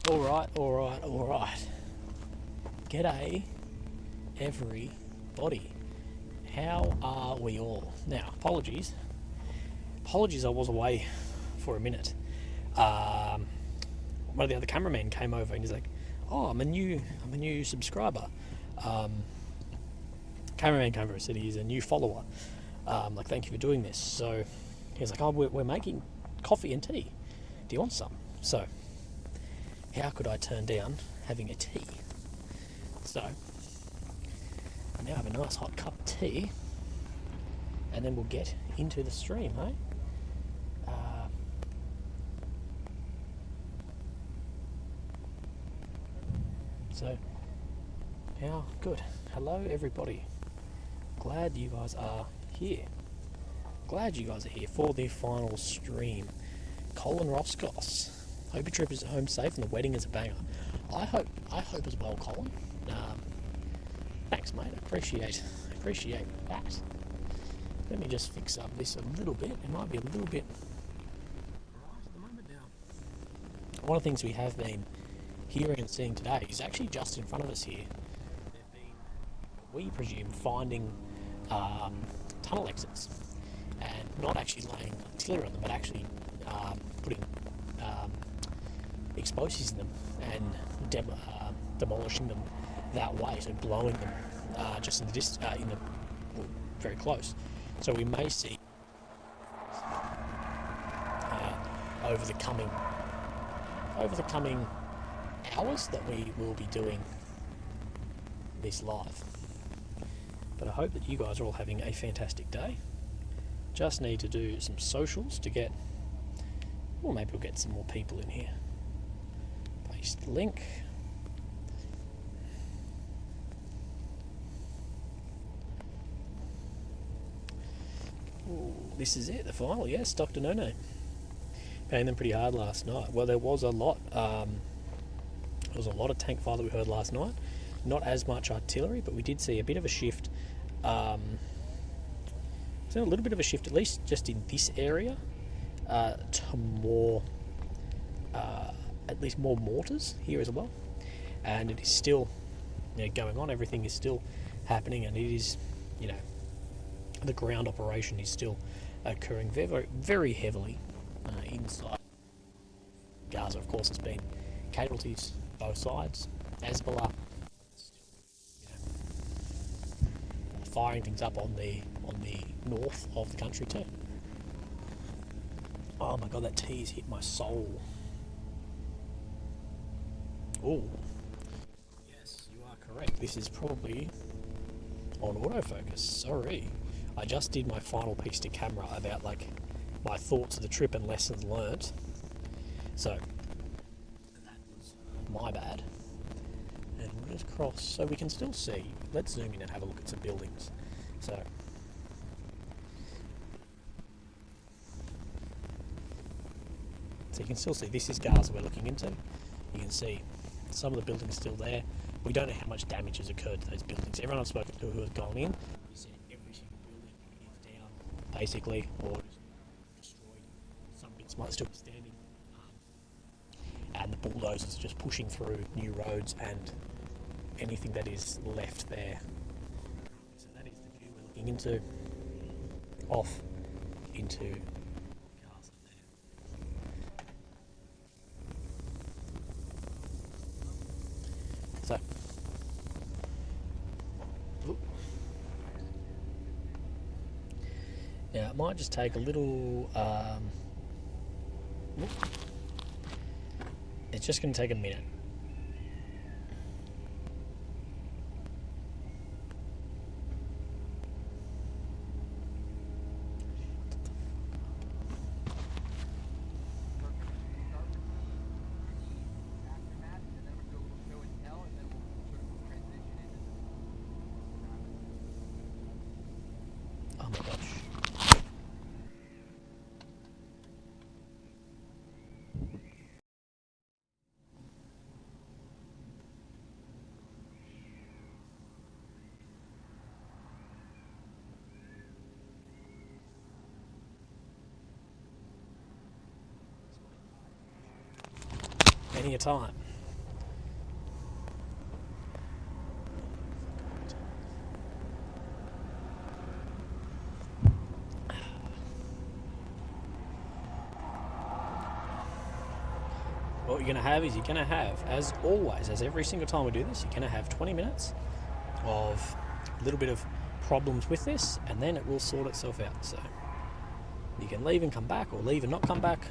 Alright. G'day, everybody. How are we all? Now, apologies I was away for a minute. One of the other cameramen came over and he's like, "Oh, I'm a new subscriber." Cameraman came over and said he's a new follower. Like, thank you for doing this. So he's like, "Oh, we're making coffee and tea. Do you want some?" So how could I turn down having a tea? So I now have a nice hot cup of tea, and then we'll get into the stream, hey? So, how good. Hello, everybody. Glad you guys are here. Glad you guys are here for the final stream. Colin Roskos. Hope your trip is home safe and the wedding is a banger. I hope as well, Colin. Thanks, mate. Appreciate that. Let me just fix up this a little bit. It might be a little bit right at the moment now. One of the things we have been hearing and seeing today is actually just in front of us here. They've been, we presume, finding tunnel exits and not actually laying artillery on them, but actually putting explosives in them and demolishing them that way, so blowing them just in the very close. So we may see over the coming hours that we will be doing this live. But I hope that you guys are all having a fantastic day. Just need to do some socials to get, well, maybe we'll get some more people in here. Paste the link. Ooh, this is it, the final, yes, Dr. No-No. Paying them pretty hard last night. Well, there was a lot of tank fire that we heard last night. Not as much artillery, but we did see a bit of a shift. So a little bit of a shift, at least just in this area, to more, at least more mortars here as well. And it is still, going on. Everything is still happening, and it is, the ground operation is still occurring very, very heavily inside Gaza. Of course, there's been casualties both sides. Hezbollah, firing things up on the north of the country too. Oh my god, that tea's hit my soul. Oh, yes, you are correct. This is probably on autofocus. Sorry, I just did my final piece to camera about my thoughts of the trip and lessons learnt. So that was my bad. And we'll just cross so we can still see. Let's zoom in and have a look at some buildings. So you can still see this is Gaza we're looking into. You can see some of the buildings still there. We don't know how much damage has occurred to those buildings. Everyone I've spoken to who has gone in, he said every single building is down, basically, or destroyed. Some bits might still be standing. And the bulldozers are just pushing through new roads and anything that is left there. So that is the view we're looking into, off into Gaza there. So, now it might just take a little, it's just going to take a minute. Oh my gosh. Many a time. what you're going to have is you're going to have, as always, as every single time we do this, you're going to have 20 minutes of a little bit of problems with this, and then it will sort itself out. So you can leave and come back, or leave and not come back,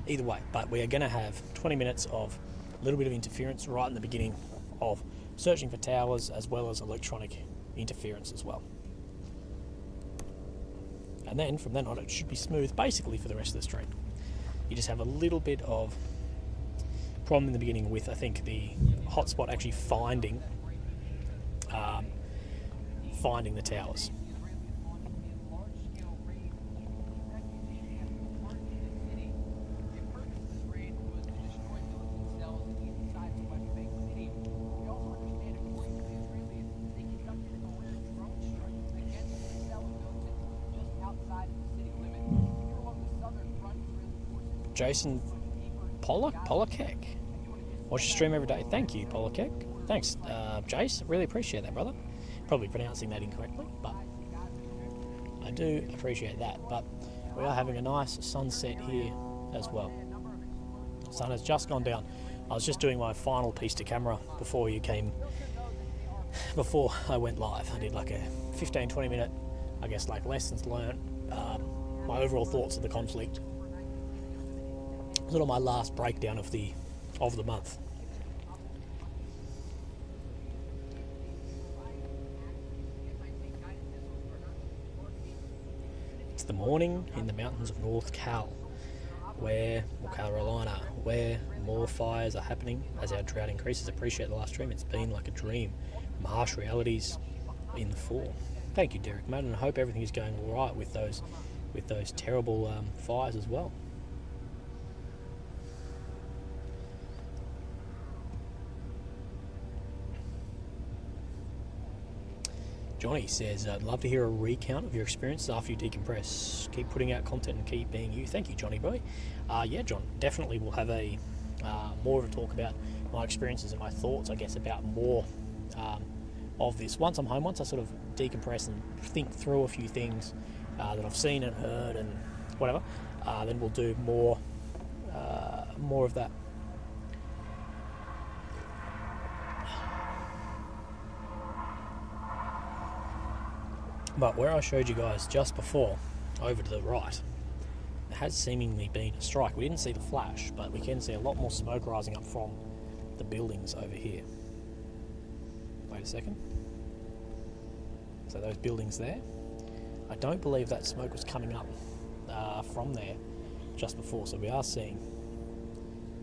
either way. But we are going to have 20 minutes of a little bit of interference right in the beginning of searching for towers, as well as electronic interference as well. And then from then on it should be smooth basically for the rest of the stream. You just have a little bit of problem in the beginning with, I think, the hotspot actually finding the towers. Jason Polakek. Watch your stream every day. Thank you, Polakek. Thanks, Jace. Really appreciate that, brother. Probably pronouncing that incorrectly, but I do appreciate that. But we are having a nice sunset here as well. The sun has just gone down. I was just doing my final piece to camera before I went live. I did like a 15-20 minute, I guess, like lessons learned, my overall thoughts of the conflict. Sort of my last breakdown of the month. It's the morning in the mountains of North Carolina, where more fires are happening as our drought increases. Appreciate the last stream. It's been like a dream from harsh realities in the fall. Thank you, Derek Madden, and I hope everything is going all right with those terrible fires as well. Johnny says, I'd love to hear a recount of your experiences after you decompress. Keep putting out content and keep being you. Thank you, Johnny boy. Yeah, John, definitely we'll have a more of a talk about my experiences and my thoughts, I guess, about more of this. Once I'm home, once I sort of decompress and think through a few things that I've seen and heard and whatever, then we'll do more of that. But where I showed you guys just before, over to the right, there has seemingly been a strike. We didn't see the flash, but we can see a lot more smoke rising up from the buildings over here. Wait a second. So those buildings there, I don't believe that smoke was coming up from there just before. So we are seeing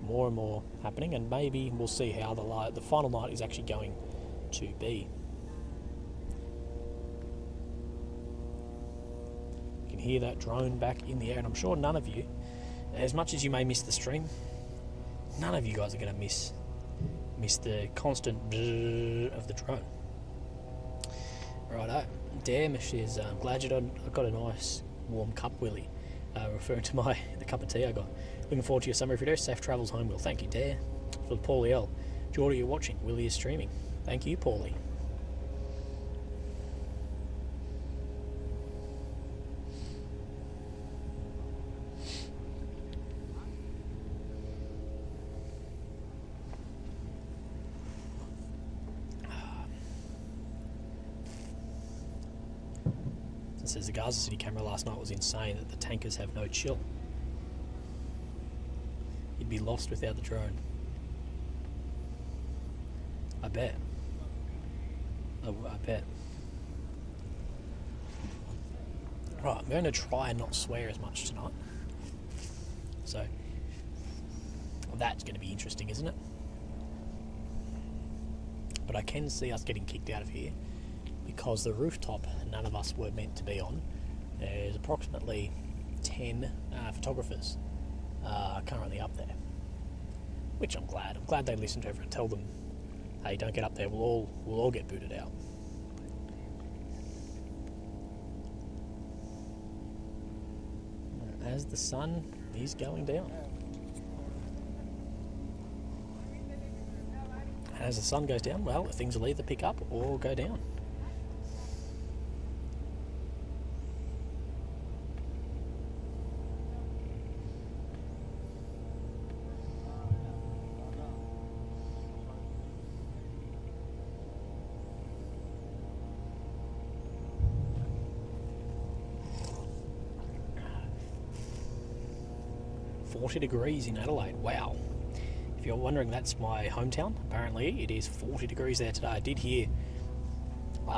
more and more happening, and maybe we'll see how the final night is actually going to be. Hear that drone back in the air, and I'm sure none of you, as much as you may miss the stream, none of you guys are going to miss the constant of the drone. Righto. Damish is glad I got a nice warm cup, Willy, referring to the cup of tea I got. Looking forward to your summer every day. Safe travels home, Will. Thank you, Dare. For Paulie L. Geordie, you're watching. Willy is streaming. Thank you, Paulie. Says the Gaza City camera last night was insane, that the tankers have no chill. You'd be lost without the drone. I bet. I bet. Right, I'm going to try and not swear as much tonight. So, that's going to be interesting, isn't it? But I can see us getting kicked out of here, because the rooftop none of us were meant to be on. There's approximately 10 photographers currently up there, which I'm glad. I'm glad they listened to everyone and tell them, hey, don't get up there, we'll all get booted out. As the sun is going down. And as the sun goes down, well, things will either pick up or go down. 40 degrees in Adelaide. Wow. If you're wondering, that's my hometown. Apparently it is 40 degrees there today. I did hear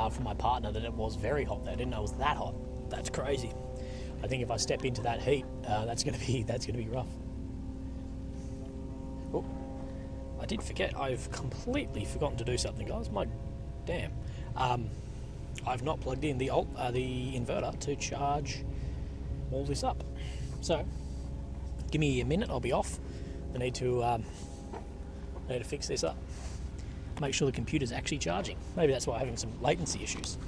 from my partner that it was very hot there. I didn't know it was that hot. That's crazy. I think if I step into that heat, that's gonna be rough. Oh, I did forget. I've completely forgotten to do something, guys. My damn. I've not plugged in the inverter to charge all this up. So give me a minute. I'll be off. I need to fix this up. Make sure the computer's actually charging. Maybe that's why I'm having some latency issues.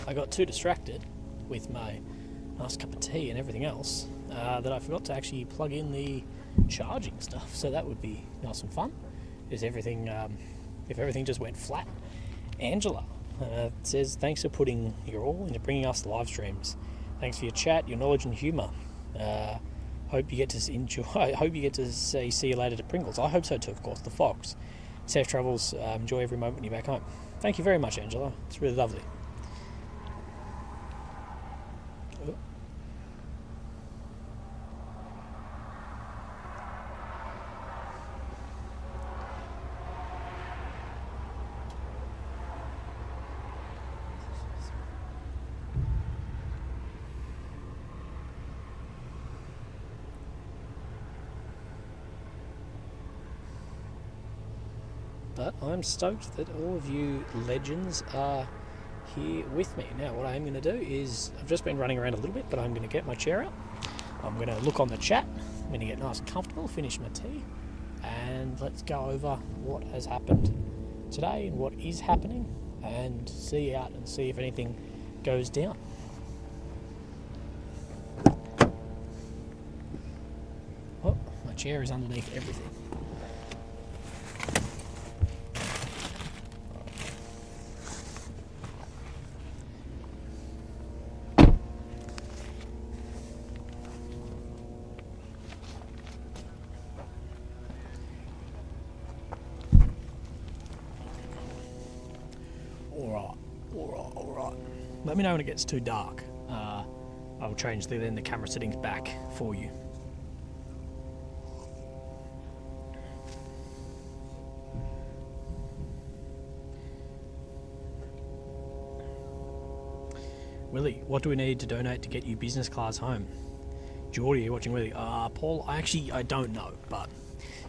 I got too distracted with my nice cup of tea and everything else that I forgot to actually plug in the charging stuff. So that would be nice and fun. If everything just went flat. Angela says, thanks for putting your all into bringing us live streams. Thanks for your chat, your knowledge and humour. Hope you get to enjoy. I hope you get to see you later to Pringles. I hope so too, of course. The Fox. Safe travels. Enjoy every moment when you're back home. Thank you very much, Angela. It's really lovely. But I'm stoked that all of you legends are here with me. Now, what I'm going to do is, I've just been running around a little bit, but I'm going to get my chair out. I'm going to look on the chat. I'm going to get nice and comfortable, finish my tea, and let's go over what has happened today and what is happening, and see out and see if anything goes down. Oh, my chair is underneath everything. Alright. Let me know when it gets too dark. I'll change the camera settings back for you. Willy, what do we need to donate to get you business class home? Geordie, you're watching Willy. Paul, I don't know, but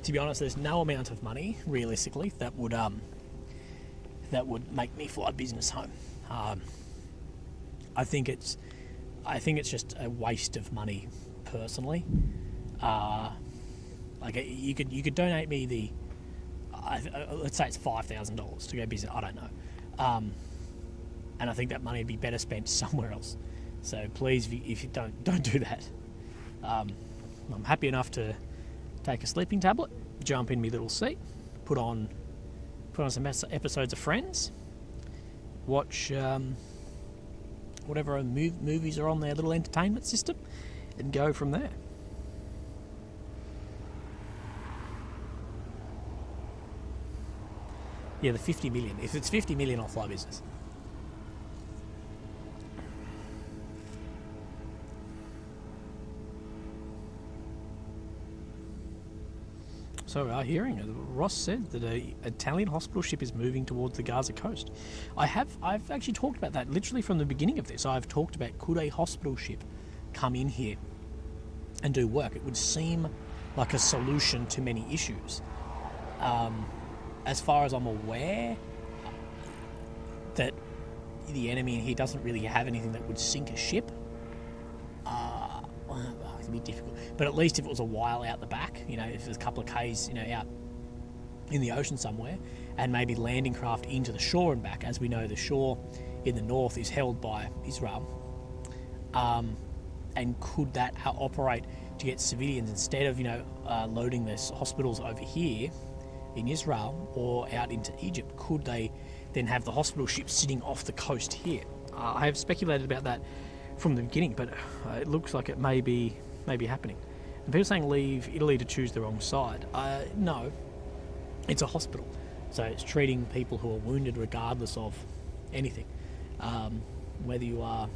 to be honest, there's no amount of money, realistically, that would make me fly business home. I think it's just a waste of money, personally. Like you could donate me let's say it's $5,000 to go business. I don't know, and I think that money would be better spent somewhere else. So please, if you don't do that. I'm happy enough to take a sleeping tablet, jump in my little seat, put on some episodes of Friends, watch whatever movies are on their little entertainment system, and go from there. Yeah, the 50 million. If it's 50 million, I'll fly business. So our hearing, Ross said that an Italian hospital ship is moving towards the Gaza coast. I've actually talked about that literally from the beginning of this. I've talked about, could a hospital ship come in here and do work? It would seem like a solution to many issues. As far as I'm aware, that the enemy in here doesn't really have anything that would sink a ship. It can be difficult, but at least if it was a while out the back, if there's a couple of k's, out in the ocean somewhere, and maybe landing craft into the shore and back. As we know, the shore in the north is held by Israel. And could that operate to get civilians instead of loading this hospitals over here in Israel or out into Egypt? Could they then have the hospital ships sitting off the coast here? I have speculated about that from the beginning, but it looks like it may be happening. And people saying leave Italy to choose the wrong side. No, it's a hospital, so it's treating people who are wounded regardless of anything, whether you're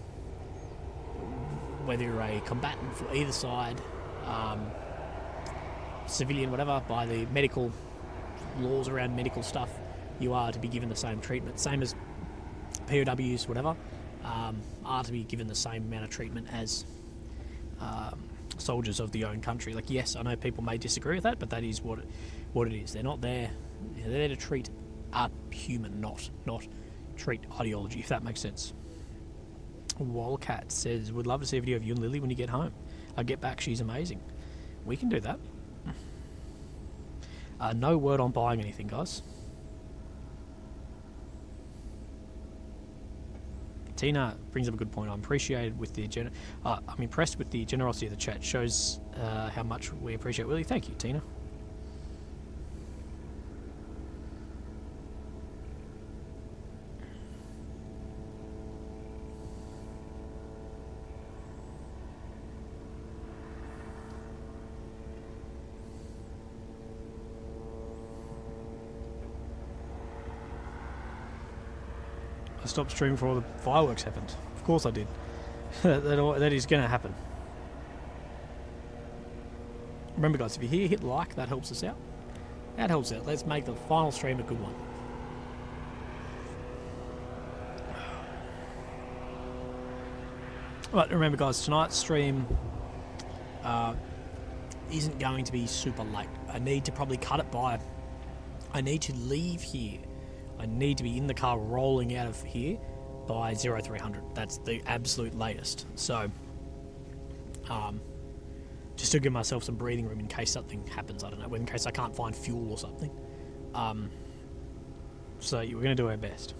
a combatant for either side, civilian, whatever. By the medical laws around medical stuff, you are to be given the same treatment, same as POWs, whatever, are to be given the same amount of treatment as soldiers of the own country. Like, yes, I know people may disagree with that, but that is what it is. They're not there. They're there to treat a human, not treat ideology, if that makes sense. Wildcat says, would love to see a video of you and Lily when you get home. I'll get back, she's amazing. We can do that. No word on buying anything, guys. Tina brings up a good point. I'm impressed with the generosity of the chat. Shows how much we appreciate Willy. Thank you, Tina. stop streaming before all the fireworks happened. Of course I did. That is going to happen. Remember, guys, if you hit like, that helps us out. That helps out. Let's make the final stream a good one. But remember, guys, tonight's stream isn't going to be super late. I need to probably cut it by... I need to leave here. I need to be in the car rolling out of here by 0300. That's the absolute latest. So, just to give myself some breathing room in case something happens. I don't know, in case I can't find fuel or something. So we're going to do our best.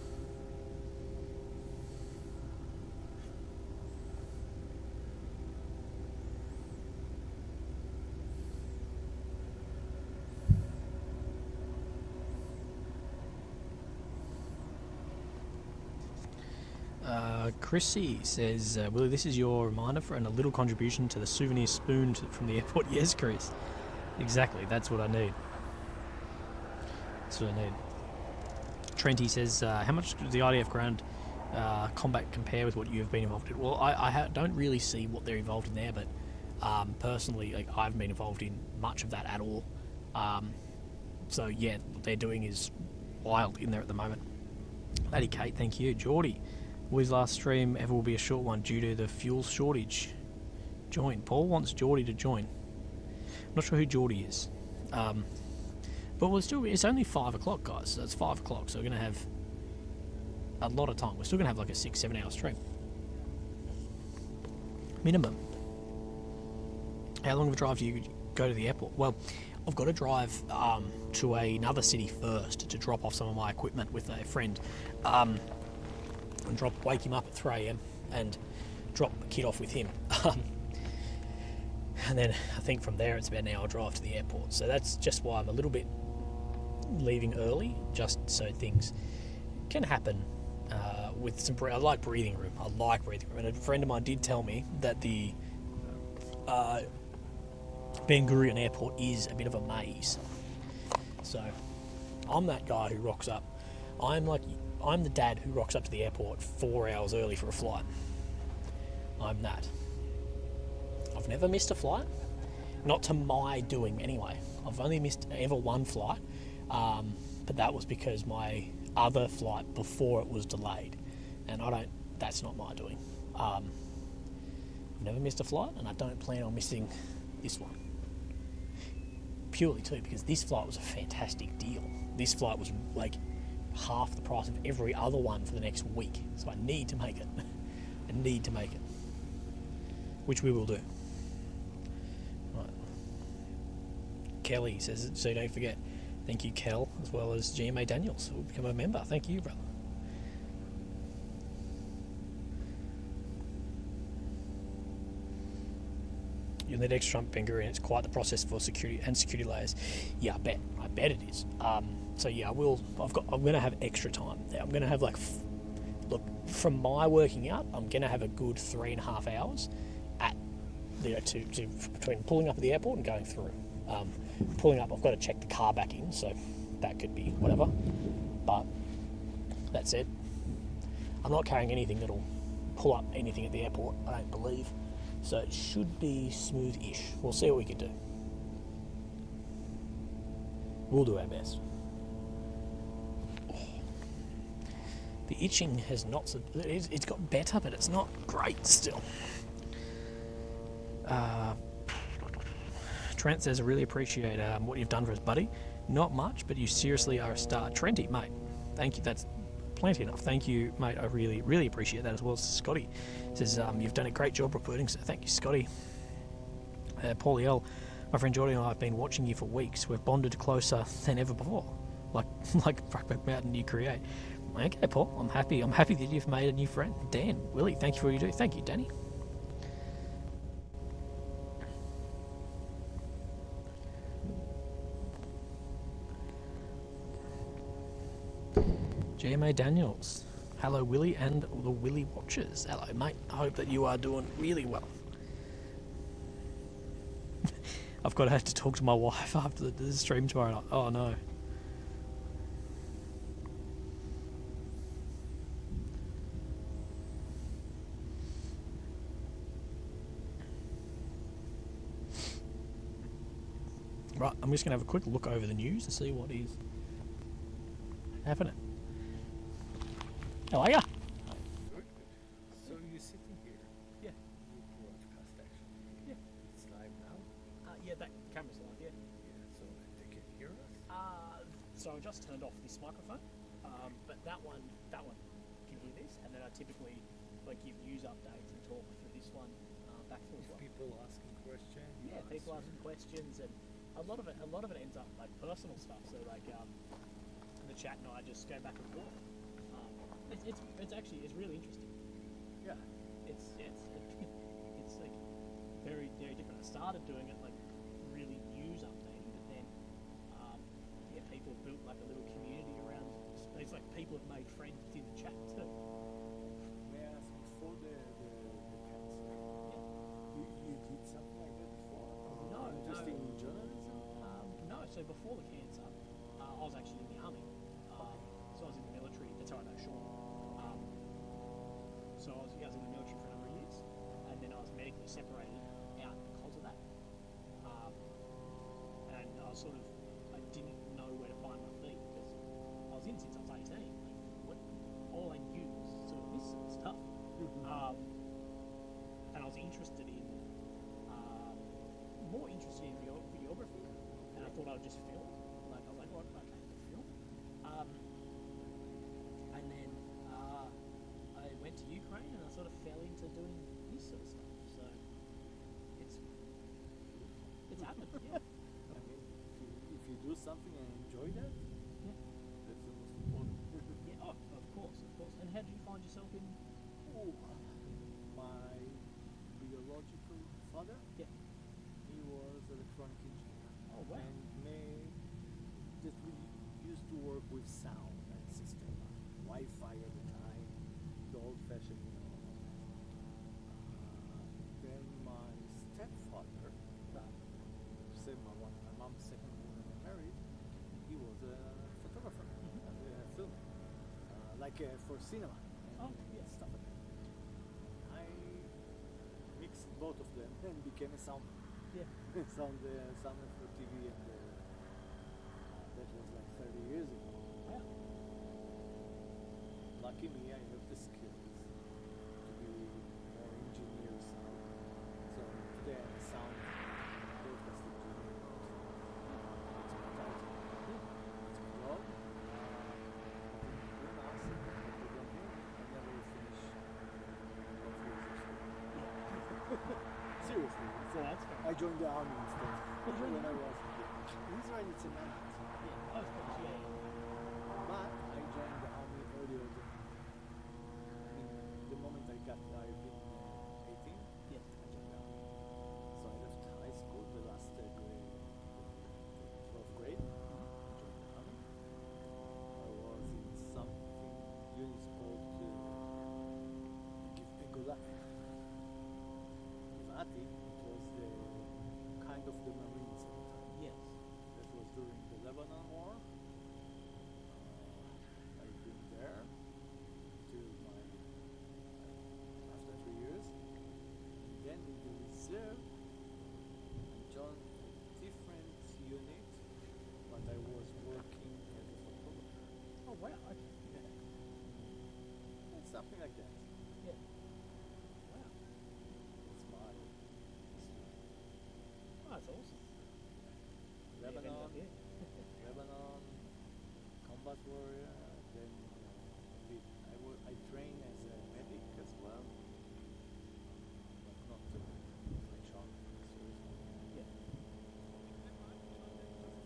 Chrissy says, Willie, this is your reminder and a little contribution to the souvenir spoon from the airport. Yes, Chris. Exactly, that's what I need. That's what I need. Trenty says, how much does the IDF ground combat compare with what you have been involved in? Well, I don't really see what they're involved in there, but personally, like, I haven't been involved in much of that at all. So, yeah, what they're doing is wild in there at the moment. Lady Kate, thank you. Geordie. Willie's last stream ever will be a short one due to the fuel shortage. Join. Paul wants Geordie to join. I'm not sure who Geordie is. But it's only 5 o'clock, guys. So it's 5 o'clock, so we're going to have a lot of time. We're still going to have like a 6-7 hour stream. Minimum. How long of a drive do you go to the airport? Well, I've got to drive to another city first to drop off some of my equipment with a friend. And wake him up at 3 AM and drop the kid off with him. And then I think from there it's about an hour drive to the airport. So that's just why I'm a little bit leaving early, just so things can happen with some... I like breathing room. And a friend of mine did tell me that the Ben Gurion Airport is a bit of a maze. So I'm that guy who rocks up. I'm the dad who rocks up to the airport 4 hours early for a flight. I'm that. I've never missed a flight. Not to my doing, anyway. I've only missed ever one flight, but that was because my other flight before it was delayed, and that's not my doing. I've never missed a flight, and I don't plan on missing this one. Purely, too, because this flight was a fantastic deal. This flight was, like, half the price of every other one for the next week. So I need to make it. I need to make it. Which we will do. Right. Kelly says, so don't forget. Thank you, Kel, as well as GMA Daniels, who will become a member. Thank you, brother. You need extra Trump Ben Gurion. It's quite the process for security layers. Yeah, I bet it is. So yeah, I'm going to have extra time there. I'm going to have look, from my working out, I'm going to have a good 3.5 hours between pulling up at the airport and going through. Pulling up, I've got to check the car back in, so that could be whatever. But that's it. I'm not carrying anything that'll pull up anything at the airport, I don't believe. So it should be smooth-ish. We'll see what we can do. We'll do our best. The itching has not... It's got better, but it's not great still. Trent says, I really appreciate what you've done for us, buddy. Not much, but you seriously are a star. Trenty, mate, thank you. That's plenty enough. Thank you, mate. I really, really appreciate that as well. Scotty says, you've done a great job reporting, so thank you, Scotty. Paulie L, my friend Jordy and I have been watching you for weeks. We've bonded closer than ever before. Like Brokeback Mountain you create. Okay, Paul, I'm happy that you've made a new friend. Dan, Willie, thank you for what you do. Thank you, Danny. GMA Daniels. Hello, Willie and the Willie Watchers. Hello, mate. I hope that you are doing really well. I've got to have to talk to my wife after the stream tomorrow night. Oh, no. Right, I'm just going to have a quick look over the news to see what is happening. How are ya? Good. So you're sitting here. Yeah. You broadcast actually. Yeah. It's live now. Yeah, that camera's live, yeah. Yeah. So they can hear us. So I just turned off this microphone, but that one can hear this, and then I typically give news updates and talk through this one back through as well. People asking questions. Yeah, people asking questions, and a lot of it ends up like personal stuff. So the chat and I just go back and forth. It's really interesting. Yeah. It's like very different. I started doing it like really news updating, but then people built like a little community around. It's like people have made friends within the chat too. May I ask before the cancer? Yeah. You did something like that before? No, Interesting in journalism? No, so before the cancer, I was actually in the army. So I was in the military. That's how I know Sean. So I was in the military for a number of years, and then I was medically separated out because of that. And I was I didn't know where to find my feet because I was in since I was 18. All I knew was sort of this sort of stuff. And I was interested in, more interested in videography, and I thought I would just film. I was like, well, okay, film. And then I went to Ukraine, and I sort of fell into doing this sort of stuff. So it's happened. Yeah. I mean, if you do something and enjoy that, Yeah. that's the most important. Yeah. Oh, of course. And how did you find yourself in? Oh, my biological father, Yeah. he was electronic engineer. Oh wow. And just we used to work with sound and system, Wi-Fi at the time, the old-fashioned, then my stepfather, say my mom's second woman I married, he was a photographer, a filmmaker, for cinema and stuff like that. I mixed both of them and became a sound Yeah. sound for TV, and that was like 30 years ago. Wow. Lucky me, I have the skills to be more engineer sound. So today I'm a sound broadcast engineer. It's my title. It's my job. When I asked him what we're doing here, I never finish what years or so. Seriously. So that's fun. I joined the army instead. You joined when the I army? was in Israel, it's a mandate. Yeah. Of course. Yeah. But I joined the army earlier than, the moment I've been 18, Yeah. I joined the army. So I left high school, the last grade, 12th grade. I joined the army. I was in something units called Givati. It was the kind of the Marines at the time. Yes. That was during the Lebanon War. I've been there till after 3 years. And then in the reserve, I joined a different unit, but I was working as a photographer. Oh wow. Okay. It's something like that. Yeah. Wow. That's my history. Oh, that's awesome. Lebanon, Yeah. Lebanon, combat warrior. Then I train as a medic as well, but not like Sean. Yeah.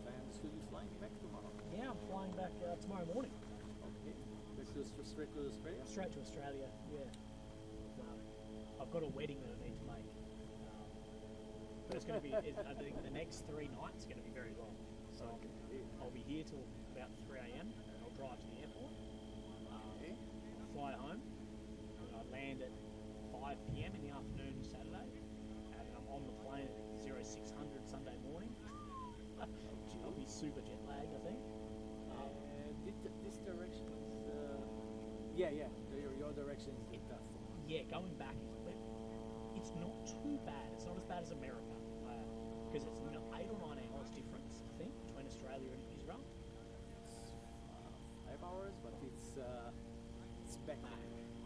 Plans to be flying back tomorrow. Yeah, I'm flying back tomorrow morning. Okay, straight to Australia. Straight to Australia. Yeah. I've got a wedding that I need to make. But it's going to be, I think the next 3 nights are going to be very long. So I'll be here till about 3 a.m. and I'll drive to the airport. Okay. Fly home. And I land at 5 p.m. in the afternoon Saturday. And I'm on the plane at 0600 Sunday morning. I'll be super jet lagged, I think. This direction is, your direction is the tough one. Yeah, going back is a bit. It's not too bad. It's not as bad as America because it's 8 or 9 hours difference. Australia and Israel? It's 5 hours, but it's back.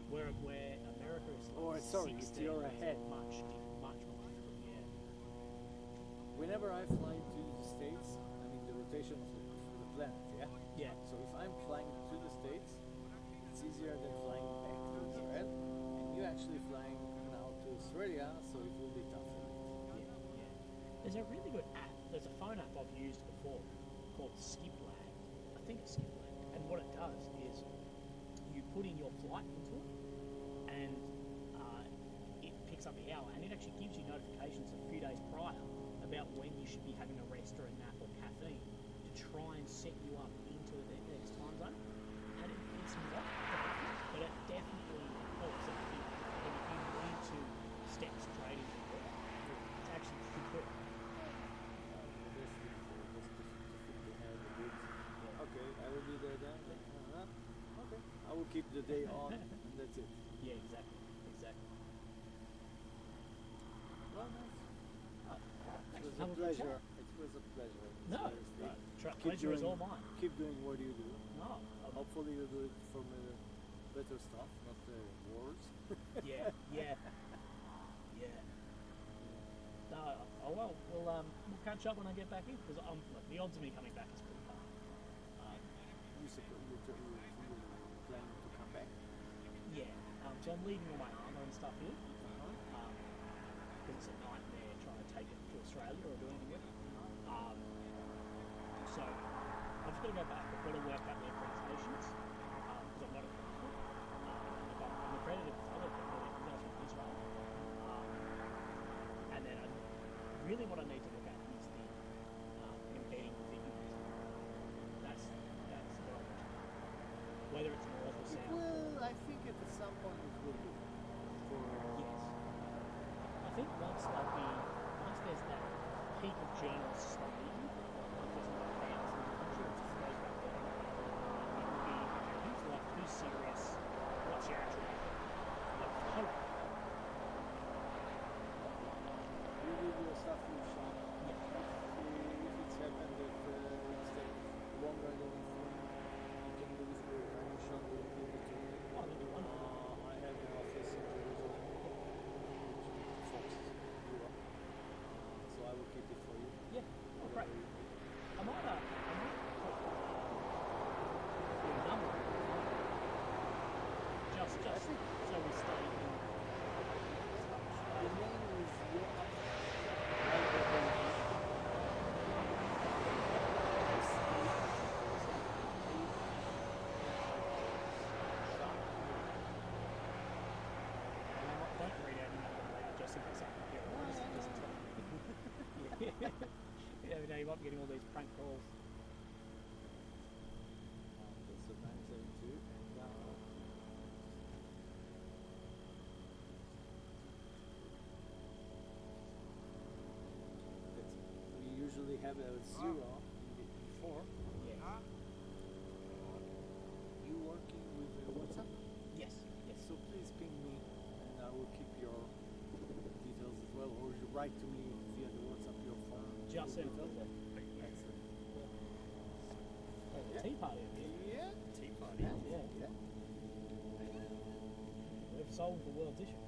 Where America is Oh, like sorry, 16, you're it's ahead. much more difficult, yeah. Whenever I fly to the States, I mean the rotation of the planet, yeah? Yeah. So if I'm flying to the States, it's easier than flying back to Israel. And you're actually flying now to Australia, so it will be tougher. Yeah. There's a really good app. There's a phone app I've used before called SkipLab. I think it's SkipLab. And what it does is you put in your flight into it, and it picks up the hour, and it actually gives you notifications a few days prior about when you should be having a rest or a nap or caffeine to try and set you up into the next time zone. And it's not perfect, but it definitely helps if you need to step straight into work. It's actually pretty good. Okay, I will be there then. Okay, I will keep the day on, and that's it. Yeah, exactly. Well, nice. It was Have a a good pleasure. chat. It was a pleasure. No, Seriously. pleasure is all mine. Keep doing what you do. No, Hopefully you do it from better stuff, not wars. yeah. No, oh well, we'll catch up when I get back in, because the odds of me coming back is pretty high. You planning to come back? Yeah, so I'm leaving all my armour and stuff here, because it's a nightmare trying to take it to Australia or do anything with it. So I've just got to go back. I've got to work out the accreditations, because I'm not accredited. I'm accredited with other guys from Israel. And then really what I need to look at is the embedding figures. That's what I want to do. Whether it's north or south. Well, I think at some point it will be. Yes. I think once there's that peak of journalists like me, once there's like thousands of countries, it just goes back down. It will be, okay, who's like, who's serious, what's your actual like hope? You will do stuff you shot. Yeah. If it's happened that it's longer than you think, you can do this very time shot will be able to. Oh, that'd be wonderful. I have an office in Jerusalem, which focuses on Europe. So I will keep it for you. Yeah. Oh, great. Whatever you need. I might put your number just so we stay in. The name is Yoav. Don't read out your number later, just in case I can hear it. Just tell me. Yeah, you know, you might be getting all these prank calls. That's a 972 and we usually have a 0 before. Yeah. You working with WhatsApp? Yes. So please ping me and I will keep your details as well, or you write to me via the WhatsApp your phone. Just send it. Excellent. Oh, the tea party over here. Yeah. Tea party. Yeah. We've solved the world's issues.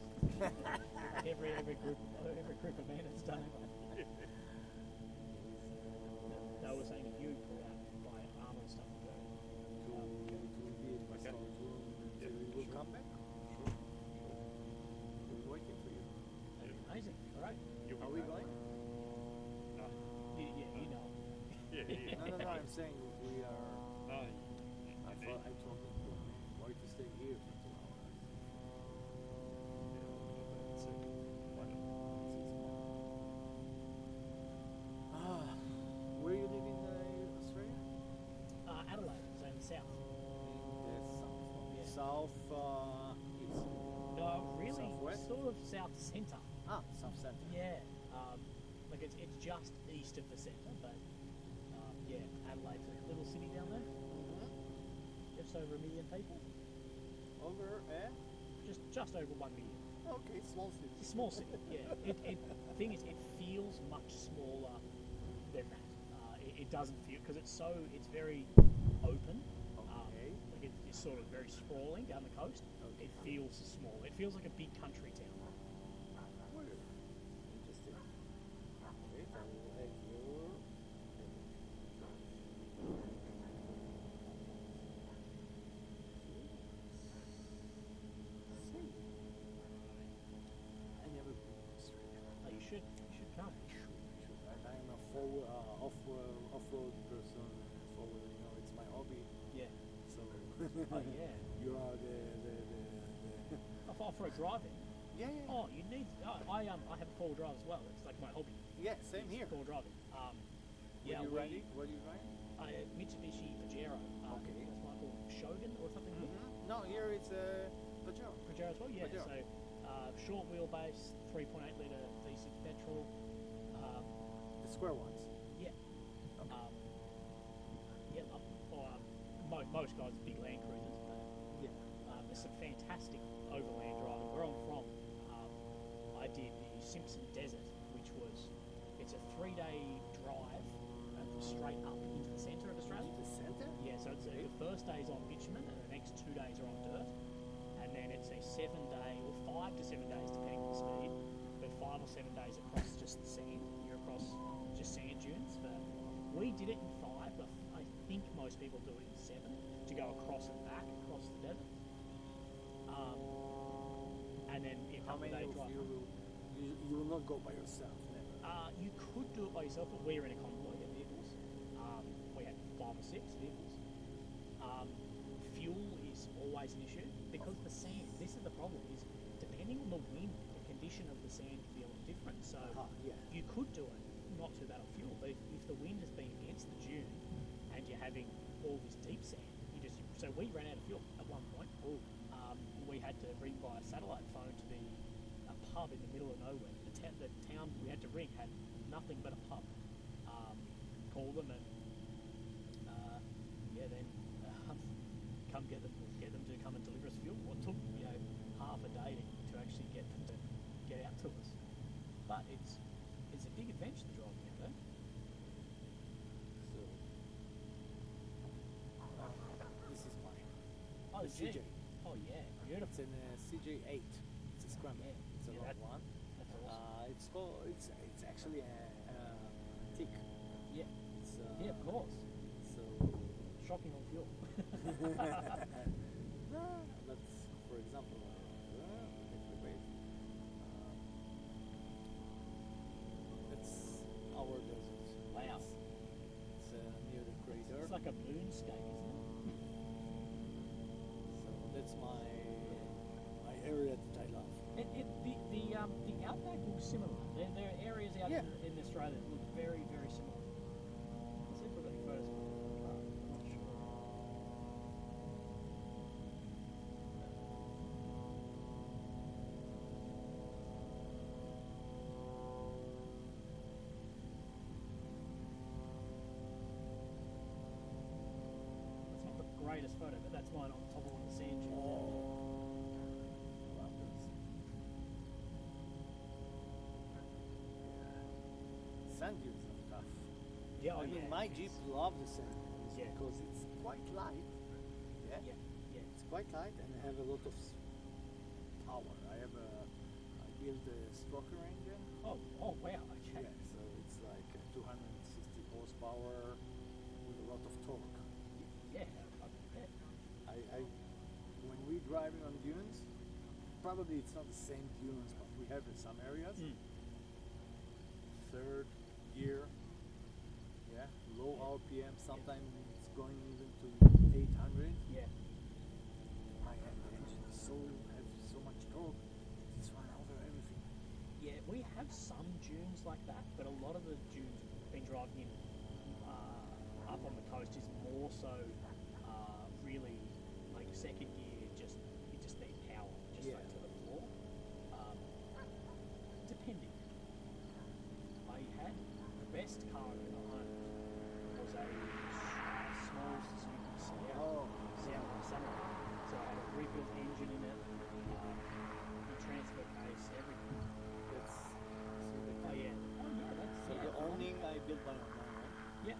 every group of men has done it. They were saying if you pull out and buy armor and stuff, you go. To be in my storage room until we will come back. Sure. We're waiting for you. That'd be amazing. All right. Are we going? No. Yeah, you know. Yeah. No, I'm saying we are. No. I told them why to stay here for 2 hours. Where you live in Australia? Adelaide, so in the south. In the south. Yeah. South east. No, really, Southwest? sort of south centre. South center. Yeah, like it's just east of the centre, but yeah, Adelaide's a little city down there, just over 1 million people, Over just over 1 million. Okay, small city. It's a small city, yeah. The thing is, it feels much smaller than that. it doesn't feel, because it's very open. Okay. Like it's sort of very sprawling down the coast. Okay. It feels small. It feels like a big country town. Weird. Interesting. Wait, I will add your. See. I never been to Australia. Oh, you should come. I'm a full off-road person. It's my hobby. Yeah. So. Oh yeah. You are the Off-road driving. yeah, yeah. Oh, you need. I have a four-wheel drive as well. It's like my hobby. Yeah, same here. Four-wheel driving. What are you riding? What are you riding? Mitsubishi Pajero. Okay. That's what I call Shogun or something. No, here it's a Pajero. Pajero as well. Yeah. Pajero. So short wheelbase, 3.8 litre V6 petrol. The square ones. Yeah. Yeah. Most guys are big Land Cruisers, but Yeah. there's some fantastic overland driving. Where I'm from, I did the Simpson Desert, which it's a 3-day drive straight up into the centre of Australia. The center? Yeah, so it's the first day is on bitumen and the next 2 days are on dirt. And then it's a 7-day, or 5 to 7 days depending on the speed, but 5 or 7 days across just the sand. You're across just sand dunes. But we did it in 5, but I think most people do it in 7 to go across and back across the desert. And then a How couple of many day of drive. you will not go by yourself? Never. You could do it by yourself, but we were in a convoy of vehicles. We had 5 or 6 vehicles. Fuel is always an issue because the sand. This is the problem: is depending on the wind, the condition of the sand can be a lot different. So Yeah. you could do it not too bad on fuel, but if the wind has been against the dune and you're having all this deep sand, so we ran out of fuel at one point. We had to ring by a satellite phone to a pub in the middle of nowhere. The town we had to ring had nothing but a pub. Call them and then come get them to come and deliver us fuel. Well, it took half a day to actually get them to get out to us. But it's a big adventure to drive out there. So this is mine. Oh, The CJ. Oh yeah, beautiful. It's in a CJ8. It's a scramble. Yeah. It's a Yeah, long that- one. That's awesome. It's actually a tick. Yeah, It's, yeah, of course. So. Shocking on fuel. But for example, it's our desert. Wow. It's near the crater. It's like a moonscape, isn't it? So that's my area that I love. The outback looks similar. There are areas out Yeah. in Australia that look very, very similar. Let's see if we've got any photos of it. I'm not sure. That's not the greatest photo, but that's mine on top of one of the sand dunes. Love this. Sand dunes are tough. Yeah, I mean, my Jeep loves the sand dunes Yeah. because it's quite light. Yeah. Yeah. It's quite light and have a lot of power. I built a stroker engine. Oh wow, okay. Yeah, so it's like 260 horsepower with a lot of torque. Yeah, I bet. When we're driving on dunes, probably it's not the same dunes, but we have in some areas. Third gear, yeah, low RPM. Sometimes it's going even to 800. Yeah. My engine has so much torque, it's run over everything. Yeah, we have some dunes like that, but a lot of the dunes we've been driving in up on the coast is more so really like second gear, you just need power, just Yeah. like to the floor. Depending. I had the best car I ever owned was a small Suzuki Sierra. Samurai. So I had a rebuilt engine in it, the transfer case, everything. That's so the Oh yeah. Oh yeah, that's So the awning I built by my own. yeah.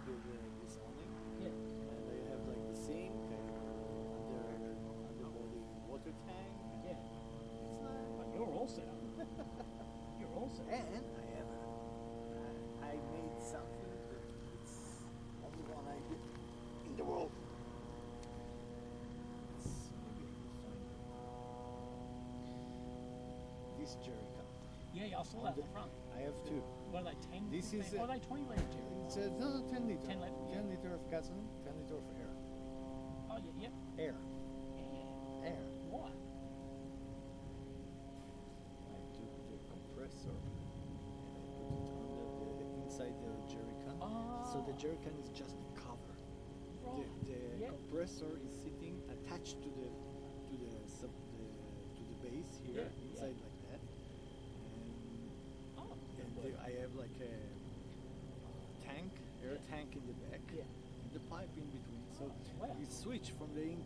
build this awning, Yeah. and they have like the sink, underbody water tank. Yeah. It's nice. But you're all set up. You're all set up. And I made something that it's only one I did in the world. It's maybe I can find it. This jerry can. Yeah, I saw that in the front. I have two. What are they, 10? This 15? is What are they, 20 litre jerry? It's no, 10 liter. 10 litre, yeah. 10 liter of gasoline, 10 liter of air. Oh, yeah, yep. Air. Yeah. Air. Why? I took the compressor and I put it on inside the jerry can. So the jerry can is just the cover. Right. The Yeah. compressor is sitting attached to the base here Yeah, inside yeah. like that. Oh, And I have like a tank, air Yeah. tank in the back, Yeah. and the pipe in between. So wow. you switch from the yeah.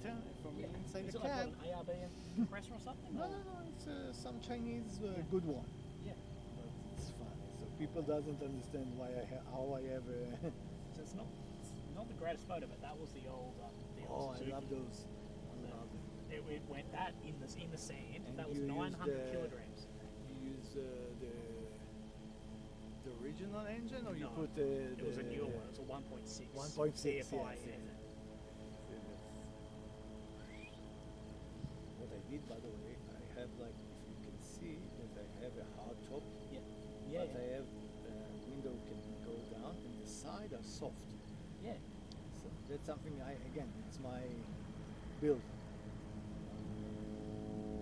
inside Is the it like cab. an ARB compressor or something? No, or? no, no. It's some Chinese good one. Yeah. But it's fun. So people doesn't understand why how I have a. So it's not the greatest photo, but that was the old Oh, I Suzuki. love those. I love them. It went that in the sand. And That was you use 900 kilograms. You use the original engine, or you No, put It was a newer one. It was a 1.6. 1.6, CFI. yes, Yeah. What I did, by the way, I have like, if you can see, that I have a hard top, Yeah. but Yeah. I have window can go down, and the side are soft. Yeah. So that's something it's my build.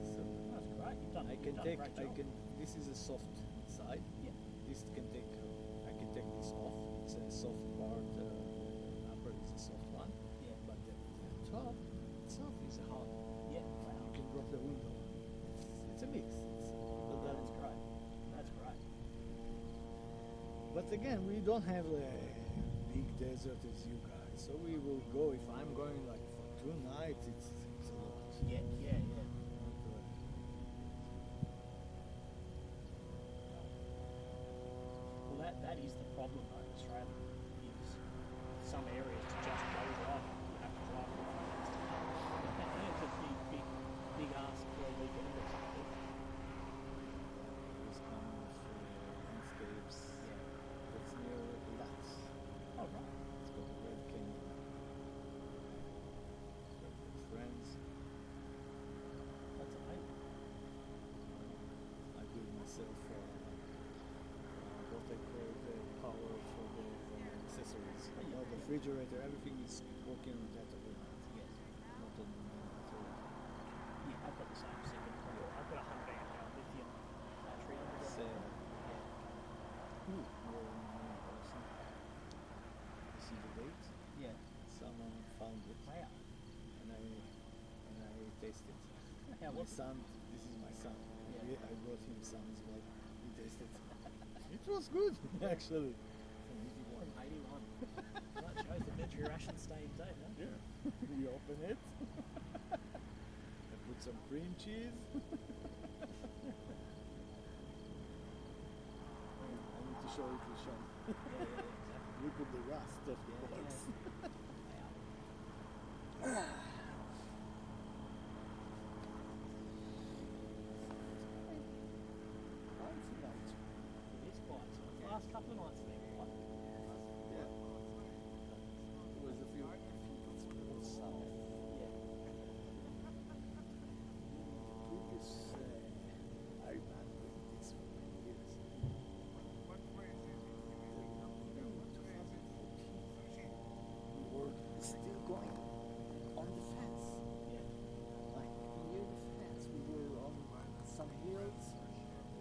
So That's great. You've done. I you've can done take, a great job. this is a soft side. Yeah. This can take, I can take this off. It's a soft part, the upper is a soft one, Yeah. but the top itself is hard. Yeah. You can drop the window. It's a mix. But That's great. That's great. But again, we don't have a big desert as you guys, so we will go. If I'm going like for 2 nights, it's a lot. Yeah. Yeah. Yeah. Well, that is the problem though in Australia. Is some areas to just go right, you have to drive for 5 minutes to come. And it's a big ask for a weekend or something. This kind of landscapes. Yeah. That's near Lats. Oh right. It's called Red Canyon. With friends, That's amazing. I do it myself. What I call the power for the accessories. Oh, yeah. The refrigerator, everything is working on that overnight. Yes. Not on the main battery. Yeah, I've got the same second. I've got a 100 amp hour lithium battery. Same. Yeah. Ooh, you're a new person. You see the date? Yeah. Someone found it, Wow. and I tasted. How My was it? son, this is my son. Yeah. I brought him some as well. He tasted. It was good, actually. From 81. That shows the veggie ration staying safe, huh? Yeah. We open it. I put some cream cheese. I need to show it to Sean. Yeah, exactly. Look at the rust of the Yeah, box. Wow. Nice night. It is quiet. So the last couple of nights have been quiet. Yeah. There was a few small south. Yeah. Previous Ironman with this for many years. We were still going on the fence. Yeah. Like near the fence, we were on some hills,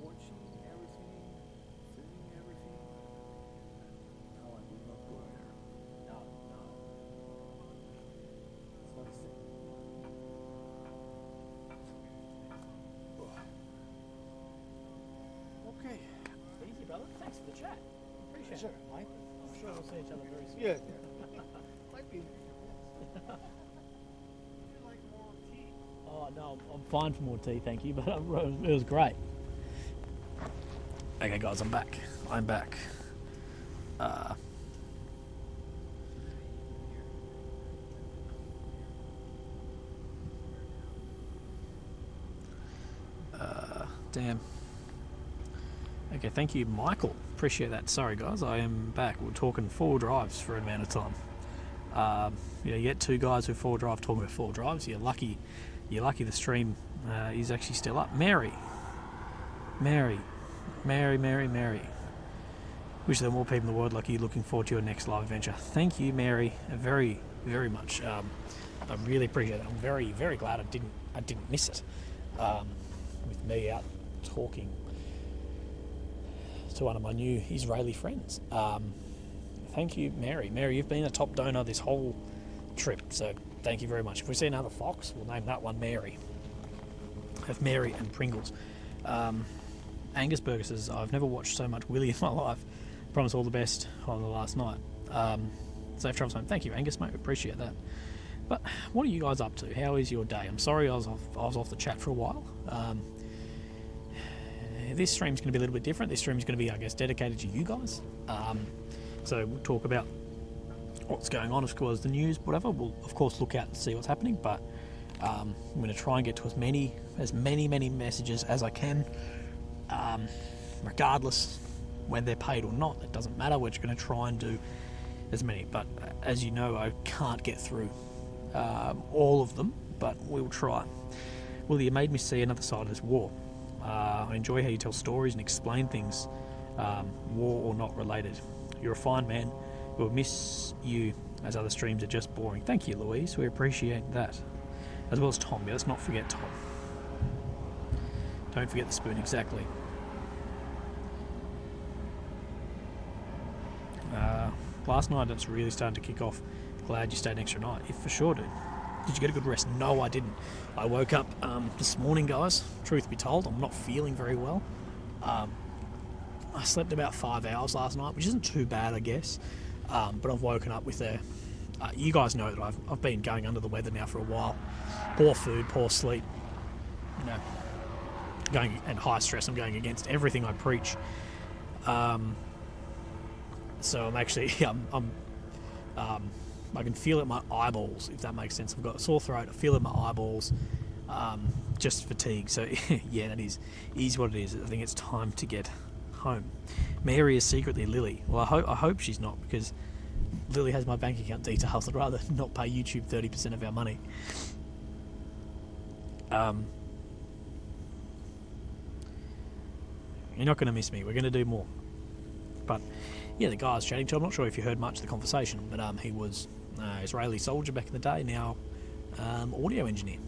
watching everything, filming everything. No, I would not go there. No, no. It's not the same. Okay. Easy, brother. Thanks for the chat. Appreciate Sure, it. Mike. I'm sure we'll see each other very soon. Yeah. Might be. Oh, no, I'm fine for more tea, thank you, but it was great. Okay, guys, I'm back. Damn. Okay, thank you, Michael. Appreciate that. Sorry, guys, I am back. We're talking 4 drives for an amount of time. You get 2 guys with 4 drive talking about 4 drives. You're lucky. You're lucky the stream is actually still up. Mary. Wish there were more people in the world like you. Looking forward to your next live adventure. Thank you, Mary, very, very much. I really appreciate it. I'm very, very glad I didn't miss it. With me out talking to one of my new Israeli friends. Thank you, Mary. Mary, you've been a top donor this whole trip, so thank you very much. If we see another fox, we'll name that one Mary. Have Mary and Pringles. Angus Burger says, I've never watched so much Willy in my life. Promise all the best on the last night. Safe travels home. Thank you, Angus, mate. Appreciate that. But what are you guys up to? How is your day? I'm sorry I was off the chat for a while. This stream's going to be a little bit different. This stream's going to be, I guess, dedicated to you guys. So we'll talk about what's going on as far as the news, whatever. We'll, of course, look out and see what's happening, but I'm going to try and get to as many messages as I can, regardless when they're paid or not. It doesn't matter. We're just going to try and do as many. But as you know, I can't get through all of them, but we'll try. Well, you made me see another side of this war. I enjoy how you tell stories and explain things, war or not related. You're a fine man. We'll miss you as other streams are just boring. Thank you, Louise. We appreciate that. As well as Tom. Yeah, let's not forget Tom. Don't forget the spoon, exactly. Last night it's really starting to kick off. Glad you stayed an extra night. For sure, dude. Did you get a good rest? No, I didn't. I woke up this morning, guys. Truth be told, I'm not feeling very well. I slept about 5 hours last night, which isn't too bad, I guess. But I've woken up with a... you guys know that I've been going under the weather now for a while. Poor food, poor sleep. You know, going and high stress. I'm going against everything I preach. So I'm actually... I can feel it in my eyeballs, if that makes sense. I've got a sore throat. I feel it in my eyeballs. Just fatigue. So yeah, that is what it is. I think it's time to get home. Mary is secretly Lily. Well, I hope she's not, because Lily has my bank account details. I'd rather not pay YouTube 30% of our money. You're not going to miss me. We're going to do more. But yeah, the guy I was chatting to, I'm not sure if you heard much of the conversation, but he was Israeli soldier back in the day, now audio engineer.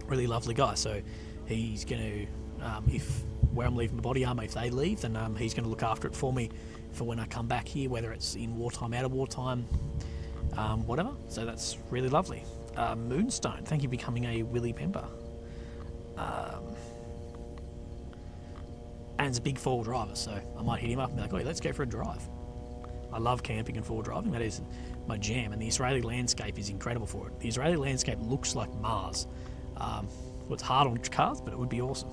Really lovely guy. So he's going to, if where I'm leaving my body armour, if they leave, then he's going to look after it for me for when I come back here, whether it's in wartime, out of wartime, whatever. So that's really lovely. Moonstone, thank you for becoming a Willy member. And he's a big four-wheel driver, so I might hit him up and be like, "Oh, let's go for a drive." I love camping and four-wheel driving. That is my jam, and the Israeli landscape is incredible for it. The Israeli landscape looks like Mars. Well, it's hard on cars, but it would be awesome.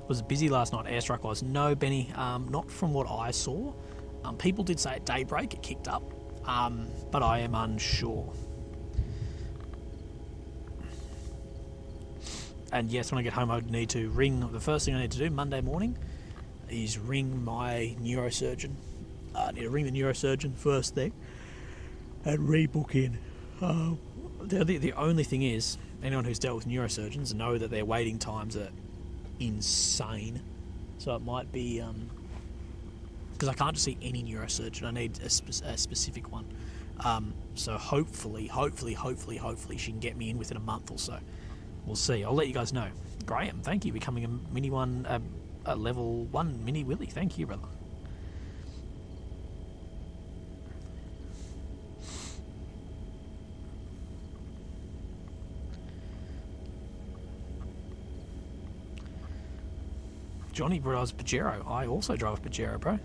Was busy last night, airstrike was. No, Benny, not from what I saw. People did say at daybreak it kicked up, but I am unsure. And yes, when I get home, I would need to ring. The first thing I need to do Monday morning is ring my neurosurgeon. I need to ring the neurosurgeon first thing and rebook in. The only thing is, anyone who's dealt with neurosurgeons know that their waiting times are insane. So it might be because I can't just see any neurosurgeon. I need a specific one. So hopefully she can get me in within a month or so. We'll see. I'll let you guys know. Graham, thank you for becoming a level 1 mini Willy. Thank you, brother. Johnny drives Pajero. I also drive Pajero, bro.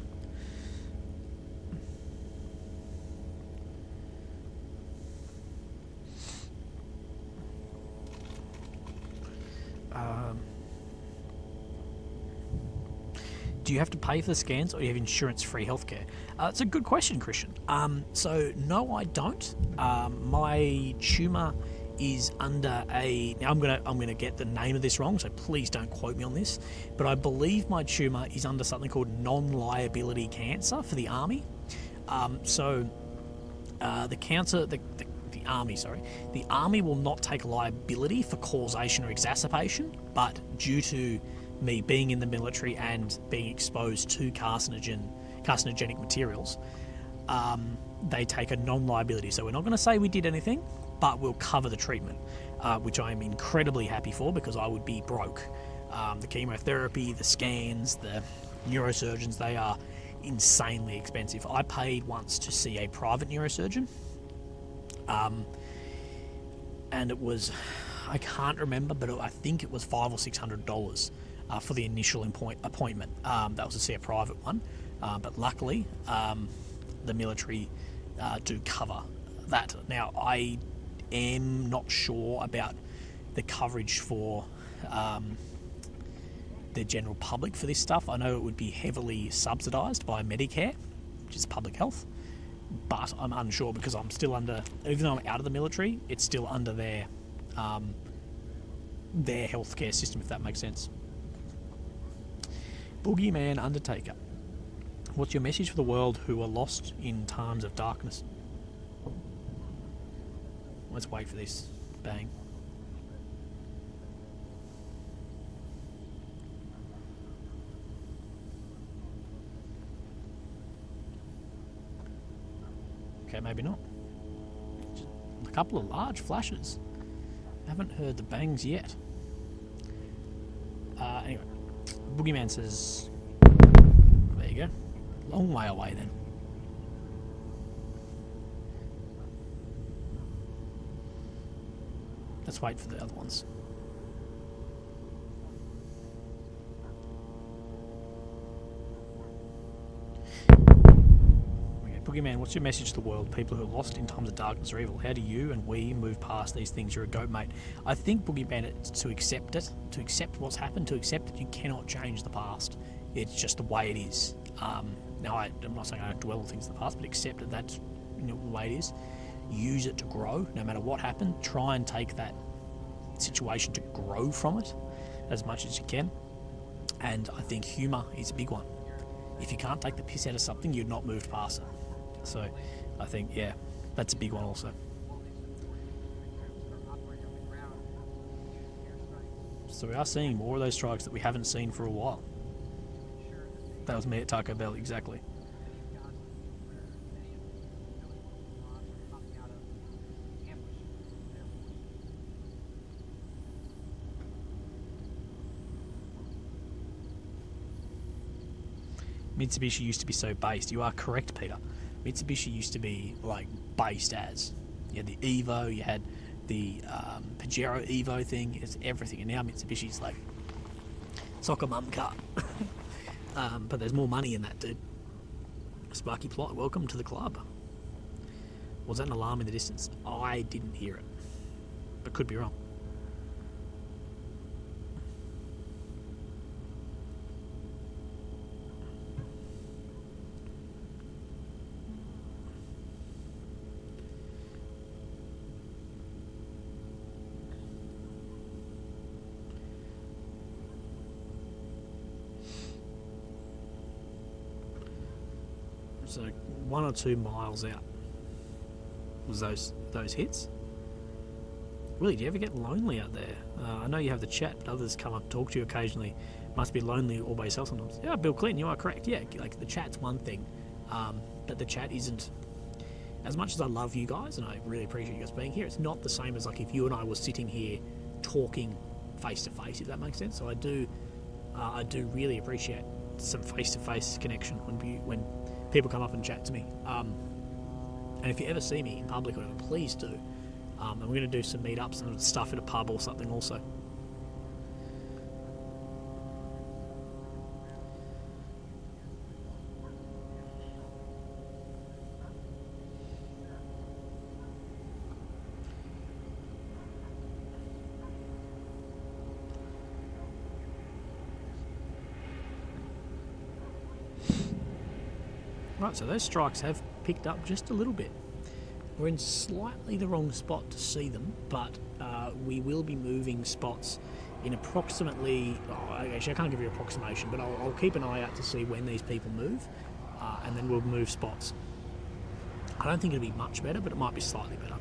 do you have to pay for the scans, or do you have insurance-free healthcare? It's a good question, Christian. So no, I don't. My tumour is under a. Now I'm gonna get the name of this wrong, so please don't quote me on this. But I believe my tumour is under something called non-liability cancer for the army. The cancer, the army, sorry, the army will not take liability for causation or exacerbation, but due to me being in the military and being exposed to carcinogenic materials, they take a non-liability. So we're not going to say we did anything, but we'll cover the treatment, which I'm incredibly happy for, because I would be broke. The chemotherapy, the scans, the neurosurgeons, they are insanely expensive. I paid once to see a private neurosurgeon, and it was, I can't remember, but I think it was $500 or $600 for the initial appointment. That was to see a private one, but luckily the military do cover that. Now, I am not sure about the coverage for the general public for this stuff. I know it would be heavily subsidised by Medicare, which is public health, but I'm unsure because I'm still under, even though I'm out of the military, it's still under their healthcare system, if that makes sense. Boogeyman Undertaker, what's your message for the world who are lost in times of darkness? Let's wait for this. Bang. Okay, maybe not. Just a couple of large flashes. Haven't heard the bangs yet. Anyway, Boogeyman says, there you go. Long way away then. Let's wait for the other ones. Boogeyman, what's your message to the world, people who are lost in times of darkness or evil? How do you and we move past these things? You're a goat, mate. I think, Boogeyman, it's to accept it, to accept what's happened, to accept that you cannot change the past. It's just the way it is. Now, I'm not saying I don't dwell on things in the past, but accept that that's the way it is. Use it to grow, no matter what happened. Try and take that situation to grow from it as much as you can. And I think humour is a big one. If you can't take the piss out of something, you're not moved past it. So I think, yeah, that's a big one also. So we are seeing more of those strikes that we haven't seen for a while. That was me at Taco Bell, exactly. Mitsubishi used to be so based. You are correct, Peter. Mitsubishi used to be like based as. You had the Evo, you had the Pajero Evo thing, it's everything. And now Mitsubishi's like soccer mum car. But there's more money in that, dude. Sparky Plot, welcome to the club. Was that an alarm in the distance? I didn't hear it, but could be wrong. So 1 or 2 miles out was those hits. Willie, do you ever get lonely out there? I know you have the chat, but others come up and talk to you occasionally. Must be lonely all by yourself sometimes. Yeah, Bill Clinton, you are correct. Yeah, like the chat's one thing, but the chat isn't. As much as I love you guys and I really appreciate you guys being here, it's not the same as like if you and I were sitting here talking face to face. If that makes sense. So I do really appreciate some face to face connection when people come up and chat to me. And if you ever see me in public or whatever, please do. And we're going to do some meetups and stuff at a pub or something also. Right, so those strikes have picked up just a little bit. We're in slightly the wrong spot to see them, but we will be moving spots in approximately... Oh, actually, I can't give you an approximation, but I'll keep an eye out to see when these people move, and then we'll move spots. I don't think it'll be much better, but it might be slightly better.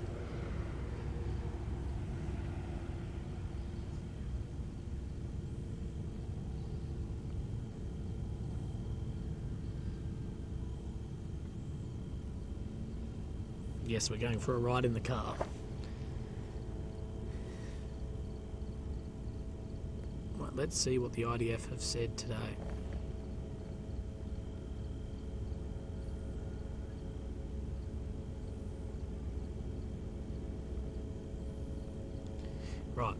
Yes, we're going for a ride in the car. Right, let's see what the IDF have said today. Right.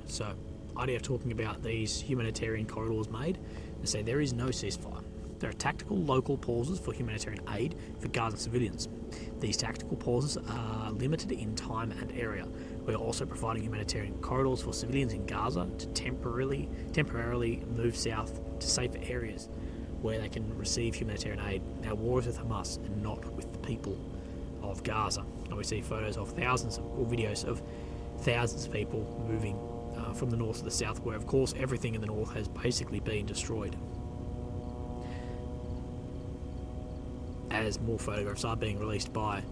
So, IDF talking about these humanitarian corridors made. They say there is no ceasefire. There are tactical local pauses for humanitarian aid for Gaza civilians. These tactical pauses are limited in time and area. We are also providing humanitarian corridors for civilians in Gaza to temporarily move south to safer areas where they can receive humanitarian aid. Our war is with Hamas and not with the people of Gaza. And we see photos of videos of thousands of people moving from the north to the south, where of course everything in the north has basically been destroyed. As more photographs are being released by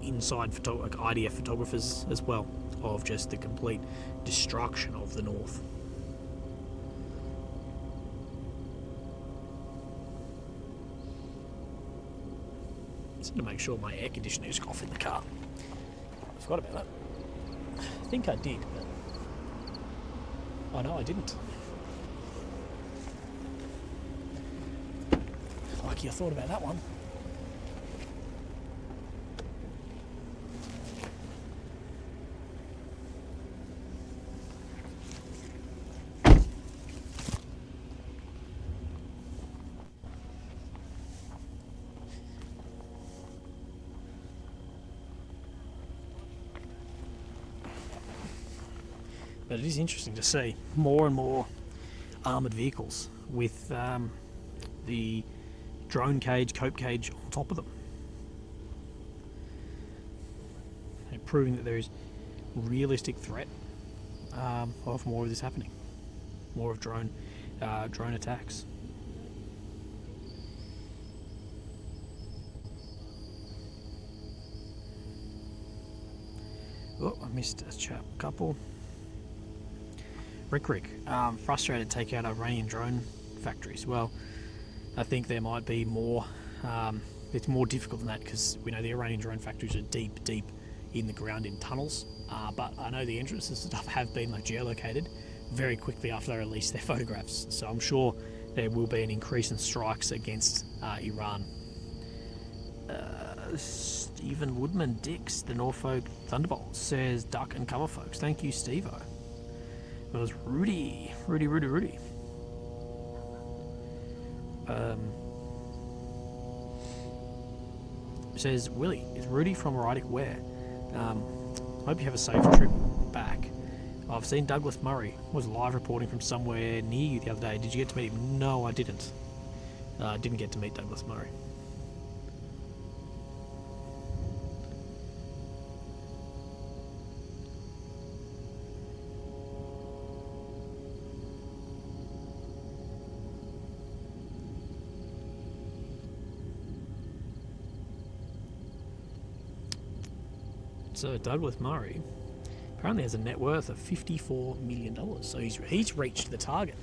IDF photographers as well, of just the complete destruction of the north. Just need to make sure my air conditioner is off in the car. I forgot about that. I think I did, but... Oh no, I didn't. Lucky I thought about that one. But it is interesting to see more and more armoured vehicles with the drone cage, cope cage on top of them. And proving that there is realistic threat of more of this happening. More of drone attacks. Oh, I missed a couple. Rick, frustrated to take out Iranian drone factories. Well, I think there might be more, it's more difficult than that, because we know the Iranian drone factories are deep in the ground in tunnels, but I know the entrances and stuff have been geolocated very quickly after they released their photographs, so I'm sure there will be an increase in strikes against Iran. Stephen Woodman Dix, the Norfolk Thunderbolt, says duck and cover folks. Thank you, Steve-O. It was Rudy. Says Willie, is Rudy from Erotic Where? Hope you have a safe trip back. I've seen Douglas Murray was live reporting from somewhere near you the other day. Did you get to meet him? No, I didn't. I didn't get to meet Douglas Murray. So Douglas Murray apparently has a net worth of $54 million, so he's reached the target.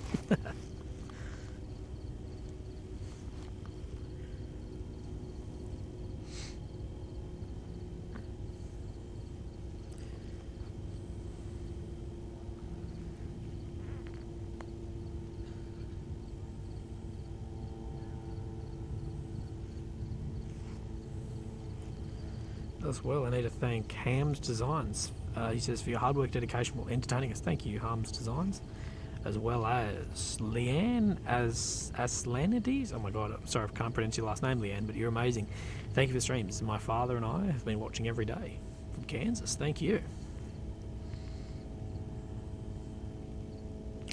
As well, I need to thank Ham's Designs. He says, for your hard work, dedication, while entertaining us. Thank you, Ham's Designs. As well as Leanne Aslanides. Oh my god, I'm sorry I can't pronounce your last name, Leanne, but you're amazing. Thank you for the streams. My father and I have been watching every day from Kansas. Thank you.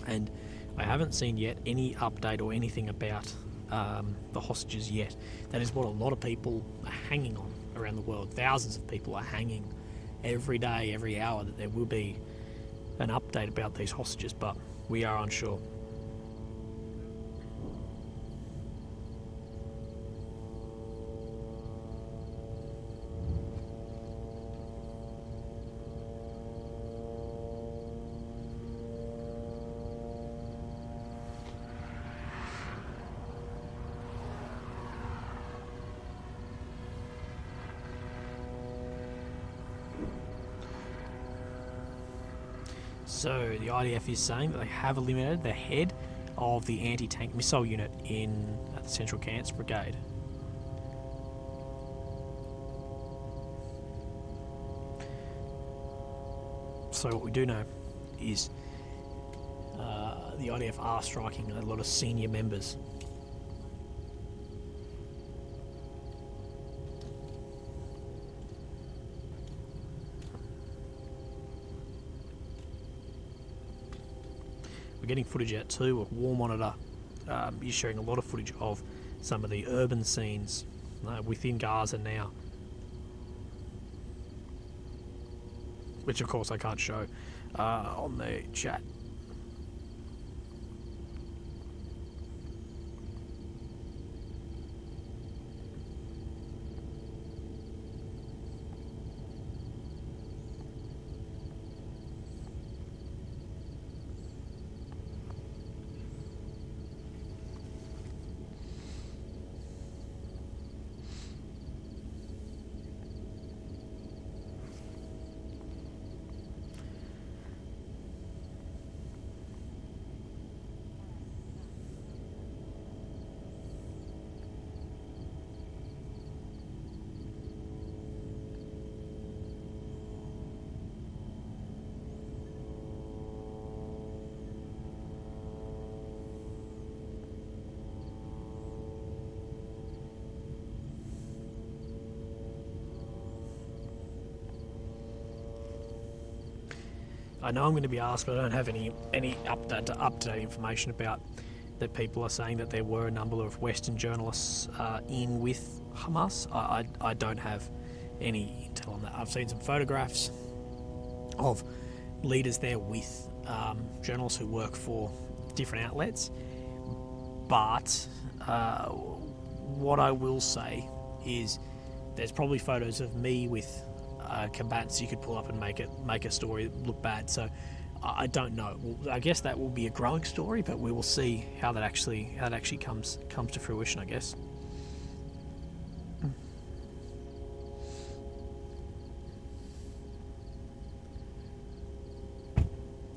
And I haven't seen yet any update or anything about the hostages yet. That is what a lot of people are hanging on around the world. Thousands of people are hanging every day, every hour, that there will be an update about these hostages, but we are unsure. So the IDF is saying that they have eliminated the head of the anti-tank missile unit in the Central Cairns Brigade. So what we do know is the IDF are striking a lot of senior members. We're getting footage out too. War Monitor is sharing a lot of footage of some of the urban scenes within Gaza now, which of course I can't show on the chat. I know I'm going to be asked, but I don't have any up-to-date information about that. People are saying that there were a number of Western journalists in with Hamas. I don't have any intel on that. I've seen some photographs of leaders there with journalists who work for different outlets, but what I will say is there's probably photos of me with combatants you could pull up and make a story look bad. So I don't know. Well, I guess that will be a growing story, but we will see how that actually comes to fruition, I guess.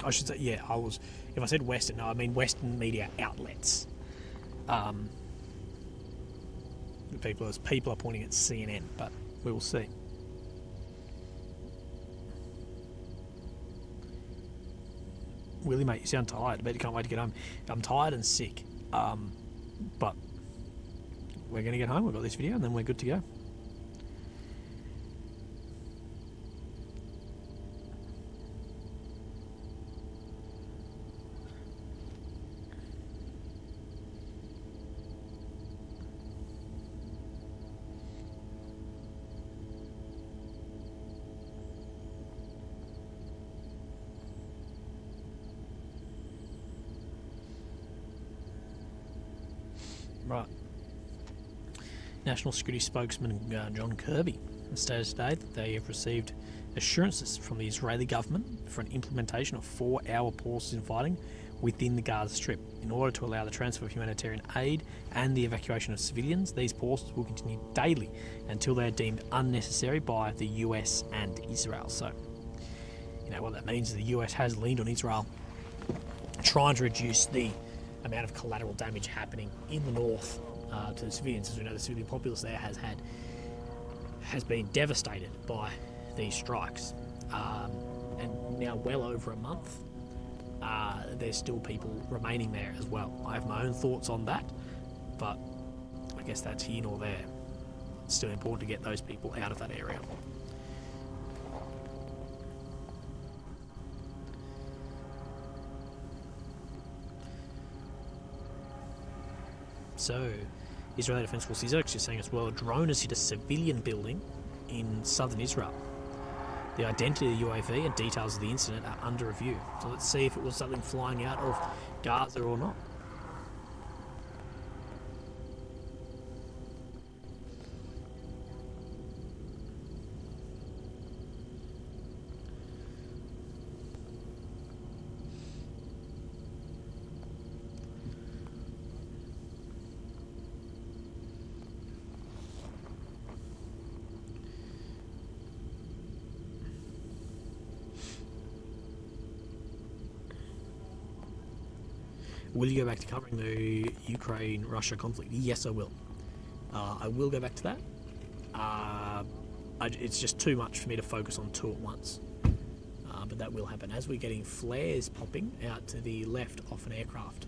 I should say, yeah, I was. If I said Western, no, I mean Western media outlets. People are pointing at CNN, but we will see. Willie, mate, you sound tired. I bet you can't wait to get home. I'm tired and sick, but we're going to get home. We've got this video, and then we're good to go. Right. National Security Spokesman John Kirby stated today that they have received assurances from the Israeli government for an implementation of 4-hour pauses in fighting within the Gaza Strip in order to allow the transfer of humanitarian aid and the evacuation of civilians. These pauses will continue daily until they are deemed unnecessary by the US and Israel. So, you know what that means is the US has leaned on Israel, trying to reduce the amount of collateral damage happening in the north to the civilians. As we know, the civilian populace there has been devastated by these strikes, and now well over a month there's still people remaining there as well. I have my own thoughts on that, but I guess that's here nor there. It's still important to get those people out of that area. So, Israeli Defense Forces is actually saying as well, a drone has hit a civilian building in southern Israel. The identity of the UAV and details of the incident are under review. So let's see if it was something flying out of Gaza or not. Will you go back to covering the Ukraine-Russia conflict? Yes, I will. I will go back to that. It's just too much for me to focus on two at once. But that will happen as we're getting flares popping out to the left off an aircraft.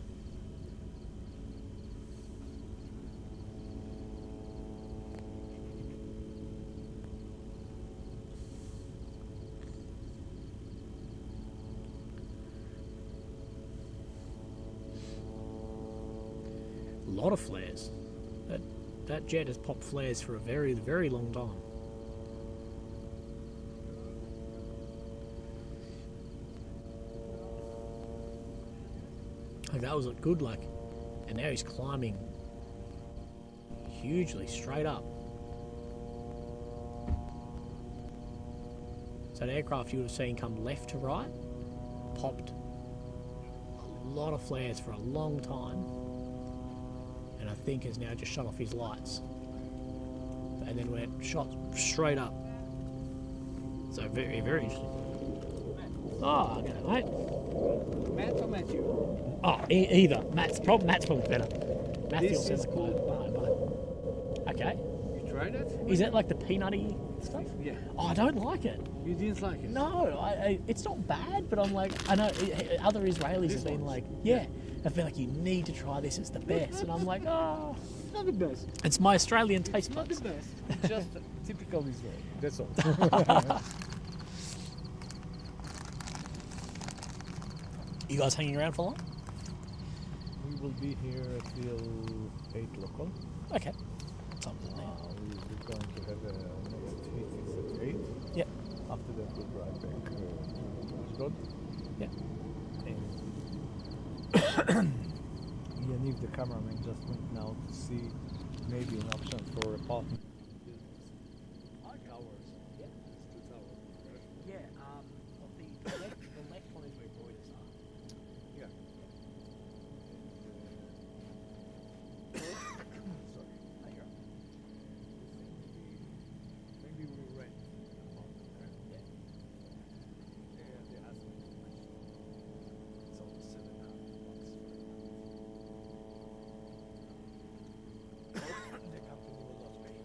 A lot of flares. That jet has popped flares for a very, very long time. Like that was good, like, and now he's climbing hugely straight up. So the aircraft you would have seen come left to right popped a lot of flares for a long time. And I think has now just shut off his lights, and then went shot straight up. So very, very interesting. Oh, okay, mate. Matt or Matthew? Oh, either. Matt's probably better. Matthew This says is called okay. You tried it? Is that like the peanutty stuff? Yeah. Oh, I don't like it. You didn't like it? No, it's not bad, but I'm like, I know other Israelis have been like, yeah, have been like, you need to try this, it's the best. And I'm like, oh, It's not the best. it's my Australian taste It's not buds. the best. It's just typical Israel. That's all. You guys hanging around for long? We will be here till 8 local. Okay. What time is it now? We're going to have a next hit is at 8. Yep. After that we'll drive back to Ashdod. Yep. And Yaniv, the cameraman, just went now to see maybe an option for apartment. Towers. Yeah. Two towers. Yeah. The left one is where Reuters are. Yeah. Sorry. No, you're right. Maybe we'll rent an apartment there. Yeah. They asked me too much. It's only $700 for a month. The company will not pay.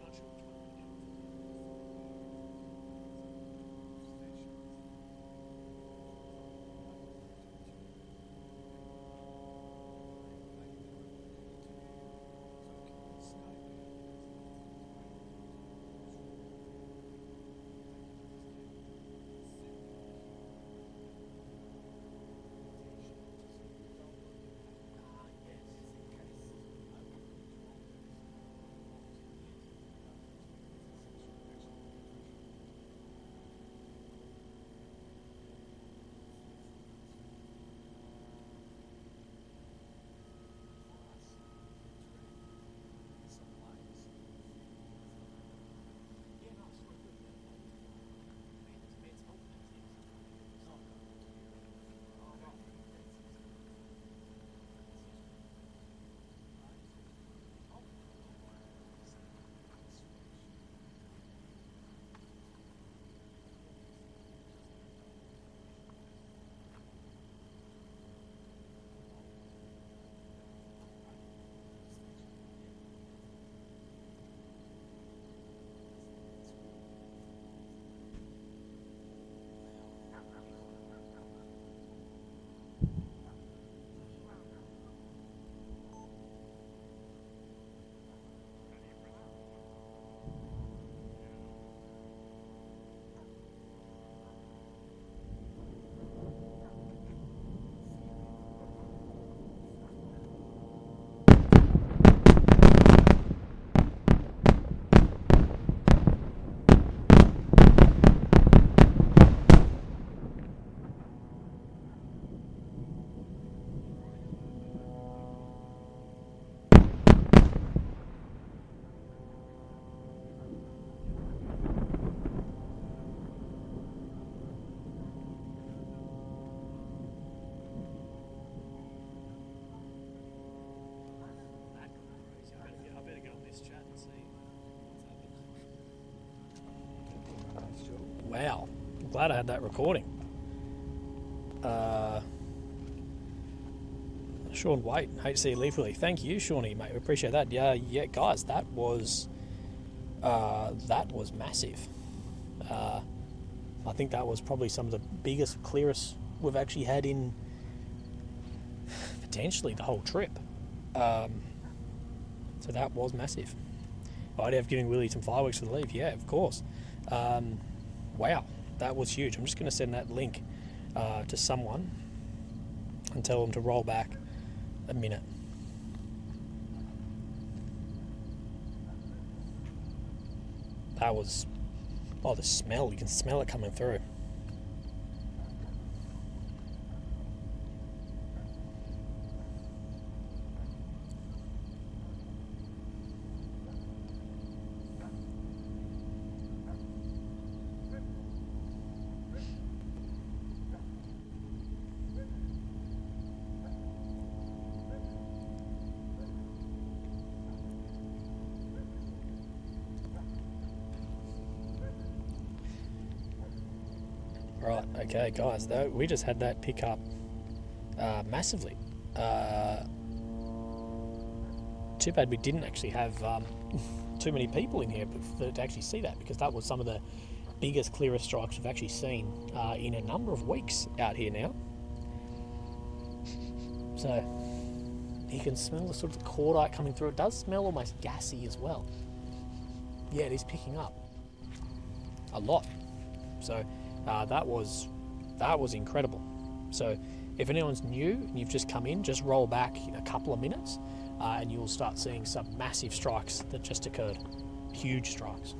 not sure which one we did. I better get on this chat and see what's happening. Wow. I'm glad I had that recording. Sean White, HC Leafly. Thank you, Shawnee, mate. We appreciate that. Yeah, guys, that was massive. I think that was probably some of the biggest, clearest we've actually had in potentially the whole trip. So that was massive. Idea of giving Willie some fireworks for the leave. Yeah, of course. Wow, that was huge. I'm just going to send that link to someone and tell them to roll back a minute. That was, oh, the smell, you can smell it coming through. Right, okay, guys, though, we just had that pick up massively. Too bad we didn't actually have too many people in here to actually see that, because that was some of the biggest, clearest strikes we've actually seen in a number of weeks out here now. So you can smell the sort of cordite coming through. It does smell almost gassy as well. Yeah, it is picking up a lot. So that was incredible. So if anyone's new and you've just come in, just roll back a couple of minutes and you'll start seeing some massive strikes that just occurred. Huge strikes.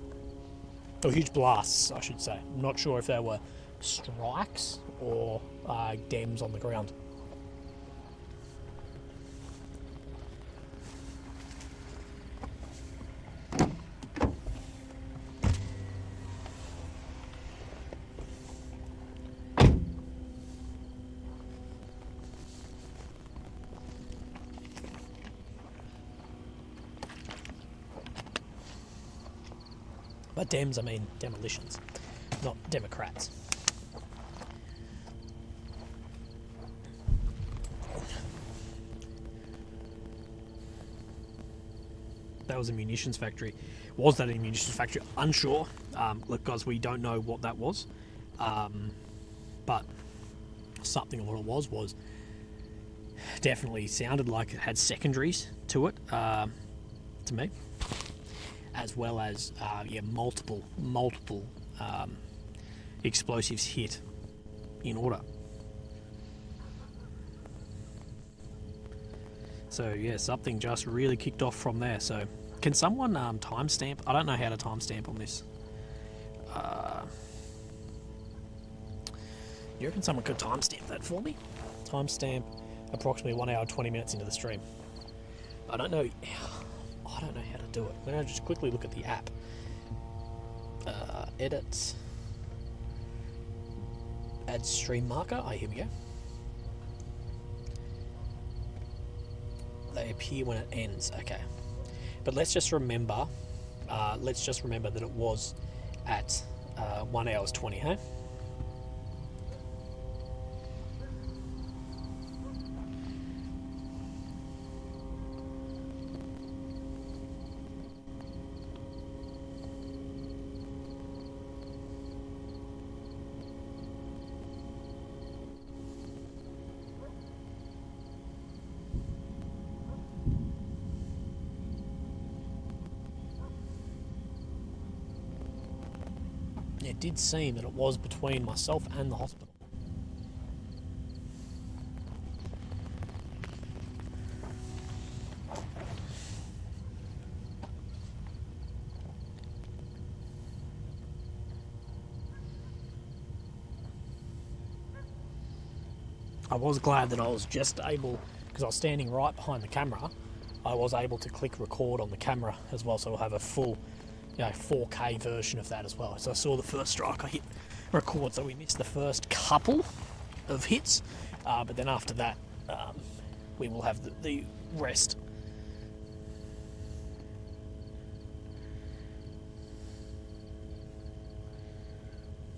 Or huge blasts, I should say. I'm not sure if they were strikes or dams on the ground. By Dems, I mean demolitions, not Democrats. that was a munitions factory. Was that a munitions factory? Unsure, because we don't know what that was. But something of what it was definitely sounded like it had secondaries to it, to me, as well as multiple explosives hit in order. So yeah, something just really kicked off from there. So can someone timestamp? I don't know how to timestamp on this. You reckon someone could timestamp that for me? Timestamp approximately 1 hour 20 minutes into the stream. I don't know how to do it. I'm going to just quickly look at the app. Edit. Add stream marker. Oh, here we go. They appear when it ends. Okay. But let's just remember that it was at 1 hour 20, hey? It did seem that it was between myself and the hospital. I was glad that I was just able, because I was standing right behind the camera, I was able to click record on the camera as well, so we'll have a full 4K version of that as well. So I saw the first strike, I hit record, so we missed the first couple of hits, but then after that we will have the rest.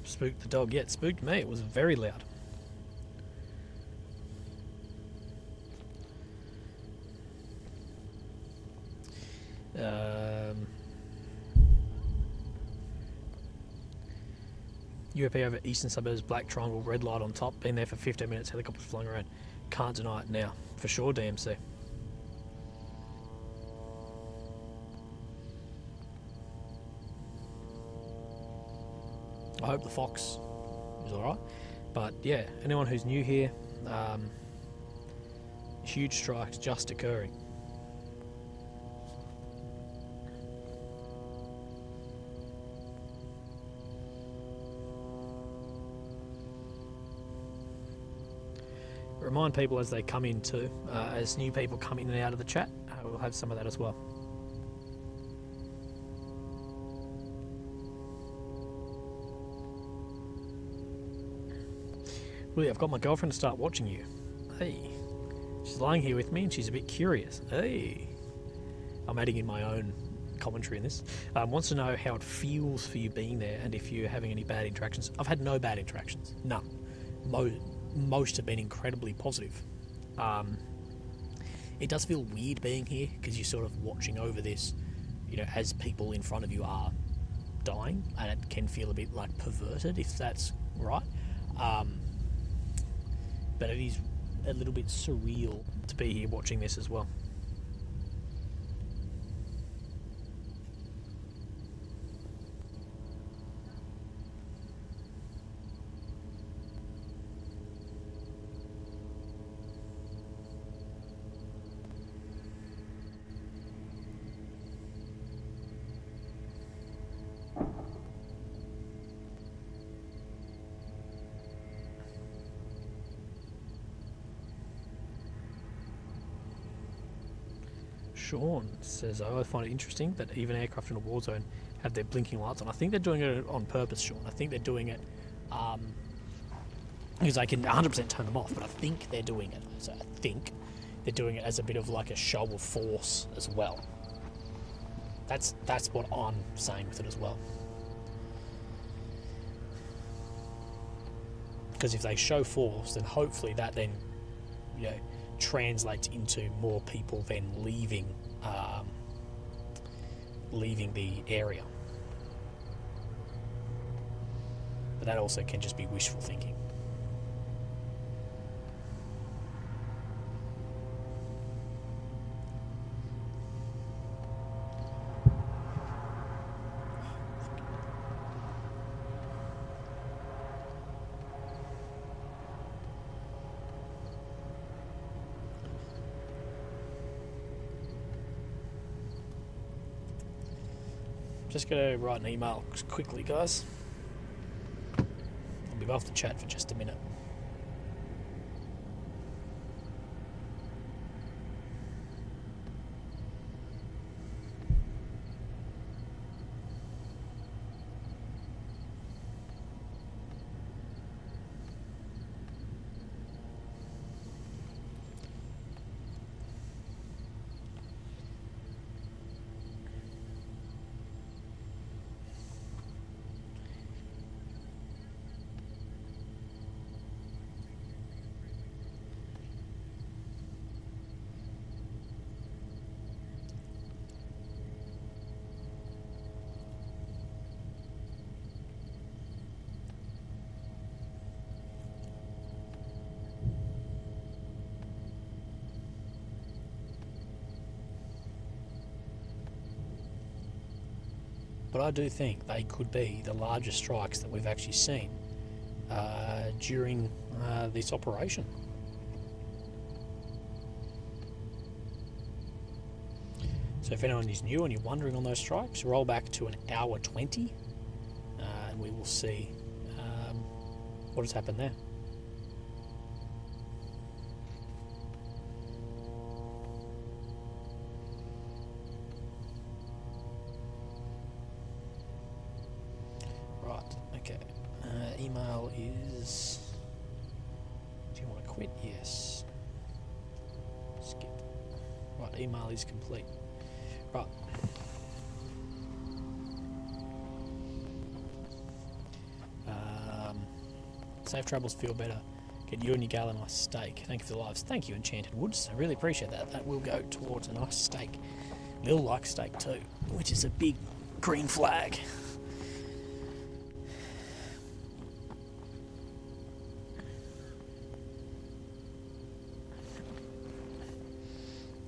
Spooked the dog. Yeah, it spooked me. It was very loud. UAP over eastern suburbs, black triangle, red light on top. Been there for 15 minutes, helicopters flying around. Can't deny it now. For sure, DMC. I hope the Fox is alright. But yeah, anyone who's new here, huge strikes just occurring. Remind people as they come in too, as new people come in and out of the chat, we'll have some of that as well. Willie, I've got my girlfriend to start watching you. Hey, she's lying here with me and she's a bit curious. Hey, I'm adding in my own commentary in this. Wants to know how it feels for you being there and if you're having any bad interactions. I've had no bad interactions, none. Most have been incredibly positive. It does feel weird being here because you're sort of watching over this, as people in front of you are dying, and it can feel a bit like perverted, if that's right. But it is a little bit surreal to be here watching this as well. Sean says, I find it interesting that even aircraft in a war zone have their blinking lights on. I think they're doing it on purpose, Sean. I think they're doing it because I can 100% turn them off, but I think they're doing it. So I think they're doing it as a bit of like a show of force as well. That's what I'm saying with it as well. Because if they show force, then hopefully that then, translates into more people then leaving leaving the area. But that also can just be wishful thinking. Just gonna write an email quickly, guys. I'll be off the chat for just a minute. But I do think they could be the largest strikes that we've actually seen during this operation. So if anyone is new and you're wondering on those strikes, roll back to an hour 20 and we will see what has happened there. Email is... Do you want to quit? Yes. Skip. Right, email is complete. Right. Safe travels, feel better. Get you and your gal a nice steak. Thank you for the lives. Thank you, Enchanted Woods. I really appreciate that. That will go towards a nice steak. Lil likes steak too, which is a big green flag.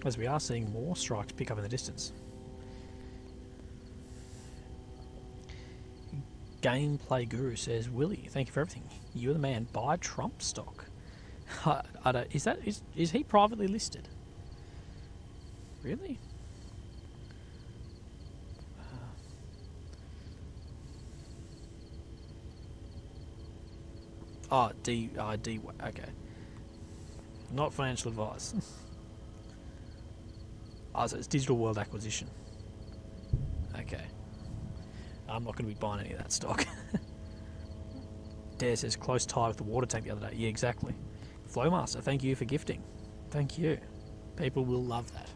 As we are seeing more strikes pick up in the distance. Gameplay Guru says, Willy, thank you for everything. You're the man. Buy Trump stock. Is he privately listed? Really? D, okay. Not financial advice. So it's Digital World Acquisition. Okay. I'm not going to be buying any of that stock. Dare says, close tie with the water tank the other day. Yeah, exactly. Flowmaster, thank you for gifting. Thank you. People will love that.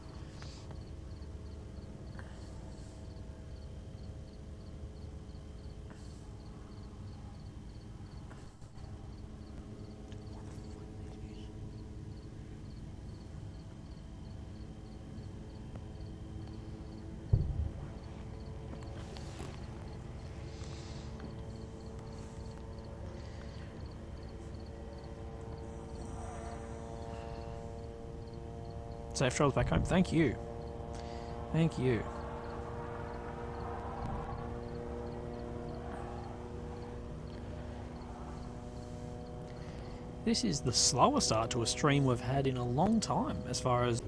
Safe travels back home. Thank you. Thank you. This is the slowest start to a stream we've had in a long time, as far as...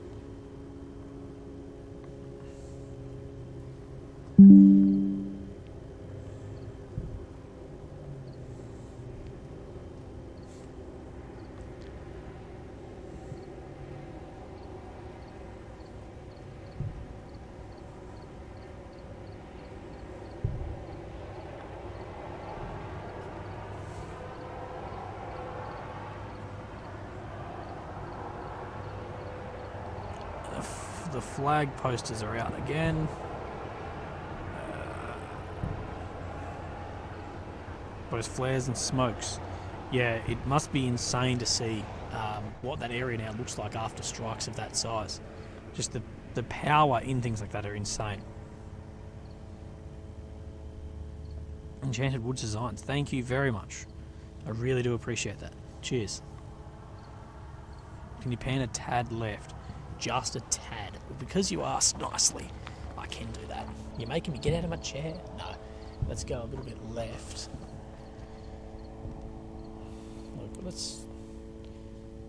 The flag posters are out again. Those flares and smokes. Yeah, it must be insane to see what that area now looks like after strikes of that size. Just the power in things like that are insane. Enchanted Woods Designs. Thank you very much. I really do appreciate that. Cheers. Can you pan a tad left? Just a tad. Because you asked nicely, I can do that. You're making me get out of my chair? No. Let's go a little bit left. Look,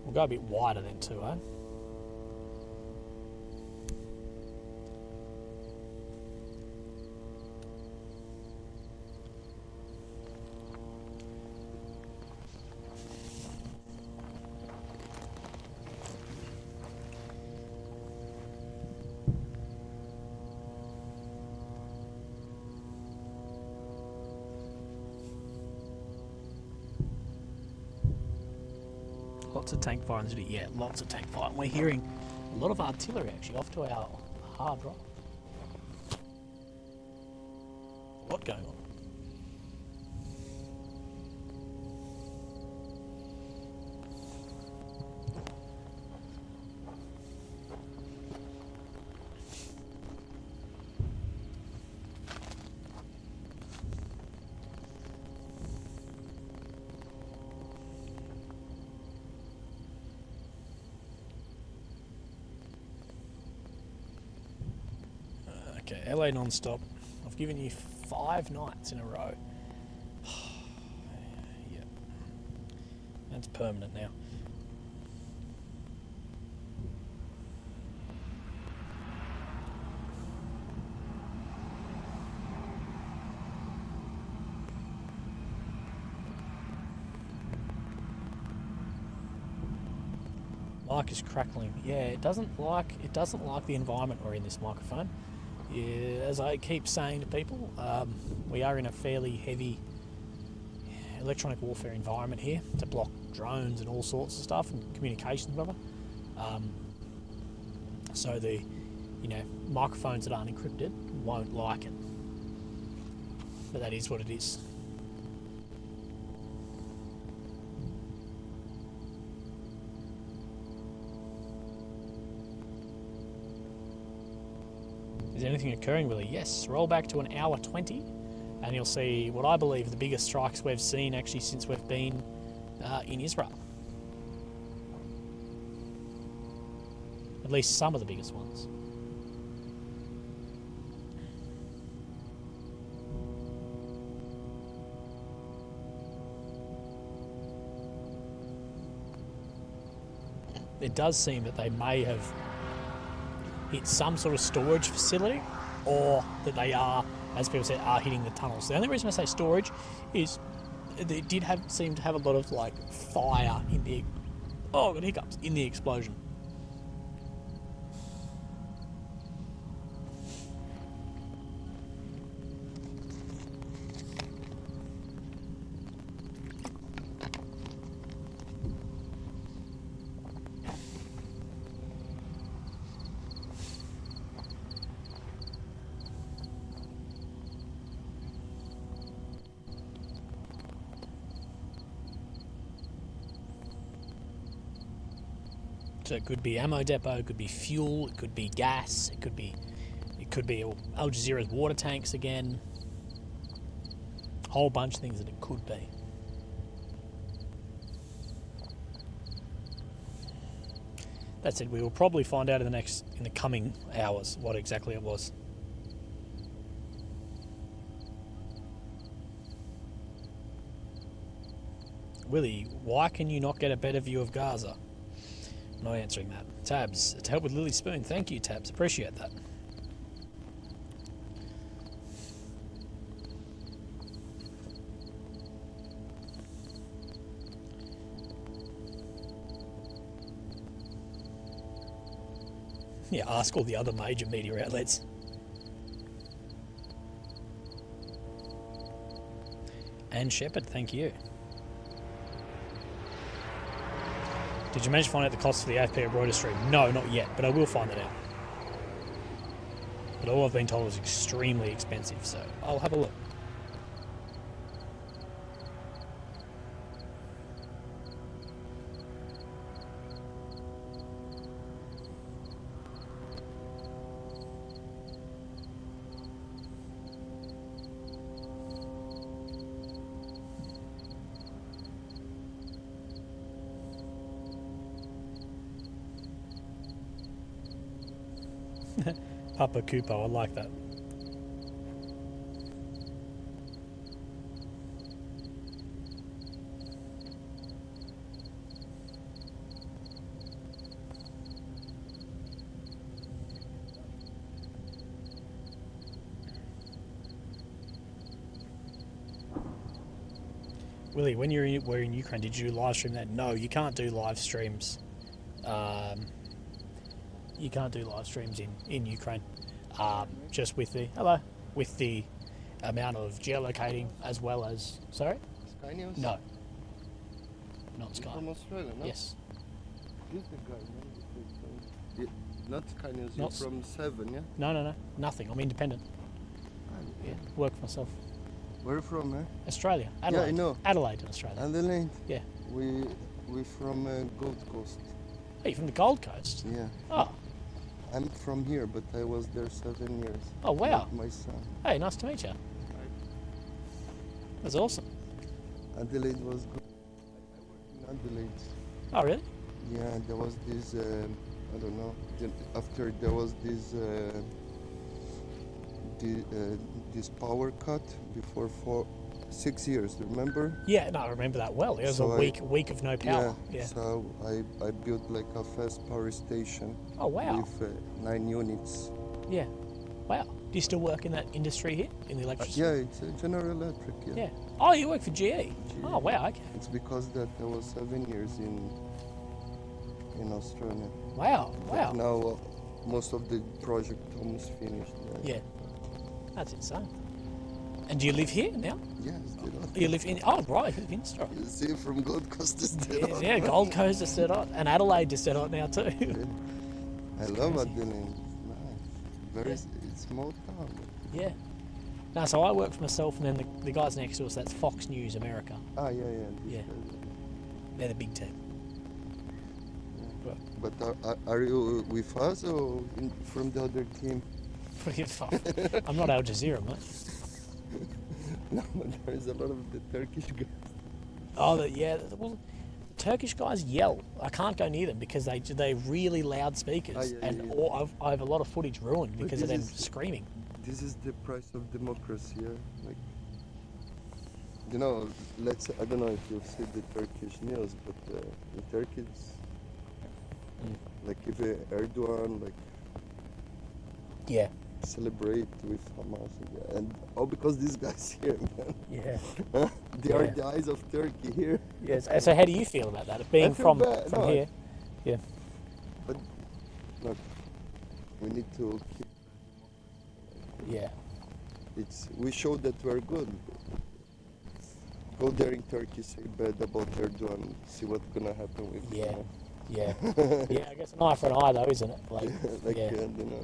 we'll go a bit wider then too, eh? Lots of tank fire in the city. Yeah, lots of tank fire. And we're hearing a lot of artillery actually off to our hard right. A lot going on. Okay, LA non-stop. I've given you 5 nights in a row. Yeah. That's permanent now. Mic is crackling. Yeah, it doesn't like the environment we're in, this microphone. Yeah, as I keep saying to people, we are in a fairly heavy electronic warfare environment here to block drones and all sorts of stuff and communications, whatever. So the microphones that aren't encrypted won't like it, but that is what it is. Is anything occurring, Willie? Yes. Roll back to an hour 20 and you'll see what I believe are the biggest strikes we've seen actually since we've been in Israel. At least some of the biggest ones. It does seem that they may have hit some sort of storage facility, or that they are, as people say, are hitting the tunnels. The only reason I say storage is they did seem to have a lot of fire in the I got hiccups in the explosion. So it could be ammo depot, it could be fuel, it could be gas, it could be Al Jazeera's water tanks again. A whole bunch of things that it could be. That said, we will probably find out in the coming hours what exactly it was. Willie, why can you not get a better view of Gaza? Not answering that. Tabs, to help with Lily Spoon. Thank you, Tabs. Appreciate that. Yeah, ask all the other major media outlets. And Shepherd, thank you. Did you manage to find out the cost for the AFP at Reuters stream? No, not yet, but I will find that out. But all I've been told is extremely expensive, so I'll have a look. Papa Kupo, I like that. Willie, when were in Ukraine, did you live stream that? No, you can't do live streams. You can't do live streams in Ukraine. Just with the amount of geolocating as well as. Sorry? Sky News? No. Not You're Sky. from Australia, no? Yes. Who's the guy, man? Not Sky News, Not you're from 7, yeah? No. Nothing. I'm independent. Yeah. Work for myself. Where you from, man? Australia. Adelaide. Yeah, I know. Adelaide in Australia. Adelaide? Yeah. We from Gold Coast. Are you from the Gold Coast? Yeah. Oh. I'm from here, but I was there 7 years. Oh, wow. With my son. Hey, nice to meet you. That's awesome. Adelaide was good. I worked in Adelaide. Oh, really? Yeah, there was this, I don't know, after there was this, this power cut before 6 years, remember? Yeah, no, I remember that well. It was So a week of no power. Yeah. So I built like a fast power station Oh, wow. with 9 units. Yeah. Wow. Do you still work in that industry here, in the electricity? Yeah, it's General Electric, yeah. Yeah. Oh, you work for GE? Oh, wow, okay. It's because that I was 7 years in Australia. Wow, But wow. now most of the project almost finished. Yeah. That's insane. And do you live here now? Yes, You live in, oh, right, you live in Australia. you see from Gold Coast to Stillwater. Yeah, Gold Coast to Stillwater, and Adelaide to Stillwater now too. I love crazy. Adelaide. It's nice. Very it's small town. Yeah. No, so I work for myself, and then the guys next to us, that's Fox News America. Ah, yeah. These Yeah. guys They're the big team. are- But are you with us or from the other team? I'm not Al Jazeera, mate. No, but there's a lot of the Turkish guys. Oh, yeah. Well, Turkish guys yell. I can't go near them because they're really loud speakers, Ah, yeah, and yeah. Or I have a lot of footage ruined But because of them this is- screaming. This is the price of democracy, yeah? Like, you know, I don't know if you've seen the Turkish news, but in Turkey, like if Erdogan, like, Yeah, celebrate with Hamas, and all because these guys here, man. yeah, They are Yeah. the eyes of Turkey here. yes. So how do you feel about that? Being feel from bad. No, here, yeah, But look, we need to keep. yeah, We show that we're good. Go there in Turkey, say bad about Erdogan, see what's gonna happen with Yeah. yeah, yeah. I guess an eye for an eye, though, isn't it? Like, like yeah. you know.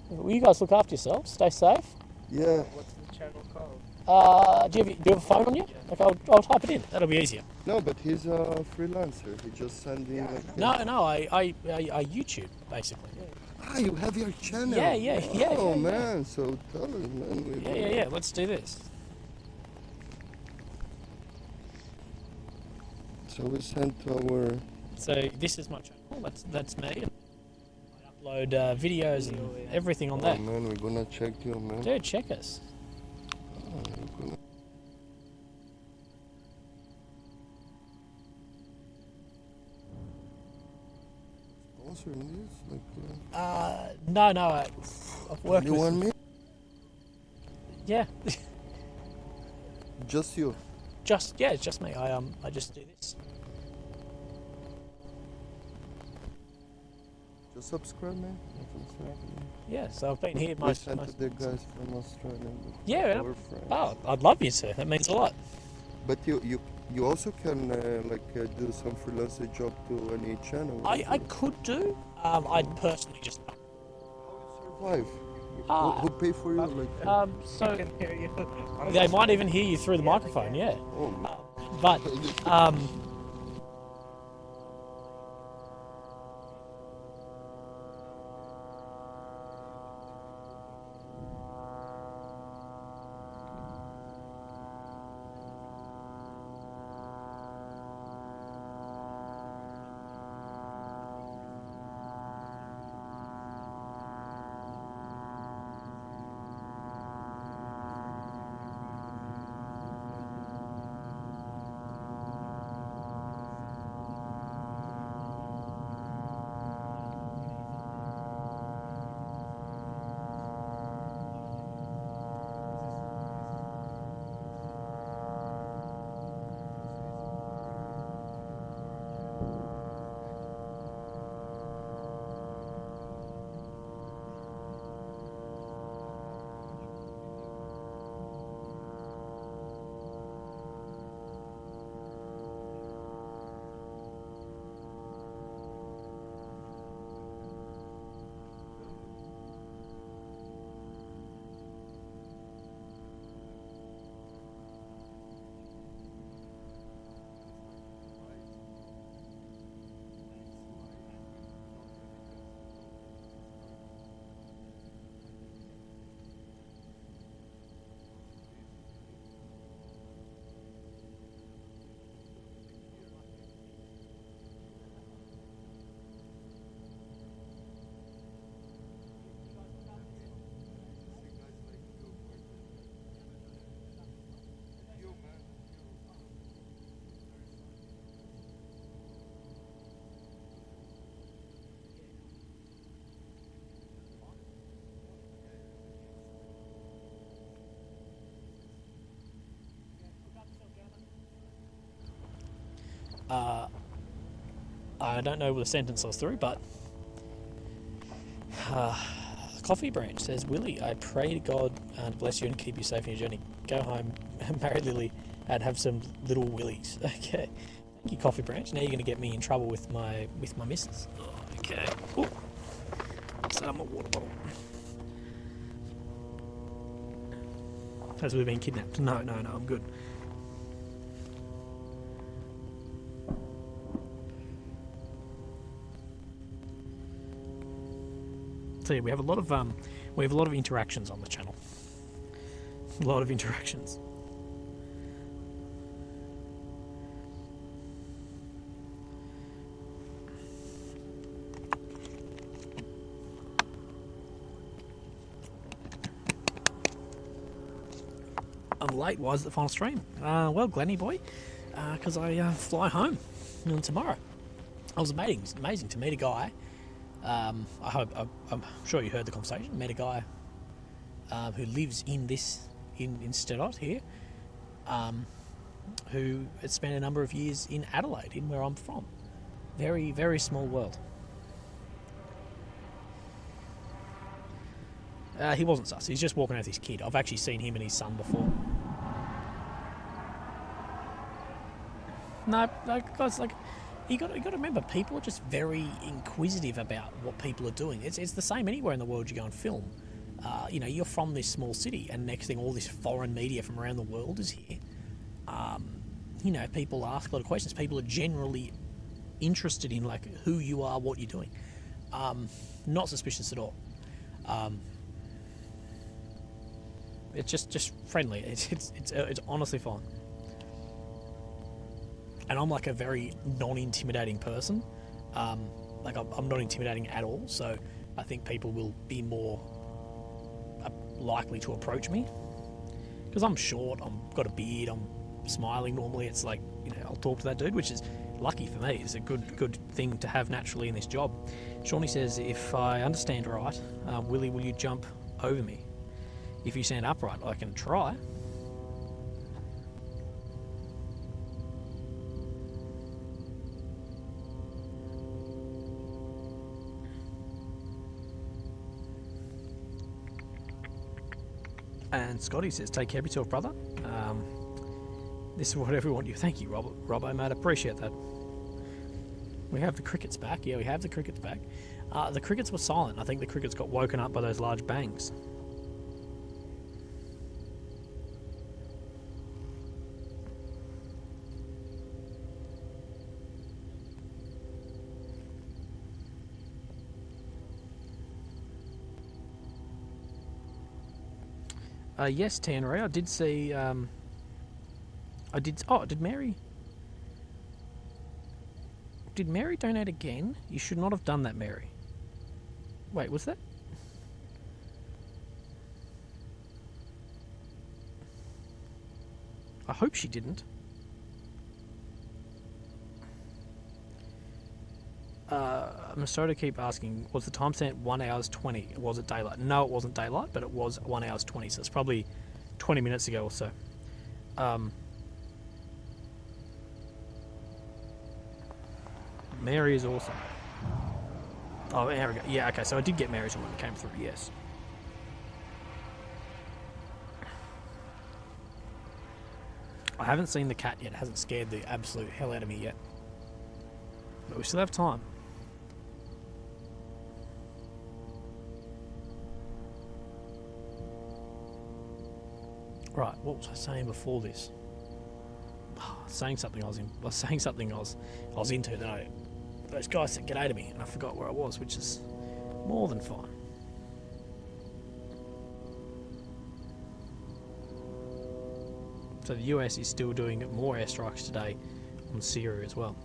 Well, you guys look after yourselves. Stay safe. Yeah. What's the channel called? Do you have a phone on you? Okay, I'll type it in. That'll be easier. No, but he's a freelancer. He just sending. Like, No, I YouTube basically. Ah, you have your channel. Yeah, Oh yeah. man, so tell us, man. Yeah. Let's do this. So we sent our. So this is my channel. That's me. I upload videos and everything on Oh that. man, we're gonna check you, man. Dude, check us. Oh, we're gonna... Sponsoring this, like. No. I've worked You with. want me? Yeah, Just you. it's just me. I just do this. Just subscribe, man. Yeah, so I've been here We most. sent to the guys from Australia. but Yeah, our friends. Oh, I'd love you to. That means a lot. But you also can do some freelancer job to any channel. I could do. I'd personally just. survive. Ah. Who pay for you? Like, So Can hear you. they might even hear you through the microphone. Yeah, oh, man. but I don't know the sentence I was through, but Coffee Branch says, Willie, I pray to God to bless you and keep you safe in your journey. Go home, marry Lily, and have some little willies. Okay. Thank you, Coffee Branch. Now you're going to get me in trouble with my missus. Okay. Ooh. So I'm a water bottle. Has we been kidnapped? No, I'm good. So yeah, we have a lot of interactions on the channel. A lot of interactions. I'm late. Why is it the final stream? Well, Glenny boy, because I fly home tomorrow. It was amazing to meet a guy. I'm sure you heard the conversation. Met a guy who lives in Stedot here, who had spent a number of years in Adelaide, in where I'm from. Very, very small world. He wasn't sus. He's just walking out with his kid. I've actually seen him and his son before. No, guys, like, you got to remember, people are just very inquisitive about what people are doing. It's the same anywhere in the world you go and film. You're from this small city, and next thing, all this foreign media from around the world is here. People ask a lot of questions. People are generally interested in like who you are, what you're doing. Not suspicious at all. It's just friendly. It's honestly fine. And I'm like a very non-intimidating person. I'm not intimidating at all. So I think people will be more likely to approach me because I'm short. I've got a beard. I'm smiling normally. It's like, I'll talk to that dude, which is lucky for me. It's a good thing to have naturally in this job. Shawnee says, if I understand right, Willie, will you jump over me? If you stand upright, I can try. And Scotty says, take care of yourself, brother. This is what everyone you. Thank you, Robbo, mate. I appreciate that. We have the crickets back. Yeah, we have the crickets back. The crickets were silent. I think the crickets got woken up by those large bangs. Yes, Tannery, I did see. Did Mary? Did Mary donate again? You should not have done that, Mary. Wait, was that? I hope she didn't. Masoda keep asking, was the timestamp 1 hours 20? Was it daylight? No, it wasn't daylight, but it was 1 hours 20, so it's probably 20 minutes ago or so. Mary is awesome. Oh, there we go. Yeah, okay, so I did get Mary's one that came through, yes. I haven't seen the cat yet. It hasn't scared the absolute hell out of me yet. But we still have time. Right, what was I saying before this? Saying something I was into, then those guys said g'day to me and I forgot where I was, which is more than fine. So the US is still doing more airstrikes today on Syria as well.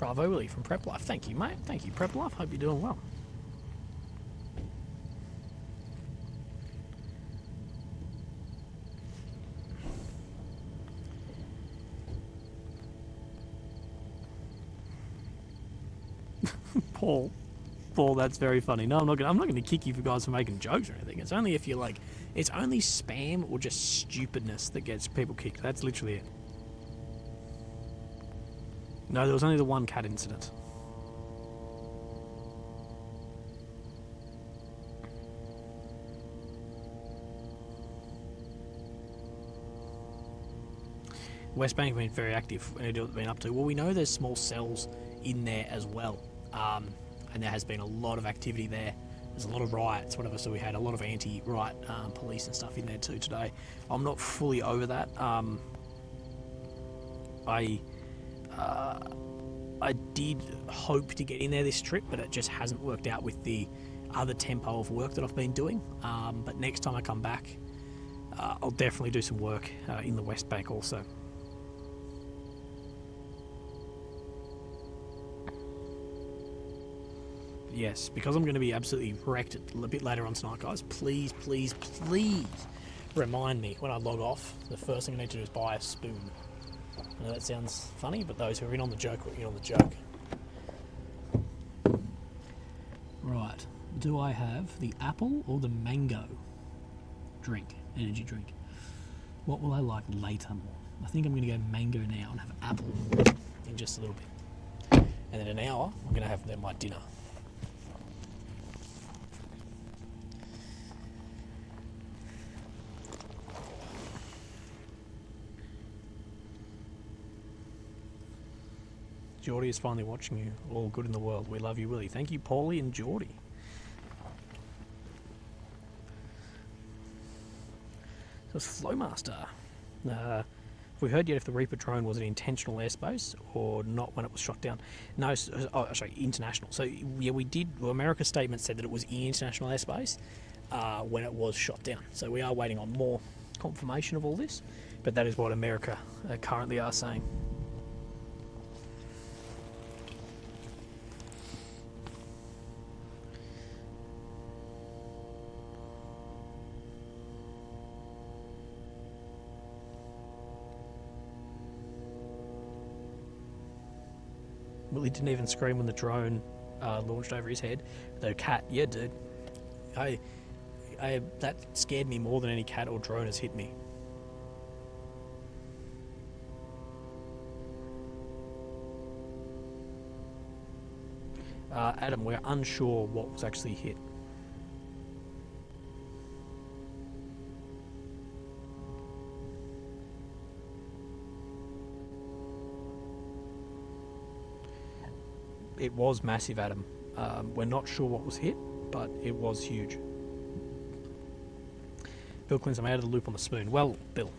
Bravo, Willie from Prep Life. Thank you, mate. Thank you, Prep Life. Hope you're doing well. Paul, that's very funny. No, I'm not gonna kick you for guys for making jokes or anything. It's only if you're like, it's only spam or just stupidness that gets people kicked. That's literally it. No, there was only the one cat incident. West Bank have been very active. What they've been up to. Well, we know there's small cells in there as well. And there has been a lot of activity there. There's a lot of riots, whatever, so we had a lot of anti-riot police and stuff in there too today. I'm not fully over that. I did hope to get in there this trip, but it just hasn't worked out with the other tempo of work that I've been doing. But next time I come back, I'll definitely do some work in the West Bank also. Yes, because I'm going to be absolutely wrecked a bit later on tonight, guys. Please, please, please remind me when I log off. The first thing I need to do is buy a spoon. I know that sounds funny, but those who are in on the joke are in on the joke. Right. Do I have the apple or the mango drink, energy drink? What will I like later more? I think I'm going to go mango now and have apple in just a little bit. And in an hour, I'm going to have my dinner. Geordie is finally watching you. All good in the world. We love you, Willie. Thank you, Paulie and Geordie. So it's Flowmaster. Have we heard yet if the Reaper drone was an intentional airspace or not when it was shot down? No, sorry, international. So yeah, we did. Well, America's statement said that it was in international airspace when it was shot down. So we are waiting on more confirmation of all this, but that is what America currently are saying. Willie didn't even scream when the drone launched over his head. The cat, yeah, dude. That scared me more than any cat or drone has hit me. Adam, we're unsure what was actually hit. It was massive, Adam. We're not sure what was hit, but it was huge. Bill Clintz, I'm out of the loop on the spoon. Well, Bill,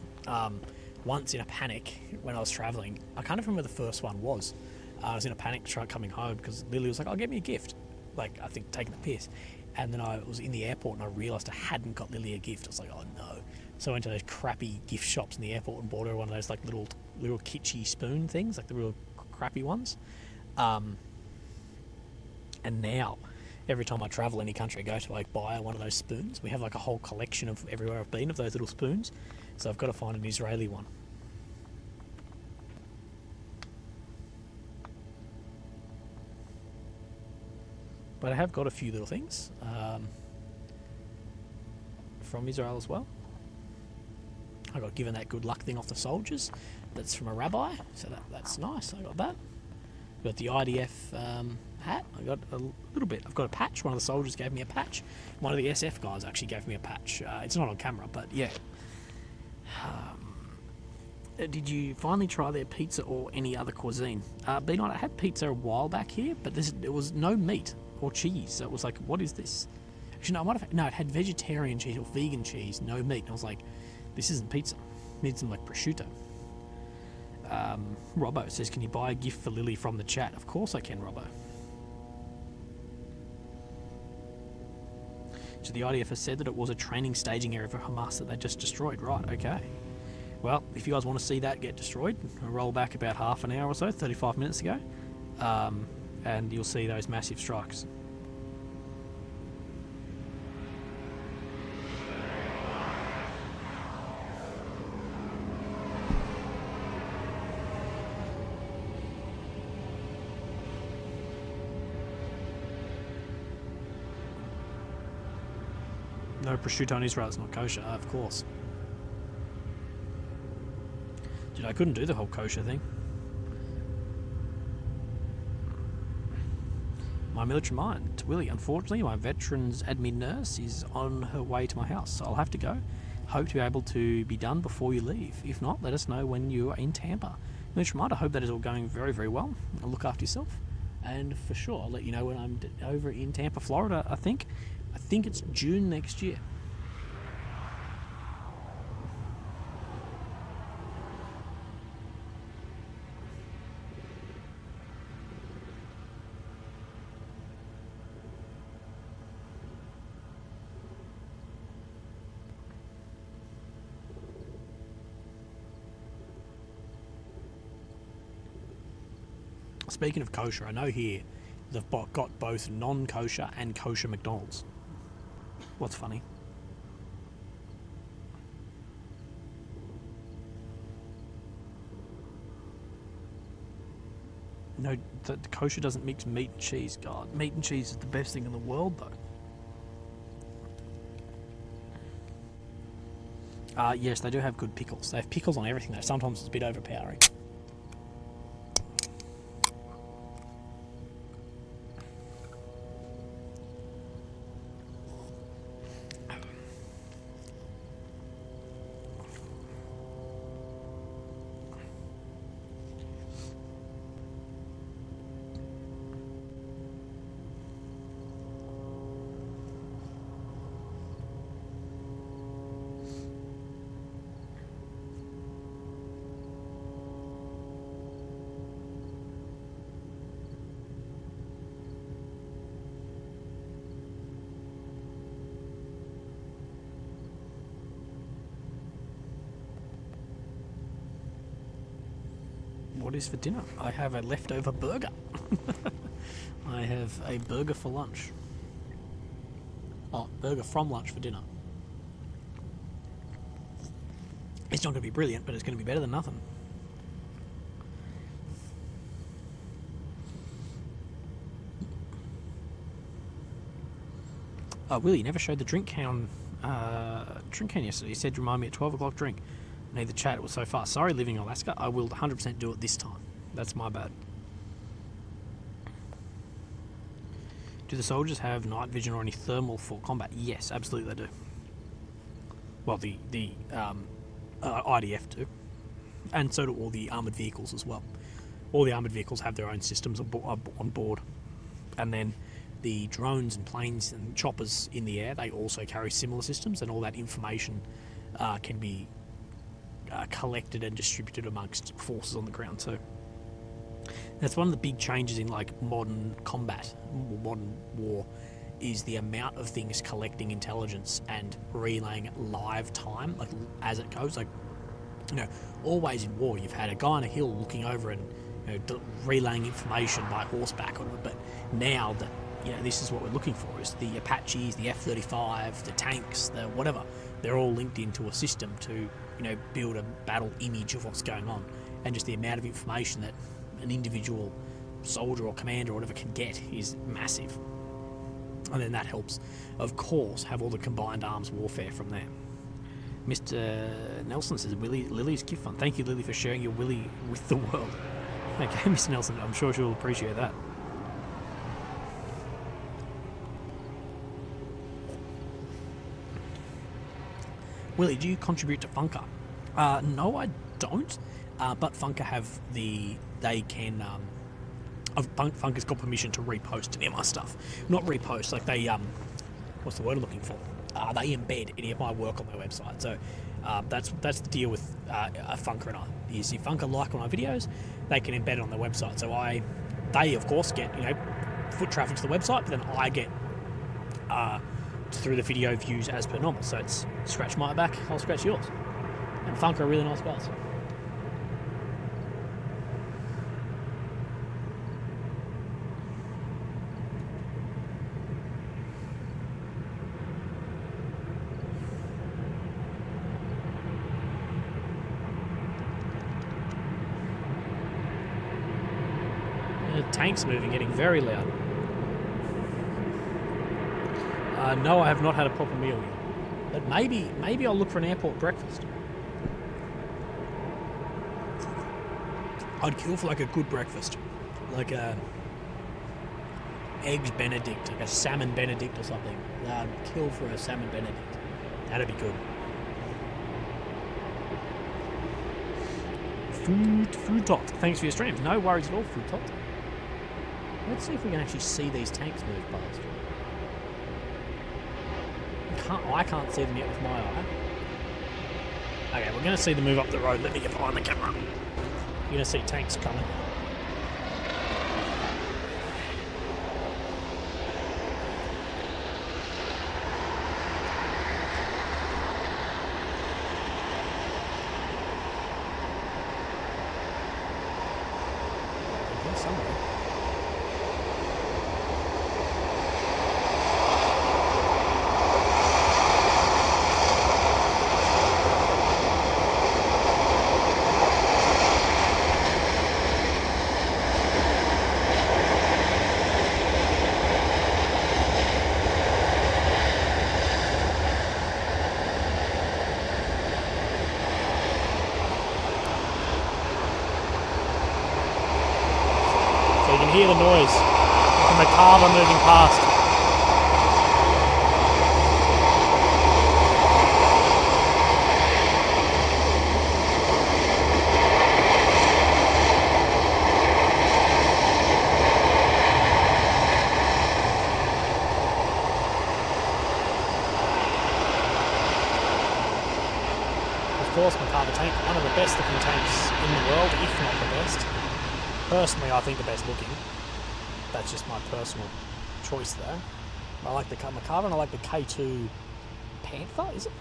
once in a panic when I was travelling, I can't remember where the first one was. I was in a panic coming home because Lily was like, "Oh, get me a gift." Like, I think taking the piss. And then I was in the airport and I realised I hadn't got Lily a gift. I was like, "Oh no." So I went to those crappy gift shops in the airport and bought her one of those like little kitschy spoon things, like the real crappy ones. And now, every time I travel any country I go to, I buy one of those spoons. We have like a whole collection of everywhere I've been of those little spoons. So I've got to find an Israeli one. But I have got a few little things from Israel as well. I got given that good luck thing off the soldiers. That's from a rabbi, so that's nice. I got that. Got the IDF hat. I got a little bit. I've got a patch. One of the soldiers gave me a patch. One of the SF guys actually gave me a patch. It's not on camera, but yeah. Did you finally try their pizza or any other cuisine? I had pizza a while back here, but there was no meat or cheese. So it was like, what is this? Actually, no, it had vegetarian cheese or vegan cheese, no meat. And I was like, this isn't pizza. I need some like prosciutto. Robbo says, can you buy a gift for Lily from the chat? Of course I can, Robbo. So the IDF has said that it was a training staging area for Hamas that they just destroyed. Right, okay. Well, if you guys want to see that get destroyed, I'll roll back about half an hour or so, 35 minutes ago. and you'll see those massive strikes. No prosciutto in Israel, it's not kosher, of course. Dude, I couldn't do the whole kosher thing. My military mind, Willie, unfortunately, my veterans admin nurse is on her way to my house, so I'll have to go. Hope to be able to be done before you leave. If not, let us know when you are in Tampa. Military mind, I hope that is all going very, very well. Look after yourself. And for sure, I'll let you know when I'm over in Tampa, Florida, I think. I think it's June next year. Speaking of kosher, I know here they've got both non-kosher and kosher McDonald's. What's funny? No, the kosher doesn't mix meat and cheese. God, meat and cheese is the best thing in the world, though. Yes, they do have good pickles. They have pickles on everything, though. Sometimes it's a bit overpowering. What is for dinner? I have a leftover burger. I have a burger for lunch. Oh, burger from lunch for dinner. It's not going to be brilliant, but it's going to be better than nothing. Oh, Willie, you never showed the drink can yesterday. You said remind me at 12 o'clock drink. I need the chat, it was so fast. Sorry, living in Alaska. I will 100% do it this time. That's my bad. Do the soldiers have night vision or any thermal for combat? Yes, absolutely they do. Well, the IDF do. And so do all the armoured vehicles as well. All the armoured vehicles have their own systems on board. And then the drones and planes and choppers in the air, they also carry similar systems, and all that information can be collected and distributed amongst forces on the ground too. That's one of the big changes in like modern combat, modern war, is the amount of things collecting intelligence and relaying live time, like as it goes. Like, you know, always in war you've had a guy on a hill looking over and, you know, relaying information by horseback on it. But now that, you know, this is what we're looking for, is the Apaches, the F-35, the tanks, the whatever. They're all linked into a system to, you know, build a battle image of what's going on, and just the amount of information that an individual soldier or commander or whatever can get is massive. And then that helps, of course, have all the combined arms warfare from there. Mr. Nelson says, Willie, Lily's gift fund. Thank you, Lily, for sharing your Willie with the world. Okay, Mr. Nelson, I'm sure she'll appreciate that. Willie, do you contribute to Funker? No, I don't. But Funker have Funker's got permission to repost any of my stuff. Not repost, like they, what's the word I'm looking for? They embed any of my work on their website. So that's the deal with Funker and I. Is if Funker like one of my videos, they can embed it on their website. So they of course get, you know, foot traffic to the website, but then I get through the video views as per normal. So it's scratch my back, I'll scratch yours. And Funker are really nice guys. Tanks moving, getting very loud. No, I have not had a proper meal yet. But maybe I'll look for an airport breakfast. I'd kill for like a good breakfast. Like a eggs Benedict, like a salmon Benedict or something. I'd kill for a salmon Benedict. That'd be good. Food tot. Thanks for your streams. No worries at all, food tot. Let's see if we can actually see these tanks move past. I can't see them yet with my eye. Okay, we're going to see them move up the road. Let me get behind the camera. You're going to see tanks coming. Somewhere. You can hear the noise from the Carver moving past. Of course, Macarthur tank, one of the best looking tanks in the world, if not the best. Personally, I think the best looking. That's just my personal choice though. I like the Macarthur and I like the K2 Panther, is it?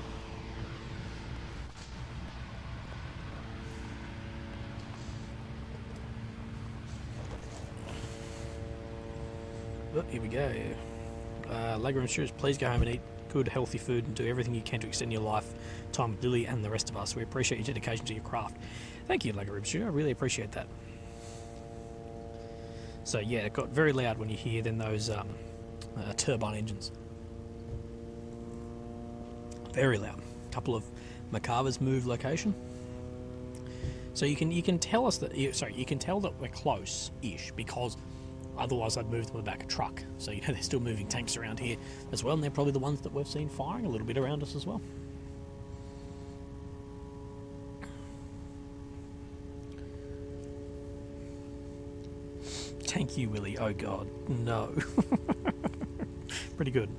Oh, here we go. Legroom Shoes, please go home and eat good, healthy food and do everything you can to extend your life time with Lily and the rest of us. We appreciate your dedication to your craft. Thank you, Legroom Shoes. I really appreciate that. So yeah, it got very loud when you hear then those turbine engines. Very loud. A couple of Macarthurs move location. So you can tell us that you can tell that we're close-ish because otherwise I'd move them on the back of a truck. So you know they're still moving tanks around here as well, and they're probably the ones that we've seen firing a little bit around us as well. Thank you, Willy. Oh god, no. Pretty good.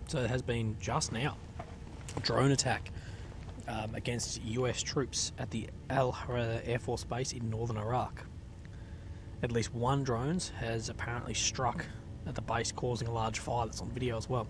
So it has been just now a drone attack against US troops at the Al Harada Air Force Base in northern Iraq. At least one drone has apparently struck at the base, causing a large fire that's on video as well.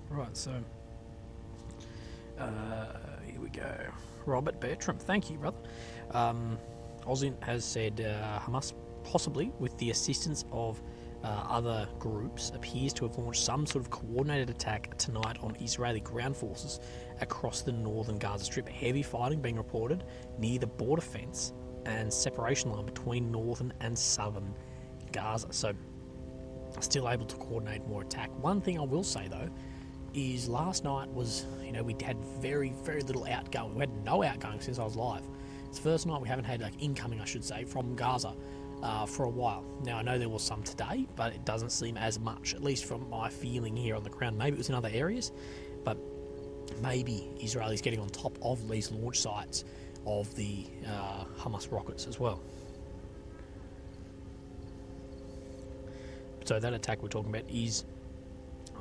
Right, so here we go. Robert Bertram, thank you, brother. Ozint has said Hamas, possibly with the assistance of other groups, appears to have launched some sort of coordinated attack tonight on Israeli ground forces across the northern Gaza Strip. Heavy fighting being reported near the border fence and separation line between northern and southern Gaza. So, still able to coordinate more attack. One thing I will say though is last night was, we had very, very little outgoing. We had no outgoing since I was live. It's the first night we haven't had, incoming, I should say, from Gaza for a while. Now, I know there was some today, but it doesn't seem as much, at least from my feeling here on the ground. Maybe it was in other areas, but maybe Israel is getting on top of these launch sites of the Hamas rockets as well. So that attack we're talking about is,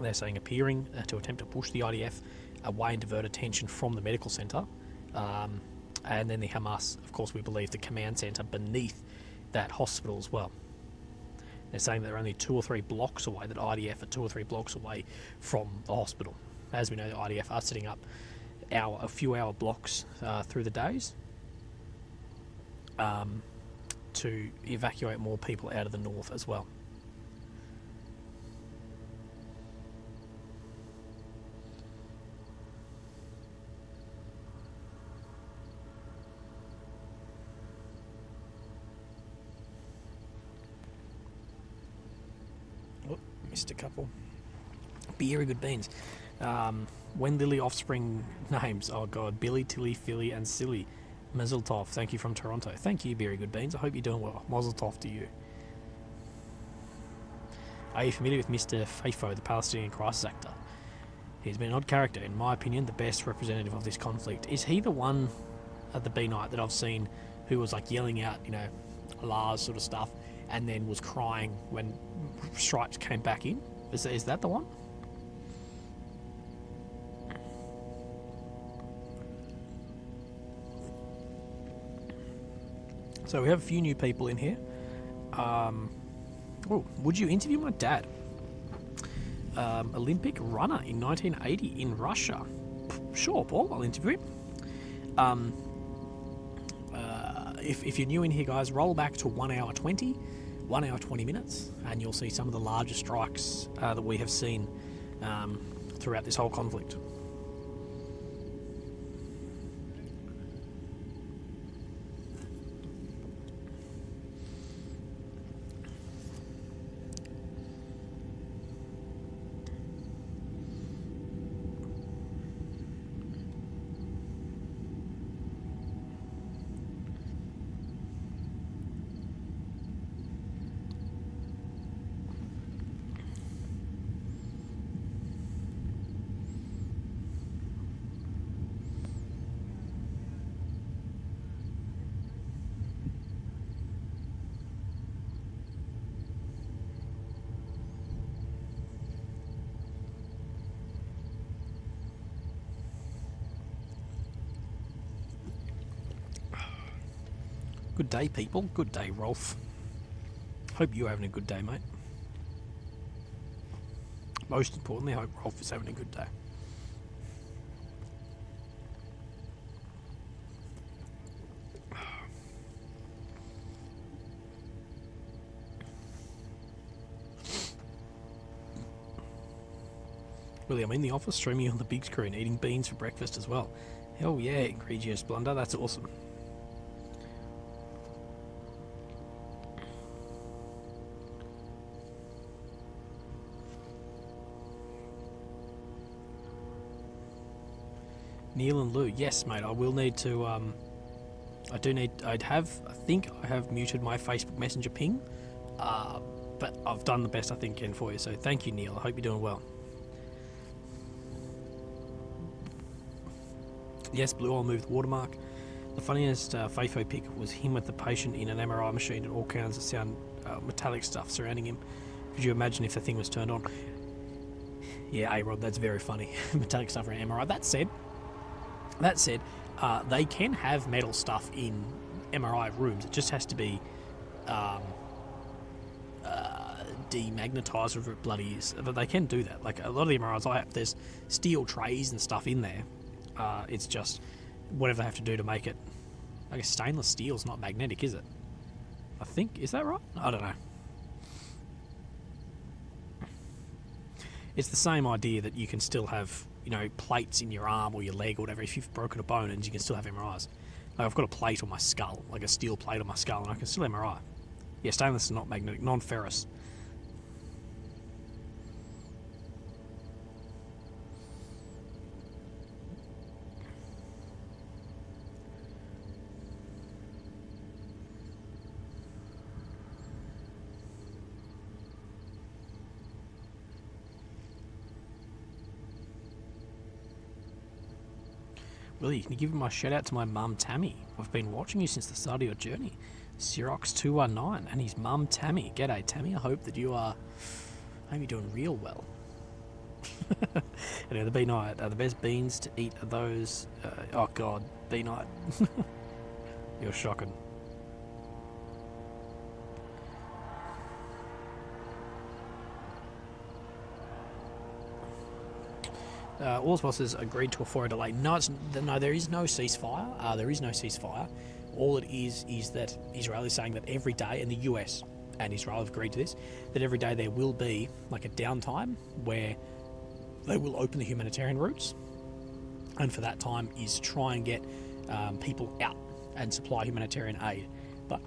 they're saying, appearing to attempt to push the IDF away and divert attention from the medical centre. And then the Hamas, of course, we believe the command centre beneath that hospital as well. They're saying they're only 2 or 3 blocks away, that IDF are 2 or 3 blocks away from the hospital. As we know, the IDF are setting up a few hour blocks through the days to evacuate more people out of the north as well. Missed a couple. Very good beans. When Lily offspring names, oh god, Billy, Tilly, Philly, and Silly. Mazel tov. Thank you from Toronto. Thank you, Very Good Beans. I hope you're doing well. Mazel tov to you. Are you familiar with Mr. Faifo, the Palestinian crisis actor? He's been an odd character, in my opinion, the best representative of this conflict. Is he the one at the B night that I've seen who was like yelling out, Allah's sort of stuff, and then was crying when strikes came back in? Is that the one? So we have a few new people in here. Would you interview my dad? Olympic runner in 1980 in Russia. Sure, Paul, I'll interview him. If you're new in here, guys, roll back to 1 hour 20 minutes, and you'll see some of the largest strikes that we have seen throughout this whole conflict. Good day, people. Good day, Rolf. Hope you're having a good day, mate. Most importantly, I hope Rolf is having a good day. Willie, I'm in the office streaming on the big screen, eating beans for breakfast as well. Hell yeah, Egregious Blunder, that's awesome. Neil and Lou, yes, mate. I will need to. I think I have muted my Facebook Messenger ping, but I've done the best I think can for you. So thank you, Neil. I hope you're doing well. Yes, Blue, I'll move the watermark. The funniest FAFO pic was him with the patient in an MRI machine and all kinds of sound metallic stuff surrounding him. Could you imagine if the thing was turned on? Yeah, A-Rod, that's very funny. Metallic stuff around MRI. That said, they can have metal stuff in MRI rooms. It just has to be demagnetized, whatever it bloody is. But they can do that. Like a lot of the MRIs I have, there's steel trays and stuff in there. It's just whatever they have to do to make it. I guess stainless steel's not magnetic, is it? I think, is that right? I don't know. It's the same idea that you can still have, plates in your arm or your leg or whatever if you've broken a bone, and you can still have MRIs. Like I've got a plate on my skull, like a steel plate on my skull, and I can still MRI. Yeah, stainless is not magnetic, non-ferrous. Willie, can you give my shout out to my mum Tammy? I've been watching you since the start of your journey. Xerox219 and his mum Tammy. G'day Tammy, I hope that you are maybe doing real well. Anyway, the bee night. The best beans to eat are those. Oh god, bee night. You're shocking. All bosses agreed to a 4-hour delay. No, there is no ceasefire. There is no ceasefire. All it is that Israel is saying that every day, and the US and Israel have agreed to this, that every day there will be like a downtime where they will open the humanitarian routes, and for that time is try and get people out and supply humanitarian aid. But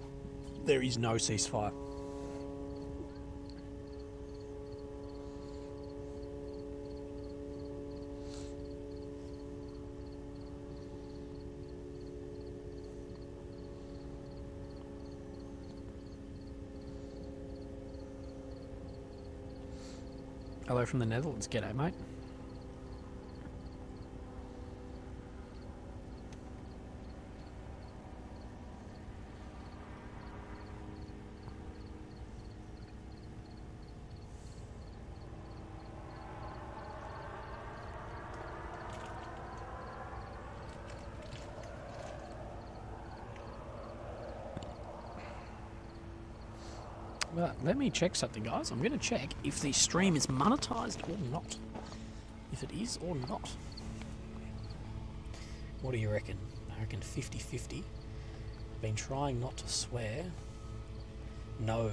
there is no ceasefire. Hello from the Netherlands. G'day, mate. Well, let me check something, guys. I'm going to check if the stream is monetized or not. If it is or not. What do you reckon? I reckon 50-50. Been trying not to swear. No,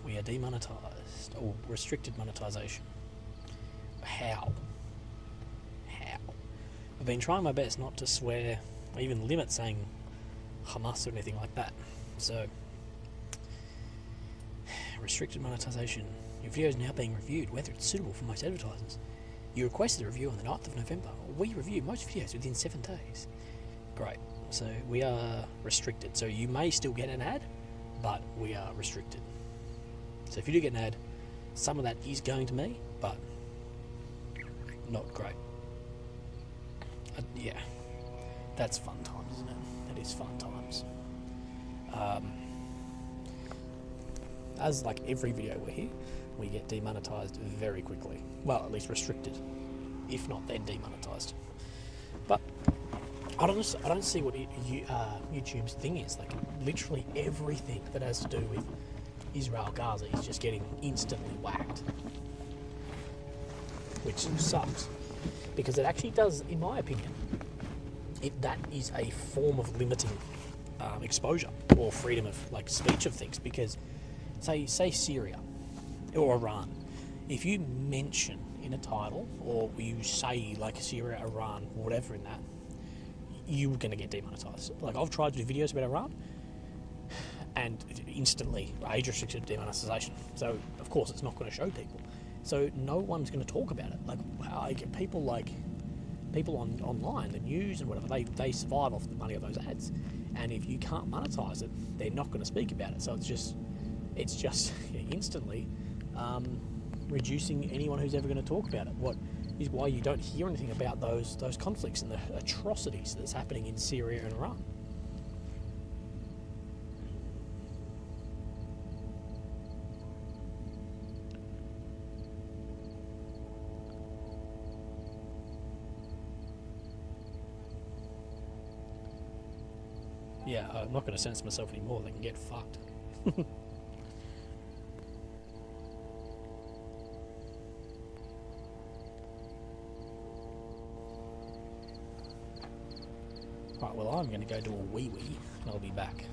we are demonetized. Or restricted monetization. How? How? I've been trying my best not to swear, or even limit saying Hamas or anything like that. So, restricted monetization. Your video is now being reviewed, whether it's suitable for most advertisers. You requested a review on the 9th of November. We review most videos within 7 days. Great. So we are restricted. So you may still get an ad, but we are restricted. So if you do get an ad, some of that is going to me, but not great. Yeah, that's fun times, isn't it? That is fun times. As like every video we're here, we get demonetized very quickly. Well, at least restricted. If not, then demonetized. But I don't see what YouTube's thing is. Like literally everything that has to do with Israel-Gaza is just getting instantly whacked, which sucks because it actually does, in my opinion, that is a form of limiting exposure or freedom of like speech of things. Because say Syria or Iran, if you mention in a title or you say like Syria, Iran, whatever in that, you're going to get demonetized. Like I've tried to do videos about Iran and instantly age restricted demonetization. So of course it's not going to show people. So no one's going to talk about it. Like people on online, the news and whatever, they survive off the money of those ads. And if you can't monetize it, they're not going to speak about it. So it's just instantly reducing anyone who's ever going to talk about it. What is why you don't hear anything about those conflicts and the atrocities that's happening in Syria and Iran. Yeah, I'm not going to censor myself anymore. They can get fucked. Right, well, I'm going to go do a wee-wee, and I'll be back.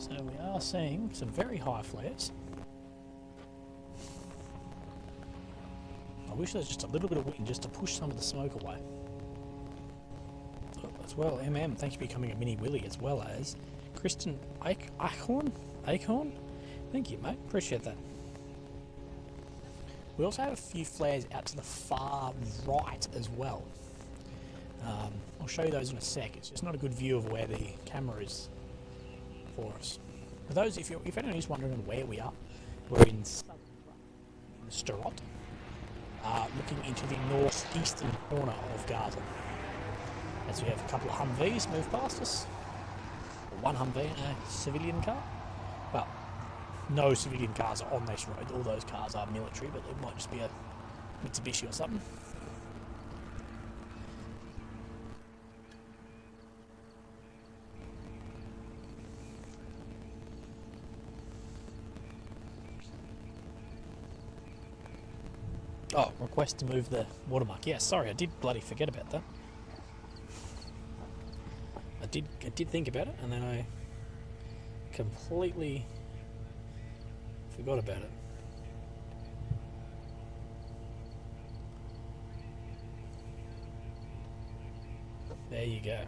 So we are seeing some very high flares. I wish there was just a little bit of wind just to push some of the smoke away. As well, thank you for becoming a mini Willy, as well as Kristen Eichhorn. Thank you, mate. Appreciate that. We also have a few flares out to the far right as well. I'll show you those in a sec. It's just not a good view of where the camera is for us. For those, if anyone is wondering where we are, we're in Sderot, looking into the northeastern corner of Gaza. As we have a couple of Humvees move past us. One Humvee and a civilian car. Well, no civilian cars are on this road. All those cars are military, but it might just be a Mitsubishi or something. Oh, request to move the watermark. Yeah, sorry, I did bloody forget about that. I did think about it, and then I completely forgot about it. There you go.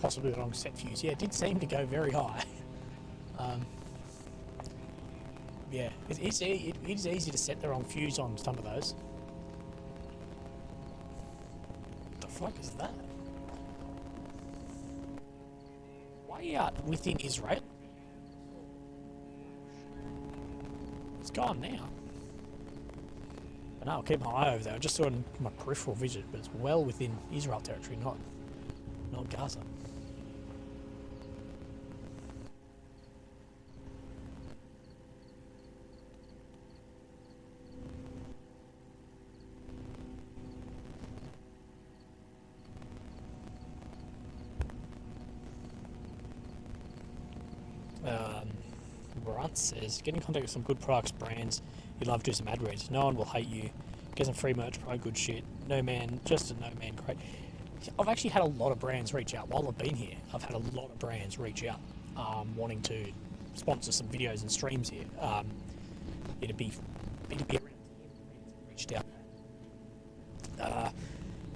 Possibly the wrong set fuse. Yeah, it did seem to go very high. Yeah, it is easy to set the wrong fuse on some of those. What the fuck is that? Way out within Israel. It's gone now. But no, I'll keep my eye over there. I just saw it in my peripheral vision, but it's well within Israel territory, not Gaza. Brunt says, get in contact with some good products, brands. You love to do some ad reads. No one will hate you. Get some free merch, probably good shit. No man, just a no man, great. I've actually had a lot of brands reach out while I've been here. I've had a lot of brands reach out, wanting to sponsor some videos and streams here. It'd be around reached out.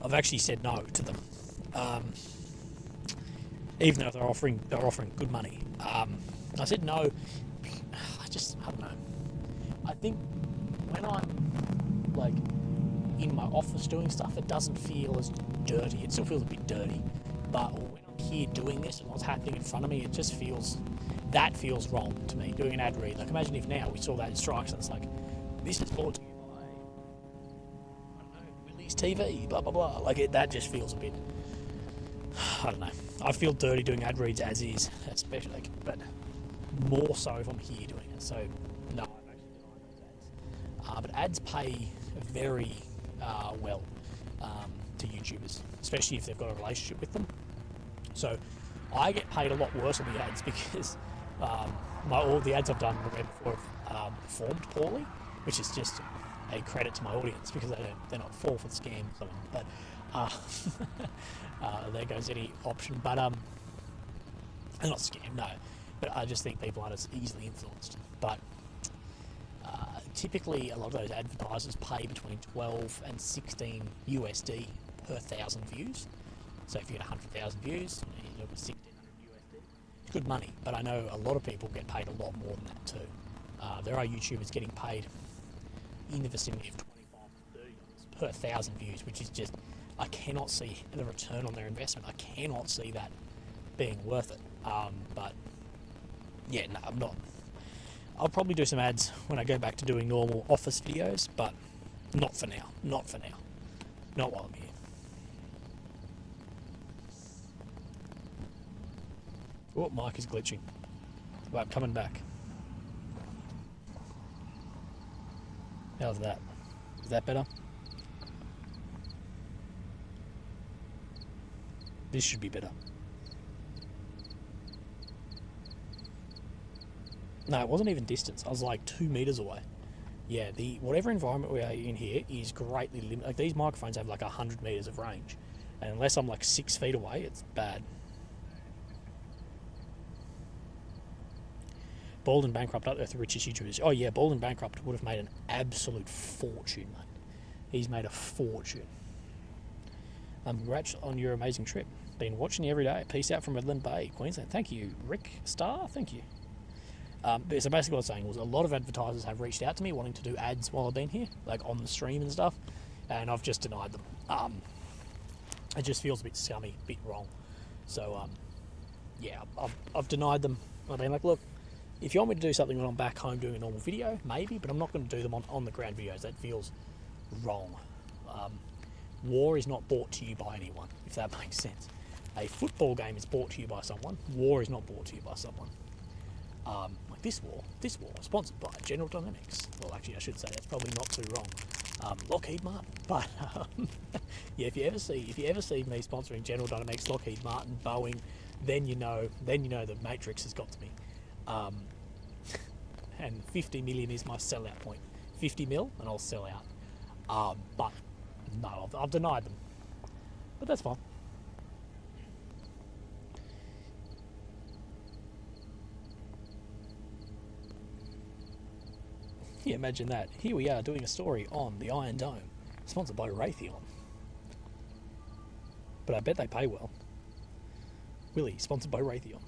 I've actually said no to them, even though they're offering good money. I said no. I don't know. I think when I'm like in my office doing stuff, it doesn't feel as dirty. It still feels a bit dirty, but when I'm here doing this and what's happening in front of me, it just feels wrong to me. Doing an ad read, like imagine if now we saw that in Strikes and it's like, this is brought to you by, I don't know, Willy's TV, blah blah blah. Like that just feels a bit. I don't know. I feel dirty doing ad reads as is, especially but more so if I'm here doing it. So no, I've actually denied those ads. But ads pay very well to YouTubers, especially if they've got a relationship with them. So I get paid a lot worse on the ads because all the ads I've done before have performed poorly, which is just a credit to my audience because they're not fall for the scam. But there goes any option. But they're not scam, no. But I just think people aren't as easily influenced. But typically, a lot of those advertisers pay between 12 and 16 USD per 1,000 views. So if you get 100,000 views, you look at 1,600 USD. It's good money, but I know a lot of people get paid a lot more than that too. There are YouTubers getting paid in the vicinity of 25 to 30 per 1,000 views, which is just, I cannot see the return on their investment. I cannot see that being worth it. But yeah, no, I'm not. I'll probably do some ads when I go back to doing normal office videos, but not for now. Not for now. Not while I'm here. Oh, mic is glitching. But I'm coming back. How's that? Is that better? This should be better. No, it wasn't even distance. I was like 2 meters away. Yeah, the whatever environment we are in here is greatly limited. Like these microphones have like 100 meters of range, and unless I'm like 6 feet away, it's bad. Bald and Bankrupt up there, the richest YouTubers. Oh yeah, Bald and Bankrupt would have made an absolute fortune, mate. He's made a fortune. Congrats on your amazing trip. Been watching you every day. Peace out from Midland Bay, Queensland. Thank you, Rick Star. Thank you. So basically what I was saying was a lot of advertisers have reached out to me wanting to do ads while I've been here, like on the stream and stuff, and I've just denied them. It just feels a bit scummy, a bit wrong. So, yeah, I've denied them. I've been like, look, if you want me to do something when I'm back home doing a normal video, maybe, but I'm not going to do them on the ground videos. That feels wrong. War is not brought to you by anyone, if that makes sense. A football game is brought to you by someone. War is not brought to you by someone. Like this war sponsored by General Dynamics. Well, actually, I should say that's probably not too wrong. Lockheed Martin. But yeah, if you ever see me sponsoring General Dynamics, Lockheed Martin, Boeing, then you know the Matrix has got to me. And 50 million is my sellout point. 50 mil, and I'll sell out. But no, I've denied them. But that's fine. Yeah, imagine that. Here we are doing a story on the Iron Dome, sponsored by Raytheon. But I bet they pay well. Willy, sponsored by Raytheon.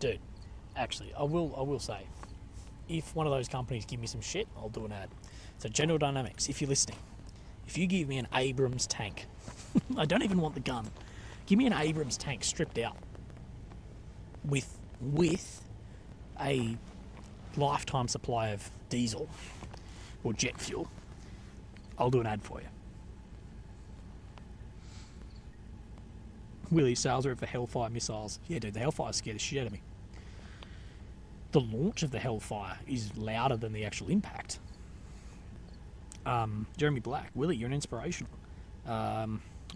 Dude, actually, I will say, if one of those companies give me some shit, I'll do an ad. So General Dynamics, if you're listening, if you give me an Abrams tank, I don't even want the gun. Give me an Abrams tank stripped out with a lifetime supply of diesel or jet fuel, I'll do an ad for you. Willy, sales rep for Hellfire missiles. Yeah, dude, the Hellfire scared the shit out of me. The launch of the Hellfire is louder than the actual impact. Jeremy Black, Willy, you're an inspiration. I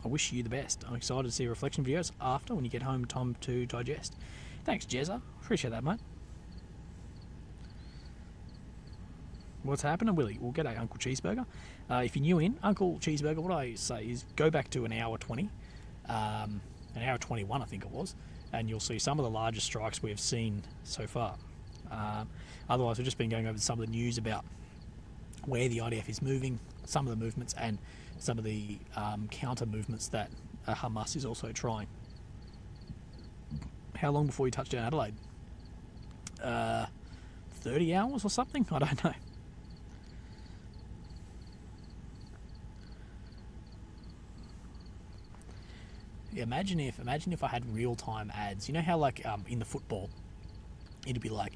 wish you the best. I'm excited to see reflection videos after when you get home, time to digest. Thanks, Jezza. Appreciate that, mate. What's happening, Willy? We'll get a Uncle Cheeseburger. If you're new in, Uncle Cheeseburger, what I say is go back to an hour 20. An hour 21, I think it was, and you'll see some of the largest strikes we have seen so far. Otherwise, we've just been going over some of the news about where the IDF is moving, some of the movements, and some of the counter movements that Hamas is also trying. How long before you touch down Adelaide? 30 hours or something? I don't know. Imagine if I had real-time ads. You know how like in the football, it'd be like,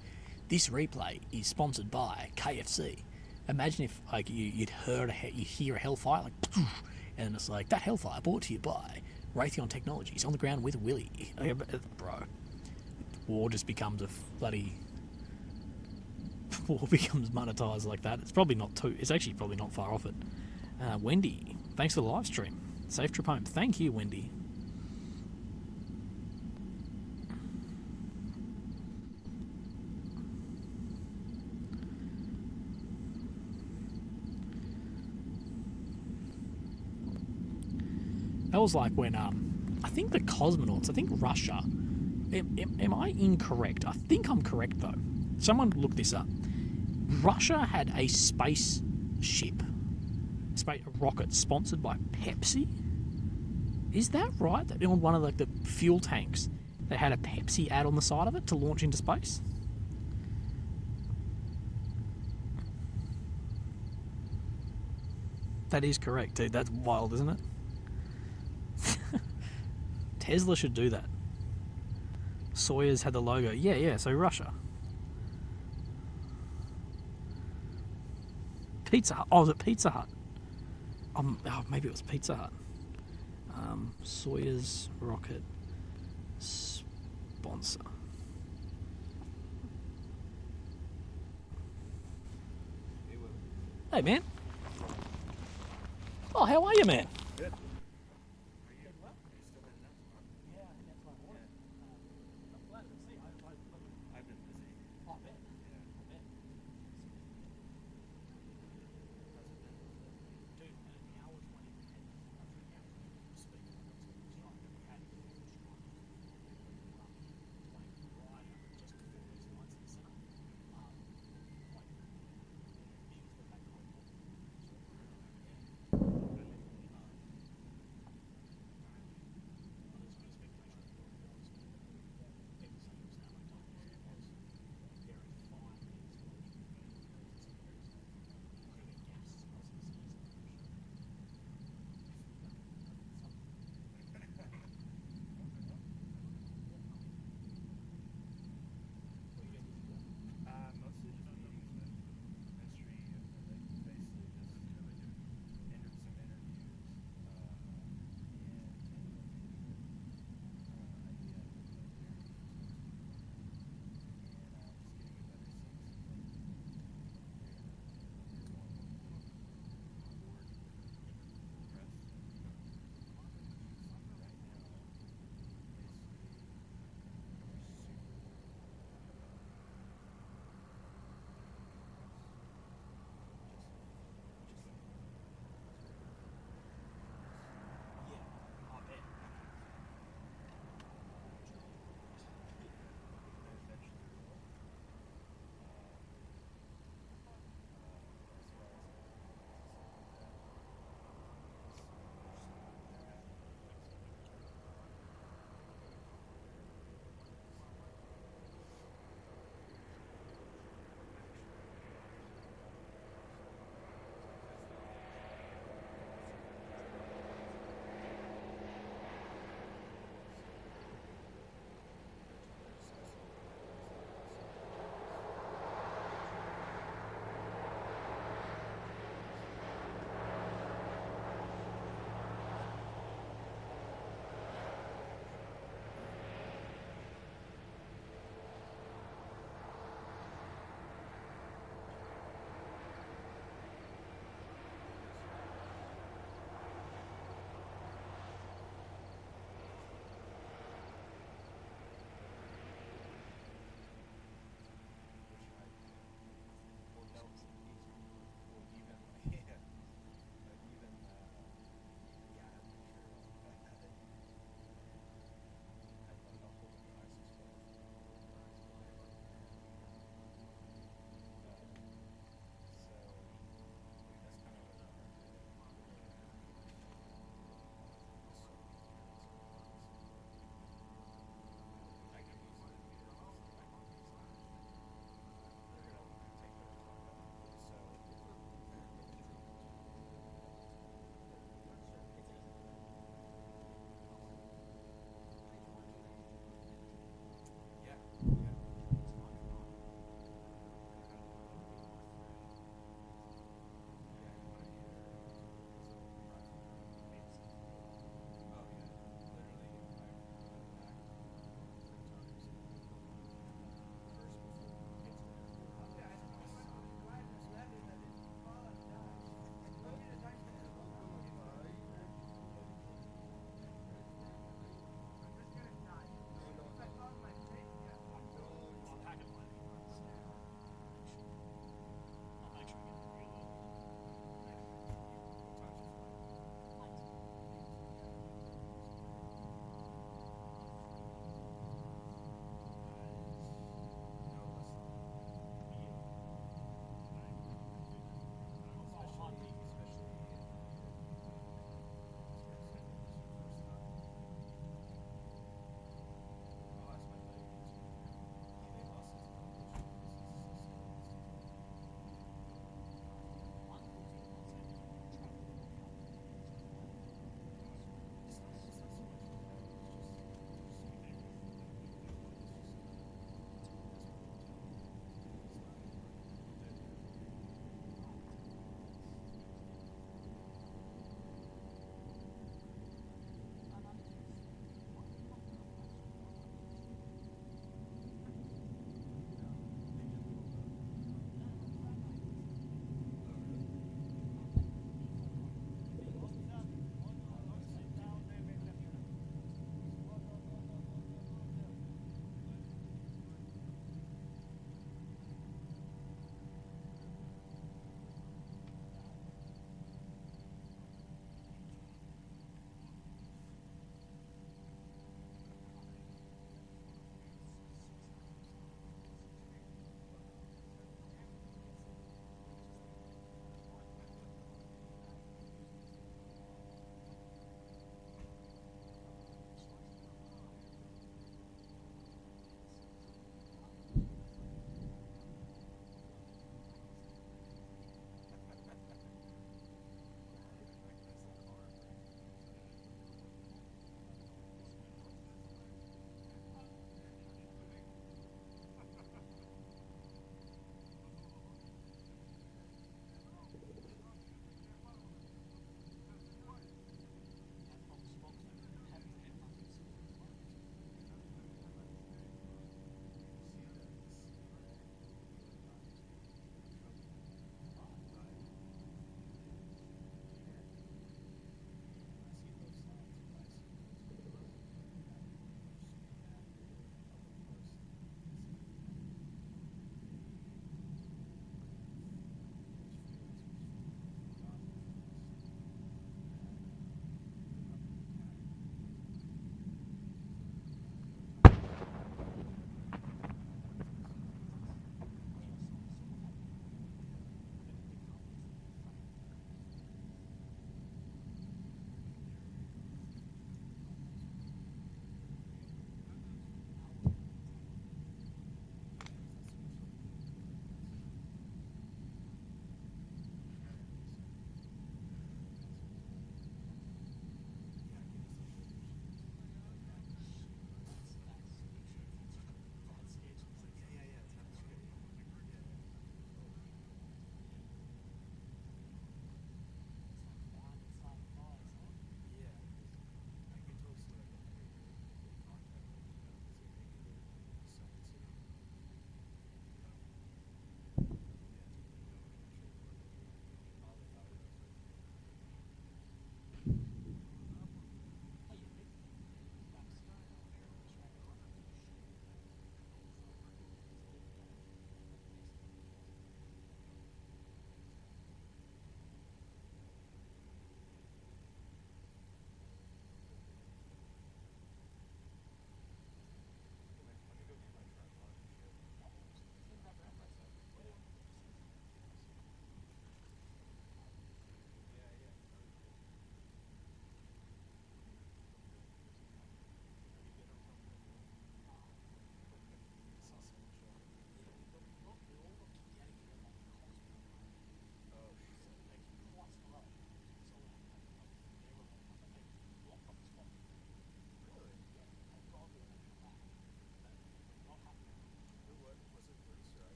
this replay is sponsored by KFC. Imagine if like you hear a Hellfire like, and it's like, that Hellfire brought to you by Raytheon Technologies on the ground with Willy. Bro, war just becomes a bloody war becomes monetized like that. It's actually probably not far off it. Wendy, thanks for the live stream. Safe trip home. Thank you, Wendy. That was like when, I think the cosmonauts, I think Russia, am I incorrect? I think I'm correct though. Someone look this up. Russia had a space rocket sponsored by Pepsi? Is that right? That on one of like the fuel tanks, they had a Pepsi ad on the side of it to launch into space? That is correct, dude. That's wild, isn't it? Tesla should do that. Sawyer's had the logo. Yeah, so Russia. Pizza Hut. Oh, was it Pizza Hut? Maybe it was Pizza Hut. Sawyer's rocket sponsor. Hey, man. Oh, how are you, man? Good. I've been busy.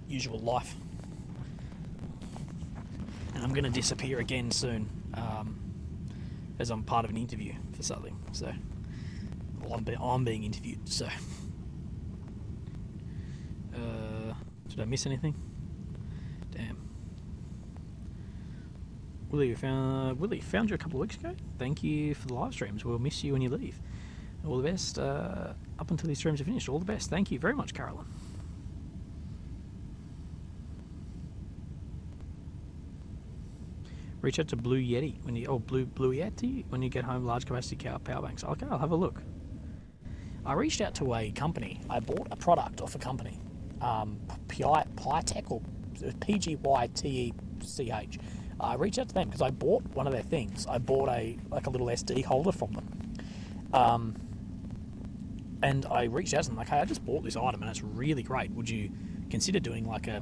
usual life. And I'm going to disappear again soon, as I'm part of an interview for something. So I'm being interviewed. So did I miss anything? Damn. Willy found you a couple of weeks ago. Thank you for the live streams. We'll miss you when you leave. All the best up until these streams are finished. All the best. Thank you very much, Carolyn. Reach out to Blue Yeti when you Blue Yeti when you get home. Large capacity power banks. Okay, I'll have a look. I reached out to a company. I bought a product off a company, Pytech or PGYTECH. I reached out to them because I bought one of their things. I bought a little SD holder from them, and I reached out to them like, "Hey, I just bought this item and it's really great. Would you consider doing like a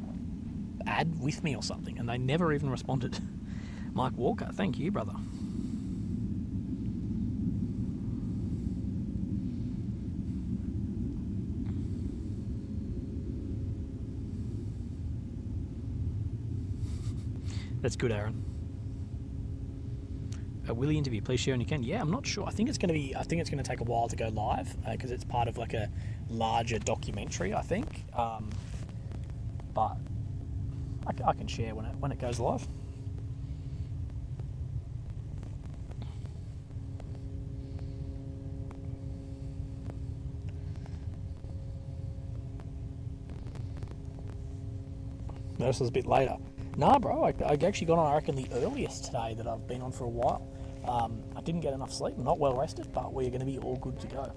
ad with me or something?" And they never even responded. Mike Walker, thank you, brother. That's good, Aaron. A Willy interview, please share when you can. Yeah, I'm not sure. I think it's going to take a while to go live because it's part of like a larger documentary, I think. But I can share when it goes live. Notice it was a bit later. Nah, bro, I actually got on, I reckon, the earliest today that I've been on for a while. I didn't get enough sleep. I'm not well rested, but we're going to be all good to go.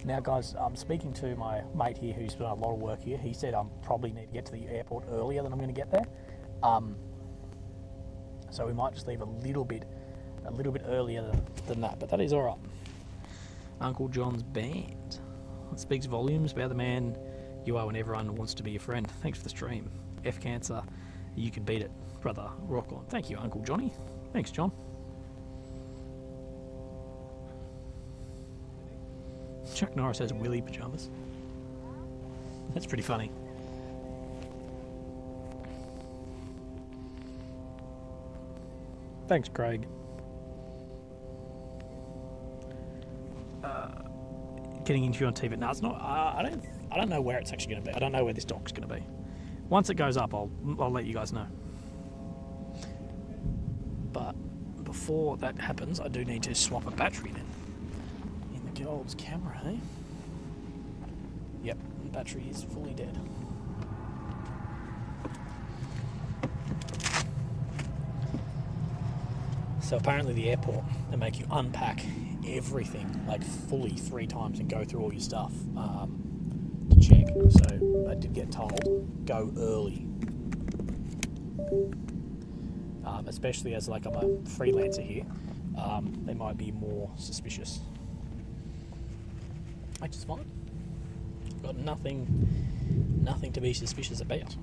Now, guys, I'm speaking to my mate here who's done a lot of work here. He said I probably need to get to the airport earlier than I'm going to get there. So we might just leave a little bit earlier than that, but that is all right. Uncle John's band. It speaks volumes about the man you are when everyone wants to be your friend. Thanks for the stream. F Cancer. You can beat it, brother. Rock on. Thank you, Uncle Johnny. Thanks, John. Chuck Norris has Willy pajamas. That's pretty funny. Thanks, Craig. Getting into on TV. No, it's not. I don't know where it's actually going to be. I don't know where this doc's going to be. Once it goes up, I'll let you guys know. But before that happens, I do need to swap a battery then. In the good old camera, eh? Yep, the battery is fully dead. So apparently the airport, they make you unpack everything, like fully 3 times and go through all your stuff. To check, so I did get told go early, especially as like I'm a freelancer here. They might be more suspicious, which is fine. Got nothing to be suspicious about.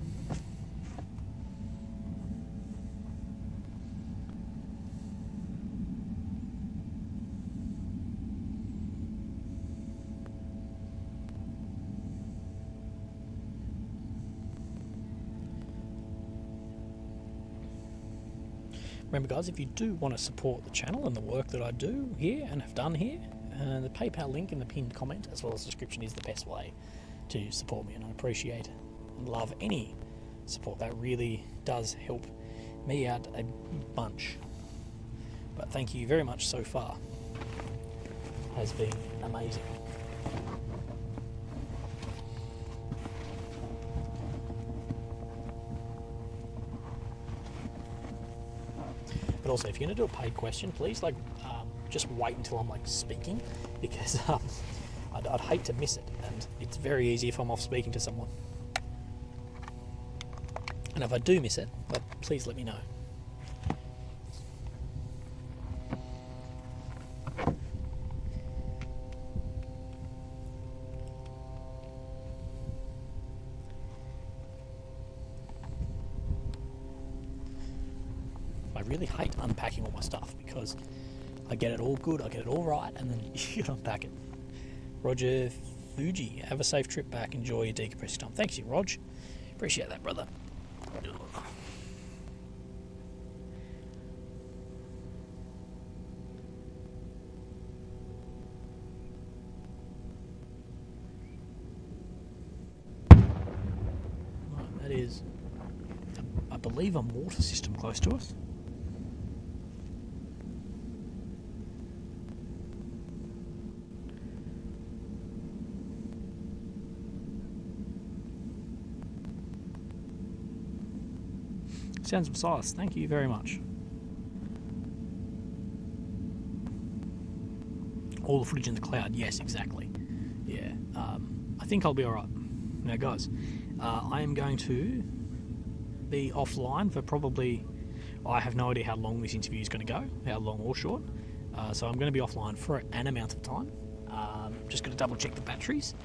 Remember, guys, if you do want to support the channel and the work that I do here and have done here, the PayPal link in the pinned comment as well as the description is the best way to support me, and I appreciate and love any support. That really does help me out a bunch. But thank you very much so far. It has been amazing. But also, if you're going to do a paid question, please just wait until I'm speaking, because I'd hate to miss it, and it's very easy if I'm off speaking to someone. And if I do miss it, please let me know. I really hate unpacking all my stuff because I get it all good, I get it all right, and then you can unpack it. Roger Fuji, have a safe trip back, enjoy your decompressing time. Thanks you, Rog. Appreciate that, brother. Right, that is, I believe, a mortar system close to us. Sounds precise. Thank you very much. All the footage in the cloud. Yes, exactly. Yeah. I think I'll be alright. Now, guys, I am going to be offline for probably... I have no idea how long this interview is going to go, how long or short. So I'm going to be offline for an amount of time. Just going to double check the batteries.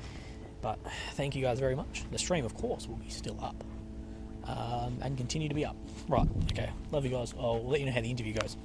But thank you guys very much. The stream, of course, will be still up. And continue to be up. Right, okay. Love you guys. I'll let you know how the interview goes.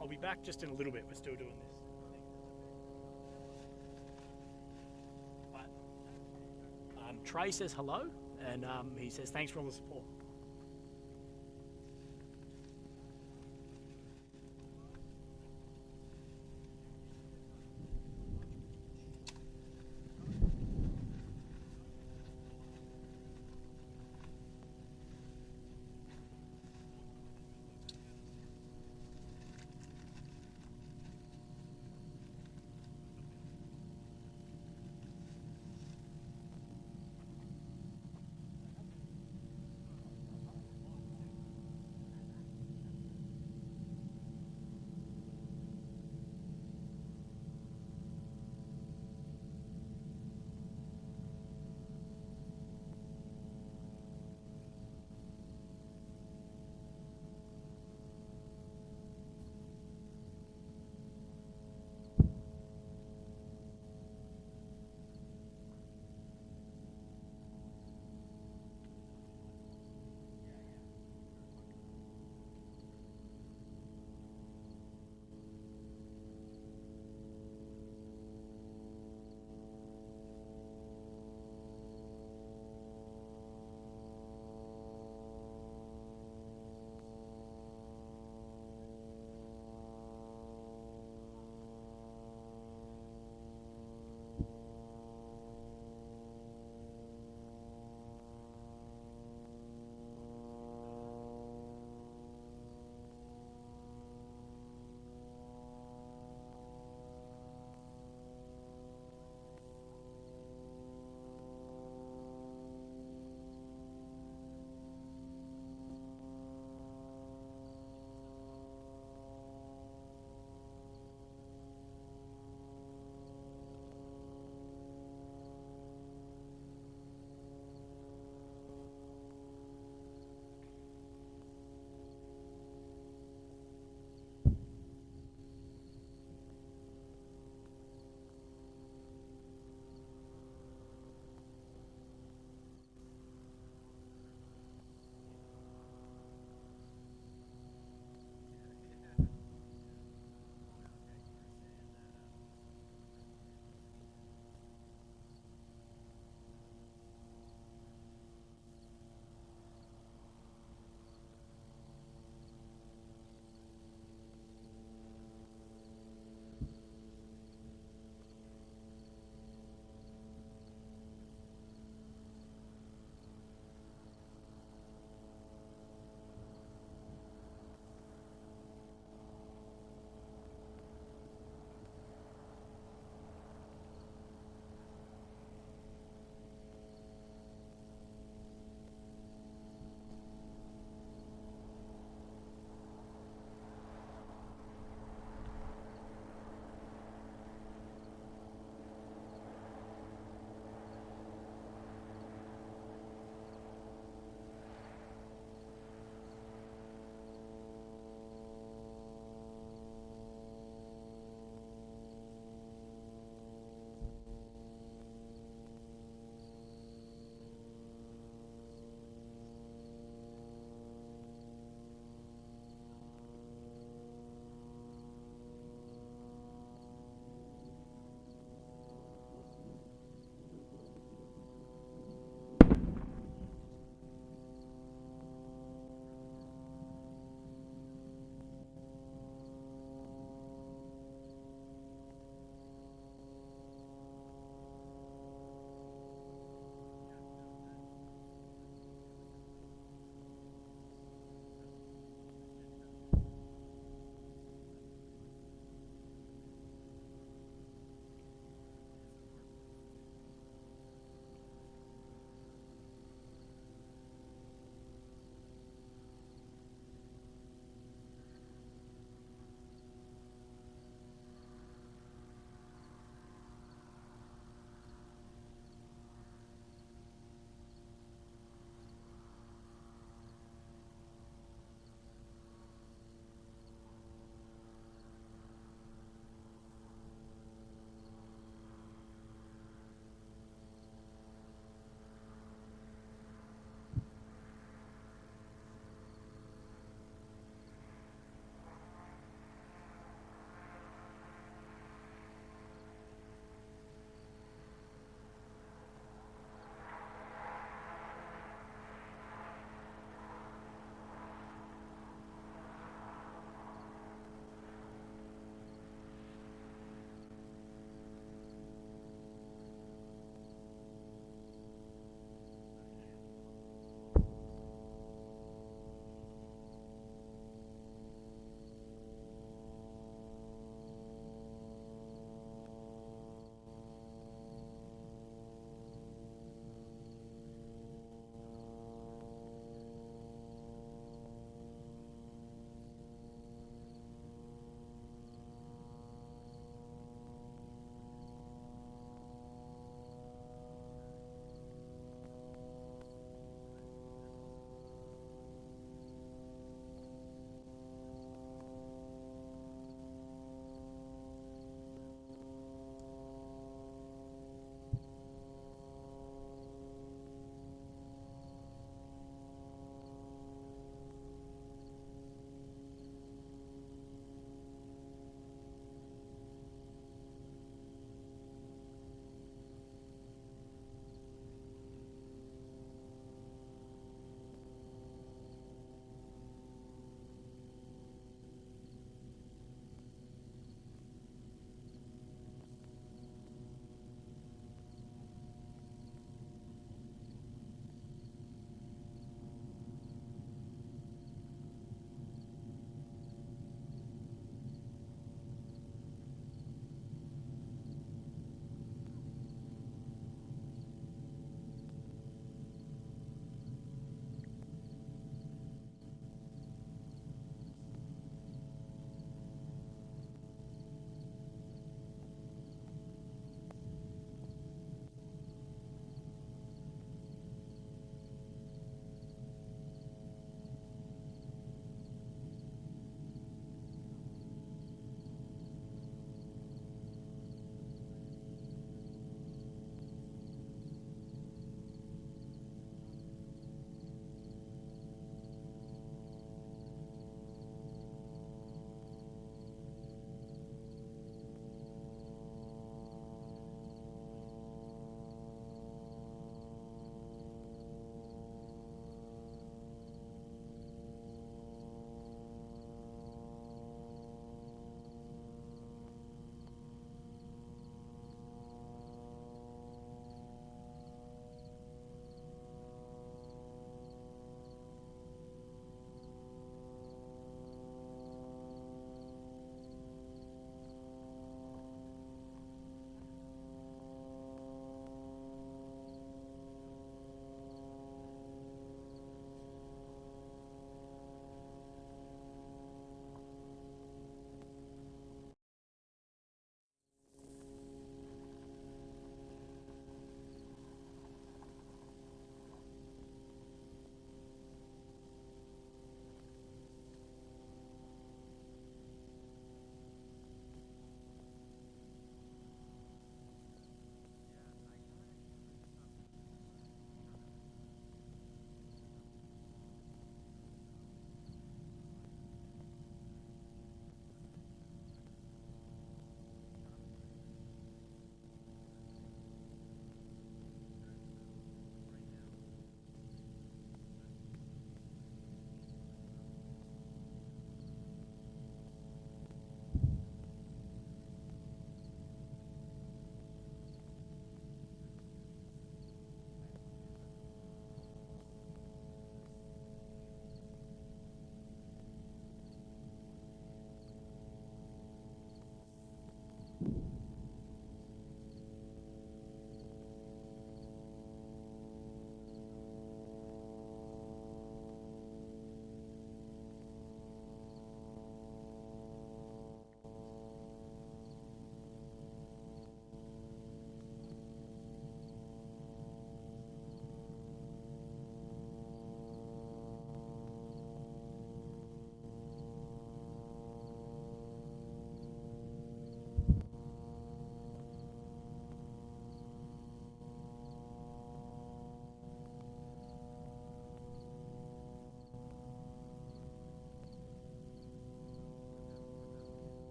I'll be back just in a little bit. We're still doing this. But, Trey says hello, and he says thanks for all the support.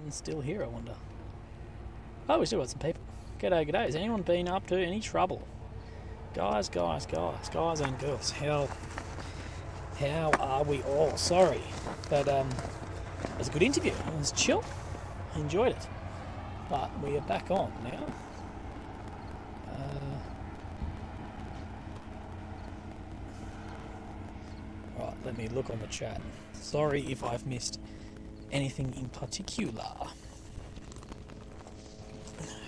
even still here, I wonder? Oh, we still got some people. G'day, g'day. Has anyone been up to any trouble? Guys and girls, how are we all? Sorry, but it was a good interview. It was chill. I enjoyed it. But we are back on now. Right, let me look on the chat. Sorry if I've missed anything in particular.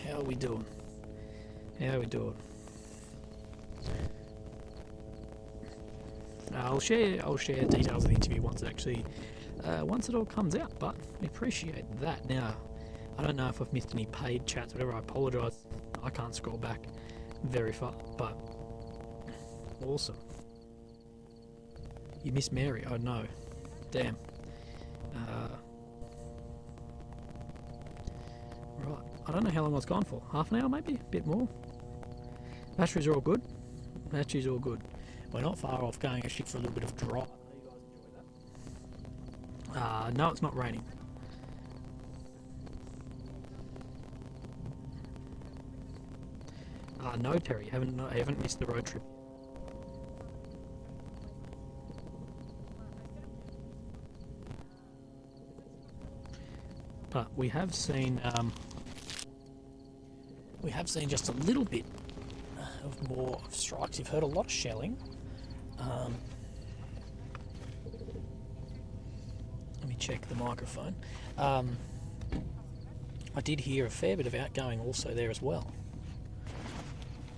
How are we doing? I'll share details of the interview once it all comes out, but I appreciate that. Now, I don't know if I've missed any paid chats, whatever, I apologise. I can't scroll back very far, but awesome. You missed Mary? Oh no. Damn. Right, I don't know how long it's gone for. Half an hour maybe? A bit more? Batteries are all good? Batteries all good. We're not far off going actually for a little bit of drive. You guys enjoy that? No, it's not raining. No, Terry, I haven't missed the road trip. But we have seen just a little bit of more strikes. You've heard a lot of shelling. Let me check the microphone. I did hear a fair bit of outgoing also there as well.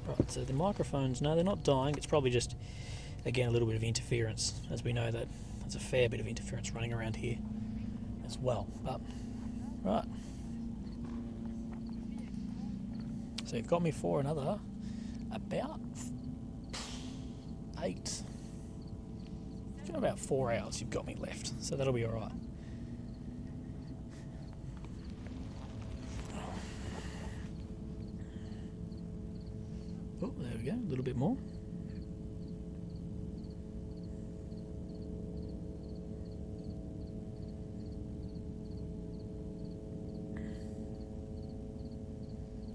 Right, so the microphones, no, they're not dying. It's probably just, again, a little bit of interference, as we know that there's a fair bit of interference running around here as well. But, right. So you've got me for another about 4 hours you've got me left, so that'll be alright. Oh, there we go, a little bit more.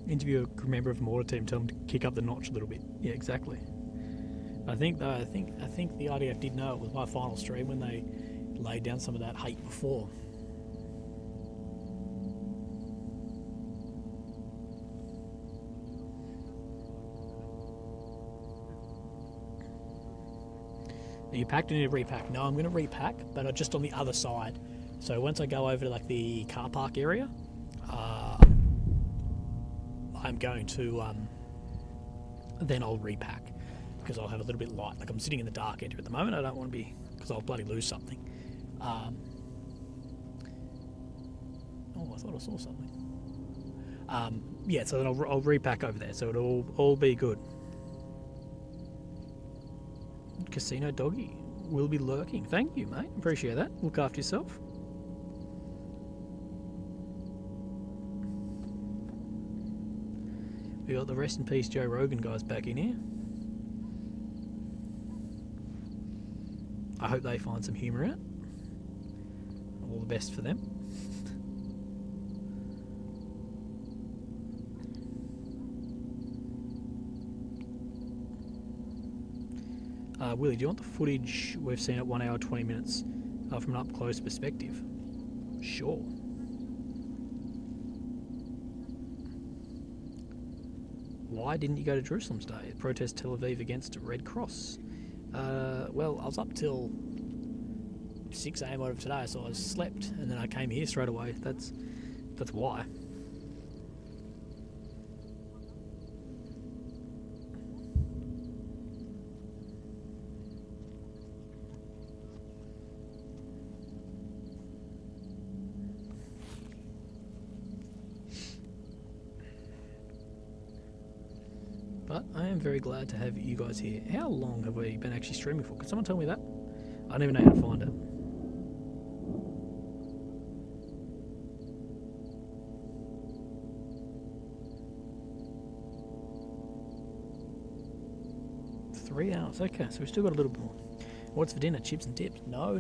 Interview a member of the mortar team, tell them to kick up the notch a little bit. Yeah, exactly. I think the IDF did know it was my final stream when they laid down some of that hate before. Are you packed or need to repack? No, I'm going to repack, but just on the other side. So once I go over to like the car park area, I'm going to then I'll repack because I'll have a little bit light. Like I'm sitting in the dark area at the moment. I don't want to be, because I'll bloody lose something. Oh, I thought I saw something. Yeah, so then I'll repack over there, so it'll all be good. Casino doggy will be lurking. Thank you, mate. Appreciate that. Look after yourself. We got the rest in peace Joe Rogan guys back in here. I hope they find some humour in it. All the best for them. Willie, do you want the footage we've seen at 1 hour 20 minutes from an up-close perspective? Sure. Why didn't you go to Jerusalem's Day? Protest Tel Aviv against Red Cross. Well, I was up till 6 AM out of today, so I slept, and then I came here straight away. That's why. But I am very glad to have you guys here. How long have we been actually streaming for? Could someone tell me that? I don't even know how to find it. Three hours, okay, so we've still got a little bit more. What's for dinner? Chips and dips? No.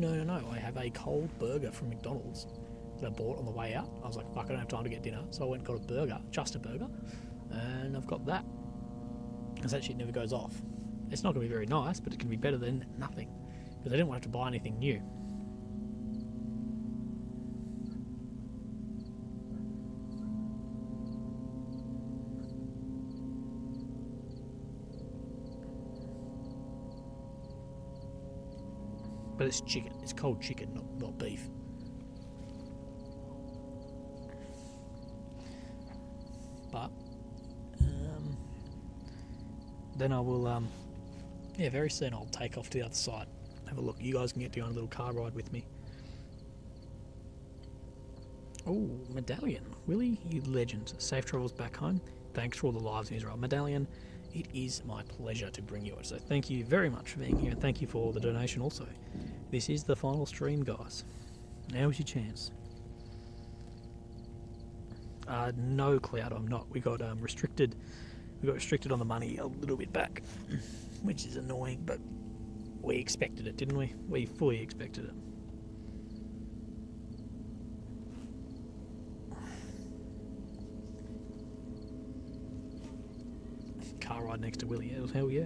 I have a cold burger from McDonald's that I bought on the way out. I was like, fuck, I don't have time to get dinner. So I went and got a burger, just a burger, and I've got that. Because that shit never goes off. It's not going to be very nice, but it can be better than nothing. Because I didn't want to have to buy anything new. But it's chicken. It's cold chicken, not beef. But then I will, yeah, very soon I'll take off to the other side. Have a look. You guys can get to go on a little car ride with me. Oh, Medallion. Willie, you legend. Safe travels back home. Thanks for all the lives in Israel. Medallion, it is my pleasure to bring you it. So thank you very much for being here, and thank you for the donation also. This is the final stream, guys. Now's your chance. No, Cloud, I'm not. We got restricted. We got restricted on the money a little bit back, which is annoying, but we expected it, didn't we? We fully expected it. Car ride next to Willie, hell yeah.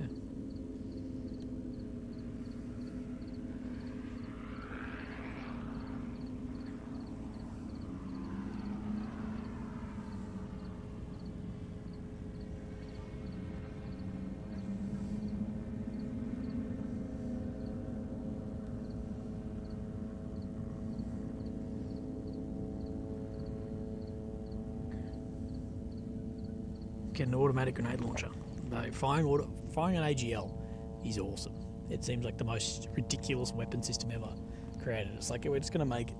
Get an automatic grenade launcher. No, firing an AGL is awesome. It seems like the most ridiculous weapon system ever created. It's like we're just going to make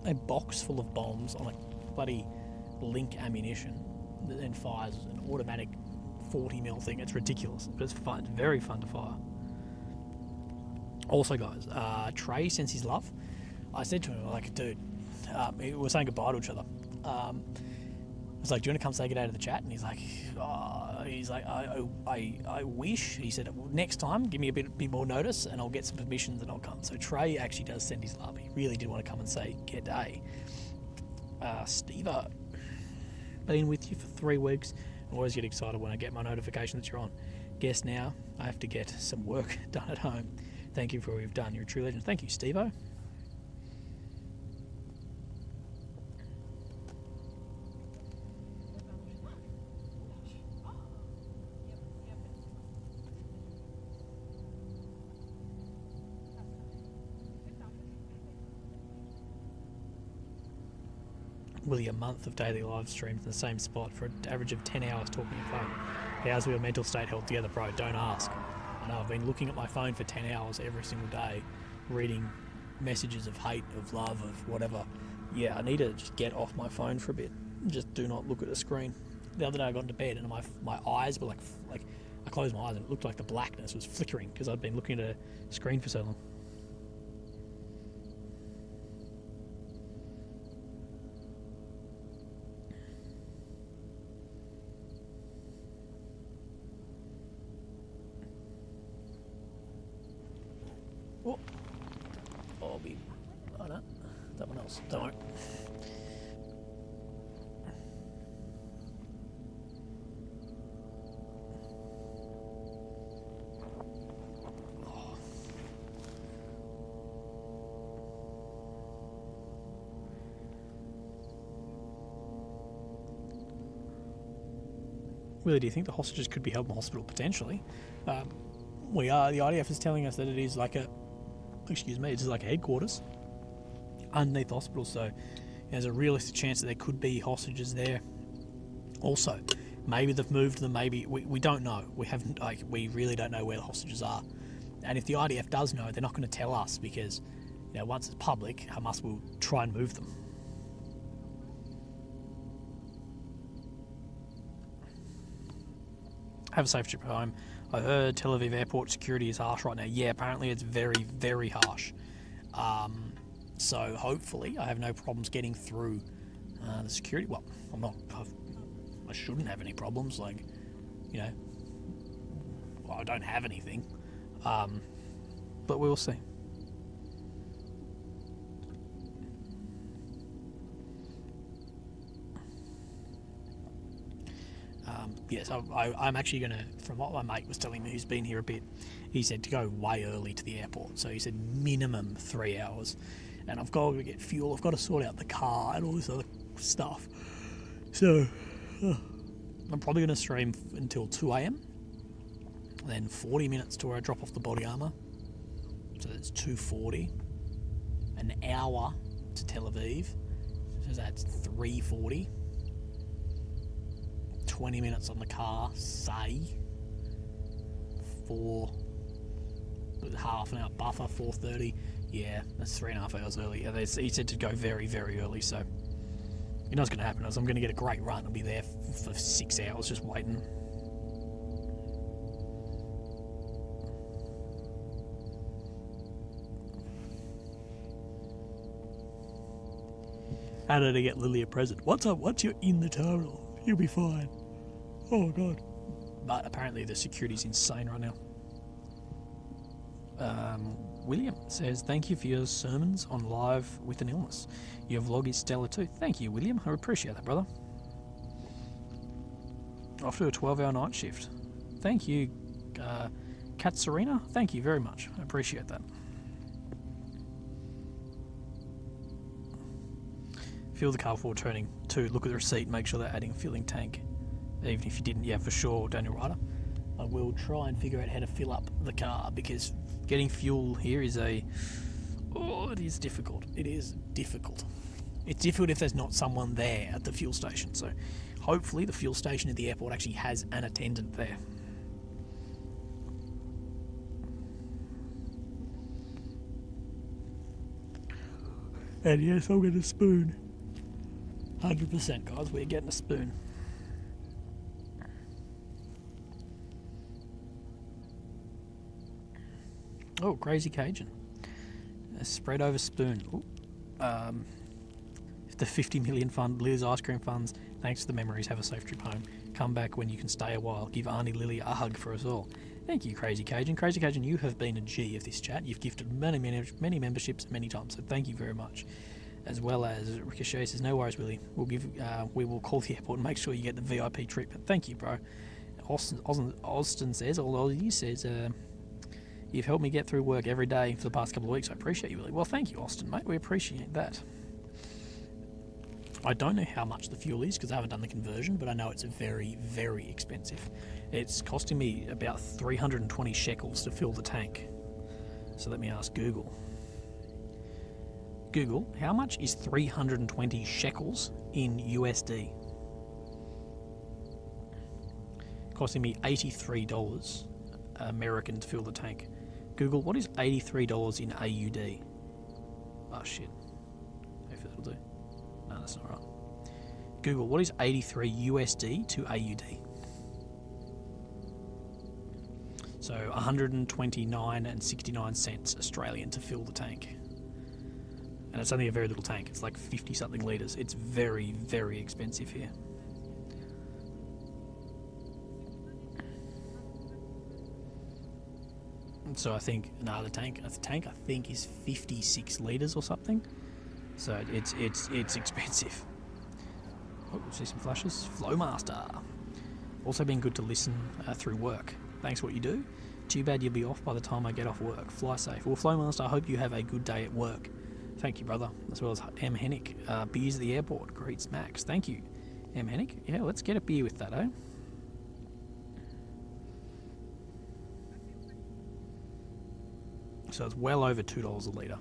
a box full of bombs on a bloody link ammunition that then fires an automatic 40mm thing. It's ridiculous, but it's fun. It's very fun to fire. Also, guys, Trey sends his love. I said to him, like, dude, we were saying goodbye to each other. I was like, do you want to come say good day to the chat? And he's like, I wish. He said, well, next time, give me a bit more notice and I'll get some permissions and I'll come. So Trey actually does send his love. He really did want to come and say good day. Steve-o, been with you for 3 weeks. I always get excited when I get my notification that you're on. Guess now I have to get some work done at home. Thank you for what you've done. You're a true legend. Thank you, Steve-o. Willie, a month of daily live streams in the same spot for an average of 10 hours talking on phone. How's your mental state held together, bro? Don't ask. I know I've been looking at my phone for 10 hours every single day, reading messages of hate, of love, of whatever. Yeah, I need to just get off my phone for a bit. Just do not look at the screen. The other day I got into bed and my eyes were like I closed my eyes and it looked like the blackness was flickering because I'd been looking at a screen for so long. Oh no, that one else. Don't worry. Willie, do you think the hostages could be held in the hospital? Potentially. We are. The IDF is telling us that it is like a, it's like a headquarters underneath the hospital, so there's a realistic chance that there could be hostages there. Also, maybe they've moved them. Maybe we don't know. We really don't know where the hostages are. And if the IDF does know, they're not going to tell us because, once it's public, Hamas will try and move them. Have a safe trip home. I heard Tel Aviv airport security is harsh right now. Yeah, apparently it's very, very harsh. So hopefully I have no problems getting through the security. Well, I shouldn't have any problems. I don't have anything. But we will see. yes, I'm actually going to, from what my mate was telling me, who's been here a bit, he said to go way early to the airport. So he said minimum 3 hours. And I've got to get fuel, I've got to sort out the car and all this other stuff. So I'm probably going to stream until 2 a.m. Then 40 minutes to where I drop off the body armour. So that's 2:40. An hour to Tel Aviv. So that's 3:40. 20 minutes on the car, say. Half an hour buffer, 4:30. Yeah, that's 3.5 hours early. Yeah, he said to go very, very early, so you know what's going to happen is I'm going to get a great run. I'll be there for 6 hours just waiting. How did I get Lily a present? What's up? Once you're in the terminal, you'll be fine. Oh, God. But apparently the security's insane right now. William says, thank you for your sermons on live with an illness. Your vlog is stellar too. Thank you, William. I appreciate that, brother. Off to a 12-hour night shift. Thank you, Kat Serena. Thank you very much. I appreciate that. Fill the car before turning. 2. Look at the receipt. Make sure they're adding a filling tank. Even if you didn't, yeah, for sure, Daniel Ryder. I will try and figure out how to fill up the car because getting fuel here is it is difficult. It is difficult. It's difficult if there's not someone there at the fuel station. So hopefully the fuel station at the airport actually has an attendant there. And yes, I'll get a spoon. 100%, guys, we're getting a spoon. Oh, Crazy Cajun. A spread over spoon. Ooh. The 50 million fund, Liz Ice Cream Funds. Thanks for the memories. Have a safe trip home. Come back when you can stay a while. Give Arnie Lily a hug for us all. Thank you, Crazy Cajun. Crazy Cajun, you have been a G of this chat. You've gifted many memberships many times, so thank you very much. As well as Ricochet says, no worries, Willie. We will call the airport and make sure you get the VIP treatment. Thank you, bro. Austin says, although he says, you've helped me get through work every day for the past couple of weeks. I appreciate you, Willie. Well, thank you, Austin, mate. We appreciate that. I don't know how much the fuel is because I haven't done the conversion, but I know it's very, very expensive. It's costing me about 320 shekels to fill the tank. So let me ask Google. Google, how much is 320 shekels in USD? Costing me $83 American to fill the tank. Google, what is $83 in AUD? Oh shit. Hopefully that'll do. No, that's not right. Google, what is 83 USD to AUD? So 129.69 Australian to fill the tank. And it's only a very little tank. It's like 50 something litres. It's very, very expensive here. So I think the tank I think is 56 litres or something. So it's expensive. Oh, see some flashes. Flowmaster. Also been good to listen through work. Thanks for what you do. Too bad you'll be off by the time I get off work. Fly safe. Well, Flowmaster, I hope you have a good day at work. Thank you, brother. As well as M. Hennick. Beers at the airport. Greets Max. Thank you, M. Hennick. Yeah, let's get a beer with that, eh? So it's well over $2 a litre.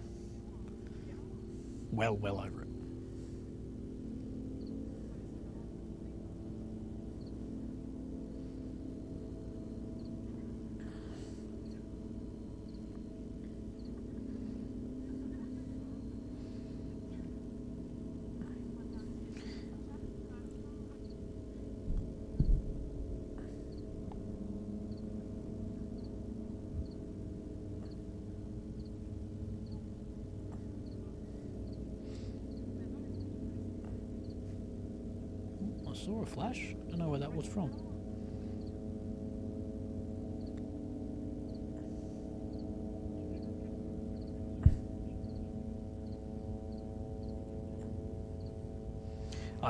Well over it. Saw a flash. Don't know where that was from.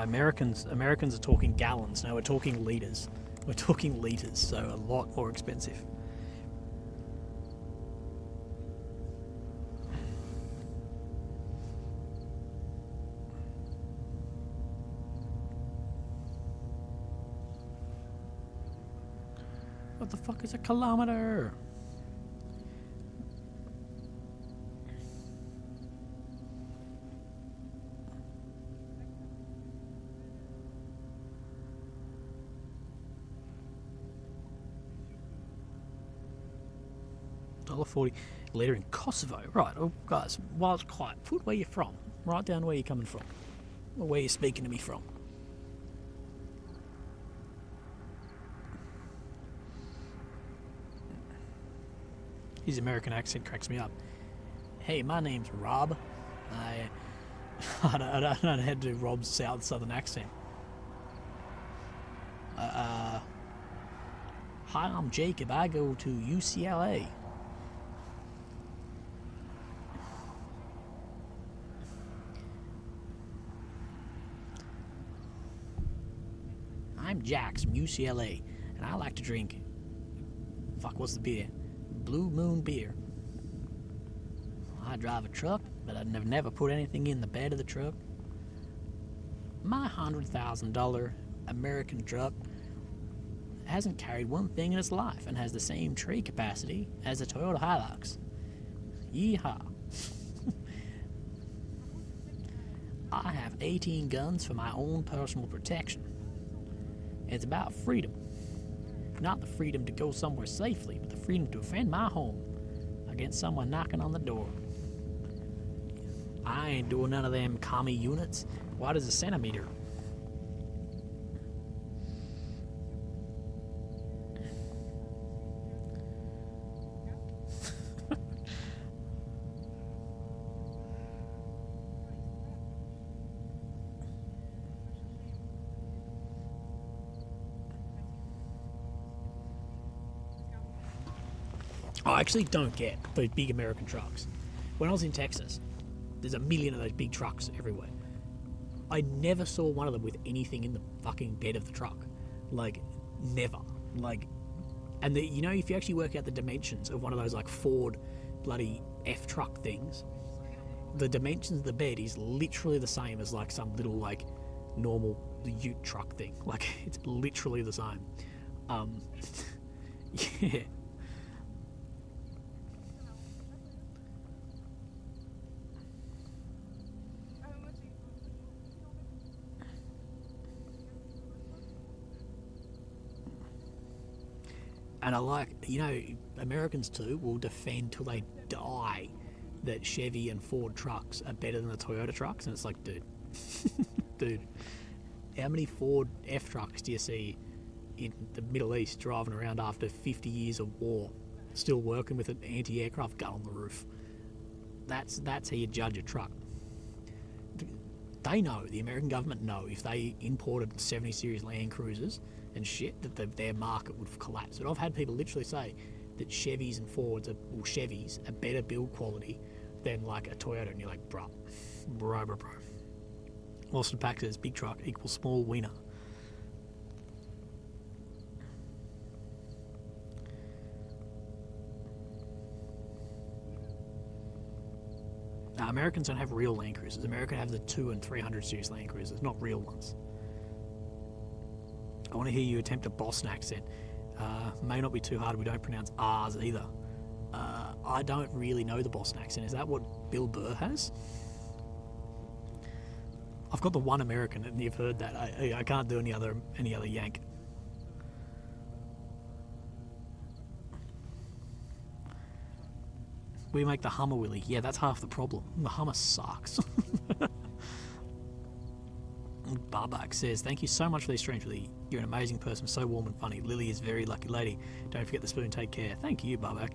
Americans are talking gallons. No, we're talking litres. We're talking litres, so a lot more expensive. What the fuck is a kilometre? $1.40 a litre in Kosovo. Right, oh, guys, while it's quiet, put where you're from. Write down where you're coming from. Or where you're speaking to me from. His American accent cracks me up. Hey, my name's Rob. I don't know how to do Rob's southern accent. Hi, I'm Jacob. I go to UCLA. I'm Jax from UCLA, and I like to drink. Fuck, what's the beer? Blue Moon beer. I drive a truck, but I've never put anything in the bed of the truck. My $100,000 American truck hasn't carried one thing in its life and has the same tree capacity as a Toyota Hilux. Yeehaw. I have 18 guns for my own personal protection. It's about freedom. Not the freedom to go somewhere safely, but the freedom to defend my home against someone knocking on the door. I ain't doing none of them commie units. What is a centimeter? I actually don't get those big American trucks. When I was in Texas, there's a million of those big trucks everywhere. I never saw one of them with anything in the fucking bed of the truck. Like, never. Like, and you know, if you actually work out the dimensions of one of those like Ford bloody F truck things, the dimensions of the bed is literally the same as like some little like normal ute truck thing. Like, it's literally the same. Yeah. And I like, you know, Americans too will defend till they die that Chevy and Ford trucks are better than the Toyota trucks. And it's like, dude, dude, how many Ford F trucks do you see in the Middle East driving around after 50 years of war, still working with an anti-aircraft gun on the roof? That's how you judge a truck. They know, the American government know, if they imported 70 series Land Cruisers and shit, that their market would collapse. But I've had people literally say that Chevys and Fords, Chevys are better build quality than like a Toyota, and you're like, bro. Austin Pack says big truck equals small wiener. Now, Americans don't have real Land Cruisers. Americans have the 200 and 300 series Land Cruisers, not real ones. I want to hear you attempt a Boston accent. May not be too hard. We don't pronounce R's either. I don't really know the Boston accent. Is that what Bill Burr has? I've got the one American, and you've heard that. I can't do any other Yank. We make the Hummer, Willy. Yeah, that's half the problem. The Hummer sucks. Barbak says, thank you so much for these streams, Willy. You're an amazing person, so warm and funny. Lily is a very lucky lady. Don't forget the spoon, take care. Thank you, Barbak.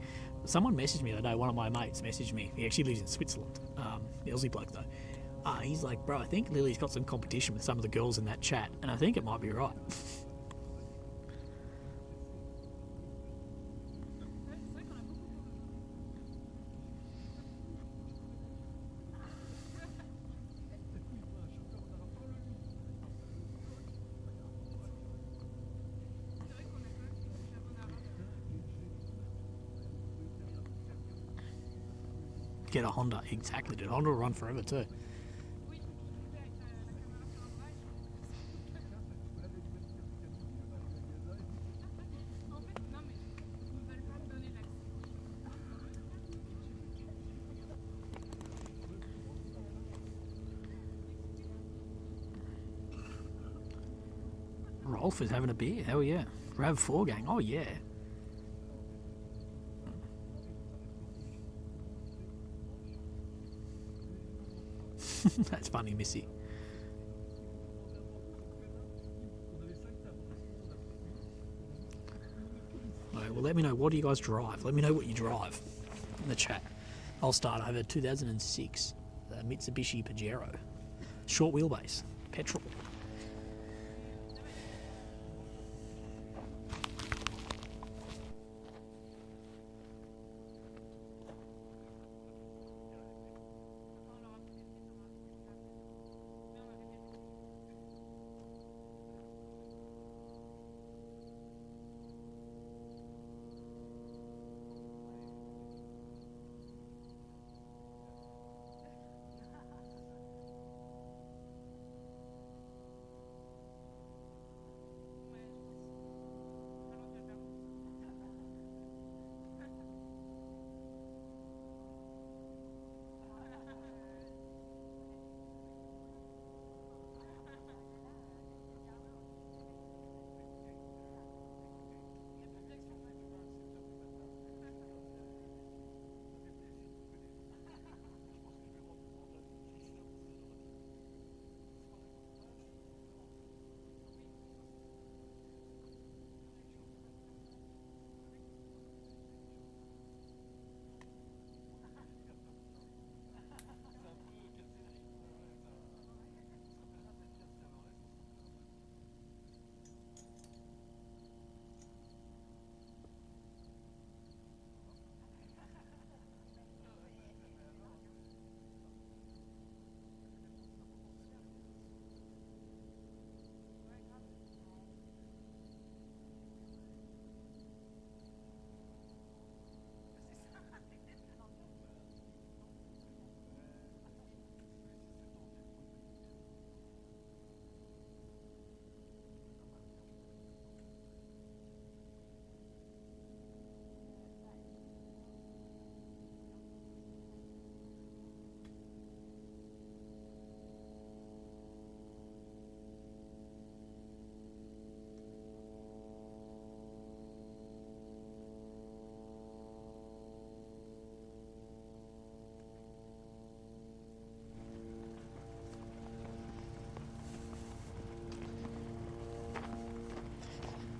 Someone messaged me the other day, one of my mates messaged me. He actually lives in Switzerland. The Aussie bloke though. He's like, bro, I think Lily's got some competition with some of the girls in that chat, and I think it might be right. get a Honda. Exactly, dude. Honda will run forever too. Rolf is having a beer. Hell yeah. Rav4 gang. Oh yeah. That's funny, Missy. Alright, well, let me know. What do you guys drive? Let me know what you drive in the chat. I'll start. I have a 2006 Mitsubishi Pajero. Short wheelbase. Petrol.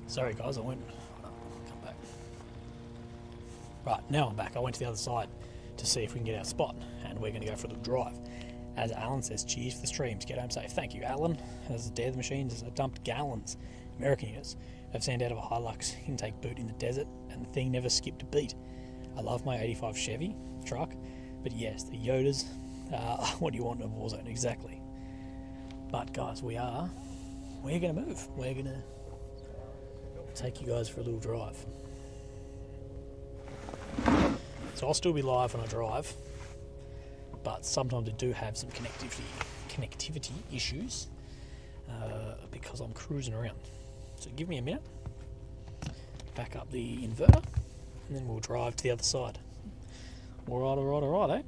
Sorry guys, I went. Come back. Right, now I'm back. I went to the other side to see if we can get our spot, and we're going to go for a little drive. As Alan says, cheers for the streams. Get home safe. Thank you, Alan. As the Dare the Machines, I dumped gallons, American units, of sand out of a Hilux intake boot in the desert, and the thing never skipped a beat. I love my 85 Chevy truck, but yes, the Yodas, what do you want in a war zone? Exactly. But guys, we're going to move. We're going to take you guys for a little drive. So I'll still be live when I drive, but sometimes I do have some connectivity issues because I'm cruising around. So give me a minute, back up the inverter, and then we'll drive to the other side. Alright, eh?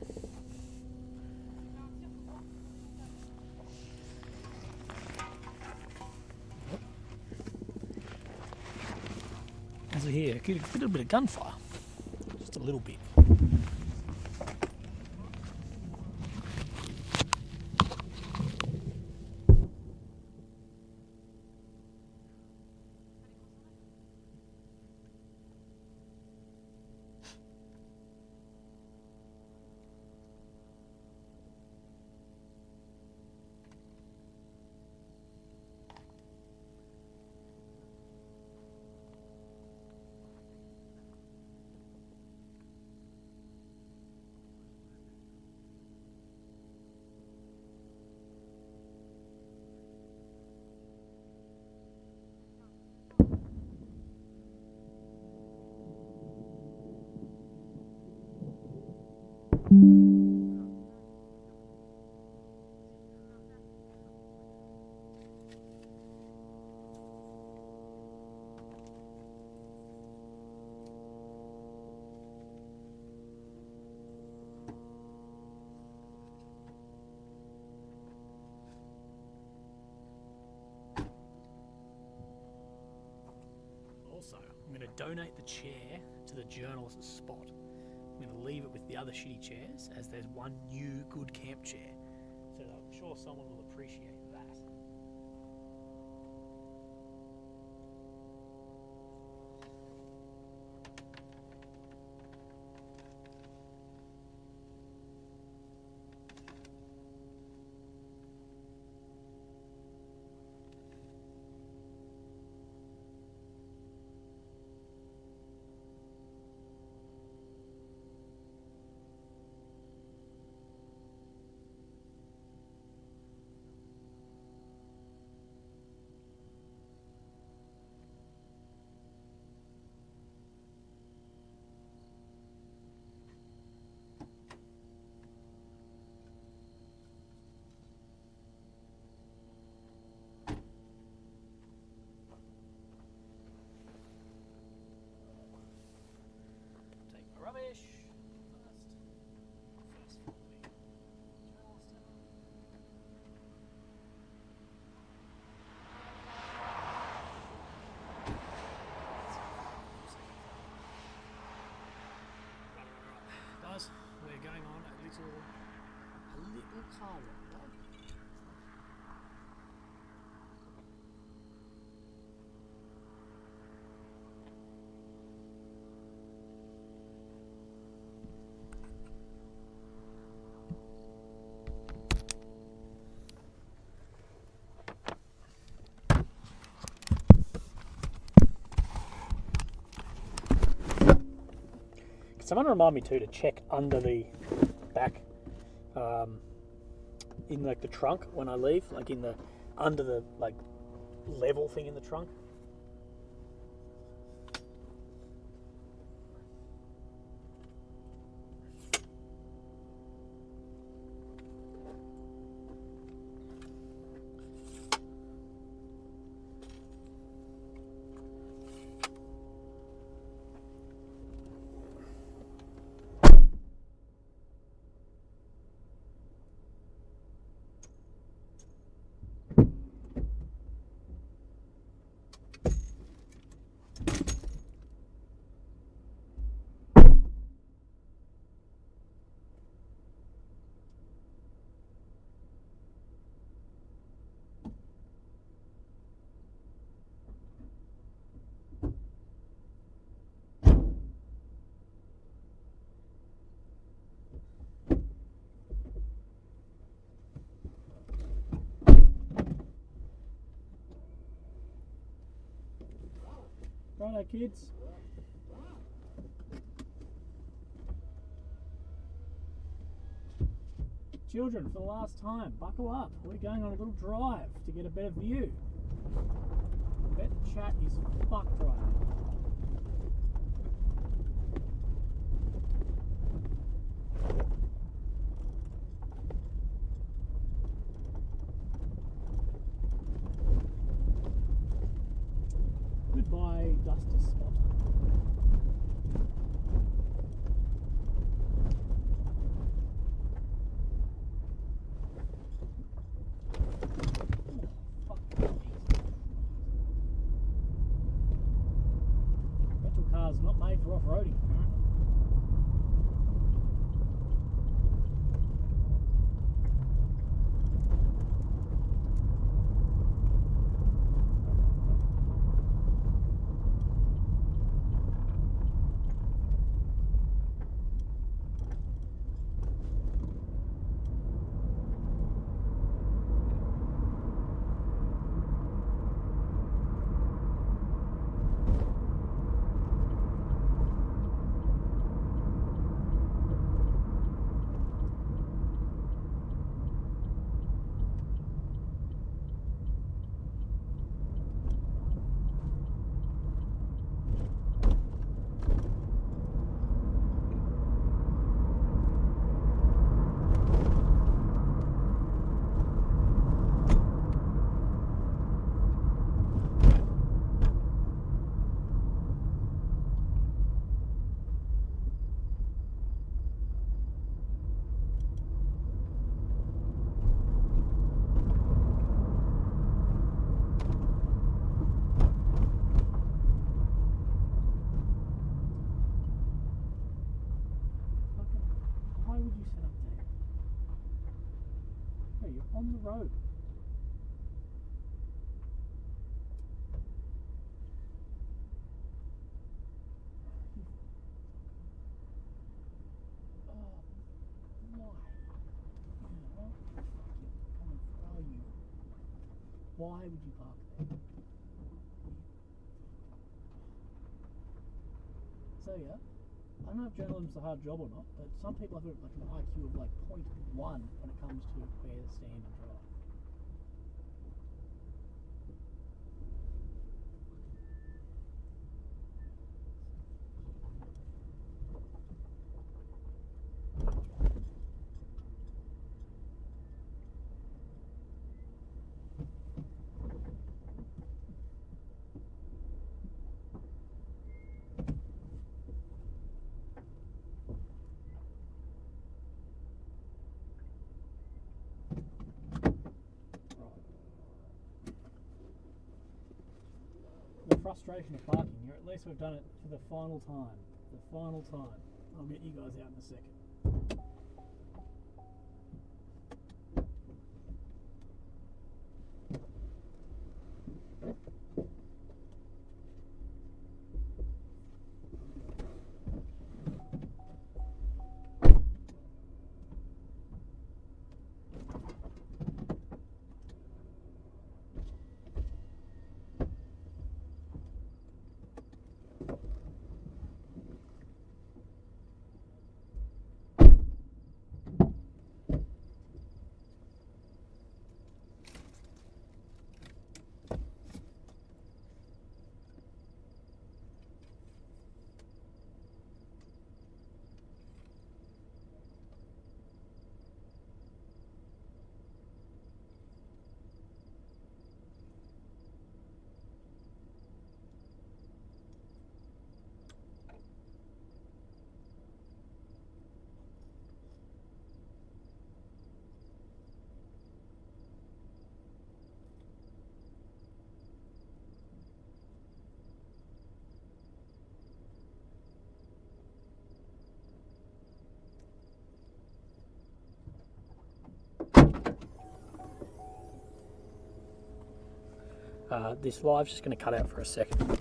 As we hear, a little bit of gunfire, just a little bit. I'm going to donate the chair to the journalist's spot. I'm going to leave it with the other shitty chairs, as there's one new good camp chair. So I'm sure someone will appreciate that. Take my rubbish. First for the journalist. Guys, we're going on a little car ride. Someone remind me too to check under the back, in like the trunk when I leave, like in the under the like level thing in the trunk. Righto, kids. Children, for the last time, buckle up. We're going on a little drive to get a better view. I bet the chat is fucked right now. Goodbye, dusty spot. Petrol car's not made for off-roading, apparently. on the road. Why would you park there? So yeah, I don't know if journalism's a hard job or not, but some people have like an IQ of like 0.1 when it comes to where to stand and drive. The frustration of parking here, at least we've done it for the final time. The final time. I'll get you guys out in a second. This live's just going to cut out for a second.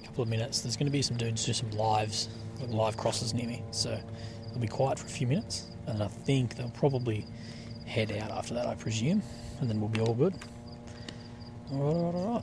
Couple of minutes. There's going to be some dudes do some lives, like live crosses near me, so it'll be quiet for a few minutes, and I think they'll probably head out after that, I presume, and then we'll be all good. All right.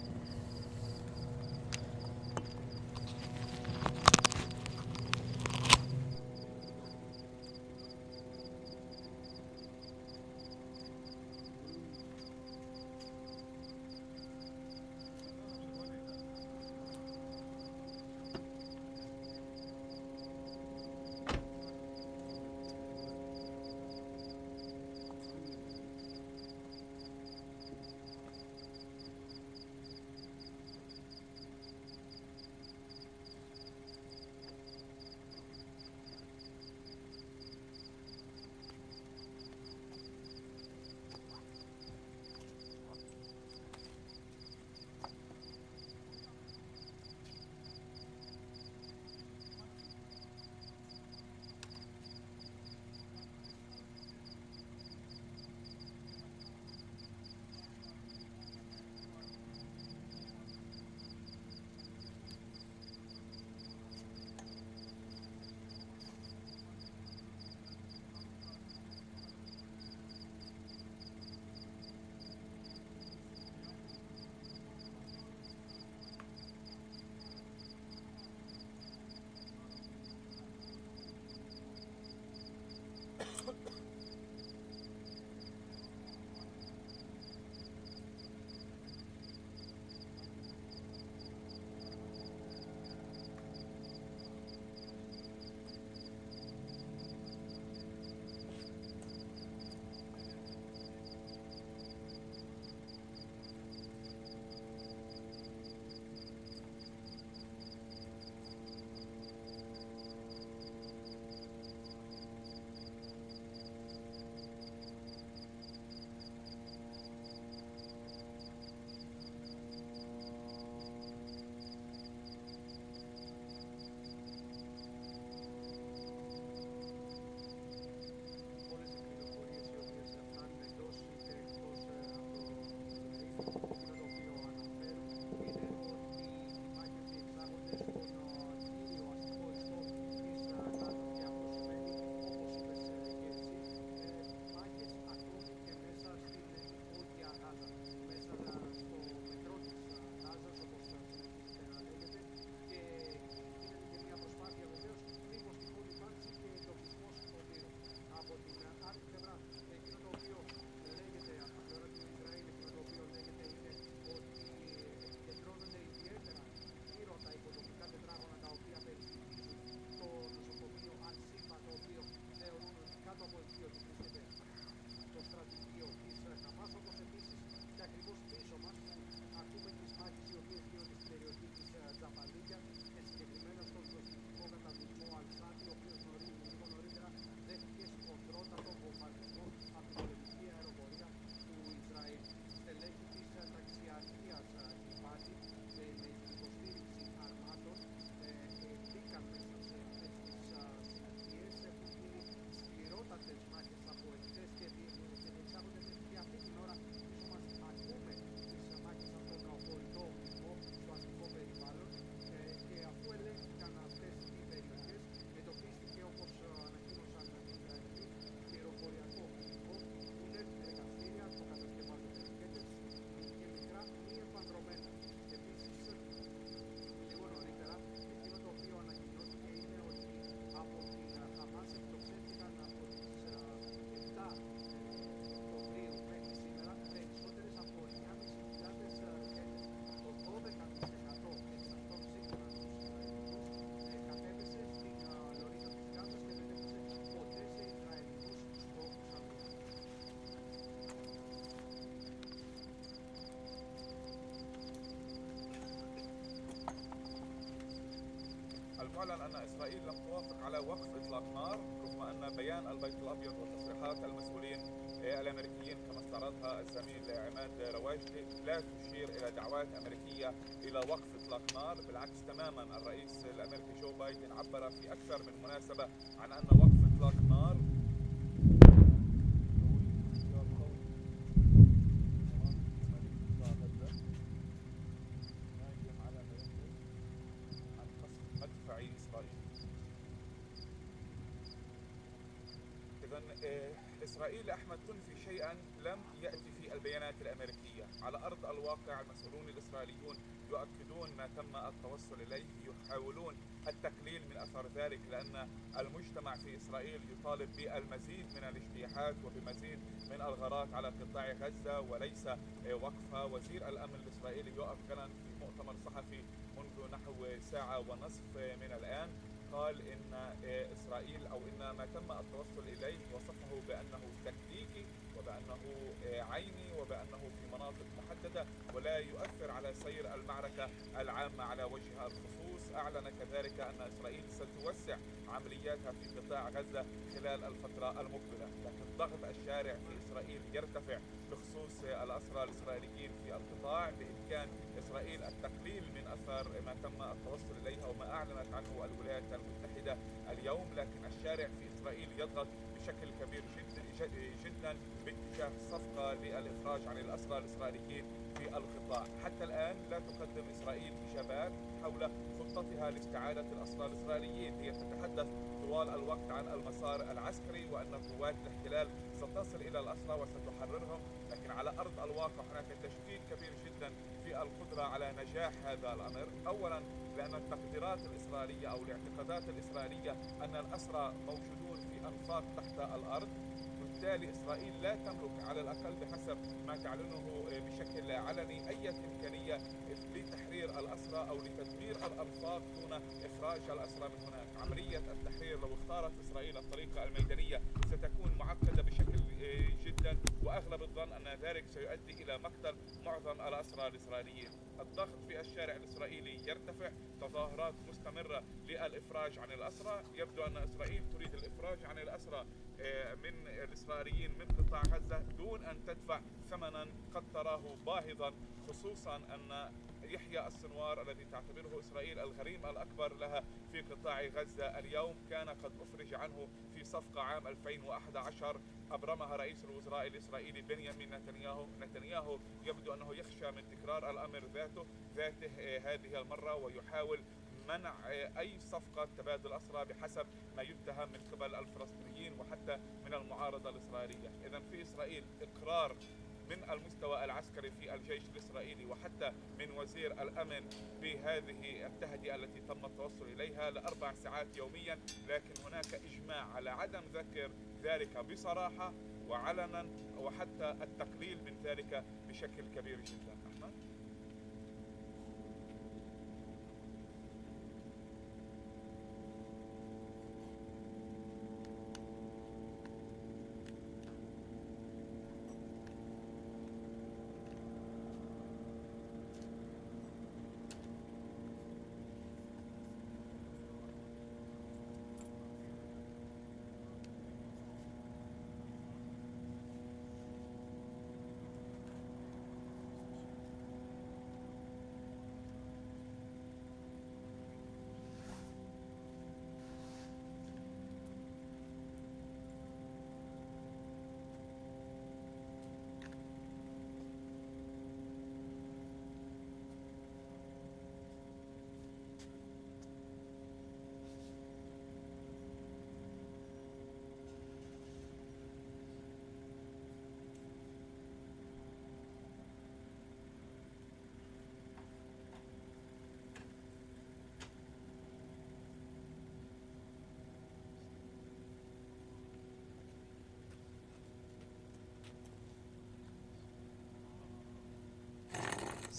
تعلن أن إسرائيل لم توافق على وقف إطلاق نار رغم أن بيان البيت الأبيض وتصريحات المسؤولين الأمريكيين كما استعرضها الزميل عماد رواجدي لا تشير إلى دعوات أمريكية إلى وقف إطلاق نار. بالعكس تماما الرئيس الأمريكي جو بايدن عبر في أكثر من مناسبة عن أن وقف إطلاق نار مدفعي إسرائيل. إذن إسرائيل أحمد تنفي شيئا لم يأتي في البيانات الأمريكية. على أرض الواقع المسؤولون الإسرائيليون يؤكدون ما تم التوصل إليه، يحاولون التقليل من أثر ذلك لأن المجتمع في إسرائيل يطالب بالمزيد من الاجتياحات وبمزيد من الغارات على قطاع غزة وليس وقفها. وزير الأمن الإسرائيلي يوآف في مؤتمر صحفي منذ نحو ساعة ونصف من الآن قال إن إسرائيل أو إن ما تم التوصل إليه وصفه بأنه تكتيكي وبأنه عيني وبأنه في مناطق محددة ولا يؤثر على سير المعركة العامة على وجه الخصوص. أعلن كذلك أن إسرائيل ستوسع عملياتها في قطاع غزة خلال الفترة المقبلة، لكن ضغط الشارع في إسرائيل يرتفع بخصوص الأسرى الإسرائيليين في القطاع بإمكان إسرائيل التقليل من أثر ما تم التوصل إليها وما أعلنت عنه الولايات المتحدة اليوم، لكن الشارع في إسرائيل يضغط بشكل كبير جدا باتجاه صفقة للإفراج عن الأسرى الإسرائيليين في القطاع. حتى الآن لا تقدم إسرائيل إجابات حول خطتها لاستعادة الأسرى الإسرائيليين. هي تتحدث طوال الوقت عن المسار العسكري وأن قوات الاحتلال ستصل إلى الأسرى وستحررهم، لكن على أرض الواقع هناك تشكيك كبير جدا في القدرة على نجاح هذا الأمر. أولا لأن التقديرات الإسرائيلية أو الاعتقادات الإسرائيلية أن الأسرى موجودون في أنفاق تحت الأرض، بالتالي إسرائيل لا تملك على الأقل بحسب ما تعلنه بشكل علني أي إمكانية لتحرير الأسرى أو لتدمير الأنفاق دون إخراج الأسرى من هناك. عملية التحرير لو اختارت إسرائيل الطريقة الميدانية ستكون معقدة بشكل جدا وأغلب الظن أن ذلك سيؤدي إلى مقتل معظم الأسرى الإسرائيليين. الضغط في الشارع الإسرائيلي يرتفع، تظاهرات مستمرة للإفراج عن الأسرى. يبدو أن إسرائيل تريد الإفراج عن الأسرى من الإسرائيليين من قطاع غزة دون أن تدفع ثمنا قد تراه باهظا، خصوصا أن يحيى السنوار الذي تعتبره إسرائيل الغريم الأكبر لها في قطاع غزة اليوم كان قد أفرج عنه في صفقة عام 2011 أبرمها رئيس الوزراء الإسرائيلي بنيامين نتنياهو. يبدو أنه يخشى من تكرار الأمر ذاته هذه المرة ويحاول منع أي صفقة تبادل أسرى بحسب ما يتهم من قبل الفلسطينيين وحتى من المعارضة الإسرائيلية. إذن في إسرائيل إقرار من المستوى العسكري في الجيش الإسرائيلي وحتى من وزير الأمن بهذه التهدئة التي تم التوصل إليها ل4 ساعات يوميا، لكن هناك إجماع على عدم ذكر ذلك بصراحة وعلنا وحتى التقليل من ذلك بشكل كبير جدا. أحمد؟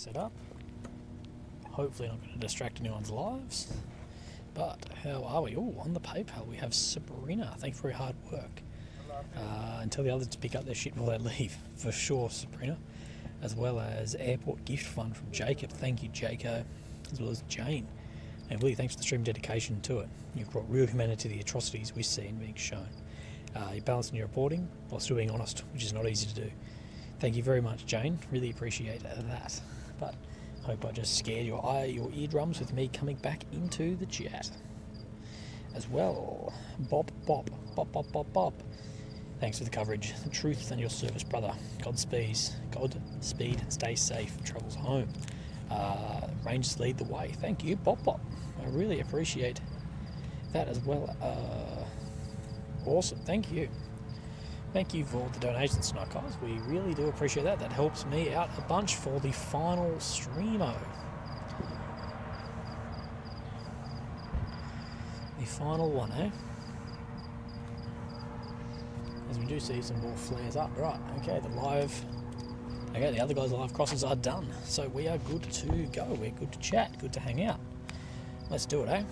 Set up. Hopefully not going to distract anyone's lives. But how are we? Oh, on the PayPal we have Sabrina. Thanks for your hard work. And tell the others to pick up their shit before they leave. For sure, Sabrina. As well as Airport Gift Fund from Jacob. Thank you, Jaco. As well as Jane. And Willie, thanks for the stream dedication to it. You've brought real humanity to the atrocities we've seen being shown. You're balancing your reporting while still being honest, which is not easy to do. Thank you very much, Jane. Really appreciate that. But I hope I just scared your eardrums with me coming back into the chat. As well, Bob. Thanks for the coverage. The truth and your service, brother. Godspeed, and stay safe. Travels home. Rangers lead the way. Thank you, Bob. I really appreciate that as well. Awesome. Thank you. Thank you for the donations tonight, guys. We really do appreciate that. That helps me out a bunch for the final streamo. The final one, eh? As we do see some more flares up. Right, okay, the other guys' live crosses are done. So we are good to go. We're good to chat, good to hang out. Let's do it, eh?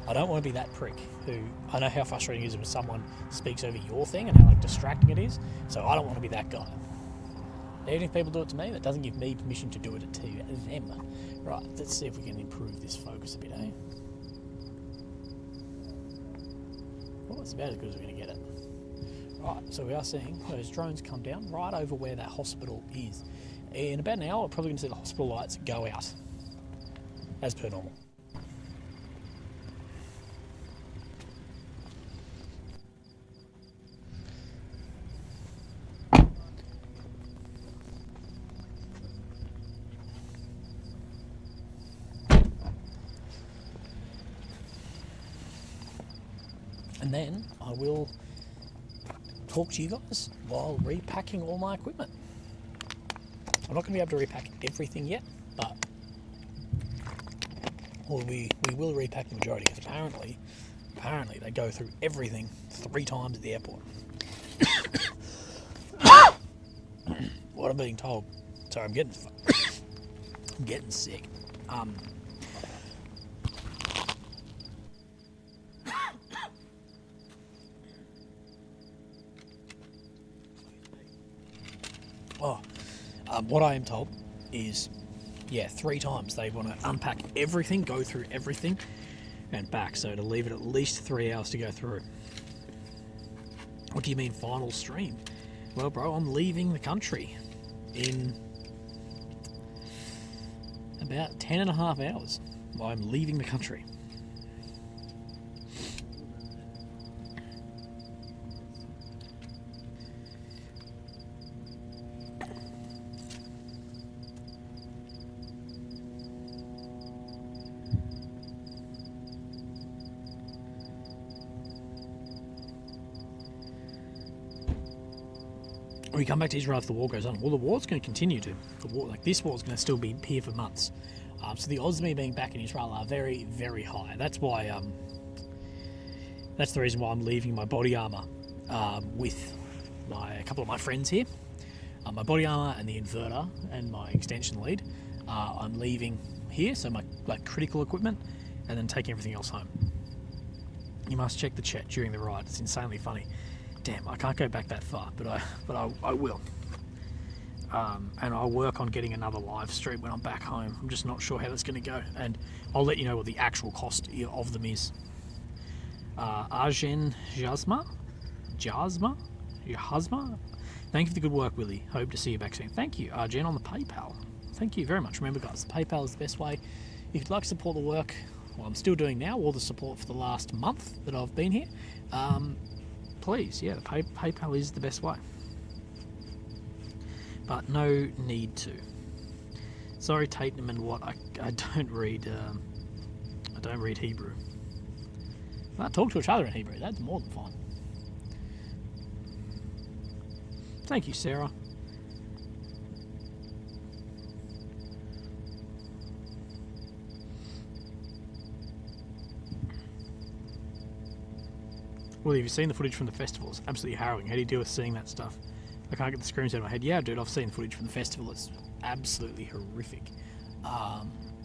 I don't want to be that prick who, I know how frustrating it is when someone speaks over your thing and how distracting it is, so I don't want to be that guy. Even if people do it to me, that doesn't give me permission to do it to them. Right, let's see if we can improve this focus a bit, eh? Well, it's about as good as we're going to get it. Right, so we are seeing those drones come down right over where that hospital is. In about an hour, we're probably going to see the hospital lights go out, as per normal. And then I will talk to you guys while repacking all my equipment. I'm not going to be able to repack everything yet, but we will repack the majority, because apparently they go through everything 3 times at the airport. What I'm being told. Sorry, I'm getting sick. What I am told is, 3 times they want to unpack everything, go through everything, and back. So to leave it at least 3 hours to go through. What do you mean final stream? Well, bro, I'm leaving the country in about 10.5 hours. I'm leaving the country. We come back to Israel after the war goes on. Well, the war's going to continue to. This war's going to still be here for months. So the odds of me being back in Israel are very, very high. That's why. That's the reason why I'm leaving my body armor with a couple of my friends here. My body armor and the inverter and my extension lead. I'm leaving here, so my critical equipment, and then taking everything else home. You must check the chat during the ride. It's insanely funny. Damn, I can't go back that far, but I will. And I'll work on getting another live stream when I'm back home. I'm just not sure how that's going to go, and I'll let you know what the actual cost of them is. Arjen Jasma, thank you for the good work, Willie. Hope to see you back soon. Thank you, Arjen, on the PayPal. Thank you very much. Remember, guys, the PayPal is the best way. If you'd like to support the work, well, I'm still doing now, all the support for the last month that I've been here. Please, the PayPal is the best way. But no need to. Sorry, Tatum and what? I don't read. I don't read Hebrew. I talk to each other in Hebrew. That's more than fine. Thank you, Sarah. Well, have you seen the footage from the festival? It's absolutely harrowing. How do you deal with seeing that stuff? I can't get the screams out of my head. Yeah, dude, I've seen footage from the festival. It's absolutely horrific.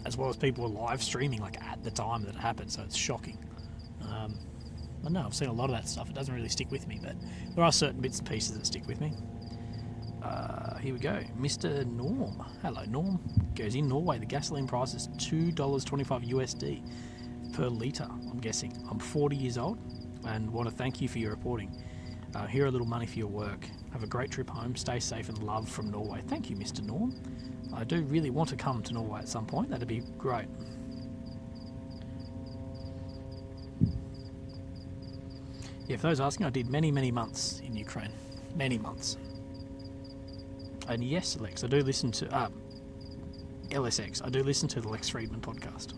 As well as people were live streaming at the time that it happened, so it's shocking. I know I've seen a lot of that stuff. It doesn't really stick with me, but there are certain bits and pieces that stick with me. Here we go. Mr. Norm. Hello, Norm. Goes in Norway. The gasoline price is $2.25 USD per litre, I'm guessing. I'm 40 years old and want to thank you for your reporting. Here a little money for your work. Have a great trip home. Stay safe and love from Norway. Thank you, Mr. Norm. I do really want to come to Norway at some point. That'd be great. Yeah, for those asking, I did many, many months in Ukraine. Many months. And yes, Lex, I do listen to LSX. I do listen to the Lex Friedman podcast.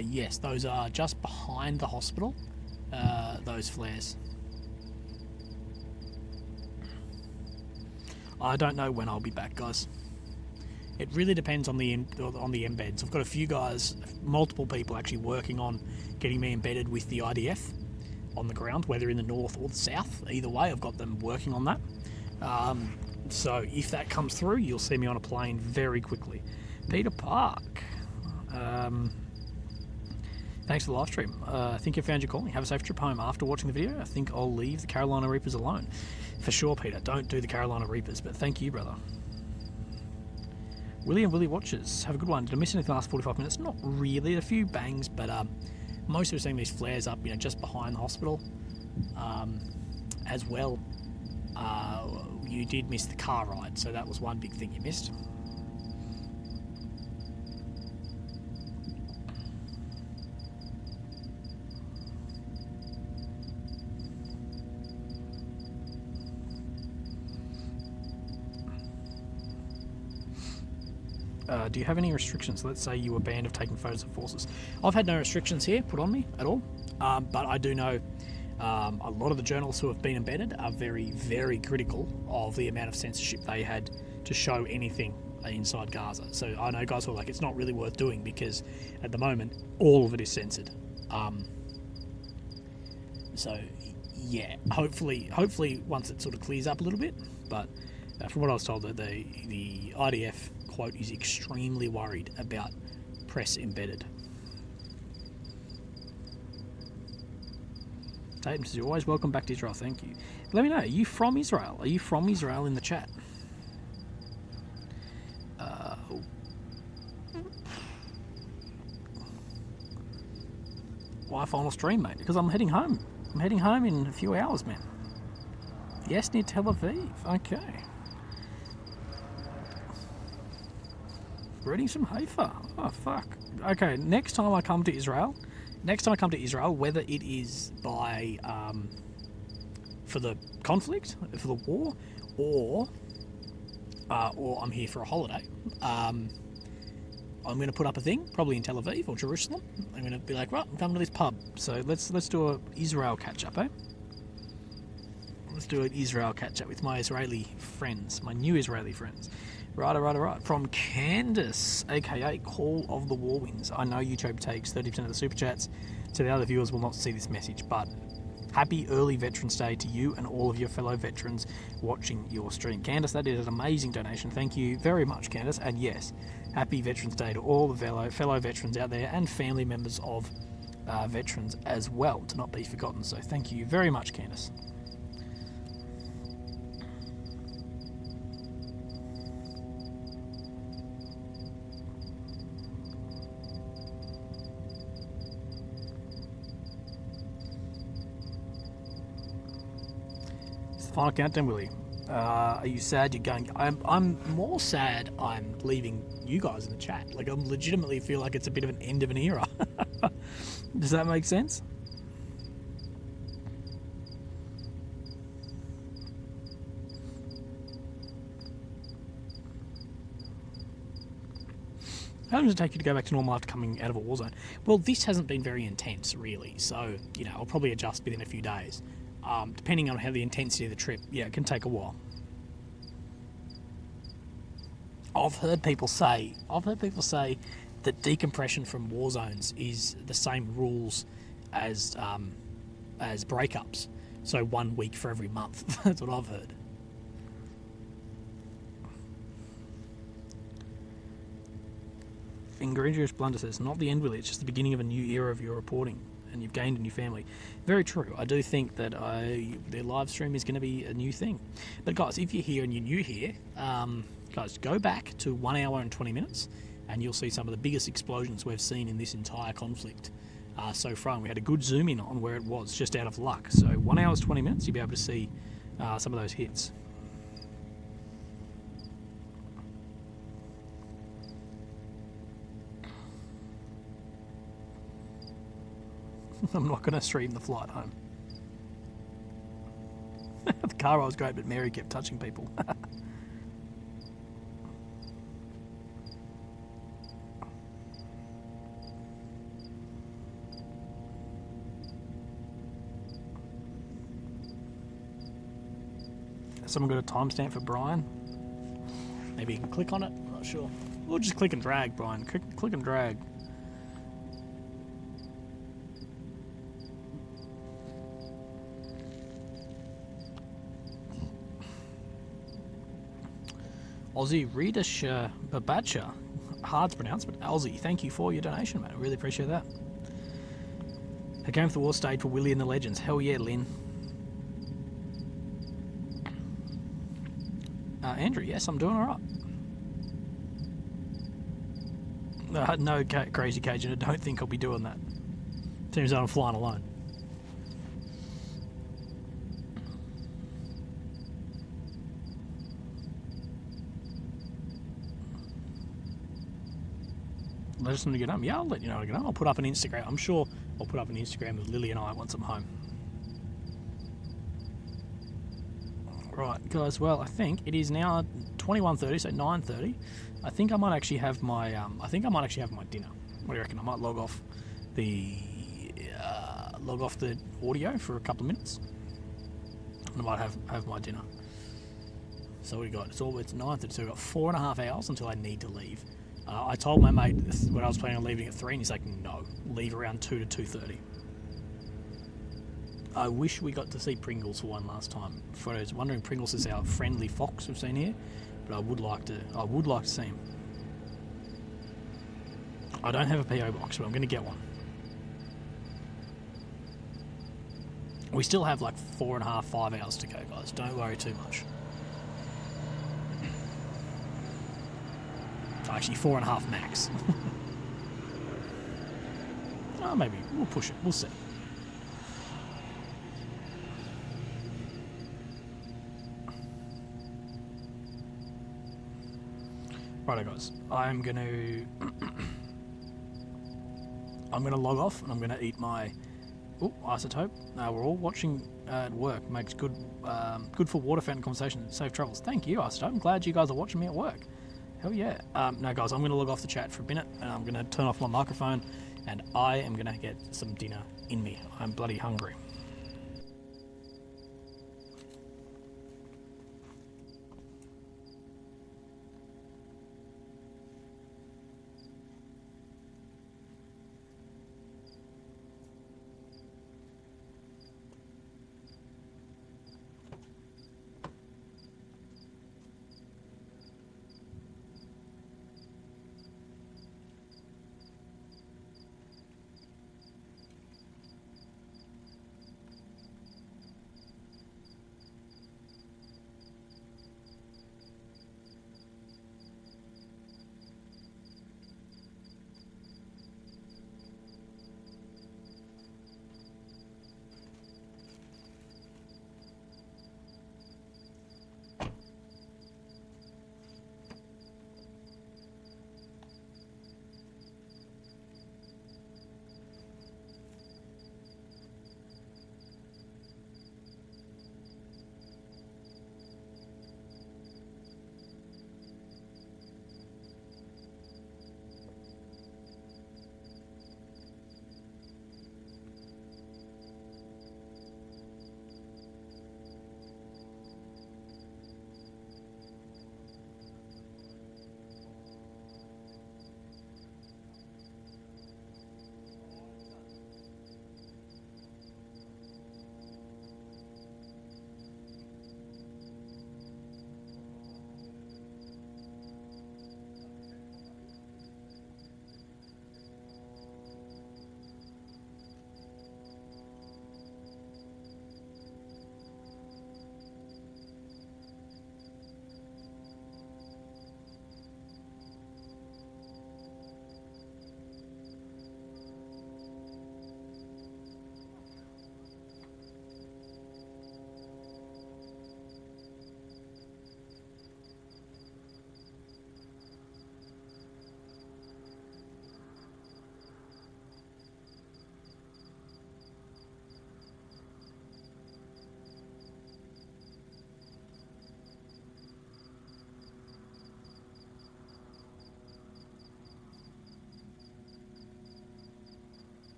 Yes, those are just behind the hospital, those flares. I don't know when I'll be back, guys. It really depends on the embeds. I've got a few guys, multiple people actually working on getting me embedded with the IDF on the ground, whether in the north or the south. Either way, I've got them working on that. So if that comes through, you'll see me on a plane very quickly. Peter Park. Thanks for the live stream. I think you found your calling. Have a safe trip home after watching the video. I think I'll leave the Carolina Reapers alone. For sure, Peter. Don't do the Carolina Reapers, but thank you, brother. Willy and Willy watches. Have a good one. Did I miss anything the last 45 minutes? Not really. A few bangs, but most of us seeing these flares up, just behind the hospital. As well, you did miss the car ride, so that was one big thing you missed. Do you have any restrictions? Let's say you were banned of taking photos of forces. I've had no restrictions here put on me at all, but I do know a lot of the journalists who have been embedded are very, very critical of the amount of censorship they had to show anything inside Gaza. So I know guys who are like, it's not really worth doing because at the moment all of it is censored. So yeah, hopefully once it sort of clears up a little bit, but from what I was told, the IDF quote is extremely worried about press embedded. Tatum says, you're always welcome back to Israel. Thank you. Let me know, are you from Israel? Are you from Israel in the chat? Why final stream, mate? Because I'm heading home. I'm heading home in a few hours, man. Yes, near Tel Aviv. Okay. Greetings from Haifa. Oh, fuck. Okay, next time I come to Israel, whether it is by for the conflict, for the war, or I'm here for a holiday, I'm going to put up a thing, probably in Tel Aviv or Jerusalem. I'm going to be like, right, I'm coming to this pub. So let's do a Israel catch-up, eh? Let's do an Israel catch-up with my Israeli friends, my new Israeli friends. Right. From Candace, aka Call of the War Winds. I know YouTube takes 30% of the super chats, so the other viewers will not see this message, but happy early Veterans Day to you and all of your fellow veterans watching your stream. Candace, that is an amazing donation. Thank you very much, Candace. And yes, happy Veterans Day to all the fellow veterans out there and family members of veterans as well, to not be forgotten. So thank you very much, Candace. Final countdown, Willie. Are you sad you're going? I'm more sad I'm leaving you guys in the chat. Like, I legitimately feel like it's a bit of an end of an era. Does that make sense? How long does it take you to go back to normal after coming out of a war zone? Well, this hasn't been very intense, really. So, I'll probably adjust within a few days. Depending on how the intensity of the trip, it can take a while. I've heard people say that decompression from war zones is the same rules as breakups. So 1 week for every month. That's what I've heard. Ingredient Blunder says, not the end, Willie. It's just the beginning of a new era of your reporting, and you've gained a new family. Very true. I do think that their live stream is going to be a new thing. But guys, if you're here and you're new here, guys, go back to 1 hour and 20 minutes, and you'll see some of the biggest explosions we've seen in this entire conflict so far. And we had a good zoom in on where it was, just out of luck. So 1 hour 20 minutes, you'll be able to see some of those hits. I'm not going to stream the flight home. The car ride was great, but Mary kept touching people. Has someone got a timestamp for Brian? Maybe you can click on it. I'm not sure. We'll just click and drag, Brian. Click and drag. Aussie Reedish Babacha, hard to pronounce, but Aussie, thank you for your donation, mate. I really appreciate that. A game for the war stage for Willie and the Legends. Hell yeah, Lynn. Andrew, yes, I'm doing alright. No, Crazy Cajun, I don't think I'll be doing that. Seems that I'm flying alone. Let us know to get home. Yeah, I'll let you know when I get home. I'll put up an Instagram. I'm sure I'll put up an Instagram with Lily and I once I'm home. Right, guys. Well, I think it is now 21:30, so 9:30. I think I might actually have my. Dinner. What do you reckon? I might log off the audio for a couple of minutes. And I might have my dinner. So what do you got? It's 9:30. So we've got 4.5 hours until I need to leave. I told my mate when I was planning on leaving at 3, and he's like, no, leave around 2 to 2:30. I wish we got to see Pringles for one last time. For those wondering, Pringles is our friendly fox we've seen here, but I would like to see him. I don't have a PO box, but I'm going to get one. We still have like 4.5, 5 hours to go, guys. Don't worry too much. Actually, 4.5 max. Oh, maybe we'll push it. We'll see. Righto, guys. I'm gonna log off and I'm gonna eat my isotope. We're all watching at work. Makes good for water fountain conversation. Safe travels. Thank you, isotope. I'm glad you guys are watching me at work. Hell yeah. No, guys, I'm going to log off the chat for a minute, and I'm going to turn off my microphone, and I am going to get some dinner in me. I'm bloody hungry.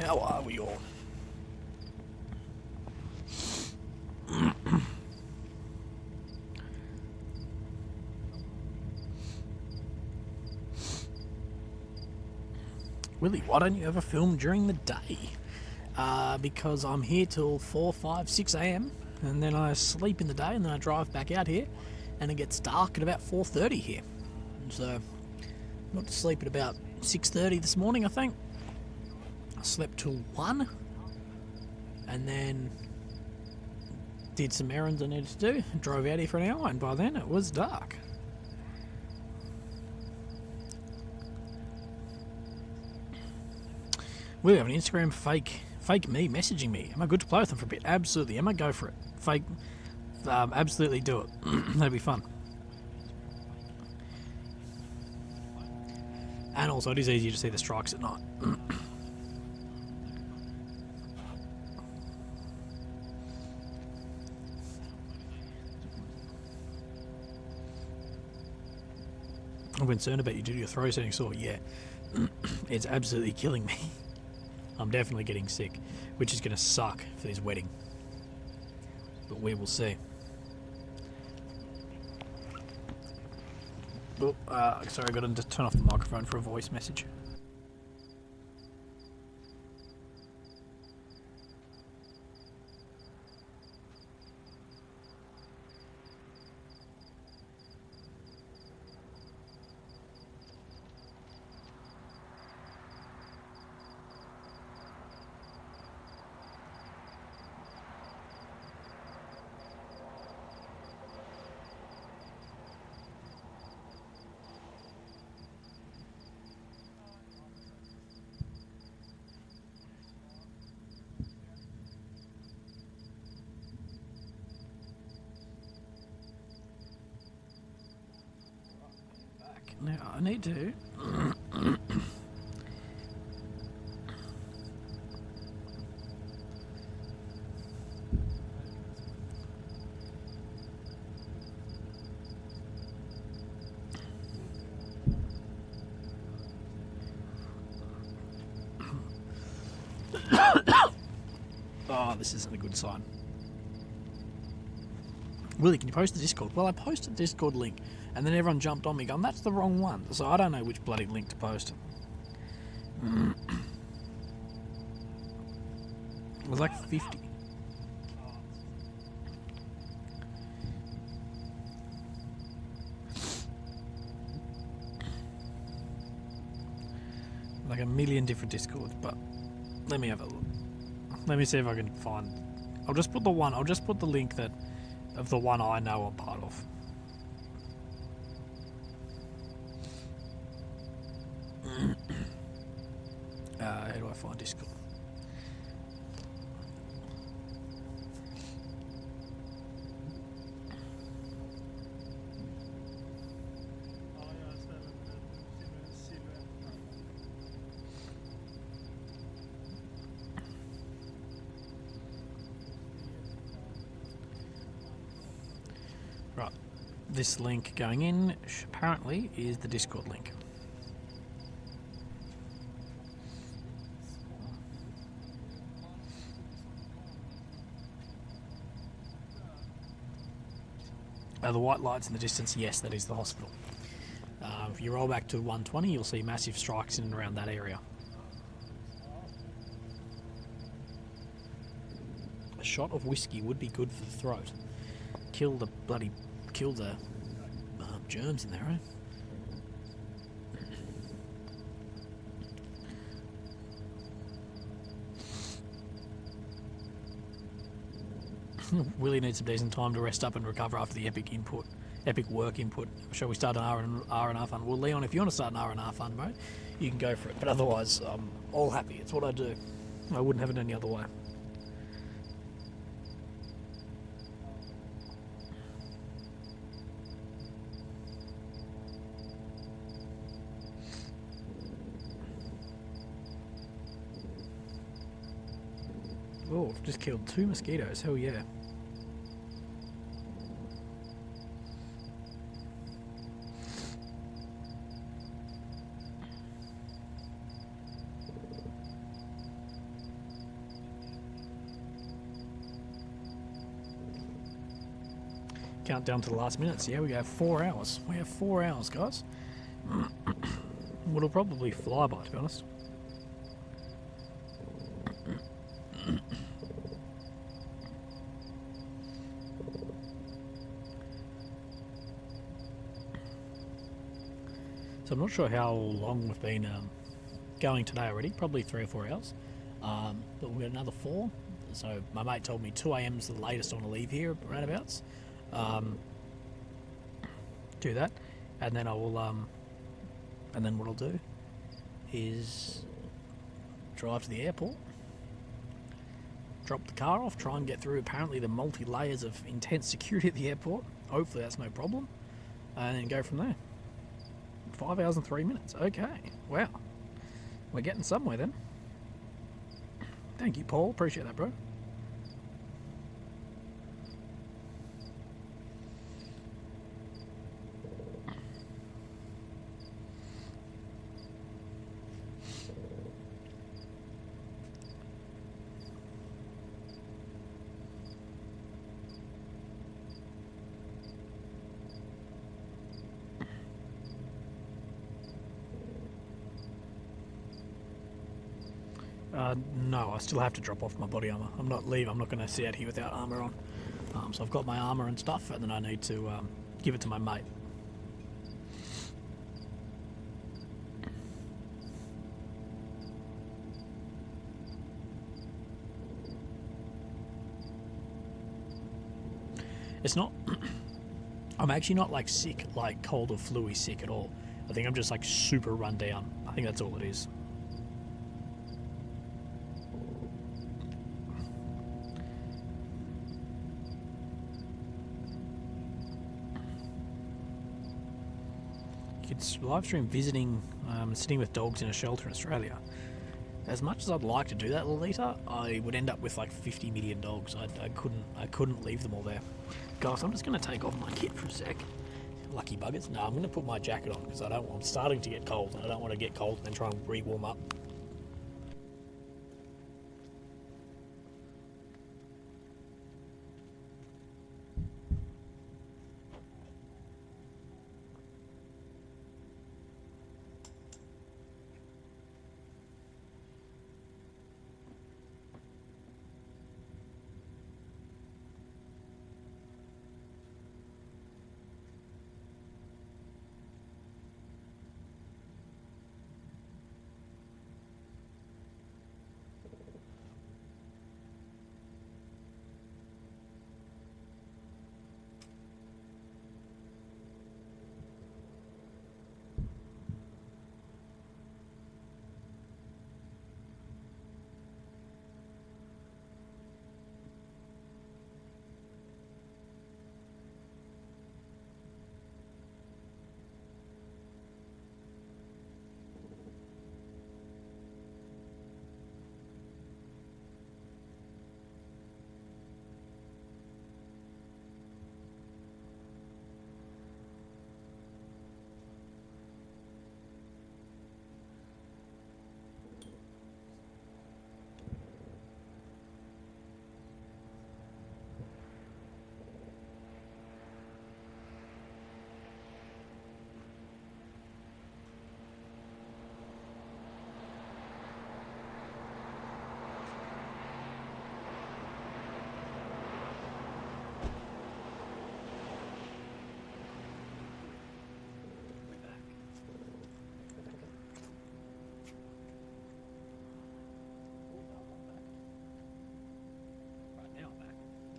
How are we all? Willie, why don't you ever film during the day? Because I'm here till 4, 5, 6 a.m. and then I sleep in the day and then I drive back out here and it gets dark at about 4:30 here. So I got to sleep at about 6:30 this morning, I think. I slept till 1 and then did some errands I needed to do, drove out here for an hour, and by then it was dark. We have an Instagram fake me messaging me. Am I good to play with them for a bit? Absolutely. Emma, go for it. Fake, absolutely do it. That'd be fun. And also, it is easier to see the strikes at night. I'm concerned about you due to your throat setting sore. Yeah, it's absolutely killing me. I'm definitely getting sick, which is going to suck for this wedding. But we will see. Oh, sorry, I got to just turn off the microphone for a voice message. Now, I need to... Oh, this isn't a good sign. Willie, can you post the Discord? Well, I posted the Discord link, and then everyone jumped on me going, that's the wrong one. So I don't know which bloody link to post. It was like 50. Like a million different Discords, but let me have a look. Let me see if I can find... I'll just put the link that of the one I know I'm part of. How do I find Discord? Right, this link going in apparently is the Discord link. The white lights in the distance, yes, that is the hospital. If you roll back to 120, you'll see massive strikes in and around that area. A shot of whiskey would be good for the throat. Kill the germs in there, eh? Willie needs some decent time to rest up and recover after the epic work input. Shall we start an R&R fund? Well, Leon, if you want to start an R&R fund, bro, you can go for it. But otherwise, I'm all happy. It's what I do. I wouldn't have it any other way. Oh, I've just killed 2 mosquitoes. Hell yeah. Countdown to the last minutes. Yeah, we have 4 hours. We have 4 hours, guys. It'll probably fly by, to be honest. So I'm not sure how long we've been going today already. Probably 3 or 4 hours. But we've got another 4. So my mate told me 2 a.m. is the latest I want to leave here, roundabouts. Do that, and then I will. And then what I'll do is drive to the airport, drop the car off, try and get through apparently the multi-layers of intense security at the airport. Hopefully that's no problem, and then go from there. 5 hours and 3 minutes. Okay, wow, we're getting somewhere then. Thank you, Paul. Appreciate that, bro. No, I still have to drop off my body armor. I'm not going to sit out here without armor on. So I've got my armor and stuff, and then I need to give it to my mate. It's not. I'm actually not like sick, like cold or flu-y sick at all. I think I'm just like super run down. I think that's all it is. Live stream visiting, sitting with dogs in a shelter in Australia. As much as I'd like to do that, Lolita, I would end up with like 50 million dogs. I couldn't leave them all there. Guys, I'm just going to take off my kit for a sec. Lucky buggers. No, I'm going to put my jacket on because I'm starting to get cold, and I don't want to get cold and then try and re-warm up.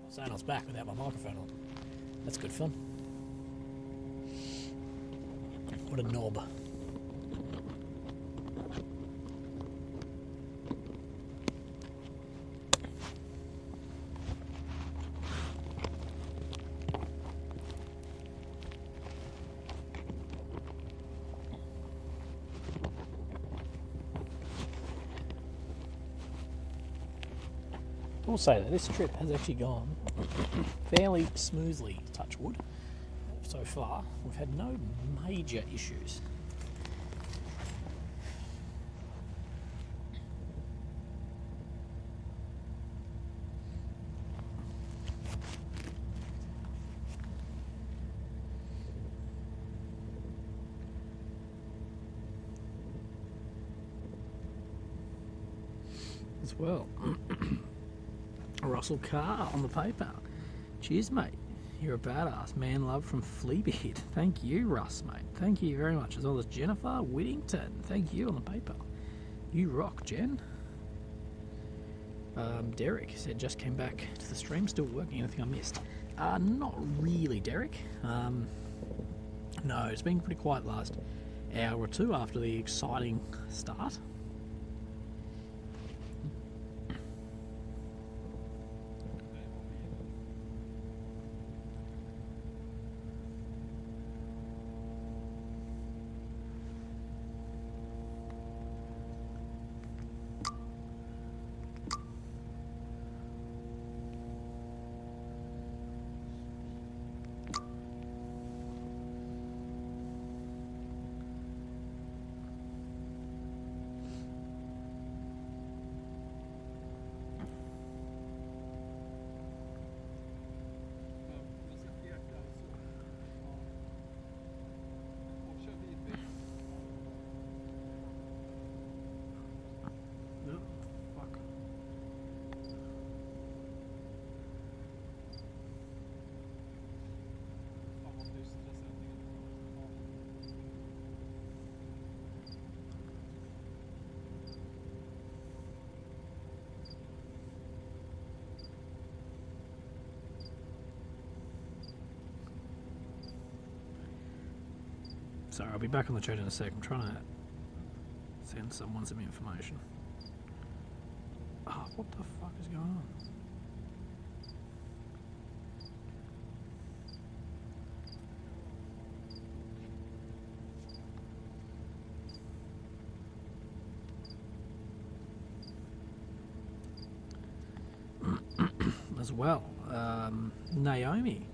Saying I was back without my microphone on. That's good fun. What a knob. I will say that this trip has actually gone fairly smoothly, touch wood. So far, we've had no major issues. as well. Russell Carr on the PayPal. Cheers, mate. You're a badass. Man love from Fleabeard. Thank you, Russ, mate. Thank you very much. As well as Jennifer Whittington. Thank you on the PayPal. You rock, Jen. Derek said just came back to the stream. Still working. Anything I missed? Not really, Derek. No, it's been pretty quiet last hour or two after the exciting start. Sorry, I'll be back on the chat in a sec. I'm trying to send someone some information. Oh, what the fuck is going on? As well, Naomi.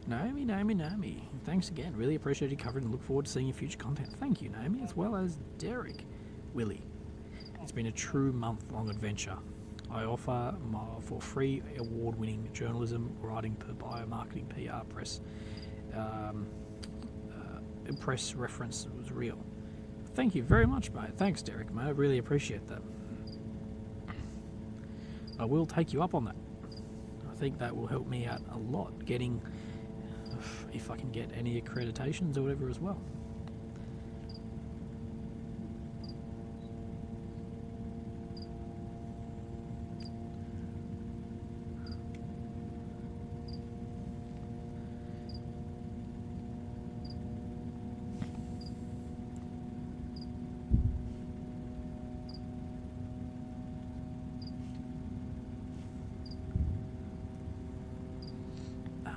Naomi. Thanks again. Really appreciate your coverage and look forward to seeing your future content. Thank you, Naomi, as well as Derek. Willy. It's been a true month-long adventure. I offer for free award-winning journalism, writing, biomarketing, PR, press reference was real. Thank you very much, mate. Thanks, Derek, mate. I really appreciate that. I will take you up on that. I think that will help me out a lot, getting, if I can get any accreditations or whatever as well.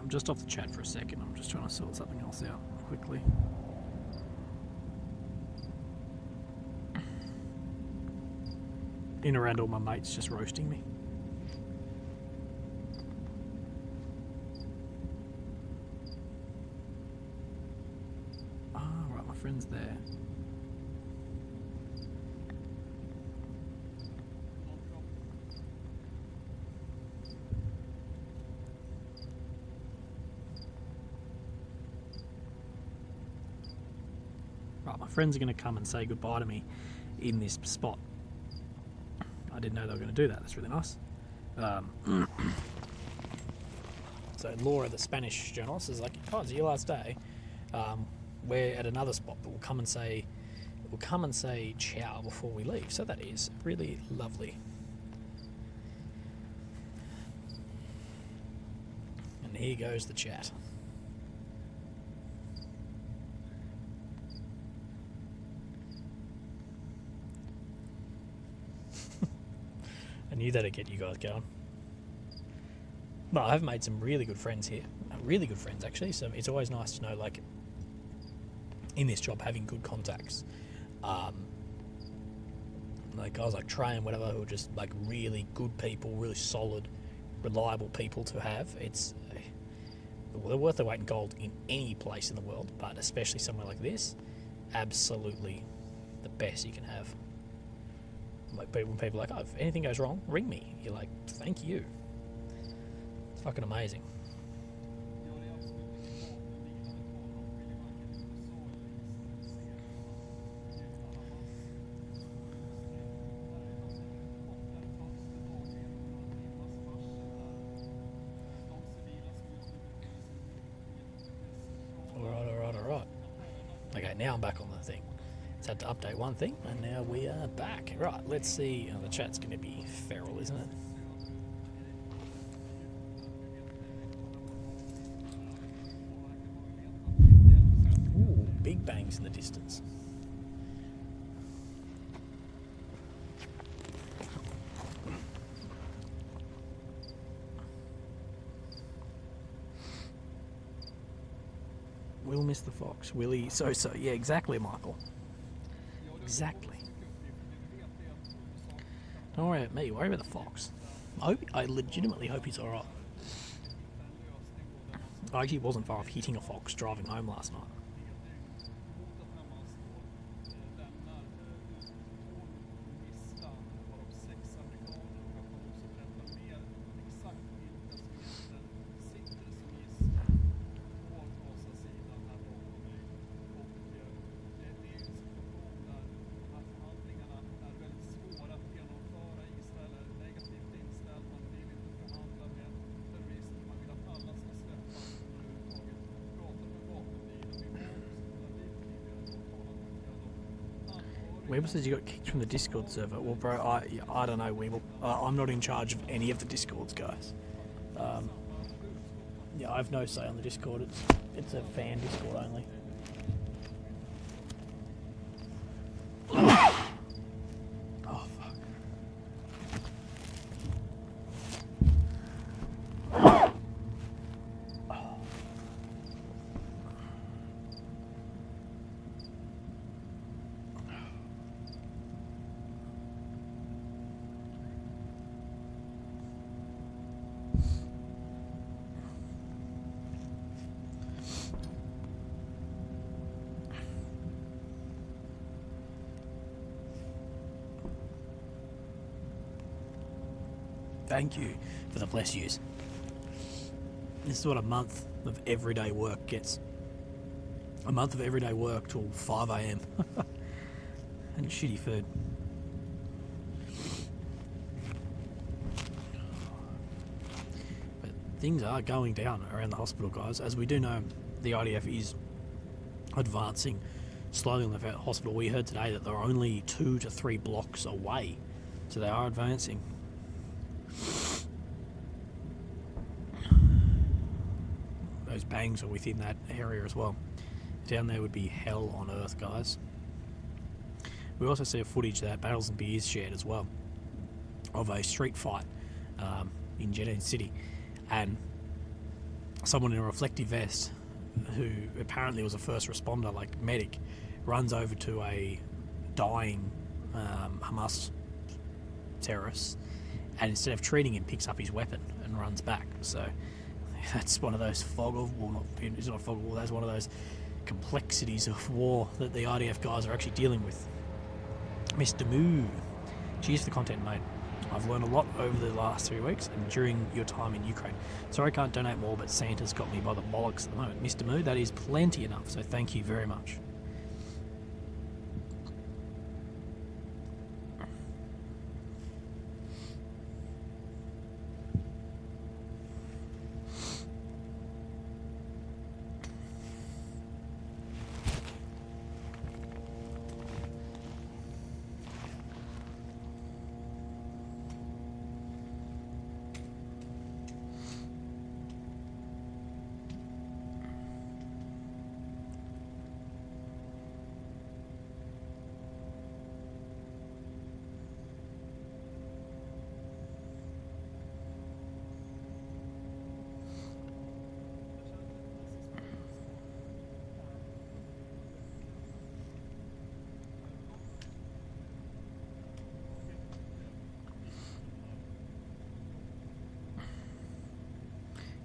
Just off the chat for a second. I'm just trying to sort something else out quickly. In around all my mates just roasting me. Ah, right, my friend's there. Right, my friends are going to come and say goodbye to me in this spot. I didn't know they were going to do that. That's really nice. So Laura, the Spanish journalist, is like, "Oh, it's your last day. We're at another spot, but we'll come and say ciao before we leave." So that is really lovely. And here goes the chat. I knew that'd get you guys going. But I've made some really good friends here. Really good friends, actually. So it's always nice to know, like, in this job, having good contacts. Like guys like Trey and whatever, who are just, like, really good people, really solid, reliable people to have. It's they're worth their weight in gold in any place in the world, but especially somewhere like this, absolutely the best you can have. Like, when people are like, "Oh, if anything goes wrong, ring me." You're like, "Thank you." It's fucking amazing. Right. Okay, now I'm back on the thing. Just had to update one thing, and now we are back. Right, let's see. Oh, the chat's going to be feral, isn't it? Ooh, big bangs in the distance. Will miss the fox. Willie, so, yeah, exactly, Michael. Exactly. Don't worry about me, worry about the fox. I legitimately hope he's alright. I actually wasn't far off hitting a fox driving home last night. Weeble says you got kicked from the Discord server. Well, bro, I don't know, Weeble. I'm not in charge of any of the Discords, guys. Yeah, I have no say on the Discord. It's a fan Discord only. Oh, fuck. Thank you for the bless yous. This is what a month of everyday work gets. A month of everyday work till 5 AM. And shitty food. But things are going down around the hospital, guys. As we do know, the IDF is advancing slowly on the hospital. We heard today that they're only 2 to 3 blocks away. So they are advancing. Those bangs are within that area as well. Down there would be hell on earth, guys. We also see a footage that Battles and Beers shared as well of a street fight in Jeddah City, and someone in a reflective vest, who apparently was a first responder, like medic, runs over to a dying Hamas terrorist, and instead of treating him, picks up his weapon and runs back. So that's one of those it's not fog of war, that's one of those complexities of war that the IDF guys are actually dealing with. Mr. Moo, cheers for the content, mate. I've learned a lot over the last 3 weeks and during your time in Ukraine. Sorry I can't donate more, but Santa's got me by the bollocks at the moment. Mr. Moo, that is plenty enough, so thank you very much.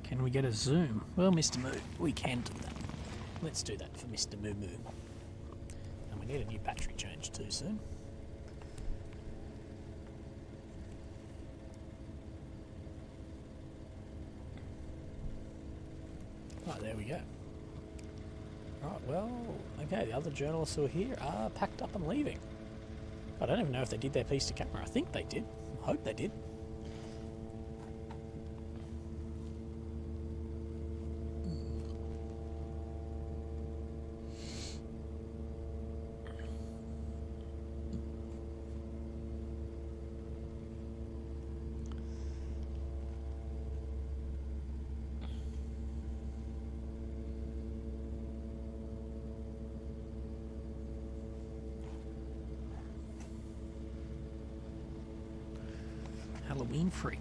Can we get a zoom? Well, Mr. Moo, we can do that. Let's do that for Mr. Moo Moo. And we need a new battery change too soon. Right, there we go. Right, well, okay, the other journalists who are here are packed up and leaving. I don't even know if they did their piece to camera. I think they did. I hope they did. freak.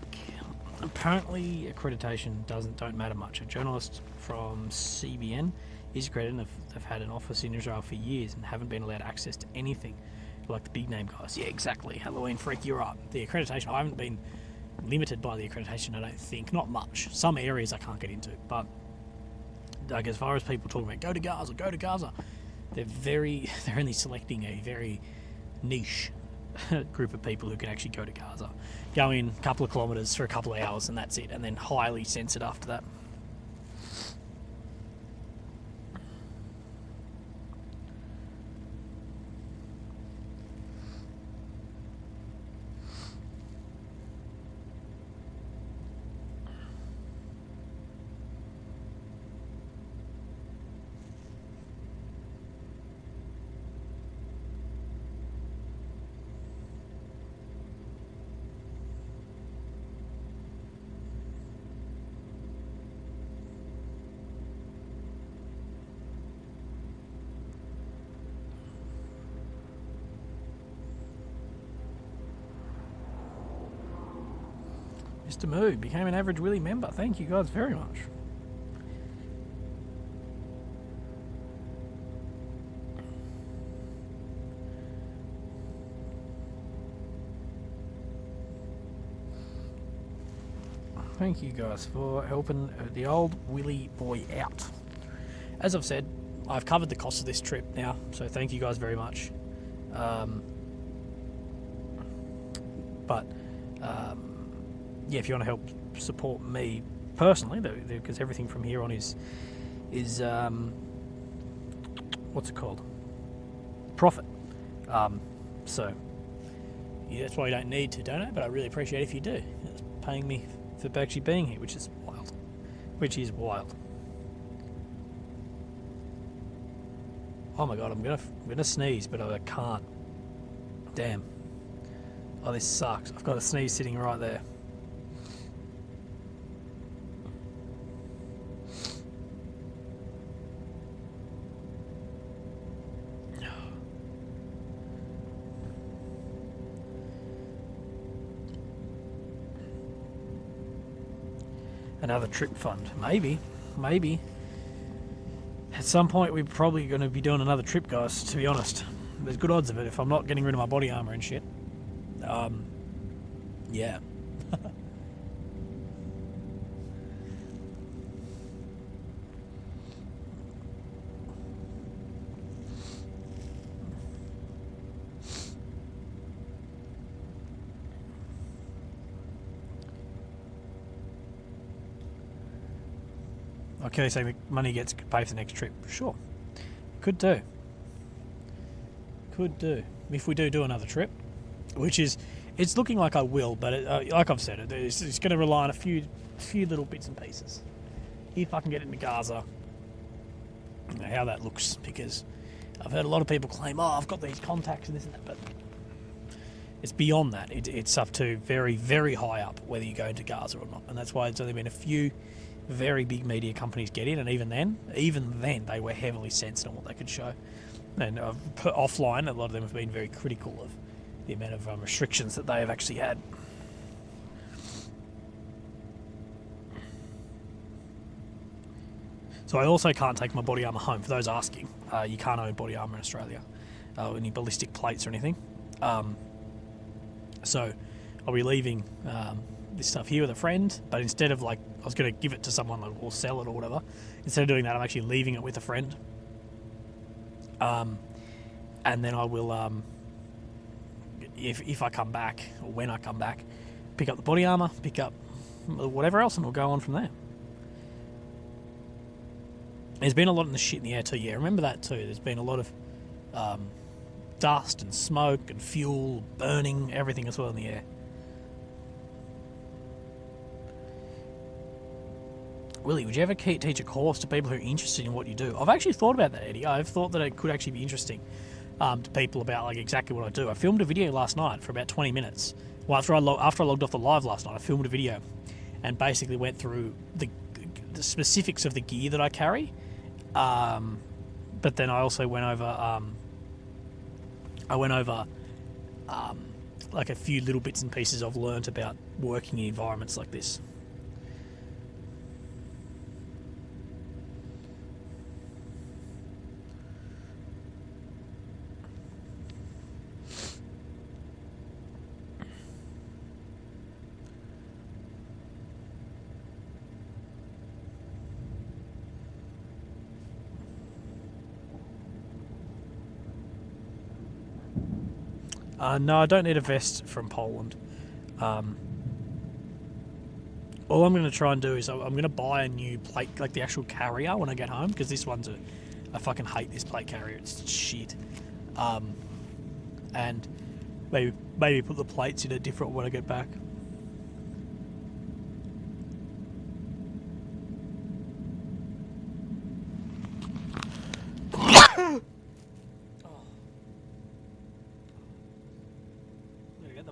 Apparently, accreditation don't matter much. A journalist from CBN is accredited, and they've had an office in Israel for years and haven't been allowed access to anything like the big name guys. Yeah, exactly. Halloween freak, you're right. The accreditation, I haven't been limited by the accreditation, I don't think. Not much. Some areas I can't get into, but like as far as people talking about go to Gaza, they're only selecting a very niche group of people who can actually go to Gaza. Go in a couple of kilometres for a couple of hours and that's it, and then highly censored after that. Mr. Moo became an average Willy member. Thank you guys very much. Thank you guys for helping the old Willy boy out. As I've said, I've covered the cost of this trip now, so thank you guys very much. Yeah, if you want to help support me personally, because everything from here on is what's it called? Profit. So yeah, that's why you don't need to donate, but I really appreciate if you do. It's paying me for actually being here, which is wild. Oh my god, I'm gonna sneeze, but I can't. Damn. Oh, this sucks. I've got a sneeze sitting right there. Another trip fund. Maybe. At some point we're probably going to be doing another trip, guys, to be honest. There's good odds of it if I'm not getting rid of my body armor and shit. Yeah. Okay, so money gets paid for the next trip. Sure. Could do. If we do another trip, which is, it's looking like I will, but like I've said, it's going to rely on a few little bits and pieces. If I can get into Gaza, you know, how that looks, because I've heard a lot of people claim, oh, I've got these contacts and this and that, but it's beyond that. It's up to very, very high up whether you go into Gaza or not, and that's why it's only been a few very big media companies get in, and even then they were heavily censored on what they could show. And offline, a lot of them have been very critical of the amount of restrictions that they have actually had. So I also can't take my body armour home. For those asking, you can't own body armour in Australia, any ballistic plates or anything. So I'll be leaving this stuff here with a friend, but instead of I was going to give it to someone or sell it or whatever, instead of doing that, I'm actually leaving it with a friend. And then I will, if I come back, or when I come back, pick up the body armour, pick up whatever else, and we'll go on from there. There's been a lot of the shit in the air too, yeah, remember that too. There's been a lot of dust and smoke and fuel, burning, everything as well in the air. Willy, would you ever teach a course to people who are interested in what you do? I've actually thought about that, Eddie. I've thought that it could actually be interesting to people about exactly what I do. I filmed a video last night for about 20 minutes. Well, after I logged off the live last night, I filmed a video and basically went through the specifics of the gear that I carry. But then I also went over like a few little bits and pieces I've learnt about working in environments like this. No, I don't need a vest from Poland. All I'm going to try and do is I'm going to buy a new plate, like the actual carrier, when I get home, because this one's I fucking hate this plate carrier. It's shit. And maybe put the plates in a different when I get back.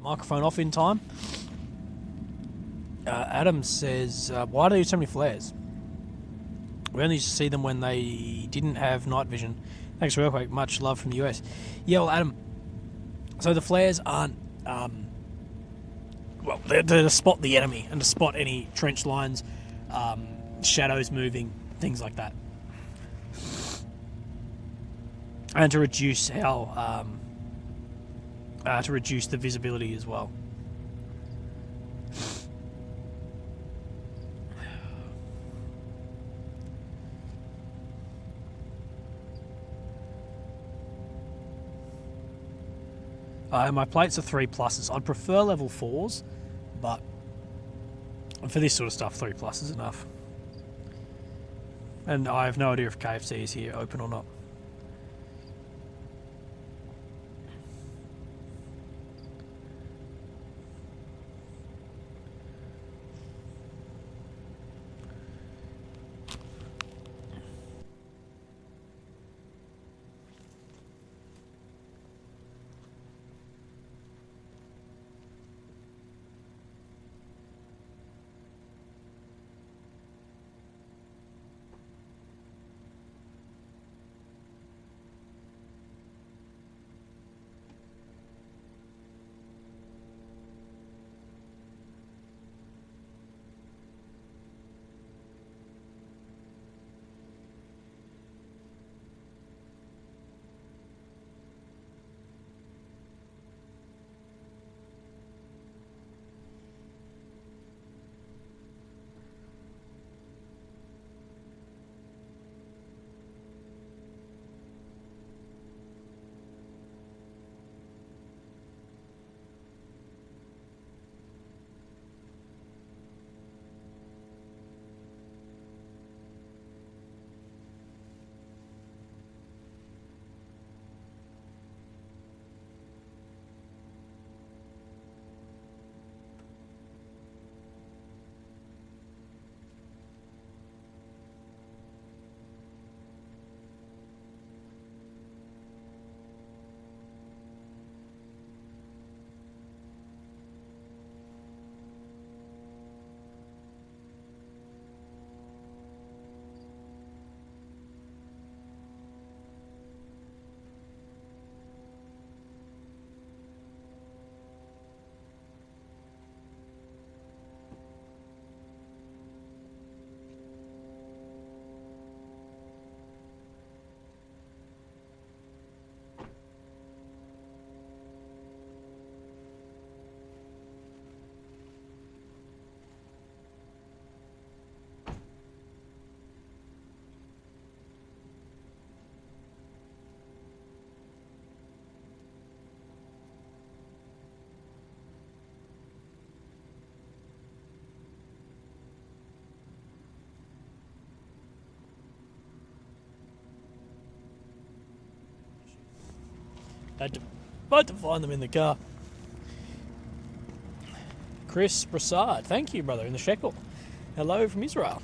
Microphone off in time. Adam says, why do you use so many flares? We only used to see them when they didn't have night vision. Thanks for earthquake. Much love from the US. Yeah, well, Adam, so the flares aren't well, they're to spot the enemy and to spot any trench lines, shadows moving, things like that, and to reduce how to reduce the visibility as well. My plates are 3+. I'd prefer level 4s, but for this sort of stuff, 3+ is enough. And I have no idea if KFC is here open or not. Had to find them in the car. Chris Brassard, thank you, brother, in the shekel. Hello from Israel.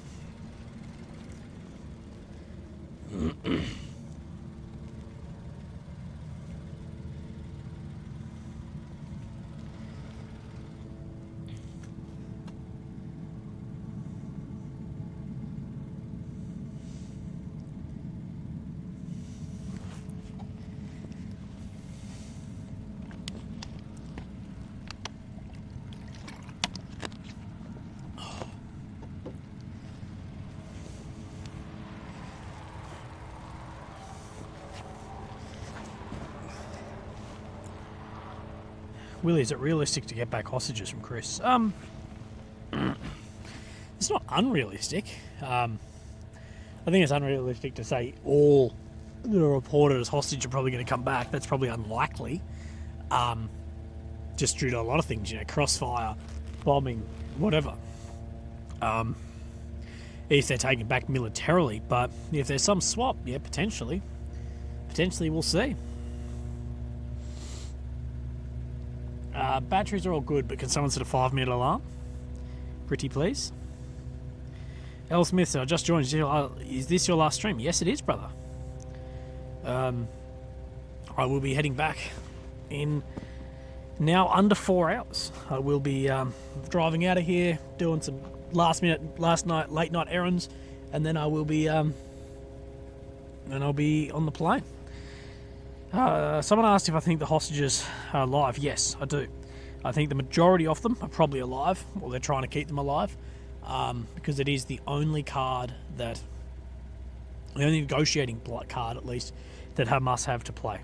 Willie, is it realistic to get back hostages from Chris? It's not unrealistic. I think it's unrealistic to say all that are reported as hostage are probably going to come back. That's probably unlikely. Just due to a lot of things, crossfire, bombing, whatever. If they're taken back militarily, but if there's some swap, yeah, potentially. Potentially, we'll see. Batteries are all good, but can someone set a 5-minute alarm? Pretty please. L. Smith said, I just joined. Is this your last stream? Yes, it is, brother. I will be heading back in now under 4 hours. I will be driving out of here, doing some late night errands, and then I will be I'll be on the plane. Someone asked if I think the hostages are alive. Yes, I do. I think the majority of them are probably alive, or they're trying to keep them alive, because it is the only card the only negotiating card, at least, that Hamas have to play.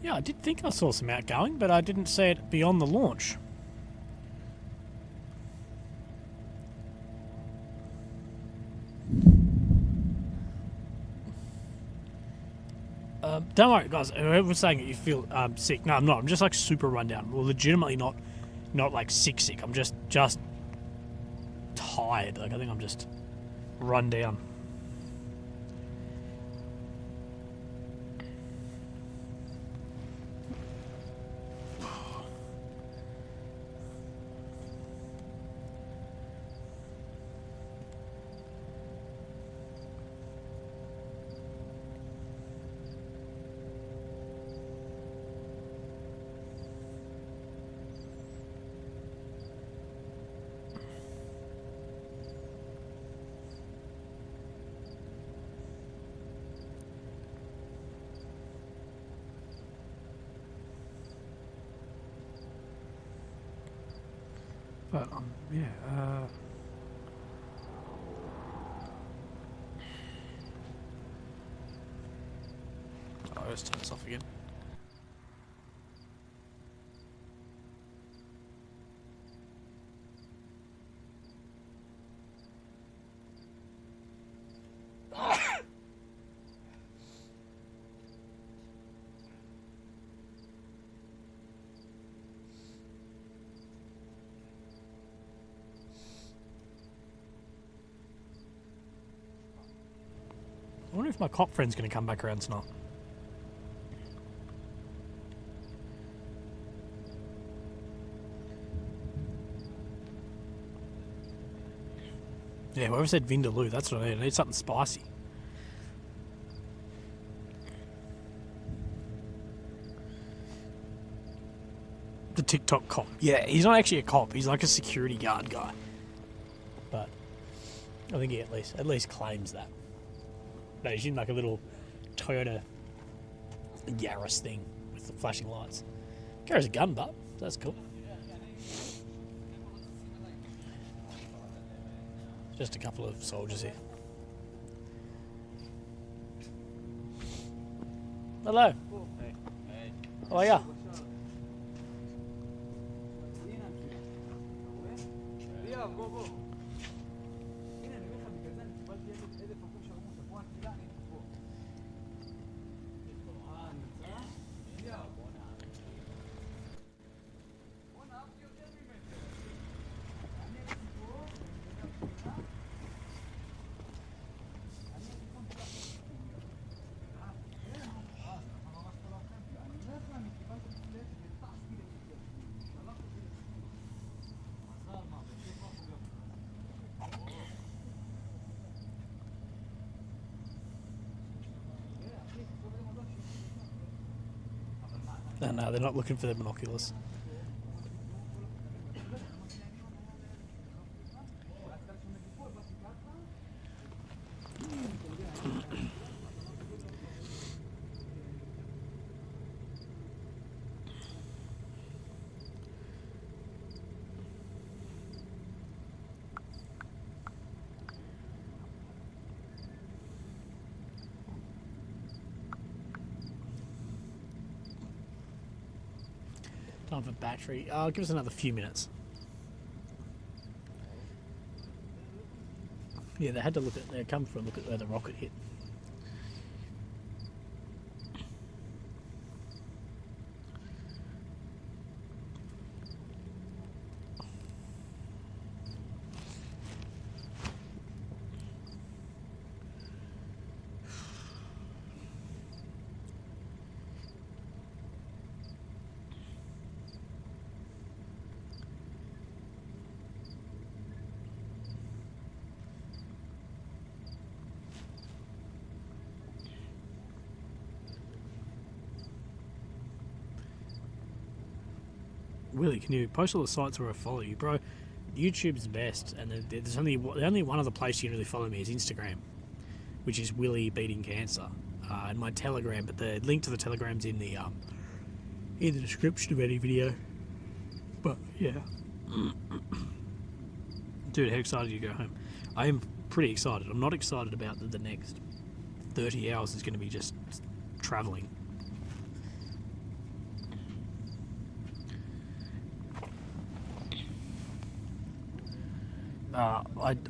Yeah, I did think I saw some outgoing, but I didn't see it beyond the launch. Don't worry, guys. Whoever's saying that you feel sick, no, I'm not. I'm just like super run down. Well, legitimately not like sick. I'm just tired. Like I think I'm just run down. But yeah. Oh, let's turn this off again. I wonder if my cop friend's going to come back around tonight. Yeah, whoever said Vindaloo, that's what I need. I need something spicy. The TikTok cop. Yeah, he's not actually a cop. He's like a security guard guy. But I think he at least claims that. No, he's in like a little Toyota Yaris thing with the flashing lights. Carries a gun, but that's cool. Just a couple of soldiers here. Hello. Hey. How are ya? No, they're not looking for the binoculars. Time for battery. Give us another few minutes. Yeah, they had to look at. They come for a look at where the rocket hit. Willie, can you post all the sites where I follow you, bro? YouTube's best, and there's only one other place you can really follow me is Instagram, which is Willie Beating Cancer, and my Telegram. But the link to the Telegram's in the description of any video. But yeah, dude, how excited are you to go home? I am pretty excited. I'm not excited about the next 30 hours is going to be just traveling.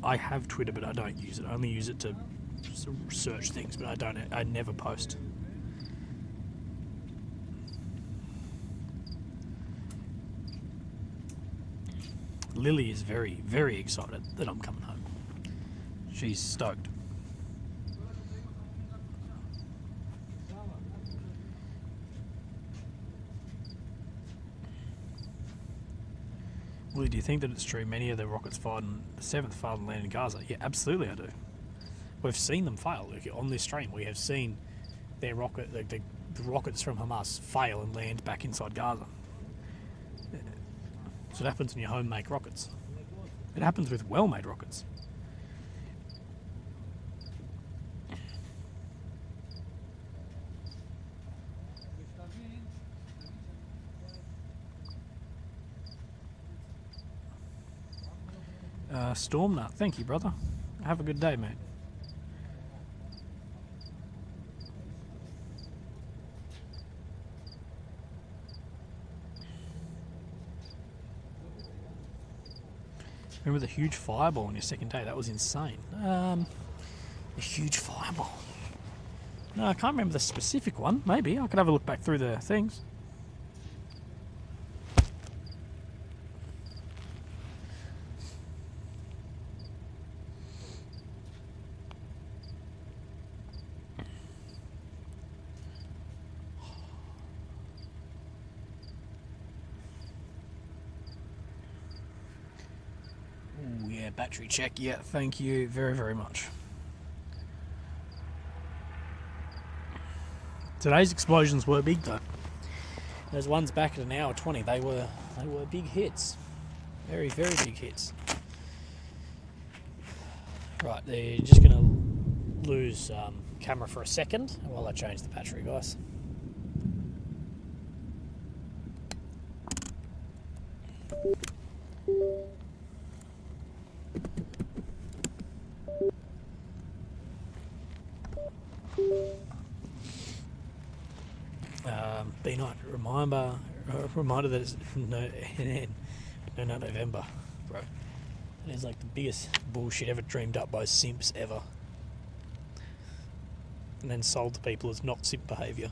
I have Twitter, but I don't use it. I only use it to search things, but I never post. Lily is very, very excited that I'm coming home. She's stoked. Willie, do you think that it's true many of the rockets fired on the 7th failed and landed in Gaza? Yeah, absolutely I do. We've seen them fail. Like, on this stream, we have seen their rocket, the rockets from Hamas fail and land back inside Gaza. So it happens when you home-make rockets. It happens with well-made rockets. Stormnut, thank you, brother. Have a good day, mate. Remember the huge fireball on your second day? That was insane. A huge fireball. No, I can't remember the specific one. Maybe I could have a look back through the things. Ooh, yeah, battery check. Yeah, thank you very, very much. Today's explosions were big though. Those ones back at an hour 20, they were big hits. Very, very big hits. Right, they're just gonna lose camera for a second while I change the battery, guys. B-Night, reminder that it's no November, bro. It is like the biggest bullshit ever dreamed up by simps ever. And then sold to people as not simp behaviour.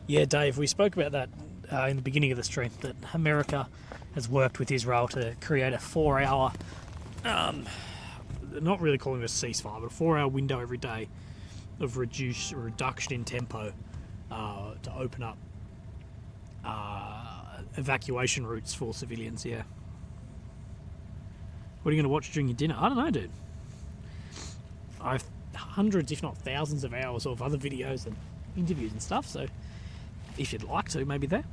Yeah, Dave, we spoke about that in the beginning of the stream, that America has worked with Israel to create a 4-hour, not really calling it a ceasefire, but a 4-hour window every day of reduction in tempo to open up evacuation routes for civilians, yeah. What are you going to watch during your dinner? I don't know, dude. I've hundreds, if not thousands of hours of other videos and interviews and stuff, so if you'd like to, maybe there.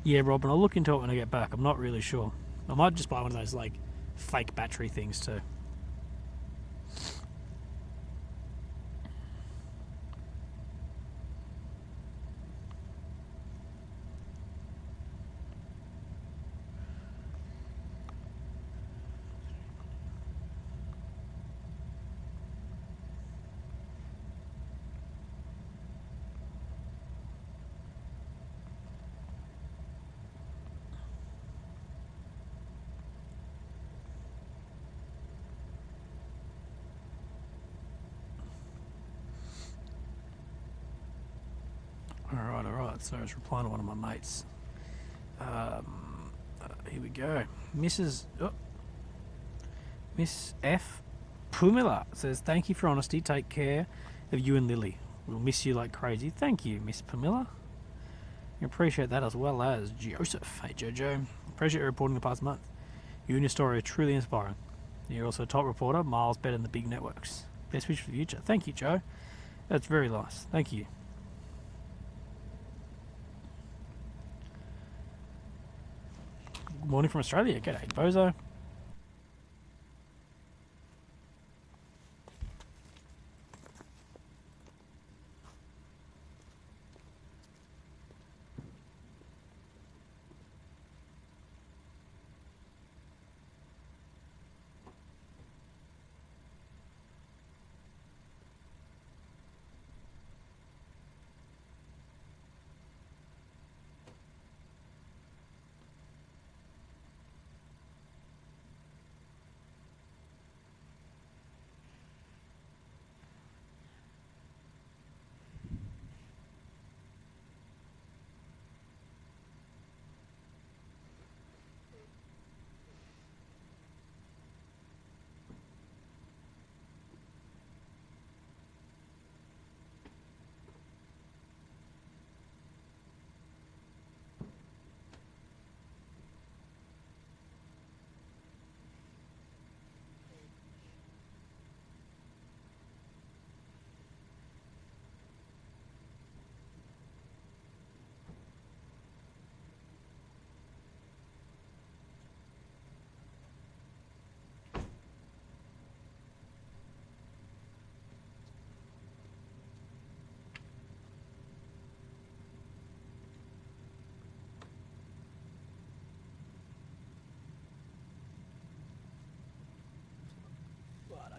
Yeah, Robin, I'll look into it when I get back. I'm not really sure. I might just buy one of those, like, fake battery things, too. Alright, so I was replying to one of my mates. Here we go. Miss F. Pumila says, thank you for honesty. Take care of you and Lily. We'll miss you like crazy. Thank you, Miss Pumila. I appreciate that, as well as Joseph. Hey, Jojo. Appreciate your reporting the past month. You and your story are truly inspiring. You're also a top reporter, miles better than the big networks. Best wish for the future. Thank you, Joe. That's very nice. Thank you. Good morning from Australia. G'day, Bozo.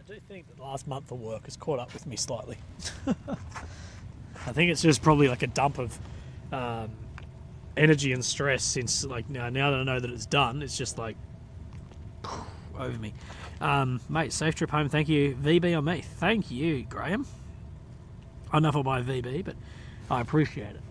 I do think that the last month of work has caught up with me slightly. I think it's just probably like a dump of energy and stress since, like, now that I know that it's done, it's just like over me. Mate, safe trip home. Thank you. VB on me. Thank you, Graham. I don't know if I'll buy a VB, but I appreciate it.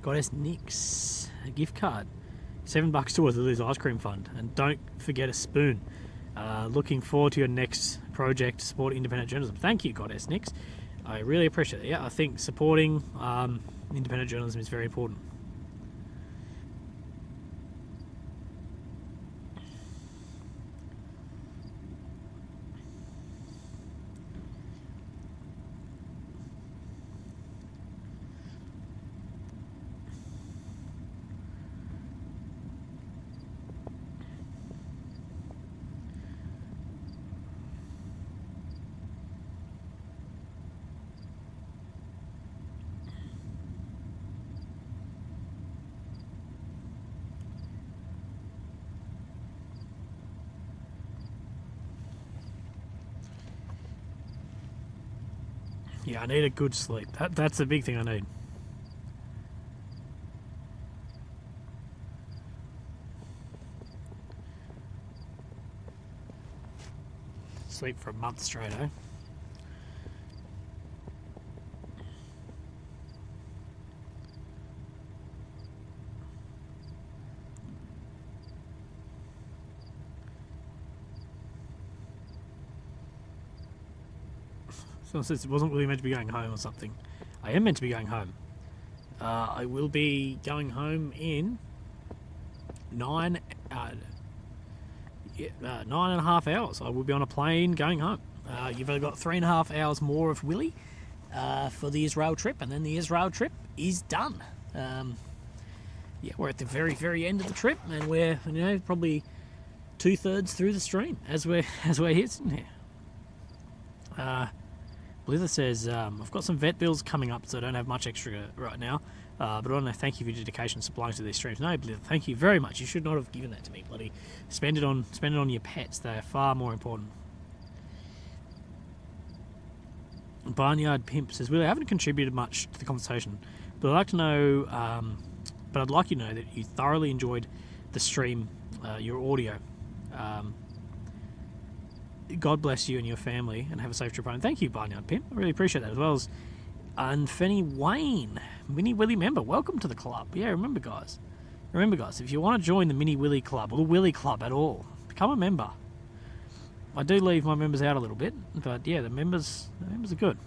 Goddess Nix, a gift card, $7 towards the Liz Ice Cream Fund, and don't forget a spoon. Looking forward to your next project to support independent journalism. Thank you, Goddess Nix. I really appreciate it. Yeah, I think supporting independent journalism is very important. Yeah, I need a good sleep. That's the big thing I need. Sleep for a month straight, eh? Someone says it wasn't really meant to be going home or something. I am meant to be going home. I will be going home in 9.5 hours. I will be on a plane going home. You've only got 3.5 hours more of Willy for the Israel trip, and then the Israel trip is done. Yeah, we're at the very, very end of the trip, and we're probably 2/3 through the stream as we're here sitting here. Blither says, I've got some vet bills coming up, so I don't have much extra right now. But I want to thank you for your dedication supplying to these streams. No, Blither, thank you very much. You should not have given that to me, bloody. Spend it on your pets. They are far more important. Barnyard Pimp says, Willie, I haven't contributed much to the conversation, but I'd like to know, but I'd like you to know that you thoroughly enjoyed the stream, your audio. God bless you and your family, and have a safe trip home. Thank you, Barnyard Pimp. I really appreciate that, as well as Unfenny Wayne, Mini Willy member. Welcome to the club. Yeah, remember, guys, if you want to join the Mini Willy Club or the Willy Club at all, become a member. I do leave my members out a little bit, but yeah, the members are good.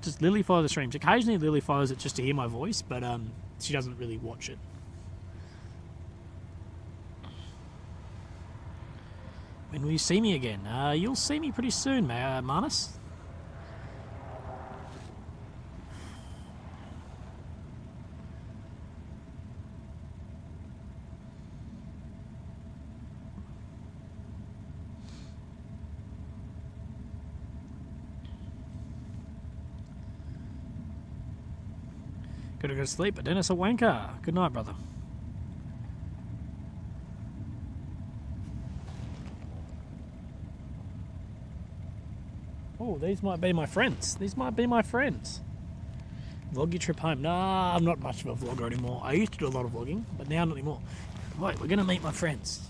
Just Lily follows the streams. Occasionally, Lily follows it just to hear my voice, but she doesn't really watch it. When will you see me again? You'll see me pretty soon, Manus. Gotta go to sleep, but Dennis a wanker. Good night, brother. Oh, these might be my friends. Vlog your trip home. Nah, I'm not much of a vlogger anymore. I used to do a lot of vlogging, but now not anymore. Right, we're going to meet my friends.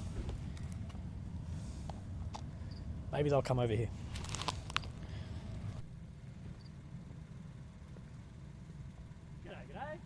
Maybe they'll come over here. G'day.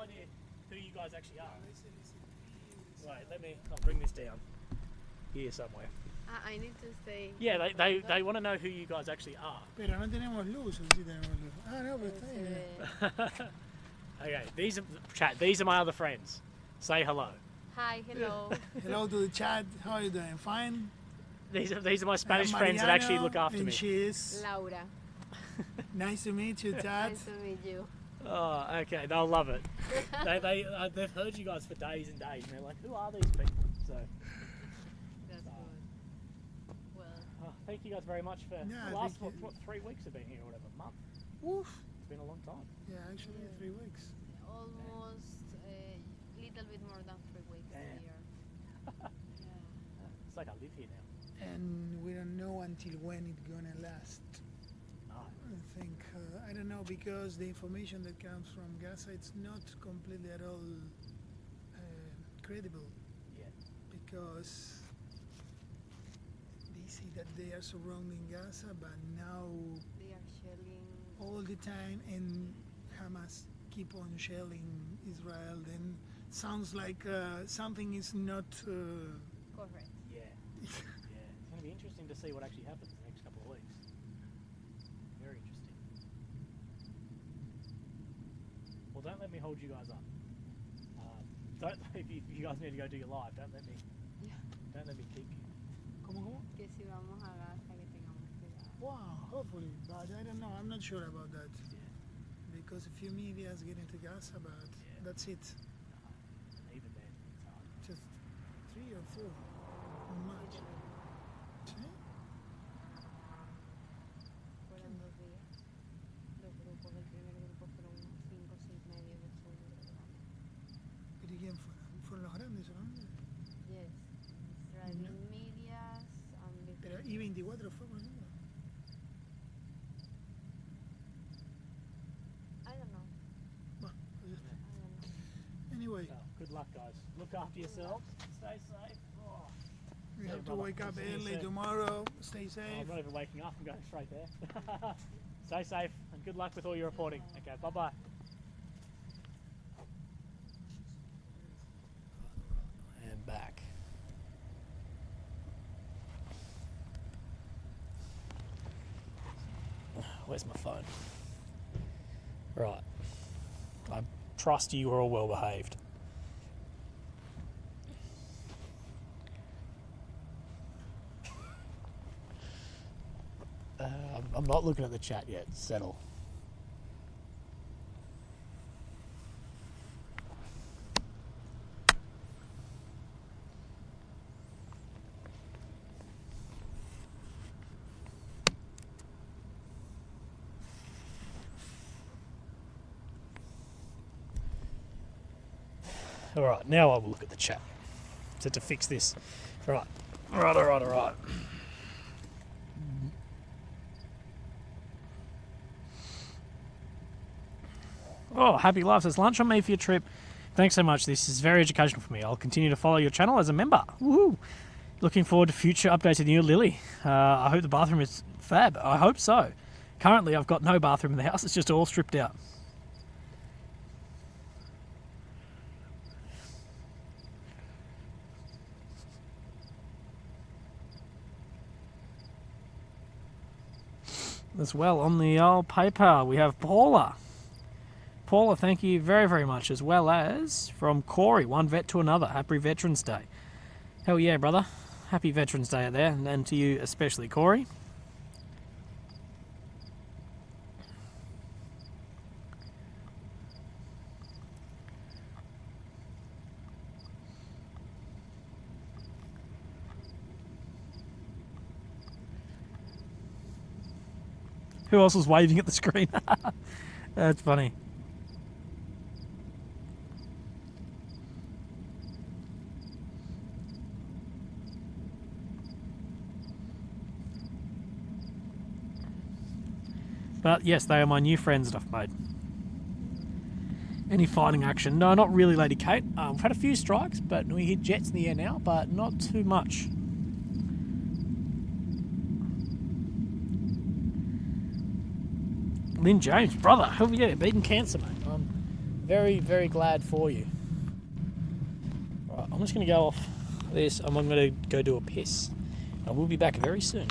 no idea who you guys actually are. Wait, I'll bring this down here somewhere. I need to say. Yeah, they want to know who you guys actually are. Pero no tenemos luz, ¿o sí tenemos luz? Ah, no, pero está bien. Okay, these are my other friends. Say hello. Hi, hello. Hello to the chat. How are you doing? Fine? These are my Spanish friends that actually look after and me. she is. Laura. Nice to meet you, chat. Nice to meet you. Oh, okay, they'll love it. They've heard you guys for days and days, and they're like, who are these people? So, That's good. Well, thank you guys very much for Yeah, the last thank you. what 3 weeks have been here or whatever, month. Woof. It's been a long time. Yeah, actually 3 weeks. almost a little bit more than 3 weeks Damn. here. Yeah. It's like I live here now. And we don't know until when it's gonna last. No. I think, I don't know, because the information that comes from Gaza, it's not completely at all credible. Yeah. Because they say that they are surrounding Gaza, but now They are shelling. all the time, and Hamas keep on shelling Israel, then sounds like something is not Correct. Yeah. Yeah. It's going to be interesting to see what actually happens in the next couple of weeks. Very interesting. Well, don't let me hold you guys up. If you guys need to go do your live, don't let me keep you. ¿Cómo? Que si vamos a Gaza, que tengamos cuidado. Wow, hopefully, but I don't know, I'm not sure about that. Yeah. Because a few medias get into Gaza, but Yeah. that's it. Even then, it's hard. Just 3 or 4. Much. ¿Sí? Fueron 2 días. 2 grupos. El primer grupo fueron 5, 6 medios. El segundo fueron. ¿Pero quién fueron? ¿Fueron los grandes solamente? Yes. Israeli medias and Pero I-24 fue, por ejemplo. I don't know. Bueno, pues ya está. I don't know. Anyway, Well, good luck, guys. Look after yourselves. Stay safe. Oh. we Yeah, have to brother. wake up See you early soon. tomorrow. Stay Oh, safe. I'm not even waking up. I'm going straight there. Stay safe and good luck with all your reporting. Okay, bye-bye. And back. Where's my phone? Right. I trust you are all well behaved. I'm not looking at the chat yet. Settle. Alright, now I will look at the chat. So to fix this. Alright. Alright. Oh, Happy Life says, lunch on me for your trip. Thanks so much. This is very educational for me. I'll continue to follow your channel as a member. Woohoo! Looking forward to future updates with you, Lily. I hope the bathroom is fab. I hope so. Currently, I've got no bathroom in the house. It's just all stripped out. As well, on the old PayPal, we have Paula. Paula, thank you very, very much. As well as from Corey, one vet to another. Happy Veterans Day. Hell yeah, brother. Happy Veterans Day out there, and to you especially, Corey. Who else was waving at the screen? That's funny. But yes, they are my new friends that I've made. Any fighting action? No, not really, Lady Kate. We've had a few strikes, but we hit jets in the air now, but not too much. Lynn James, brother, hell yeah, beating cancer, mate. I'm very, very glad for you. Right, I'm just going to go off this and I'm going to go do a piss. And we'll be back very soon.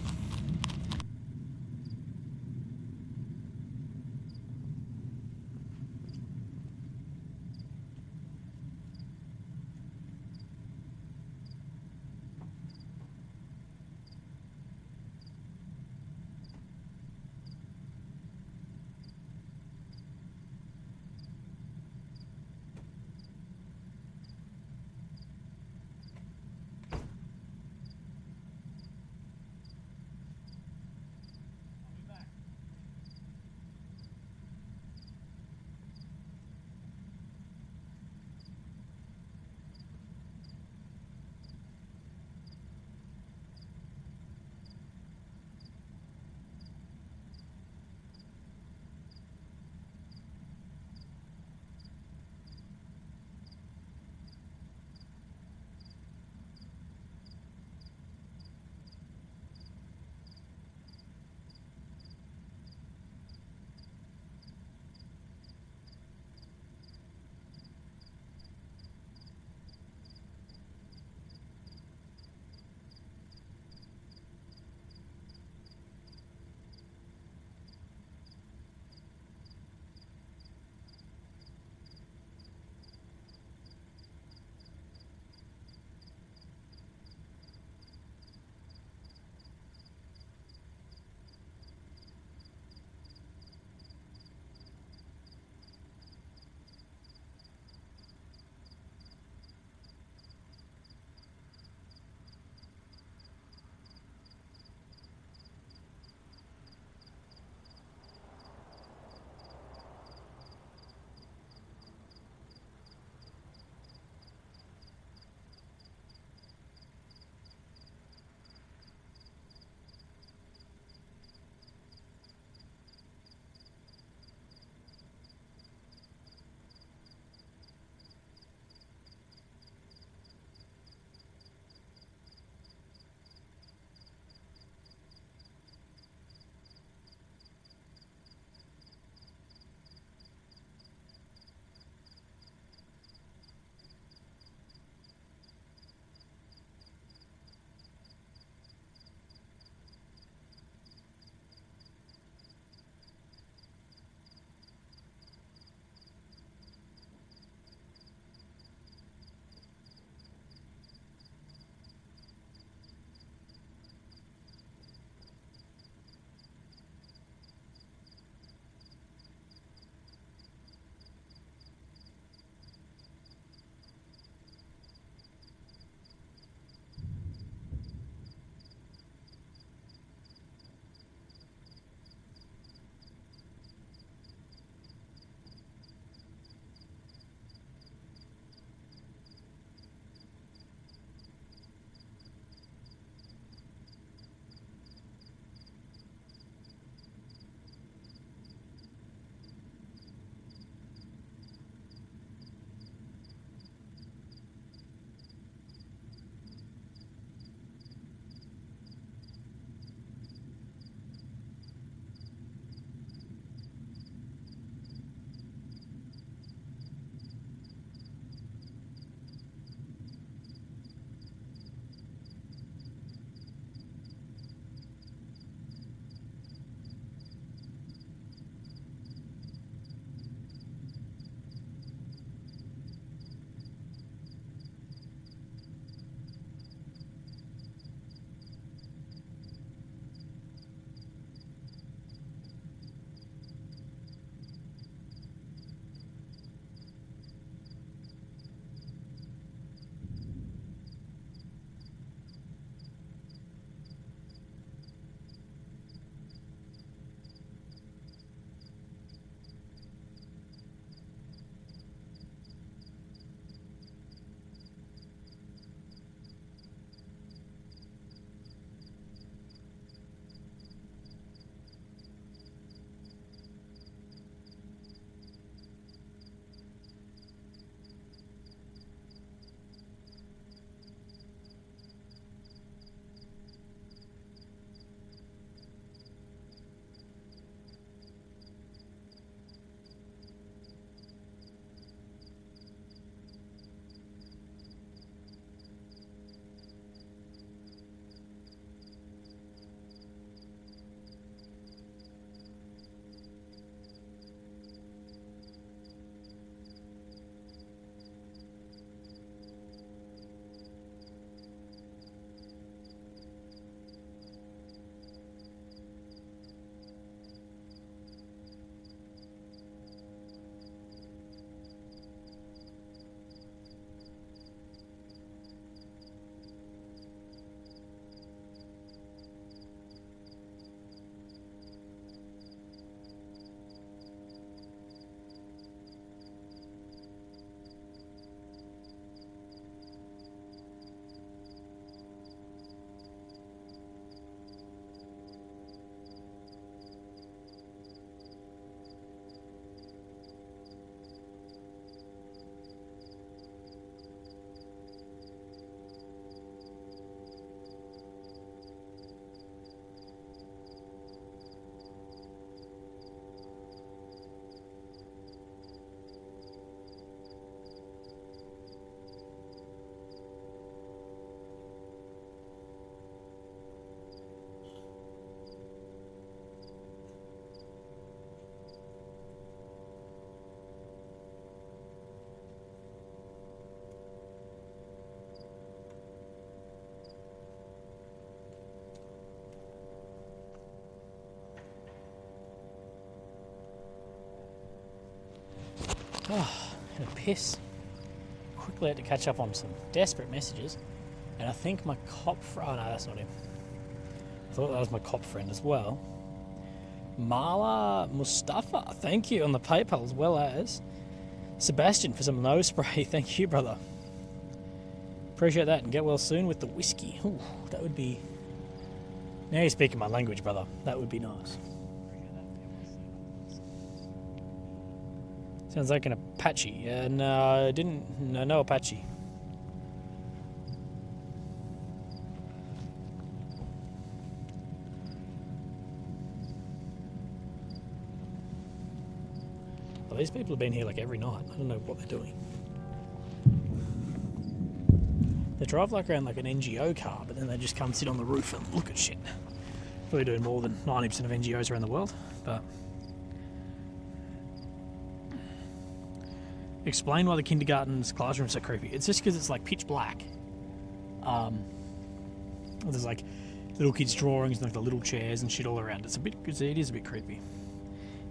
Oh, had a piss. Quickly had to catch up on some desperate messages. And I think my cop friend... Oh, no, that's not him. I thought that was my cop friend as well. Marla Mustafa, thank you on the PayPal, as well as Sebastian for some nose spray. Thank you, brother. Appreciate that, and get well soon with the whiskey. Ooh, that would be... Now you're speaking my language, brother. That would be nice. Sounds like an Apache. No, I didn't... No Apache. Well, these people have been here like every night. I don't know what they're doing. They drive like around like an NGO car, but then they just come sit on the roof and look at shit. Probably doing more than 90% of NGOs around the world, but... Explain why the kindergarten's classroom's so creepy. It's just because it's like pitch black. There's like little kids' drawings and like the little chairs and shit all around. It is a bit creepy.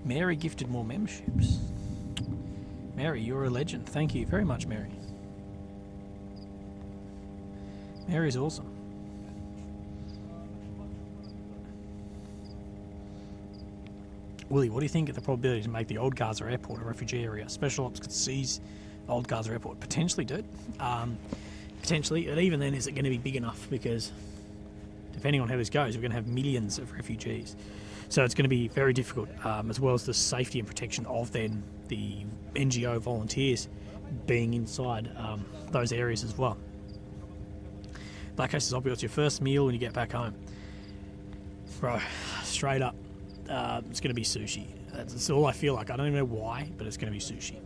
Mary gifted more memberships. Mary, you're a legend. Thank you very much, Mary. Mary's awesome. Willie, what do you think of the probability to make the old Gaza airport a refugee area? Special ops could seize old Gaza airport. Potentially, dude. Potentially. And even then, is it going to be big enough? Because depending on how this goes, we're going to have millions of refugees. So it's going to be very difficult, as well as the safety and protection of then the NGO volunteers being inside those areas as well. Black Case is obvious. Your first meal when you get back home. Bro, straight up. It's going to be sushi. That's all I feel like. I don't even know why, but it's going to be sushi.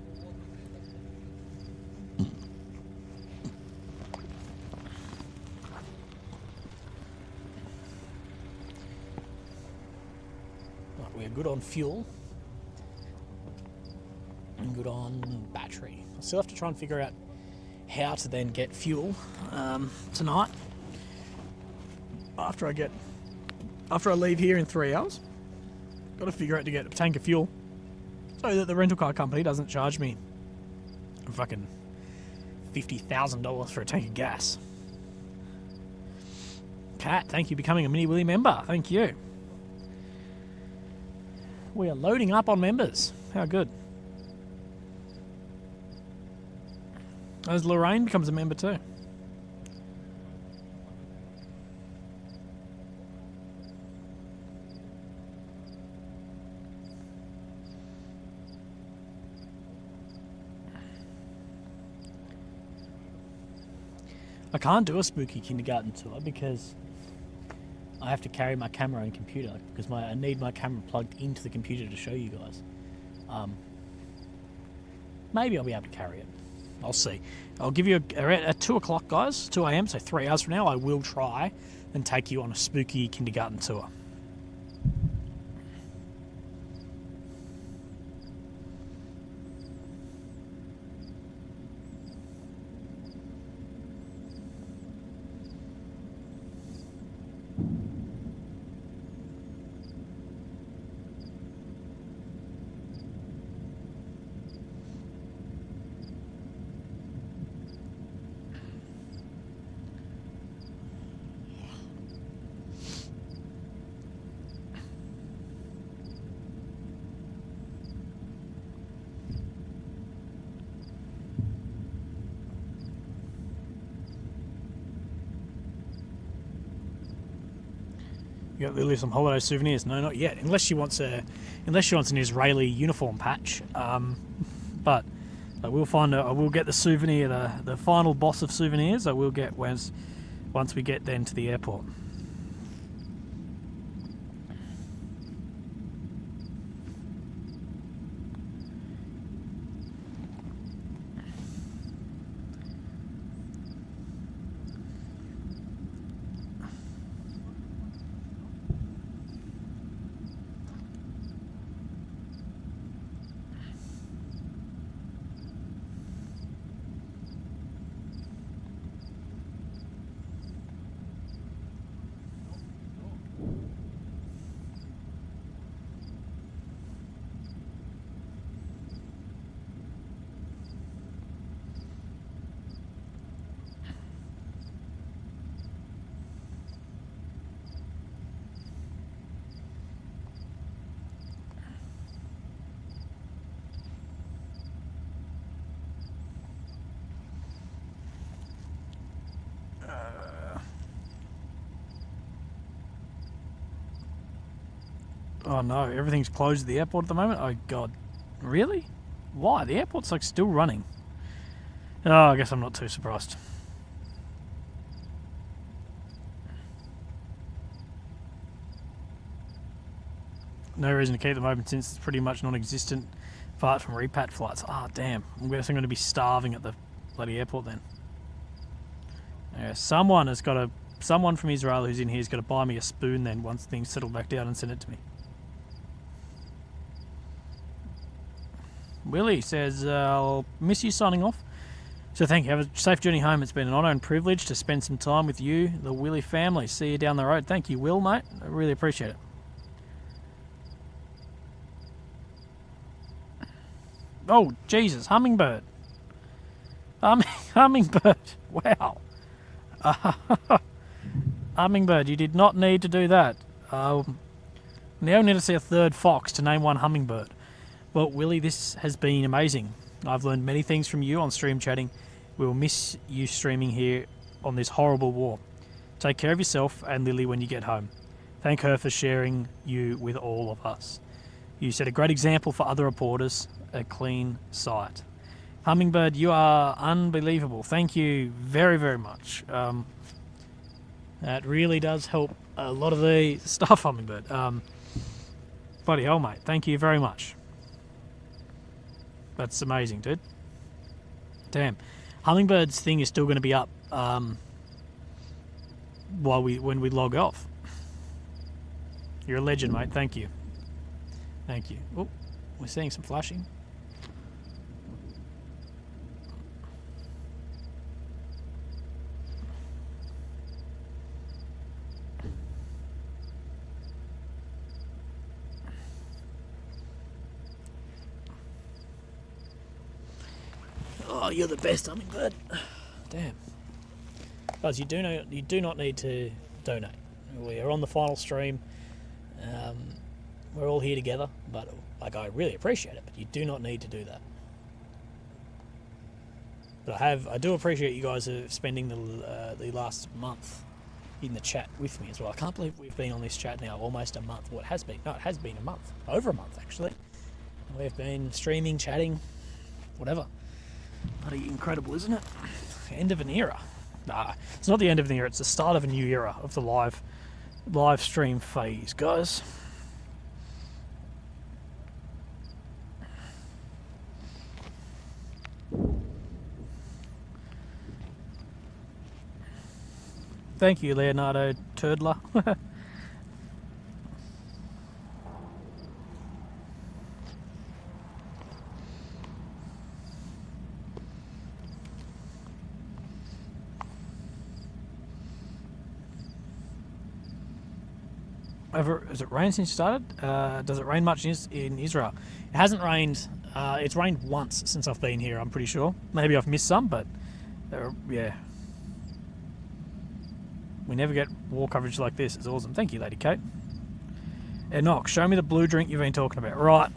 Right, we're good on fuel. And good on battery. I still have to try and figure out how to then get fuel tonight. After I leave here in 3 hours. Got to figure out to get a tank of fuel so that the rental car company doesn't charge me fucking $50,000 for a tank of gas. Kat, thank you for becoming a Mini Willy member. Thank you. We are loading up on members. How good. As Lorraine becomes a member too. I can't do a spooky kindergarten tour because I have to carry my camera and computer because I need my camera plugged into the computer to show you guys. Maybe I'll be able to carry it. I'll see. I'll give you at 2 o'clock, guys, 2 a.m, so 3 hours from now, I will try and take you on a spooky kindergarten tour. You got Lily some holiday souvenirs? No, not yet. Unless she wants an Israeli uniform patch. But I will find. I will get the souvenir. The final boss of souvenirs. I will get once we get then to the airport. Oh no, everything's closed at the airport at the moment? Oh god. Really? Why? The airport's like still running. Oh, I guess I'm not too surprised. No reason to keep them open since it's pretty much non-existent apart from repat flights. Ah, damn. I'm guessing I'm going to be starving at the bloody airport then. Yeah, someone from Israel who's in here has got to buy me a spoon then once things settle back down and send it to me. Willie says, I'll miss you signing off. So thank you. Have a safe journey home. It's been an honour and privilege to spend some time with you, the Willie family. See you down the road. Thank you, Will, mate. I really appreciate it. Oh, Jesus. Hummingbird. Hummingbird. Wow. Hummingbird, you did not need to do that. Now I need to see a third fox to name one hummingbird. Well, Willie, this has been amazing. I've learned many things from you on stream chatting. We will miss you streaming here on this horrible war. Take care of yourself and Lily when you get home. Thank her for sharing you with all of us. You set a great example for other reporters. A clean sight. Hummingbird, you are unbelievable. Thank you very, very much. That really does help a lot of the stuff, Hummingbird. Bloody hell, mate. Thank you very much. That's amazing, dude. Damn. Hummingbird's thing is still going to be up when we log off. You're a legend, mate. Thank you. Thank you. Oh, we're seeing some flashing. Oh, you're the best, Hummingbird. Damn. Guys, you do not need to donate. We are on the final stream. We're all here together, but like I really appreciate it. But you do not need to do that. But I do appreciate you guys spending the last month in the chat with me as well. I can't believe we've been on this chat now almost a month. Well, it has been. No, it has been a month. Over a month, actually. We've been streaming, chatting, whatever. Bloody incredible, isn't it? End of an era. Nah, it's not the end of an era. It's the start of a new era of the live stream phase, guys. Thank you, Leonardo Turdler. Has it rained since you started? Does it rain much in Israel? It hasn't rained. It's rained once since I've been here, I'm pretty sure. Maybe I've missed some, but yeah. We never get war coverage like this. It's awesome. Thank you, Lady Kate. Enoch, show me the blue drink you've been talking about. Right.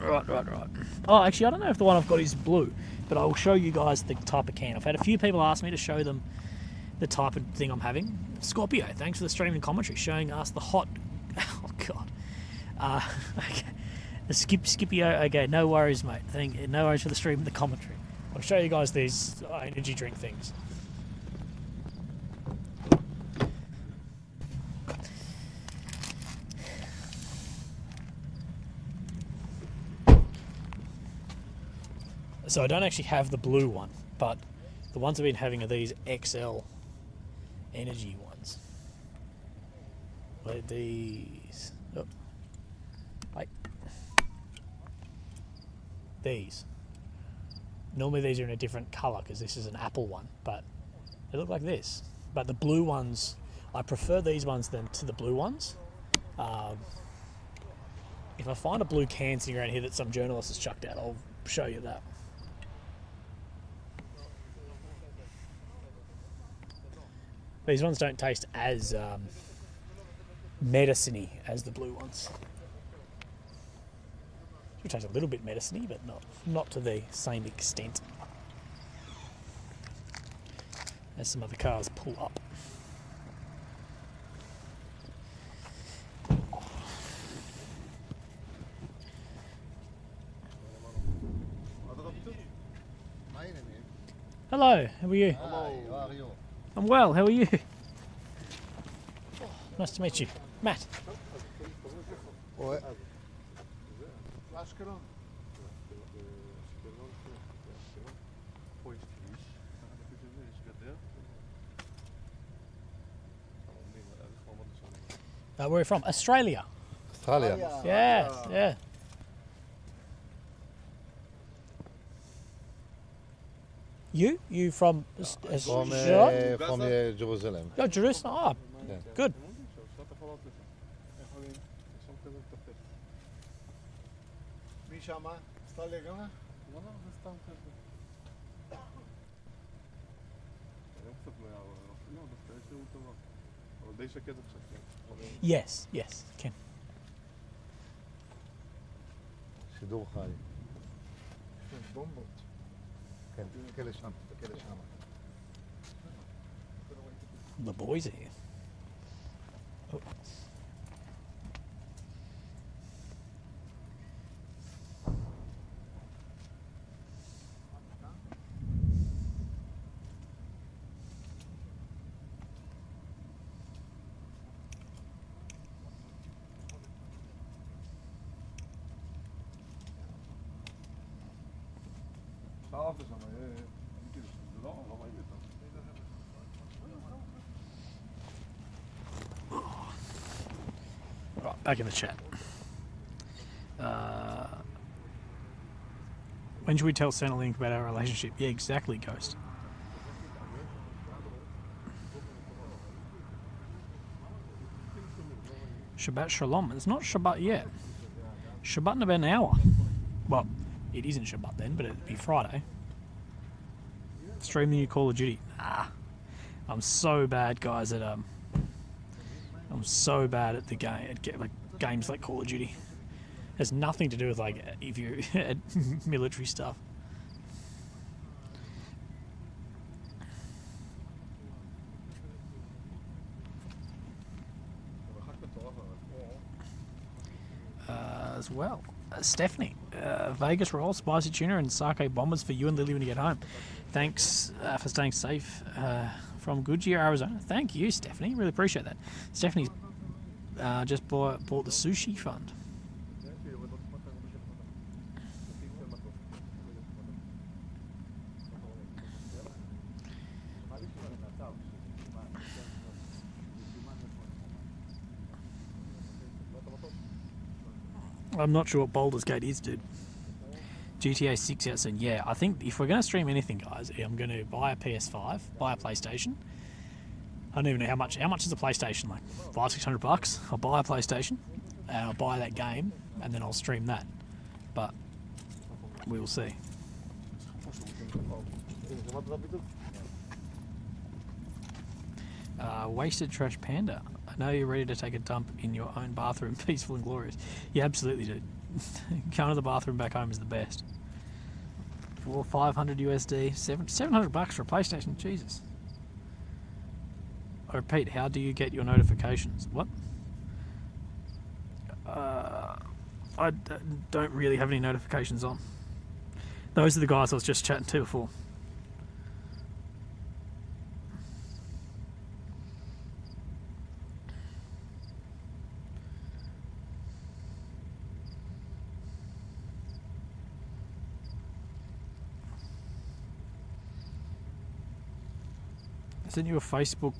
Oh, actually, I don't know if the one I've got is blue, but I will show you guys the type of can. I've had a few people ask me to show them the type of thing I'm having. Scorpio, thanks for the stream and commentary, showing us the hot... Oh, God. Okay. The Scipio, okay, no worries, mate. No worries for the stream and the commentary. I'll show you guys these energy drink things. So I don't actually have the blue one, but the ones I've been having are these XL energy ones. Where these... Oh. Wait. These. Normally these are in a different colour because this is an apple one, but they look like this. But the blue ones, I prefer these ones than to the blue ones. If I find a blue can sitting around here that some journalist has chucked out, I'll show you that. These ones don't taste as medicine-y as the blue ones. It tastes a little bit medicine-y, but not to the same extent as some other cars pull up. Hello, how are you? Hello, how are you? I'm well, how are you? Nice to meet you. Matt. Ouais. Where are you from? Australia. Australia. Yes, yeah. You from From Jerusalem. Oh, Jerusalem. Oh, Yeah. good. מי שמה? אוסטרליה גם? לא, זה סתם כזה. היום קצת לא, דווקא יש שירות טובה. אבל די שקט עכשיו. Yes, yes, כן. שידור חי. בומבות. כן, תסתכל לשם, תסתכל לשם. The boys are here. Oh. שרף שם, זה לא ראוי יותר. Right, back in the chat. When should we tell Centrelink about our relationship? Yeah, exactly, Ghost. Shabbat Shalom. It's not Shabbat yet. Shabbat in about an hour. Well, it isn't Shabbat then, but it'd be Friday. Stream the new Call of Duty. Nah. I'm so bad, guys, at I'm so bad at the game, like games like Call of Duty. It has nothing to do with like if you're at military stuff. As well, Stephanie, Vegas roll, spicy tuna, and sake bombers for you and Lily when you get home. Thanks for staying safe. From Goodyear, Arizona. Thank you, Stephanie. Really appreciate that. Stephanie's just bought the sushi fund. I'm not sure what Baldur's Gate is, dude. GTA 6 out soon. Yeah, I think if we're going to stream anything, guys, I'm going to buy a PS5, buy a PlayStation. I don't even know how much. How much is a PlayStation? Like $500-600. I'll buy a PlayStation, and I'll buy that game, and then I'll stream that. But we will see. Wasted Trash Panda. I know you're ready to take a dump in your own bathroom, peaceful and glorious. You absolutely do. Going to the bathroom back home is the best. For 500 USD, $700 for a PlayStation. Jesus. I repeat, how do you get your notifications? What? I don't really have any notifications on. Those are the guys I was just chatting to before. Sent you a Facebook.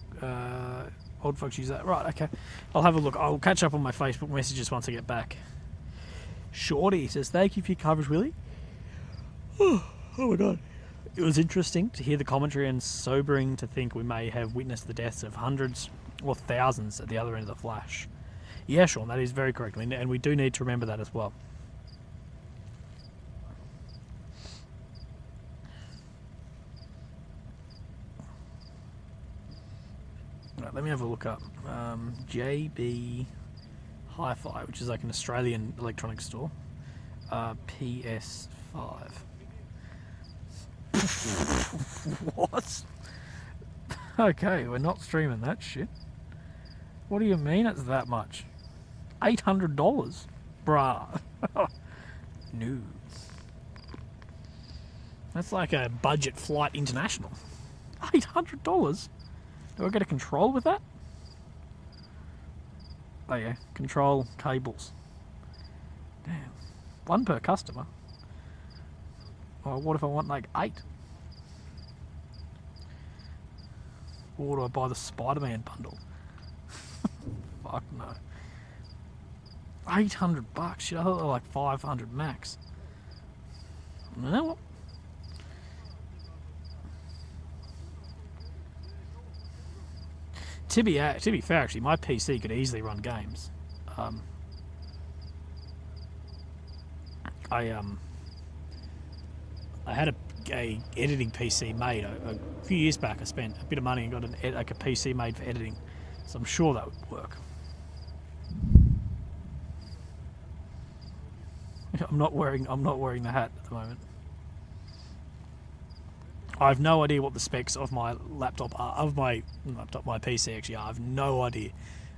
Old folks use that. Right, okay. I'll have a look. I'll catch up on my Facebook messages once I get back. Shorty says, thank you for your coverage, Willie. Oh my god. It was interesting to hear the commentary and sobering to think we may have witnessed the deaths of hundreds or thousands at the other end of the flash. Yeah, Sean, that is very correct. And we do need to remember that as well. Right, let me have a look up. JB Hi-Fi, which is like an Australian electronics store. PS5. What? Okay, we're not streaming that shit. What do you mean it's that much? $800? Bruh. No. That's like a budget flight international. $800? Do I get a control with that? Oh yeah, control cables. Damn. One per customer. Well, what if I want like 8? Or do I buy the Spider-Man bundle? Fuck no. $800? Shit, I thought they were like 500 max. Well, to be fair, actually, my PC could easily run games. I had a editing PC made a few years back. I spent a bit of money and got like a PC made for editing, so I'm sure that would work. I'm not wearing the hat at the moment. I have no idea what the specs of my laptop are, my PC actually are. I have no idea.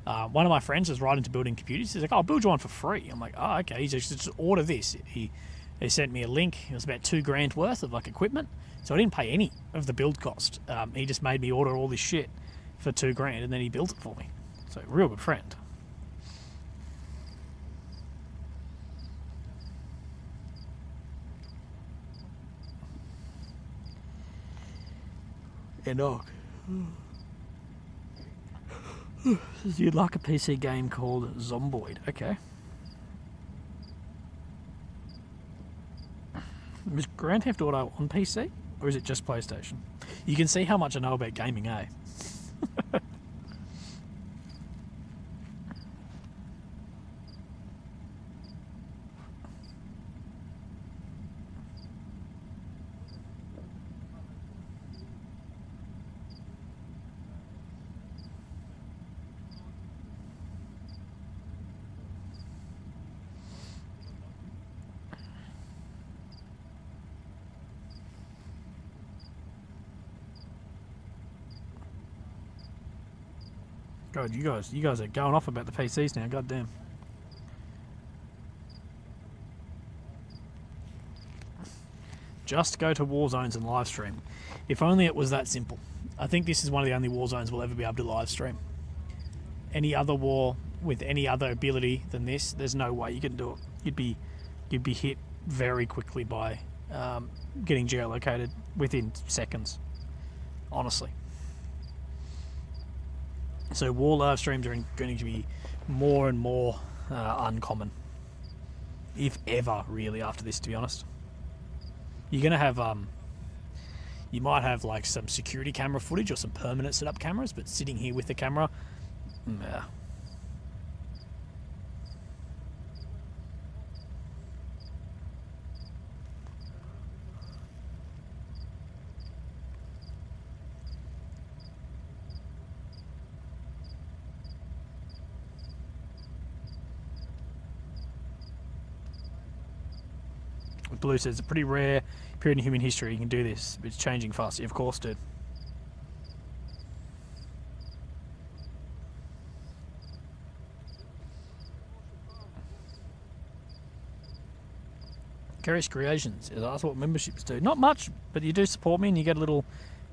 One of my friends was right into building computers. He's like, "I'll build you one for free." I'm like, "Oh, okay." He's just order this. He sent me a link. It was about $2,000 worth of like equipment, so I didn't pay any of the build cost. He just made me order all this shit for $2,000, and then he built it for me. So real good friend. Enoch. You'd like a PC game called Zomboid. Okay. Is Grand Theft Auto on PC? Or is it just PlayStation? You can see how much I know about gaming, eh? God, you guys are going off about the PCs now. God damn. Just go to war zones and live stream. If only it was that simple. I think this is one of the only war zones we'll ever be able to live stream. Any other war with any other ability than this, there's no way you can do it. You'd be hit very quickly by getting geolocated within seconds. Honestly. So war live streams are going to be more and more uncommon, if ever, really, after this, to be honest. You're going to have, you might have like some security camera footage or some permanent setup cameras, but sitting here with the camera, nah. Blue says, it's a pretty rare period in human history you can do this, but it's changing fast. Yeah, of course, dude. Curious Creations is asked what memberships do. Not much, but you do support me and you get a little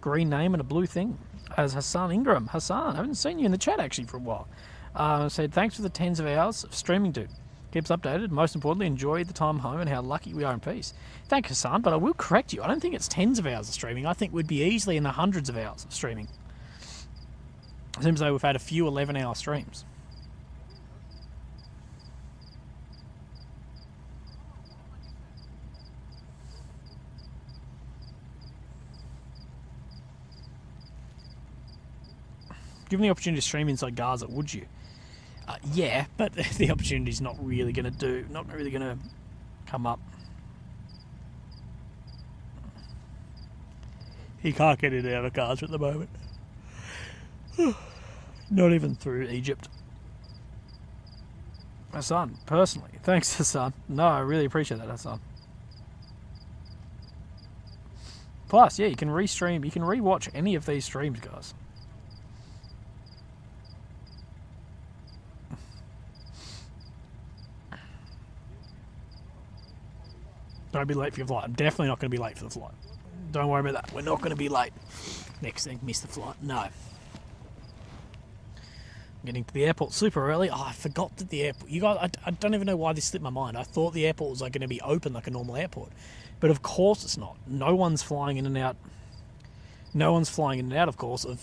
green name and a blue thing. As Hassan Ingram. Hassan, I haven't seen you in the chat actually for a while. Said, thanks for the tens of hours of streaming, dude. Keeps updated. Most importantly, enjoy the time home and how lucky we are in peace. Thank you, Hassan, but I will correct you. I don't think it's tens of hours of streaming. I think we'd be easily in the hundreds of hours of streaming. It seems though we've had a few 11-hour streams. Given the opportunity to stream inside Gaza, would you? Yeah, but the opportunity's not really going to come up. He can't get in and out of Gaza at the moment. Not even through Egypt. Hassan, personally. Thanks, Hassan. No, I really appreciate that, Hassan. Plus, yeah, you can restream, you can rewatch any of these streams, guys. Don't be late for your flight. I'm definitely not going to be late for the flight. Don't worry about that. We're not going to be late. Next thing, miss the flight. No. Getting to the airport super early. Oh, I forgot that the airport... You guys, I don't even know why this slipped my mind. I thought the airport was like going to be open like a normal airport. But of course it's not. No one's flying in and out. No one's flying in and out, of course, of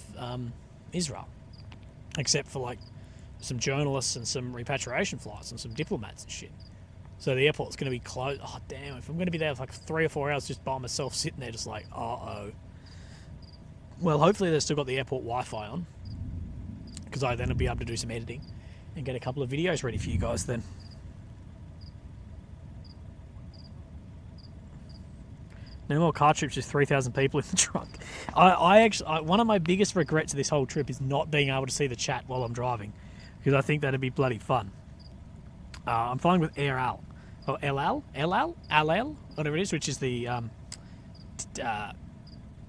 Israel. Except for like some journalists and some repatriation flights and some diplomats and shit. So the airport's going to be closed. Oh, damn. If I'm going to be there for like 3 or 4 hours just by myself sitting there just like, uh-oh. Well, hopefully they've still got the airport Wi-Fi on. Because I then will be able to do some editing and get a couple of videos ready for you guys then. No more car trips, just 3,000 people in the truck. I actually, one of my biggest regrets of this whole trip is not being able to see the chat while I'm driving. Because I think that'd be bloody fun. I'm flying with Air Al. Or El Al, whatever it is, which is the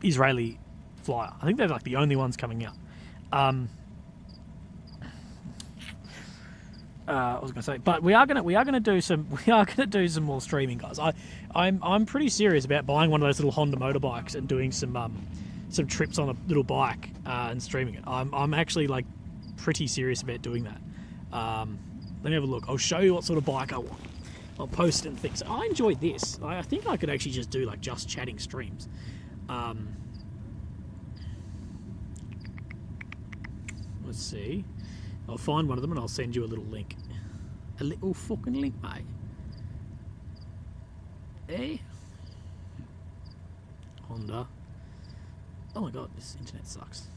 Israeli flyer. I think they're like the only ones coming out. I was going to say, but we are gonna do some more streaming, guys. I'm pretty serious about buying one of those little Honda motorbikes and doing some trips on a little bike and streaming it. I'm actually like pretty serious about doing that. Let me have a look. I'll show you what sort of bike I want. I'll post it and things. I enjoyed this. I think I could actually just do like just chatting streams. Let's see. I'll find one of them and I'll send you a little link. A little fucking link, mate. Eh? Honda. Oh my god, this internet sucks.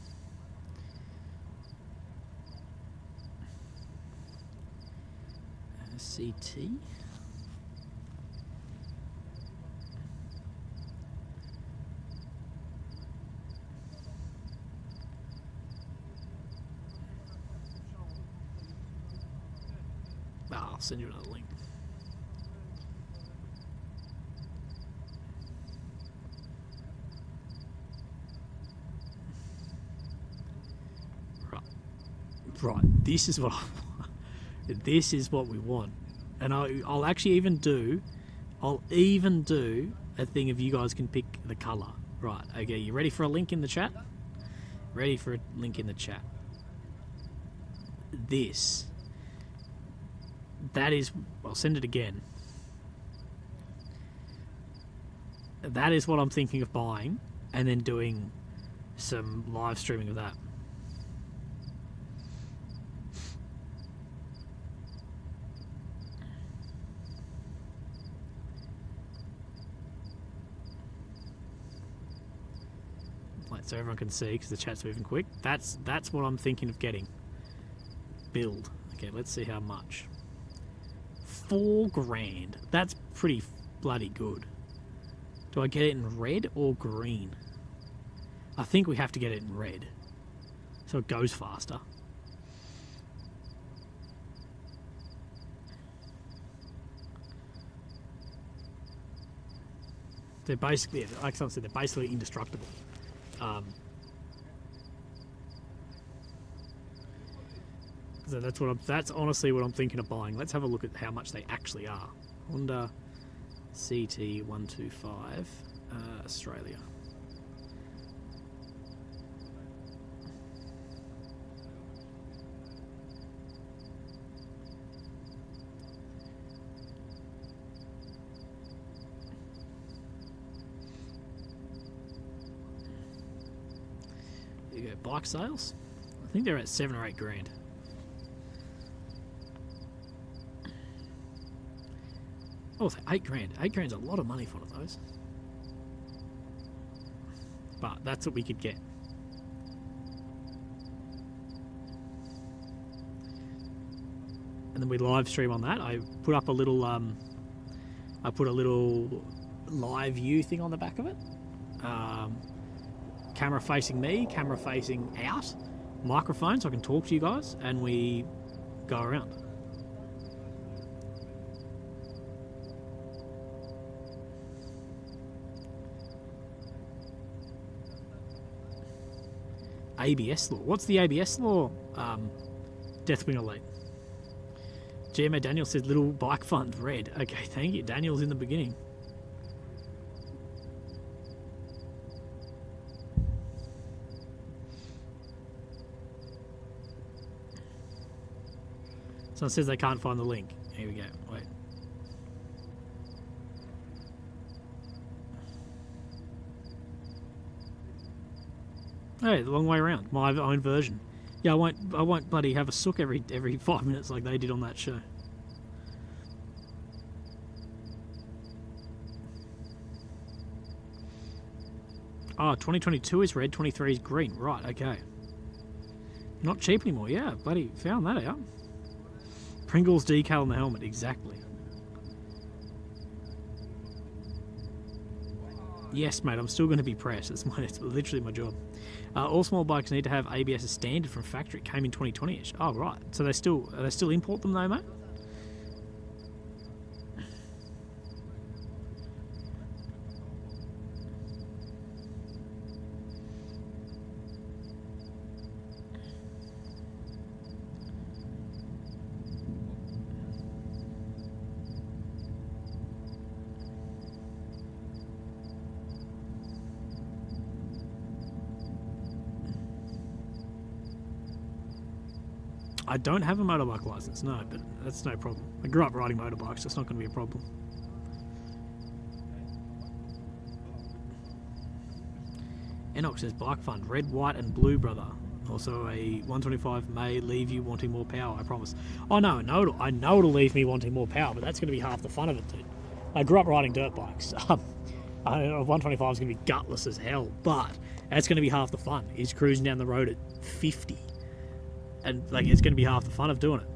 CT. I'll send you another link. Right. This is what I want. This is what we want. And I'll actually even do a thing if you guys can pick the colour. Right, okay, you ready for a link in the chat? Ready for a link in the chat. That is, I'll send it again. That is what I'm thinking of buying and then doing some live streaming of that. So everyone can see because the chat's moving quick. That's what I'm thinking of getting. Build. Okay, let's see how much. $4,000. That's pretty bloody good. Do I get it in red or green? I think we have to get it in red, so it goes faster. They're basically, like someone said, they're basically indestructible. So that's honestly what I'm thinking of buying. Let's have a look at how much they actually are. Honda CT125 Australia. There you go, bike sales. I think they're at $7 or $8,000. Oh, $8,000. $8,000's a lot of money for one of those. But that's what we could get. And then we live stream on that. I put up a little live view thing on the back of it. Camera facing me, camera facing out, microphone so I can talk to you guys, and we go around. ABS law. What's the ABS law? Deathwing Elite. GMA Daniel says little bike fund red. Okay, thank you. Daniel's in the beginning. Someone says they can't find the link. Here we go. Wait. Hey, the long way around. My own version. Yeah, I won't bloody have a sook every 5 minutes like they did on that show. Oh, 2022 is red, 23 is green. Right, okay. Not cheap anymore. Yeah, bloody found that out. Pringles decal on the helmet, exactly. Yes, mate, I'm still going to be pressed. It's literally my job. All small bikes need to have ABS as standard from factory. It came in 2020-ish. Oh, right. So they still import them though, mate? I don't have a motorbike license, no, but that's no problem. I grew up riding motorbikes, so it's not going to be a problem. Enoch says bike fund, red, white, and blue, brother. Also, a 125 may leave you wanting more power, I promise. Oh no, I know it'll leave me wanting more power, but that's going to be half the fun of it, dude. I grew up riding dirt bikes. A 125 is going to be gutless as hell, but that's going to be half the fun. Is cruising down the road at 50. And like it's going to be half the fun of doing it.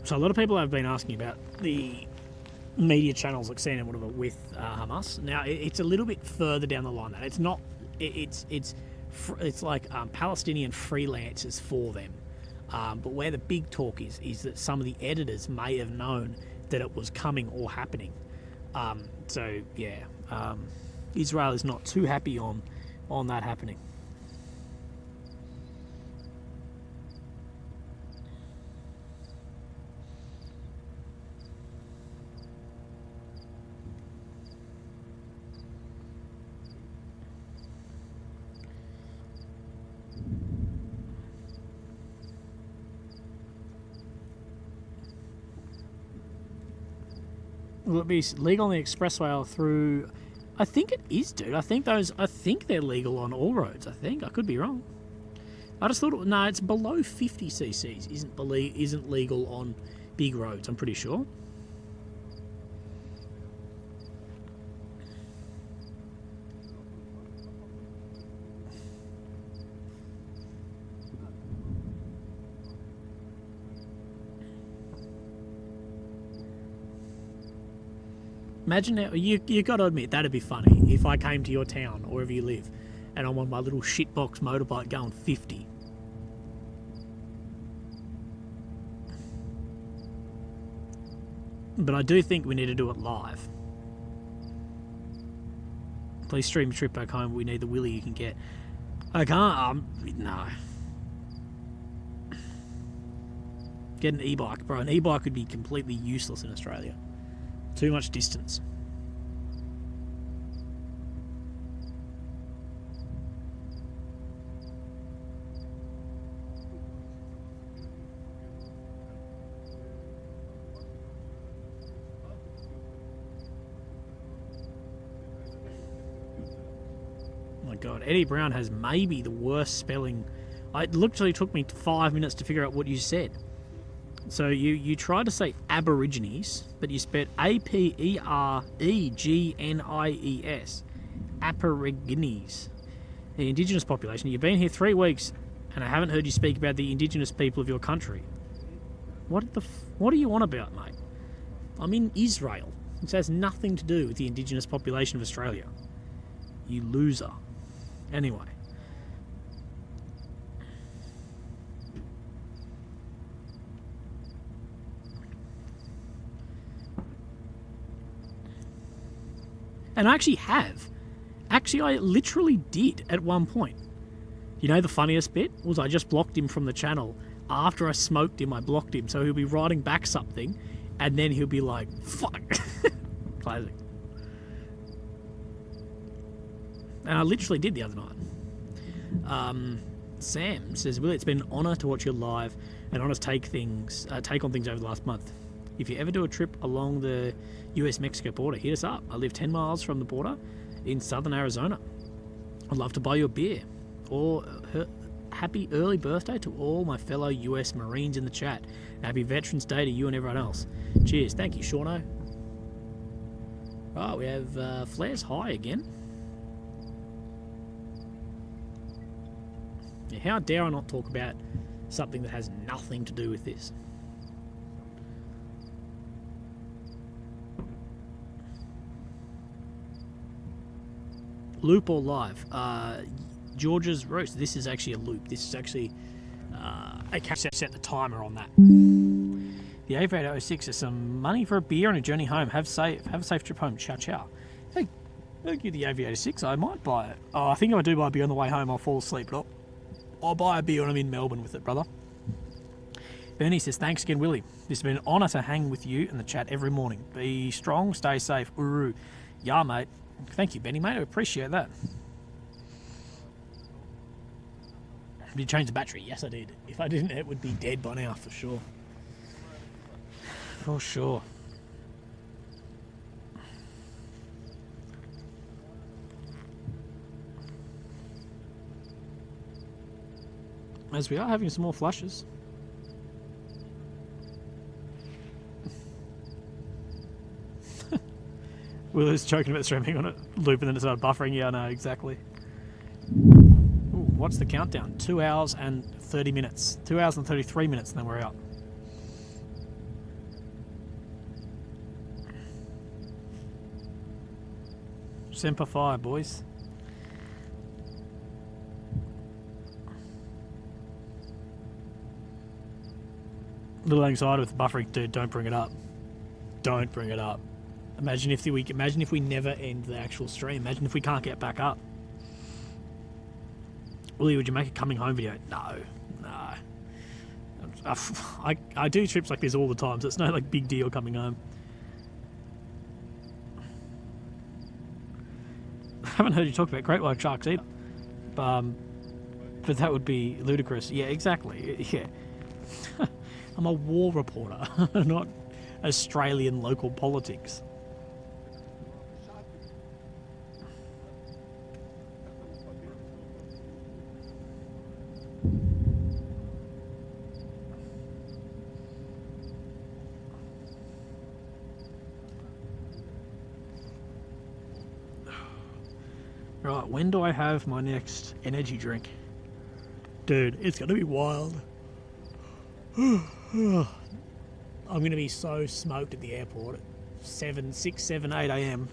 So a lot of people have been asking about the media channels like CNN, whatever, with Hamas. Now it's a little bit further down the line. That it's not. It's like Palestinian freelancers for them. But where the big talk is that some of the editors may have known that it was coming or happening. So yeah, Israel is not too happy on that happening. Will it be legal on the expressway or through? I think it is, dude. I think they're legal on all roads. I could be wrong. I just thought, no, it's below 50 cc's. Isn't legal on big roads. I'm pretty sure. Imagine now, you got to admit, that'd be funny if I came to your town or wherever you live and I'm on my little shitbox motorbike going 50. But I do think we need to do it live. Please stream a trip back home. We need the Willy you can get. I can't, no. Get an e-bike, bro. An e-bike would be completely useless in Australia. Too much distance. Oh my god, Eddie Brown has maybe the worst spelling. It literally took me 5 minutes to figure out what you said. So you tried to say Aborigines, but you spelled Aperegnies. Aborigines. The indigenous population. You've been here 3 weeks, and I haven't heard you speak about the indigenous people of your country. What are you on about, mate? I'm in Israel. This has nothing to do with the indigenous population of Australia. You loser. Anyway. And I actually have. Actually, I literally did at one point. You know the funniest bit was I just blocked him from the channel. After I smoked him, I blocked him. So he'll be writing back something, and then he'll be like, fuck. Classic. And I literally did the other night. Sam says, Willie, it's been an honour to watch you live and honour to take on things over the last month. If you ever do a trip along the US-Mexico border, hit us up. I live 10 miles from the border in southern Arizona. I'd love to buy you a beer. Or happy early birthday to all my fellow US Marines in the chat. Happy Veterans Day to you and everyone else. Cheers. Thank you, Shauno. Right, we have flares high again. Yeah, how dare I not talk about something that has nothing to do with this? Loop or live? George's Roast. This is actually a loop. This is actually I can't set the timer on that. The Aviator 06 is some money for a beer on a journey home. Have a safe trip home. Ciao ciao. Hey, thank you, the Aviator 6. I might buy it. Oh, I think if I do buy a beer on the way home, I'll fall asleep. But I'll buy a beer when I'm in Melbourne with it, brother. Bernie says, thanks again, Willie. This has been an honour to hang with you in the chat every morning. Be strong, stay safe. Uru. Yeah, mate. Thank you, Benny, mate. I appreciate that. Did you change the battery? Yes, I did. If I didn't, it would be dead by now, for sure. For sure. As we are having some more flushes. Will is joking about streaming on it, loop, and then it started buffering. Yeah, I know, exactly. Ooh, what's the countdown? 2 hours and 30 minutes. 2 hours and 33 minutes, and then we're out. Semper Fi, boys. A little anxiety with the buffering, dude. Don't bring it up. Don't bring it up. Imagine if we never end the actual stream. Imagine if we can't get back up. Willie, would you make a coming home video? No. I do trips like this all the time, so it's no like big deal coming home. I haven't heard you talk about great white sharks either. But that would be ludicrous. Yeah, exactly. Yeah. I'm a war reporter, not Australian local politics. Right, when do I have my next energy drink? Dude, it's gonna be wild. I'm gonna be so smoked at the airport at 6, 7, 8 a.m.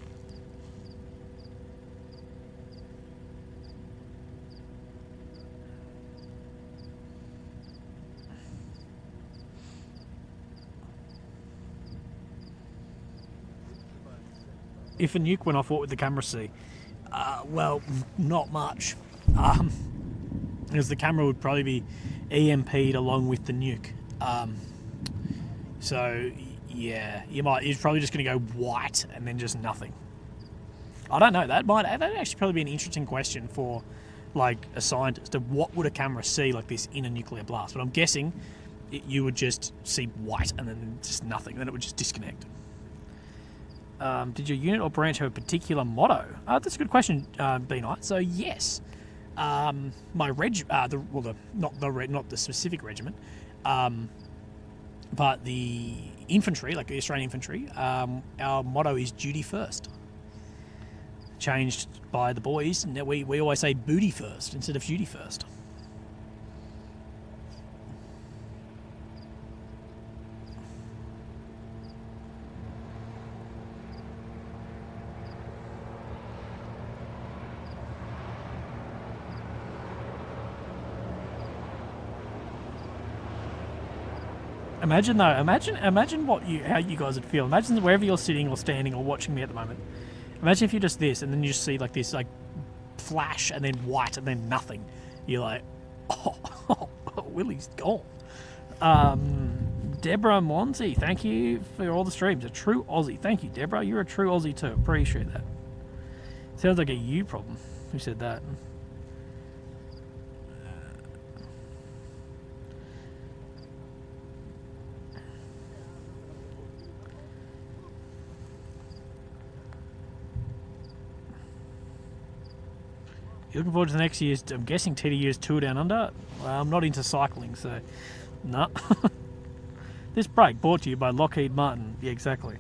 If a nuke went off, what would the camera see? Well, not much. Because the camera would probably be EMP'd along with the nuke. So, yeah, it's probably just going to go white and then just nothing. I don't know. That actually probably be an interesting question for, like, a scientist. Of what would a camera see like this in a nuclear blast? But I'm guessing you would just see white and then just nothing. Then it would just disconnect. Did your unit or branch have a particular motto? That's a good question, B-Night. So yes, my not the specific regiment, but the infantry, like the Australian infantry, our motto is duty first. Changed by the boys. Now we always say booty first instead of duty first. Imagine though, imagine how you guys would feel. Imagine wherever you're sitting or standing or watching me at the moment. Imagine if you're just this and then you just see like this like flash and then white and then nothing. You're like, oh Willie's gone. Deborah Monty, thank you for all the streams. A true Aussie. Thank you, Deborah. You're a true Aussie too. Appreciate that. Sounds like a you problem. Who said that? looking forward to the next year's, I'm guessing TDU's Tour Down Under. Well, I'm not into cycling, so no. This break brought to you by Lockheed Martin. Yeah, exactly.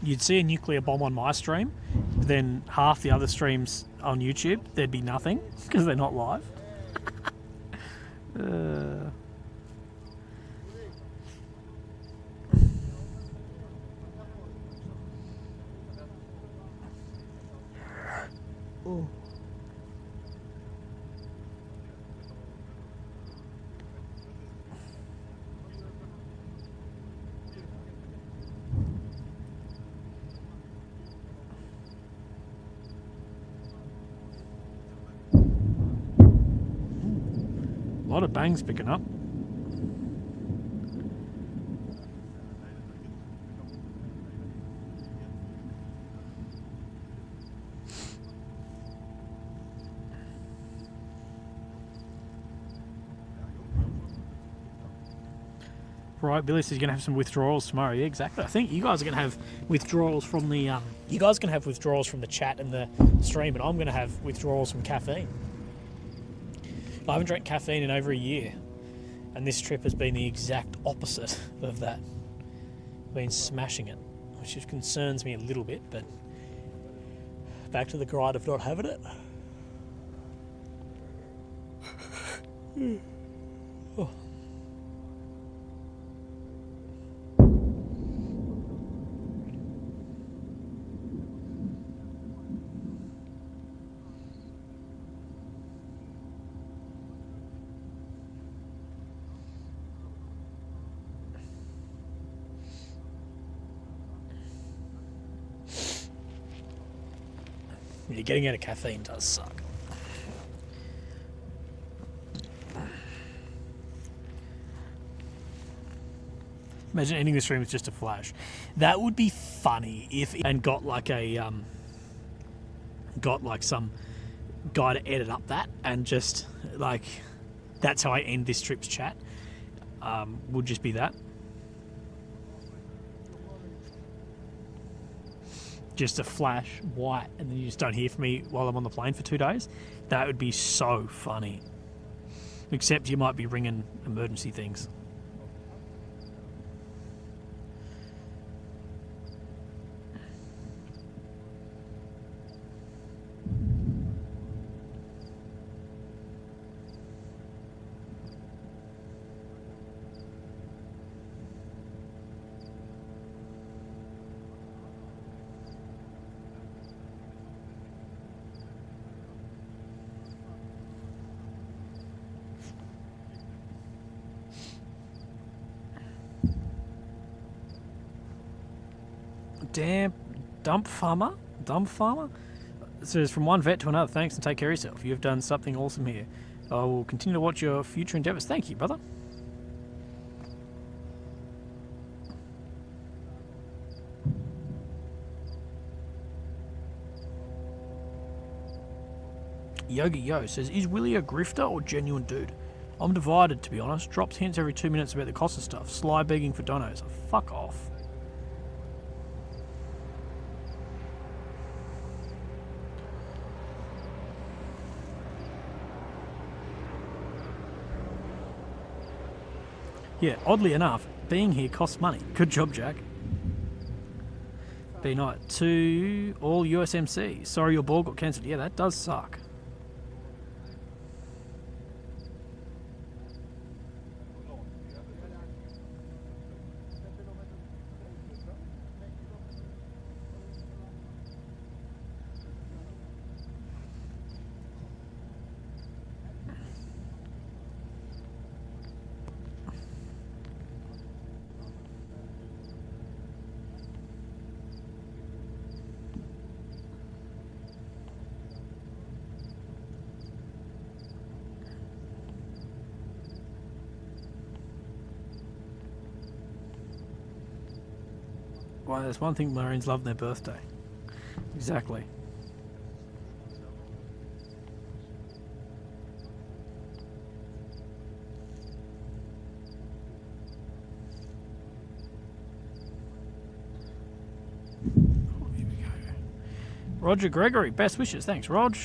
You'd see a nuclear bomb on my stream, then half the other streams on YouTube, there'd be nothing because they're not live. Oh. A lot of bangs picking up. Right, Billy says you're gonna have some withdrawals tomorrow. Yeah, exactly. I think you guys are gonna have withdrawals from the you guys are gonna have withdrawals from the chat and the stream, and I'm gonna have withdrawals from caffeine. I haven't drank caffeine in over a year, and this trip has been the exact opposite of that. I've been smashing it, which concerns me a little bit, but back to the grind of not having it. Oh. Yeah, getting out of caffeine does suck. Imagine ending the stream with just a flash. That would be funny if and got like a got like some guy to edit up that and just like that's how I end this trip's chat. Would just be that. Just a flash white and then you just don't hear from me while I'm on the plane for 2 days. That would be so funny. Except you might be ringing emergency things. Damn, dump farmer? It says, from one vet to another, thanks and take care of yourself. You have done something awesome here. I will continue to watch your future endeavours. Thank you, brother. Yogi Yo says, is Willy a grifter or genuine dude? I'm divided, to be honest. Drops hints every 2 minutes about the cost of stuff. Sly begging for donos. Fuck off. Yeah, oddly enough, being here costs money. Good job, Jack. Be night to all USMC. Sorry your ball got cancelled. Yeah, that does suck. Well, there's one thing Marines love, their birthday. Exactly. Roger Gregory, best wishes. Thanks, Rog.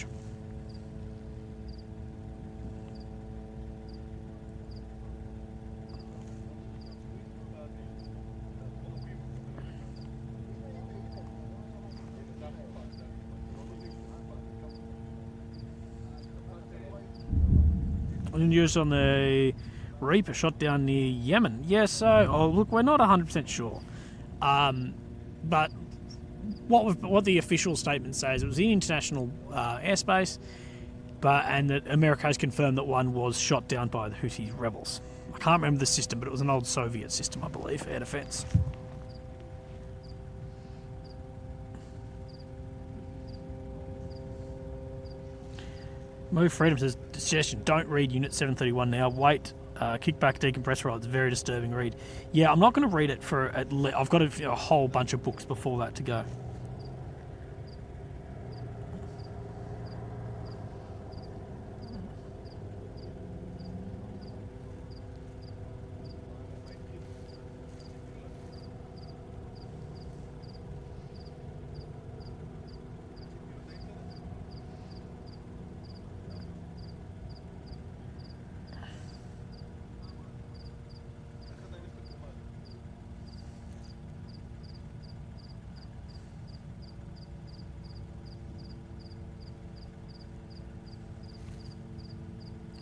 News on the Reaper shot down near Yemen. Yes, so look, we're not 100% sure, but what the official statement says, it was in international airspace, and that America has confirmed that one was shot down by the Houthi rebels. I can't remember the system, but it was an old Soviet system, I believe, air defense. Move Freedom says, suggestion, don't read Unit 731 now, wait, kick back, decompress roll, it's a very disturbing read. Yeah, I'm not going to read it for, I've got a whole bunch of books before that to go.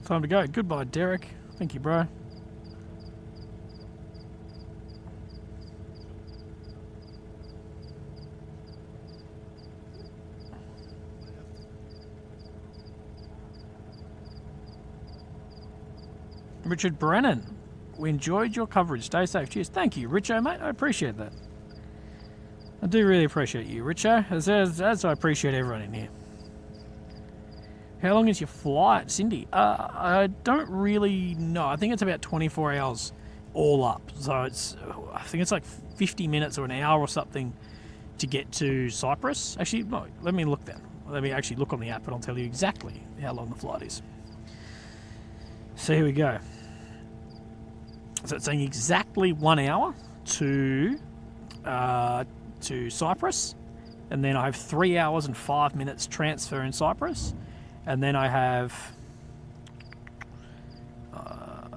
Time to go. Goodbye, Derek. Thank you, bro. Richard Brennan, we enjoyed your coverage. Stay safe. Cheers. Thank you, Richo, mate. I appreciate that. I do really appreciate you, Richo, as I appreciate everyone in here. How long is your flight, Cindy? I don't really know. I think it's about 24 hours all up. So I think it's like 50 minutes or an hour or something to get to Cyprus. Actually, no, let me look then. Let me actually look on the app and I'll tell you exactly how long the flight is. So here we go. So it's saying exactly 1 hour to Cyprus. And then I have 3 hours and 5 minutes transfer in Cyprus. And then I have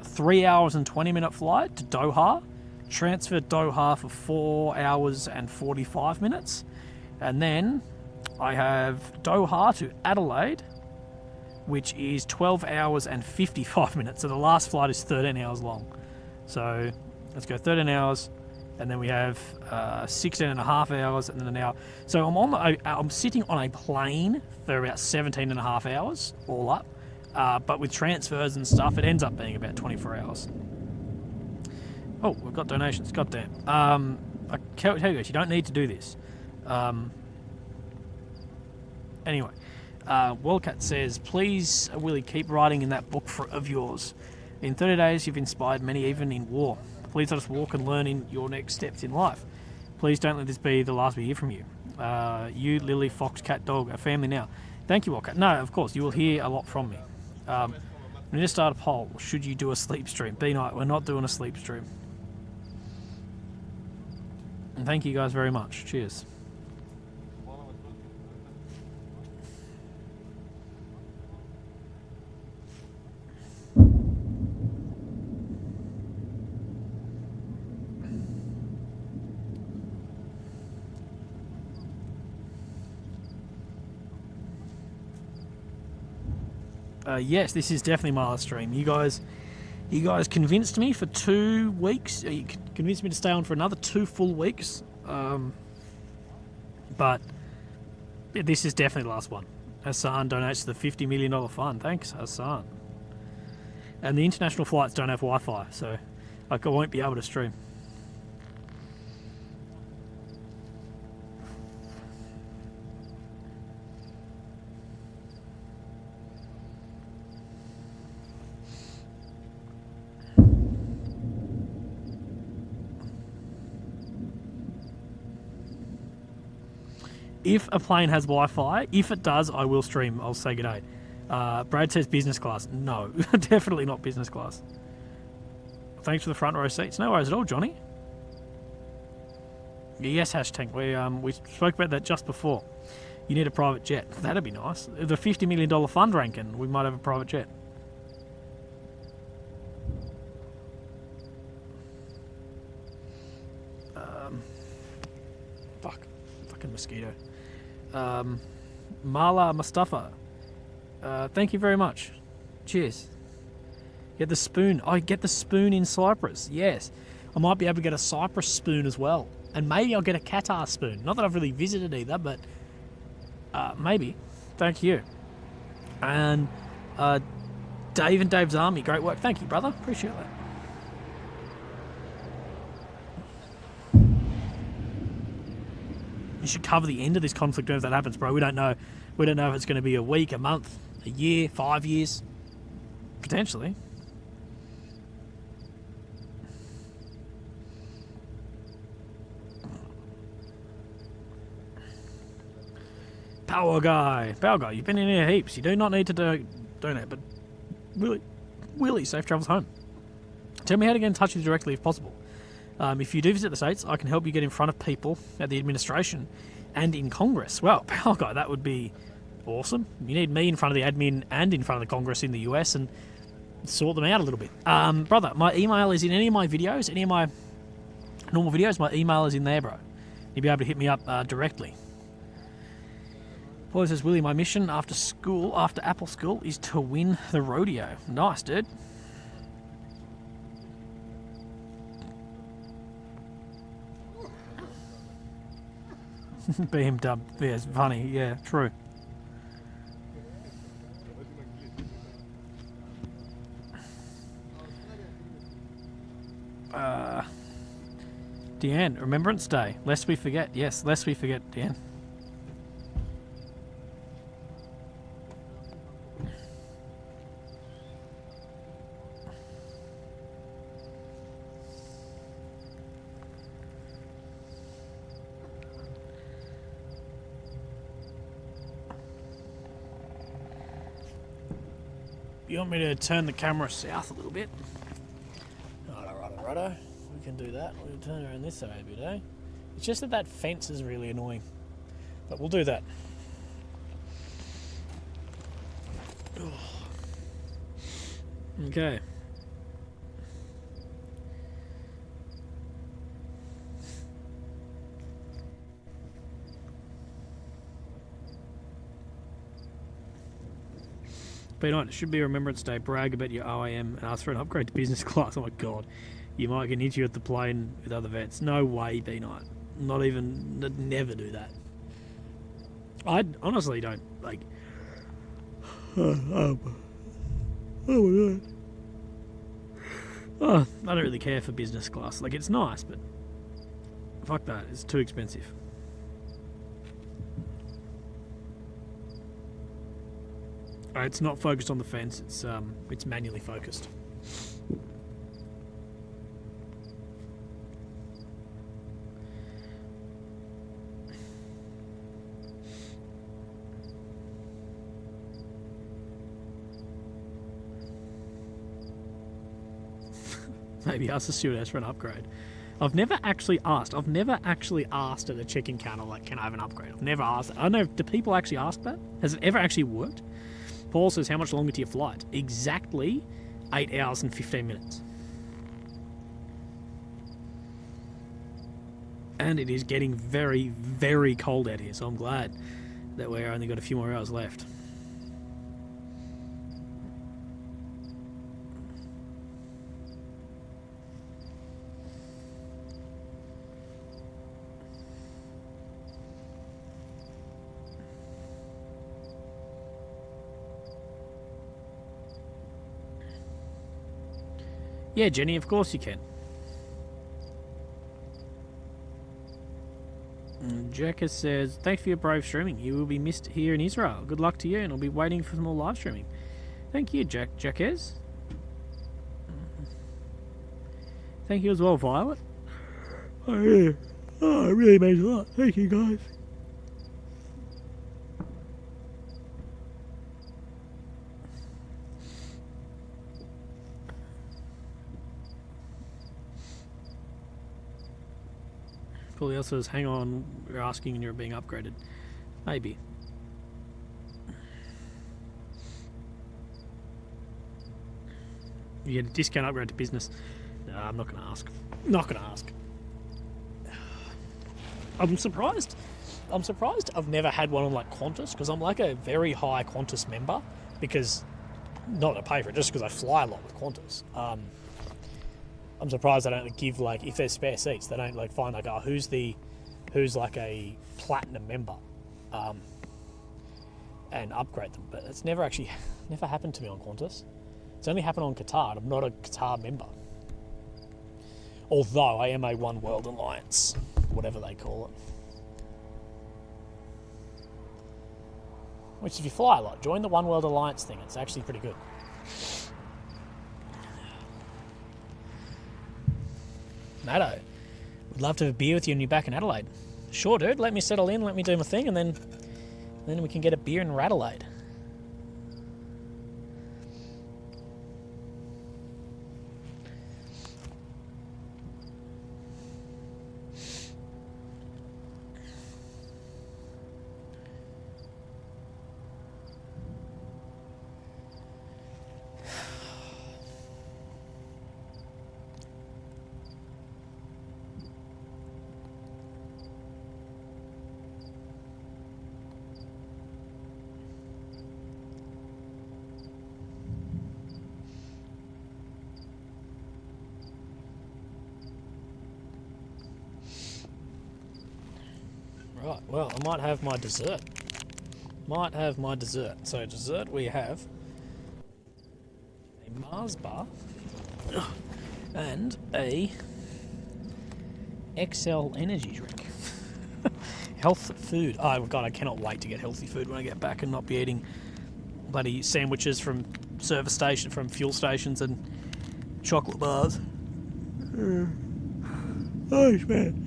3 hours and 20-minute flight to Doha. Transfer Doha for 4 hours and 45 minutes. And then I have Doha to Adelaide, which is 12 hours and 55 minutes. So the last flight is 13 hours long. So let's go 13 hours. And then we have 16 and a half hours and then an hour. So I'm sitting on a plane for about 17 and a half hours all up. But with transfers and stuff, it ends up being about 24 hours. Oh, we've got donations. God damn. I tell you guys, you don't need to do this. Anyway, Wildcat says, please, Willie, keep writing in that book of yours. In 30 days, you've inspired many, even in war. Please let us walk and learn in your next steps in life. Please don't let this be the last we hear from you. You, Lily, Fox, Cat, Dog, a family now. Thank you, Wildcat. No, of course, you will hear a lot from me. We need to start a poll. Should you do a sleep stream? B-Night, we're not doing a sleep stream. And thank you guys very much. Cheers. Yes, this is definitely my last stream. You guys convinced me for 2 weeks. You convinced me to stay on for another 2 full weeks. But this is definitely the last one. Hassan donates to the $50 million fund. Thanks, Hassan. And the international flights don't have Wi-Fi, so I won't be able to stream. If a plane has Wi-Fi, if it does, I will stream. I'll say g'day. Brad says business class. No, definitely not business class. Thanks for the front row seats. No worries at all, Johnny. Yes, hashtag. We spoke about that just before. You need a private jet. That'd be nice. The $50 million fund ranking, we might have a private jet. Fucking mosquito. Mala Mustafa. Thank you very much. Cheers. Get the spoon. I get the spoon in Cyprus. Yes. I might be able to get a Cyprus spoon as well. And maybe I'll get a Qatar spoon. Not that I've really visited either, but maybe. Thank you. And Dave and Dave's Army. Great work. Thank you, brother. Appreciate that. You should cover the end of this conflict if that happens, bro. We don't know. We don't know if it's going to be a week, a month, a year, 5 years. Potentially. Power guy, you've been in here heaps. You do not need to donate, but Willy, safe travels home. Tell me how to get in touch with you directly if possible. If you do visit the States, I can help you get in front of people at the administration and in Congress. Well, power guy, that would be awesome. You need me in front of the admin and in front of the Congress in the US and sort them out a little bit. Brother, my email is in any of my videos, any of my normal videos. My email is in there, bro. You'll be able to hit me up directly. Paul says, Willy, my mission after Apple school is to win the rodeo. Nice, dude. BMW, yeah, it's funny, yeah, true. Deanne, Remembrance Day, lest we forget. Yes, lest we forget, Deanne. You want me to turn the camera south a little bit? Righto. We can do that. We'll turn around this way a bit, eh? It's just that fence is really annoying. But we'll do that. Okay. But it should be a Remembrance Day. Brag about your OAM and ask for an upgrade to business class. Oh my god. You might get an issue at the plane with other vets. No way, B-Night. Not even... Never do that. I honestly don't, like... Oh my god. Oh, I don't really care for business class. Like, it's nice, but... Fuck that. It's too expensive. It's not focused on the fence. It's manually focused. Maybe ask the stewardess for an upgrade. I've never actually asked. I've never actually asked at a check-in counter, like, can I have an upgrade? I've never asked that. I don't know, do people actually ask that? Has it ever actually worked? Paul says, how much longer to your flight? Exactly 8 hours and 15 minutes. And it is getting very, very cold out here, so I'm glad that we're only got a few more hours left. Yeah, Jenny, of course you can. Jacka says, thanks for your brave streaming. You will be missed here in Israel. Good luck to you, and I'll be waiting for some more live streaming. Thank you, Jackez. Thank you as well, Violet. Oh, yeah. Oh, it really means a lot. Thank you, guys. Paul also says, hang on, we're asking and you're being upgraded. Maybe. You get a discount upgrade to business. No, I'm not going to ask. Not going to ask. I'm surprised. I've never had one on like Qantas, because I'm like a very high Qantas member, because not to pay for it, just because I fly a lot with Qantas. I'm surprised they don't give, like, if there's spare seats, they don't like find like, oh, who's like a platinum member, and upgrade them. But it's never happened to me on Qantas. It's only happened on Qatar, and I'm not a Qatar member. Although I am a One World Alliance, whatever they call it. Which, if you fly a lot, join the One World Alliance thing. It's actually pretty good. Matto, would love to have a beer with you when you're back in Adelaide. Sure, dude. Let me settle in, let me do my thing, and then we can get a beer in Radelaide. Right, well, I might have my dessert. So dessert we have a Mars bar and a XL energy drink. Health food. Oh god, I cannot wait to get healthy food when I get back and not be eating bloody sandwiches from fuel stations and chocolate bars. Oh man.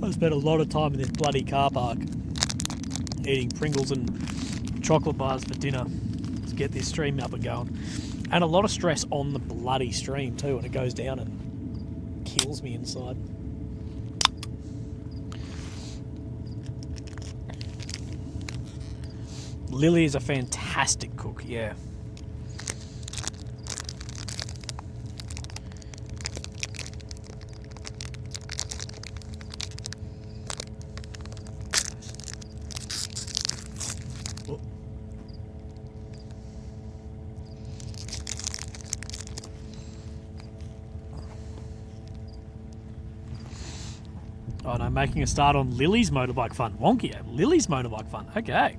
I spent a lot of time in this bloody car park eating Pringles and chocolate bars for dinner to get this stream up and going. And a lot of stress on the bloody stream too, and it goes down and kills me inside. Lily is a fantastic cook, yeah. Oh no, making a start on Lily's motorbike fun. Wonky, Lily's motorbike fun. Okay.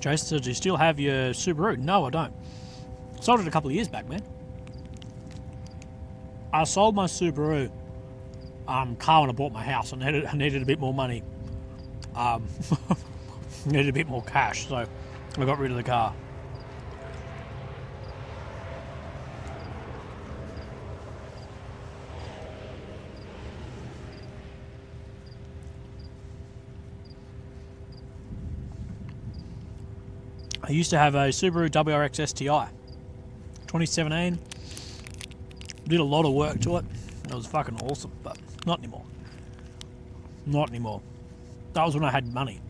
Jason, do you still have your Subaru? No, I don't. Sold it a couple of years back, man. I sold my Subaru car when I bought my house. I needed a bit more money. Needed a bit more cash, so I got rid of the car. I used to have a Subaru WRX STI, 2017. Did a lot of work to it. It was fucking awesome, but not anymore. Not anymore. That was when I had money.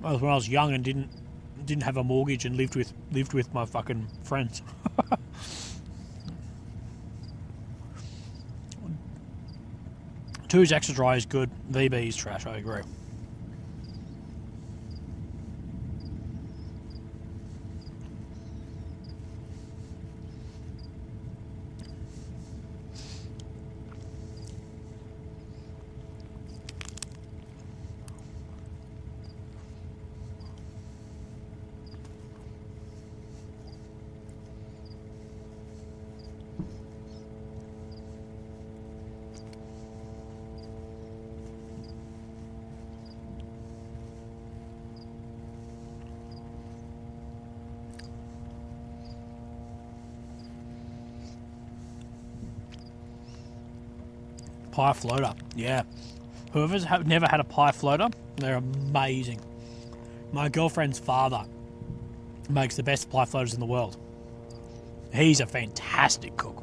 That was when I was young and didn't have a mortgage and lived with my fucking friends. Two's extra dry is good. VB is trash. I agree. Pie floater, yeah. Whoever's never had a pie floater, they're amazing. My girlfriend's father makes the best pie floaters in the world. He's a fantastic cook.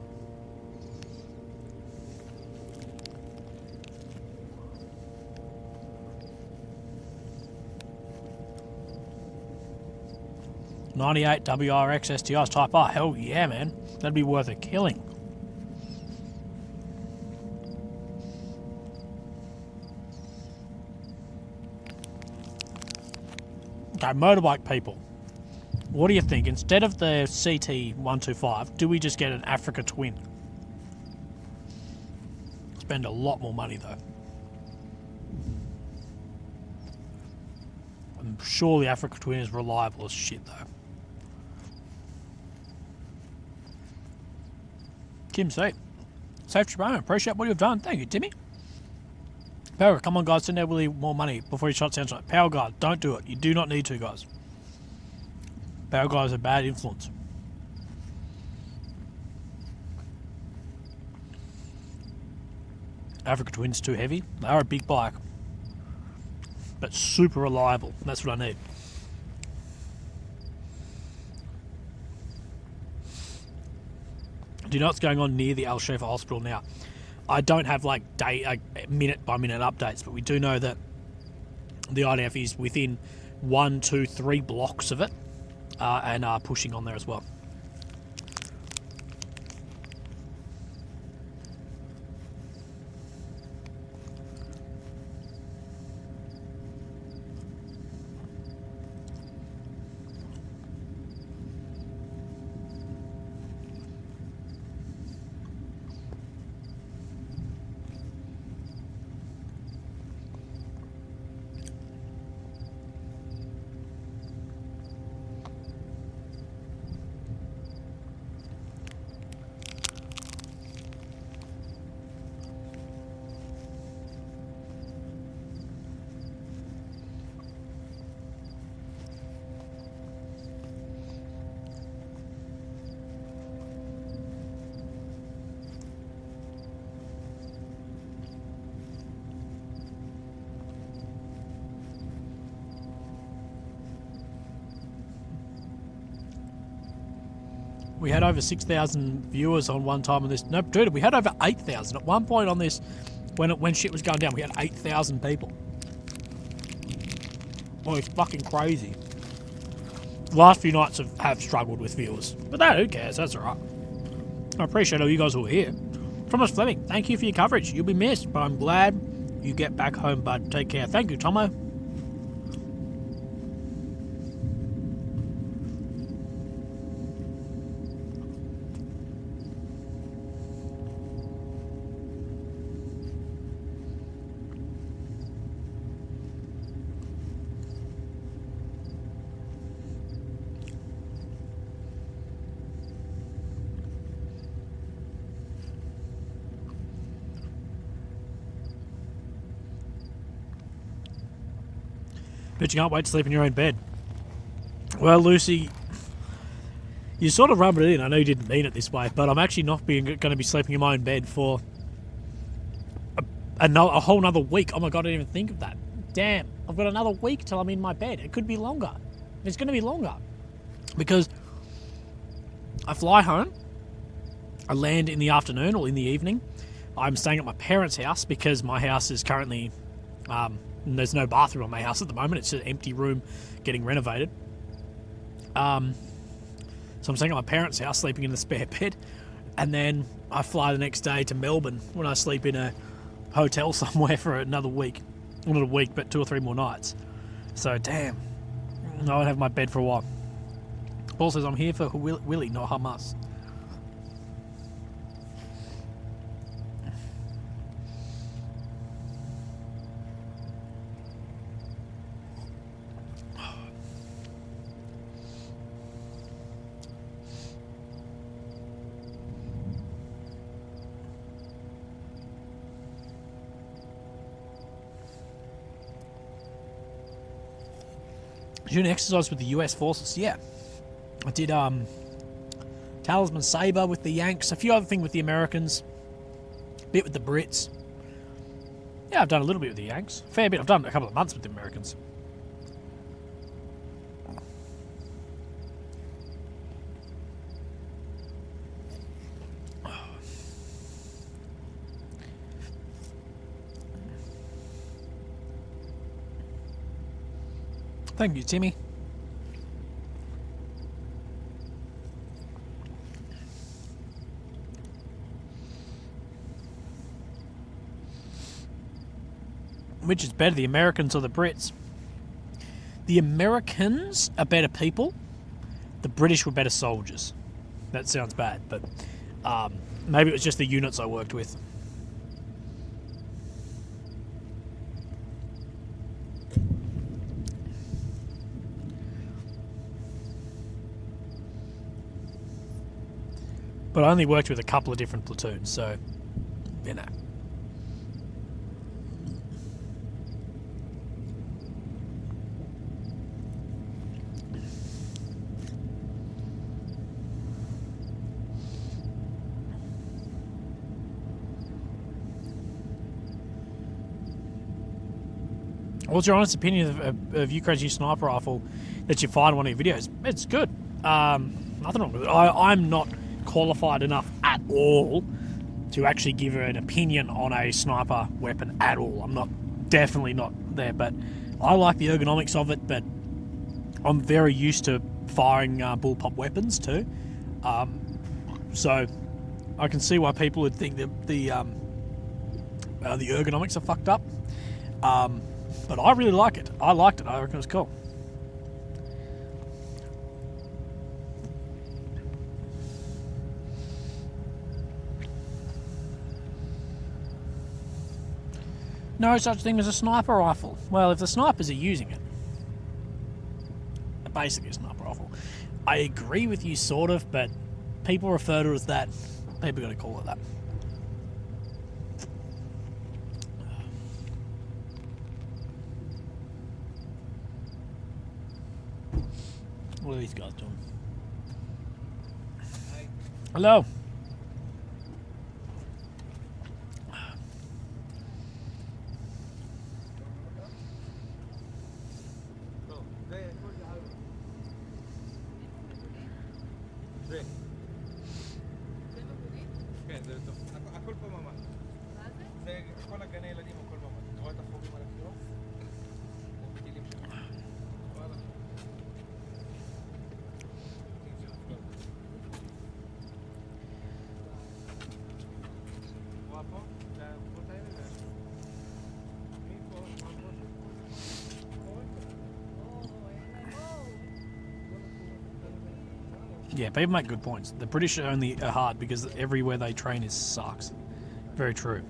'98 WRX STIs Type R. Hell yeah, man. That'd be worth a killing. Okay, motorbike people. What do you think? Instead of the CT125, do we just get an Africa Twin? Spend a lot more money though. I'm sure the Africa Twin is reliable as shit though. Kim C. Safety Brahman, appreciate what you've done. Thank you, Timmy. Power, come on guys, send out Willy more money before he shuts down tonight. Power guard, don't do it. You do not need to, guys. Power guard is a bad influence. Africa Twin's too heavy. They are a big bike, but super reliable. That's what I need. Do you know what's going on near the Al Shifa Hospital now? I don't have like minute by minute updates, but we do know that the IDF is within 1, 2, 3 blocks of it and are pushing on there as well. We had over 6,000 viewers on one time on this. No, dude, we had over 8,000 at one point on this. When shit was going down, we had 8,000 people. Oh, it's fucking crazy. The last few nights have struggled with viewers, but who cares? That's alright. I appreciate all you guys who are here. Thomas Fleming, thank you for your coverage. You'll be missed, but I'm glad you get back home, bud. Take care. Thank you, Tomo. But you can't wait to sleep in your own bed. Well, Lucy, you sort of rubbed it in. I know you didn't mean it this way, but I'm actually not going to be sleeping in my own bed for a whole nother week. Oh my god, I didn't even think of that. Damn, I've got another week till I'm in my bed. It could be longer. It's going to be longer. Because I fly home, I land in the afternoon or in the evening. I'm staying at my parents' house because my house is currently... there's no bathroom on my house at the moment. It's an empty room getting renovated. So I'm staying at my parents' house, sleeping in the spare bed. And then I fly the next day to Melbourne when I sleep in a hotel somewhere for another week. Well, not a week, but 2 or 3 more nights. So, damn. I won't have my bed for a while. Paul says, I'm here for Willy, not Hamas. Did you do an exercise with the US forces? Yeah. I did Talisman Sabre with the Yanks, a few other things with the Americans, a bit with the Brits. Yeah, I've done a little bit with the Yanks. Fair bit. I've done a couple of months with the Americans. Thank you, Timmy. Which is better, the Americans or the Brits? The Americans are better people. The British were better soldiers. That sounds bad, but maybe it was just the units I worked with. But I only worked with a couple of different platoons, so, you know. What's your honest opinion of Ukraine's new sniper rifle that you find in one of your videos? It's good. Nothing wrong with it. I'm not qualified enough at all to actually give an opinion on a sniper weapon at all. I'm definitely not there, but I like the ergonomics of it, but I'm very used to firing bullpup weapons too. So I can see why people would think that the ergonomics are fucked up. But I really like it. I liked it. I reckon it was cool. No such thing as a sniper rifle. Well, if the snipers are using it, basically a sniper rifle. I agree with you, sort of, but people refer to it as that. People are going to call it that. What are these guys doing? Hello. Yeah, people make good points. The British are only hard because everywhere they train is sucks. Very true.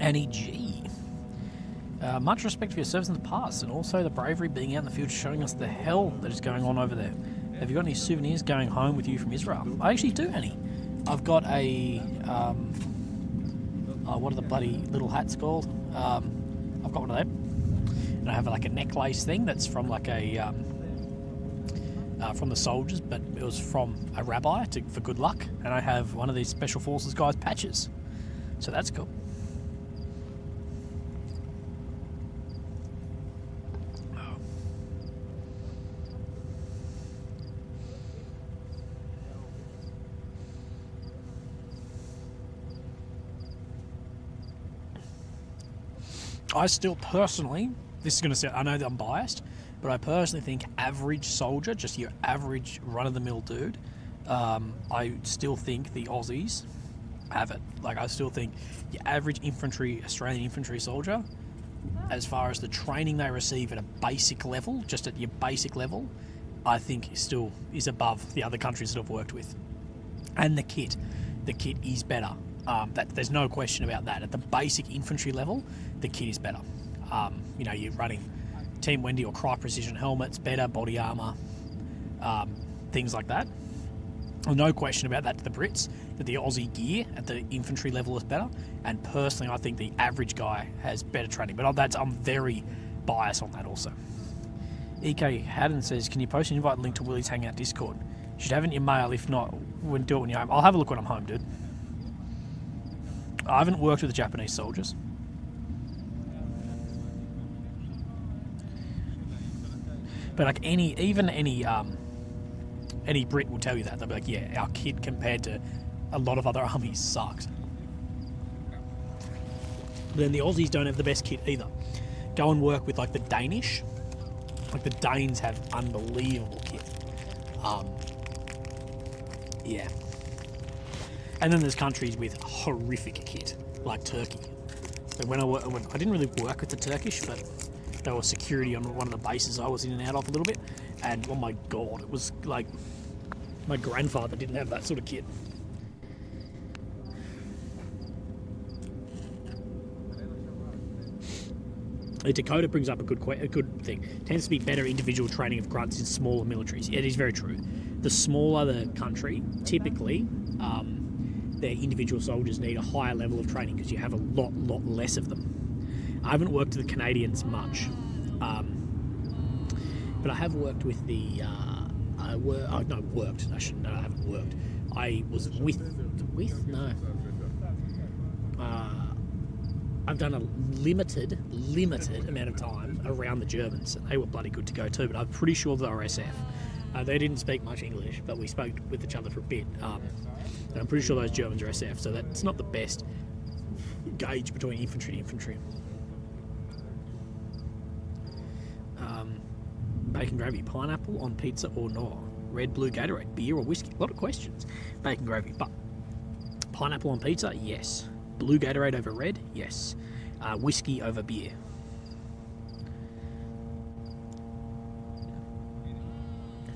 Annie G. Much respect for your service in the past and also the bravery being out in the field showing us the hell that is going on over there. Have you got any souvenirs going home with you from Israel? I actually do, Annie. I've got a, what are the bloody little hats called? I've got one of them. And I have like a necklace thing that's from like a, from the soldiers, but it was from a rabbi for good luck. And I have one of these Special Forces guys' patches. So that's cool. I still personally, this is going to sound, I know that I'm biased, but I personally think average soldier, just your average run-of-the-mill dude, I still think the Aussies have it. Like, I still think your average infantry, Australian infantry soldier, as far as the training they receive at a basic level, just at your basic level, I think still is above the other countries that I've worked with. And the kit is better. There's no question about that. At the basic infantry level, the kit is better. You know, you're running Team Wendy or Cry Precision helmets, better body armour, things like that. No question about that to the Brits, that the Aussie gear at the infantry level is better. And personally, I think the average guy has better training. But I'm very biased on that also. EK Haddon says, can you post an invite link to Willy's Hangout Discord? You should have it in your mail. If not, we'll do it when you're home. I'll have a look when I'm home, dude. I haven't worked with the Japanese soldiers. But like any Brit will tell you that. They'll be like, yeah, our kit compared to a lot of other armies sucks. But then the Aussies don't have the best kit either. Go and work with like the Danish. Like the Danes have unbelievable kit. Yeah. And then there's countries with horrific kit, like Turkey. But when I didn't really work with the Turkish, but there was security on one of the bases I was in and out of a little bit, and oh my god, it was like my grandfather didn't have that sort of kit. Dakota brings up a good thing. Tends to be better individual training of grunts in smaller militaries. It is very true. The smaller the country, typically, their individual soldiers need a higher level of training because you have a lot less of them. I haven't worked with the Canadians much, but I have worked with the. I haven't worked. I was with no. I've done a limited amount of time around the Germans, and they were bloody good to go too, but I'm pretty sure they were SF. They didn't speak much English, but we spoke with each other for a bit. And I'm pretty sure those Germans are SF, so that's not the best gauge between infantry and infantry. Bacon gravy, pineapple on pizza or not? Red, blue Gatorade, beer or whiskey? A lot of questions. Bacon gravy, but pineapple on pizza, yes. Blue Gatorade over red, yes. Whiskey over beer.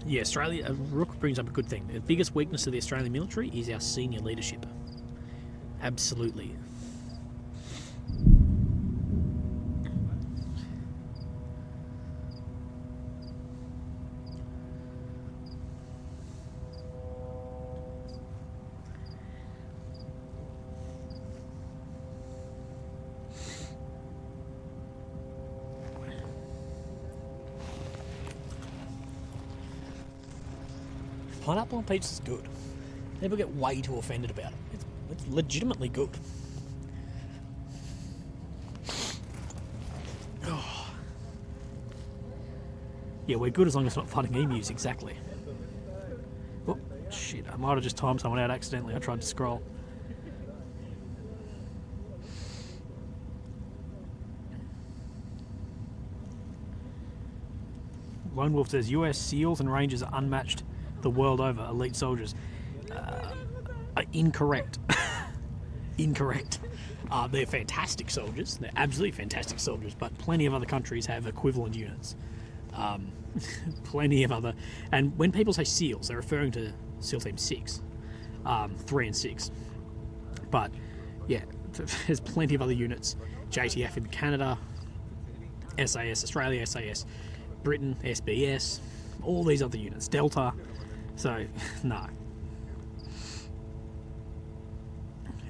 Yeah, Australia, Rook brings up a good thing. The biggest weakness of the Australian military is our senior leadership. Absolutely. Pineapple on pizza is good. People get way too offended about it. It's legitimately good. Oh. Yeah, we're good as long as it's not fighting emus, exactly. Oh, shit, I might have just timed someone out accidentally. I tried to scroll. Lone Wolf says, US SEALs and Rangers are unmatched the world over, elite soldiers. Incorrect. Incorrect. They're fantastic soldiers. They're absolutely fantastic soldiers, but plenty of other countries have equivalent units. Plenty of other... And when people say SEALs, they're referring to SEAL Team 6. 3 and 6. But, yeah, there's plenty of other units. JTF in Canada, SAS Australia, SAS Britain, SBS, all these other units. Delta... So, no.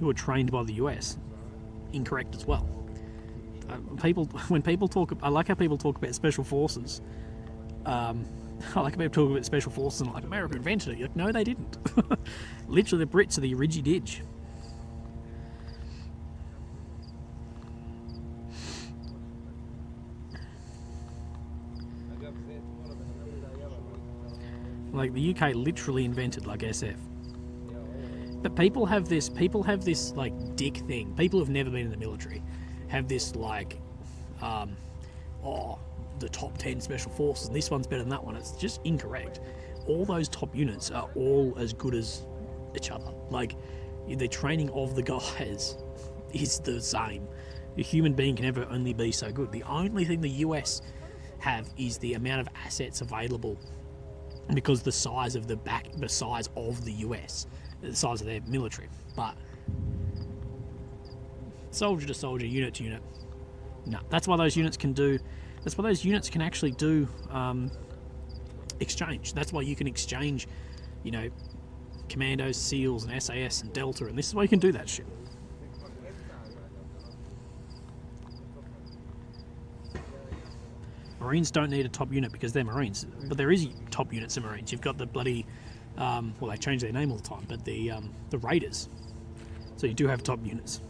Who are trained by the US? Incorrect as well. When people talk, I like how people talk about special forces. I like how people talk about special forces and like America invented it. You're like, no, they didn't. Literally, the Brits are the origi-dig. Like the UK literally invented like SF. But people have this like dick thing. People who've never been in the military have this like, the top 10 special forces and this one's better than that one. It's just incorrect. All those top units are all as good as each other. Like the training of the guys is the same. A human being can never only be so good. The only thing the US have is the amount of assets available. Because the size of the US, the size of their military, but soldier to soldier, unit to unit, no. That's why those units can do. That's why those units can actually do exchange. That's why you can exchange, Commandos, SEALs, and SAS and Delta, and this is why you can do that shit. Marines don't need a top unit because they're Marines, but there is top units of Marines. You've got the bloody, well, they change their name all the time, but the Raiders. So you do have top units.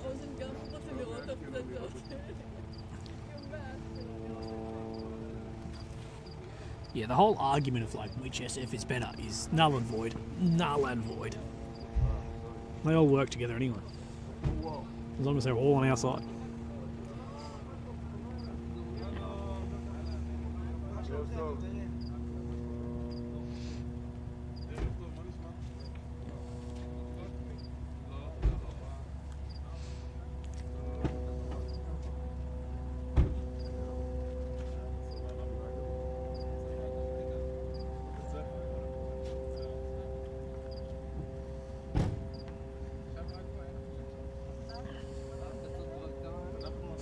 אוזן גם רוצה לראות הפצצות. Yeah, the whole argument of like which SF is better is null and void. Null and void. They all work together anyway. As long as they're all on our side.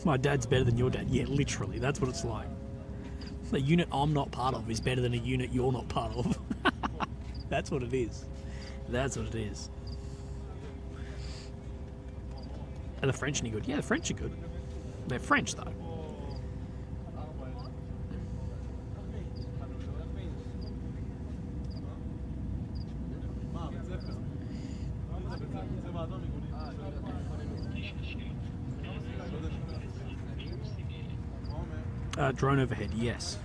My dad's better than your dad. Yeah, literally, that's what it's like. The unit I'm not part of is better than a unit you're not part of. That's what it is. That's what it is. Are the French any good? Yeah, the French are good. They're French, though. Drone overhead, yes.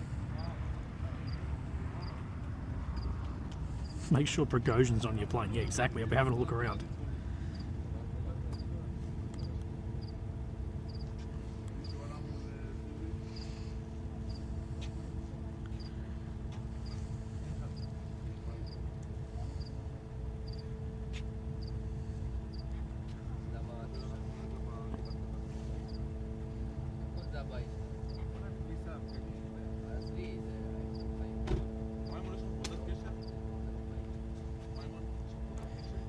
Make sure Prigozhin's on your plane. Yeah, exactly. I'll be having a look around.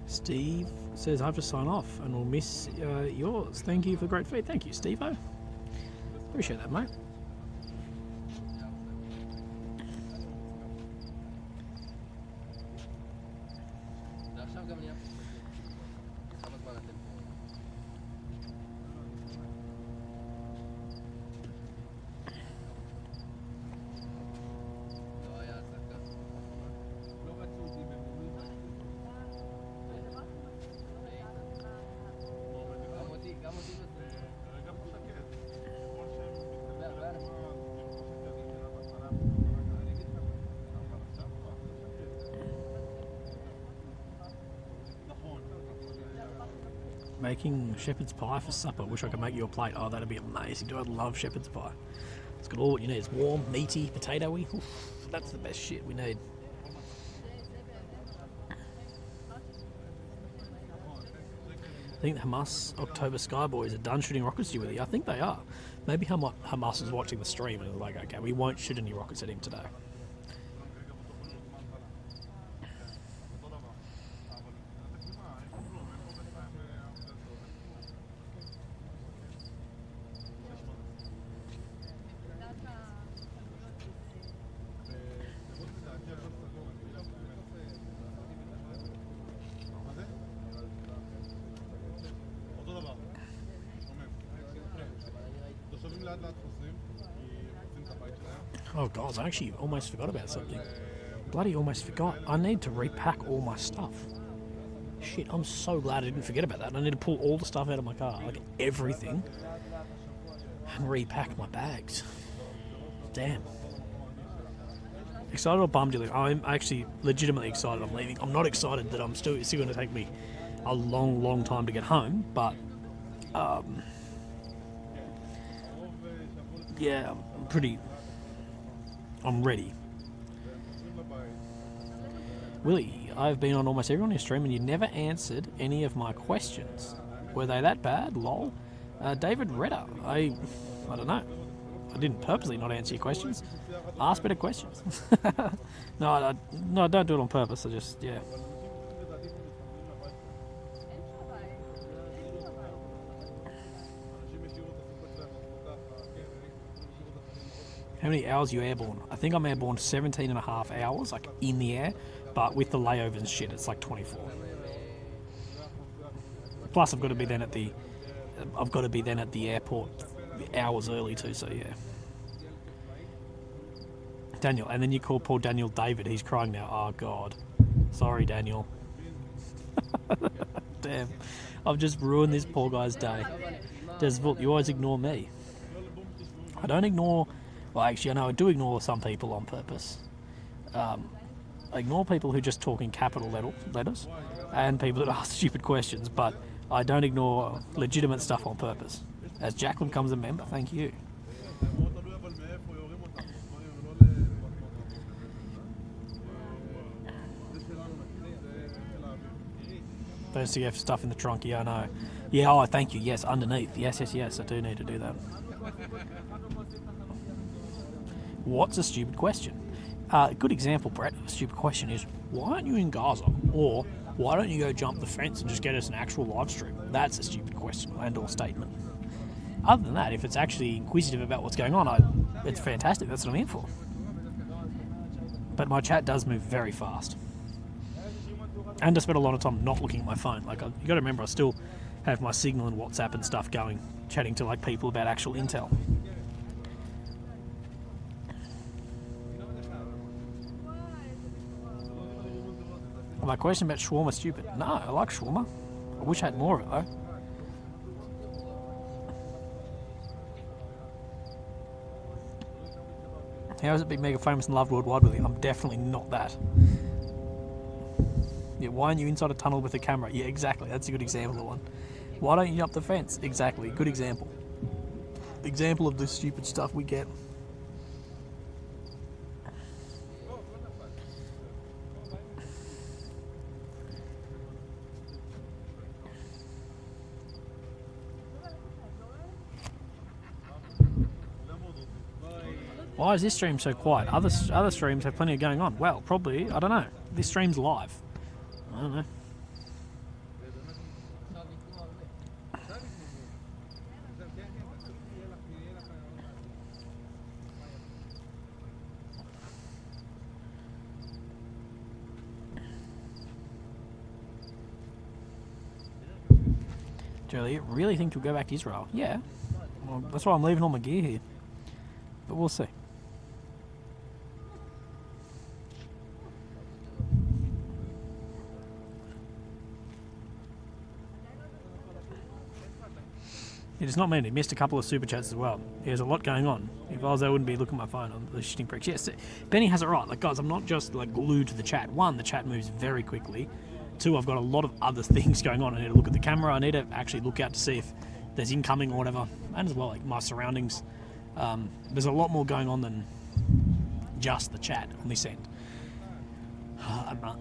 Steve says, I have to sign off and we'll miss yours. Thank you for the great feed. Thank you, Steve-O. Appreciate that, mate. Making shepherd's pie for supper. Wish I could make you a plate. Oh, that'd be amazing. Do I love shepherd's pie? It's got all what you need. It's warm, meaty, potatoey. Oof, that's the best shit we need. I think the Hamas October Skyboys are done shooting rockets at you with it. I think they are. Maybe Hamas is watching the stream and is like, okay, we won't shoot any rockets at him today. Oh guys, I actually almost forgot about something. Bloody almost forgot. I need to repack all my stuff. Shit, I'm so glad I didn't forget about that. I need to pull all the stuff out of my car, like everything, and repack my bags. Damn. Excited or bummed? I'm actually legitimately excited I'm leaving. I'm not excited that it's still going to take me a long time to get home, but yeah, I'm ready. Willy, I've been on almost every on your stream and you never answered any of my questions. Were they that bad? Lol. David Redder, I don't know. I didn't purposely not answer your questions. Ask better questions. No, I don't do it on purpose. I just, yeah. How many hours are you airborne? I think I'm airborne 17 and a half hours, like in the air, but with the layovers and shit, it's like 24. Plus, I've got to be then at the airport hours early too. So yeah. Daniel, and then you call poor Daniel David. He's crying now. Oh God, sorry, Daniel. Damn, I've just ruined this poor guy's day. Desvolt, you always ignore me. I don't ignore. Well, actually, I know I do ignore some people on purpose. I ignore people who just talk in capital letters and people that ask stupid questions, but I don't ignore legitimate stuff on purpose. As Jacqueline becomes a member, thank you. Don't see stuff in the trunk, yeah, I know. Yeah, oh, thank you, yes, underneath. Yes, I do need to do that. What's a stupid question? Good example, Brett, a stupid question is, why aren't you in Gaza? Or, why don't you go jump the fence and just get us an actual live stream? That's a stupid question and or statement. Other than that, if it's actually inquisitive about what's going on, it's fantastic, that's what I'm here for. But my chat does move very fast. And I spend a lot of time not looking at my phone. Like, you got to remember, I still have my Signal and WhatsApp and stuff going, chatting to like people about actual intel. My question about shawarma stupid? No, I like shawarma. I wish I had more of it though. How is it being mega famous and loved worldwide, Willie? I'm definitely not that. Yeah, why aren't you inside a tunnel with a camera? Yeah, exactly. That's a good example of one. Why don't you jump the fence? Exactly. Good example. Example of the stupid stuff we get. Why is this stream so quiet? Other streams have plenty of going on. Well, probably, I don't know. This stream's live. I don't know. Jolie, you really think you'll go back to Israel? Yeah. Well, that's why I'm leaving all my gear here. But we'll see. It does not mean he missed a couple of super chats as well. There's a lot going on. If I was there, I wouldn't be looking at my phone on the shitting pricks. Yes, Benny has it right. Like, guys, I'm not just like glued to the chat. One, the chat moves very quickly. Two, I've got a lot of other things going on. I need to look at the camera. I need to actually look out to see if there's incoming or whatever. And as well, like my surroundings. There's a lot more going on than just the chat on this end.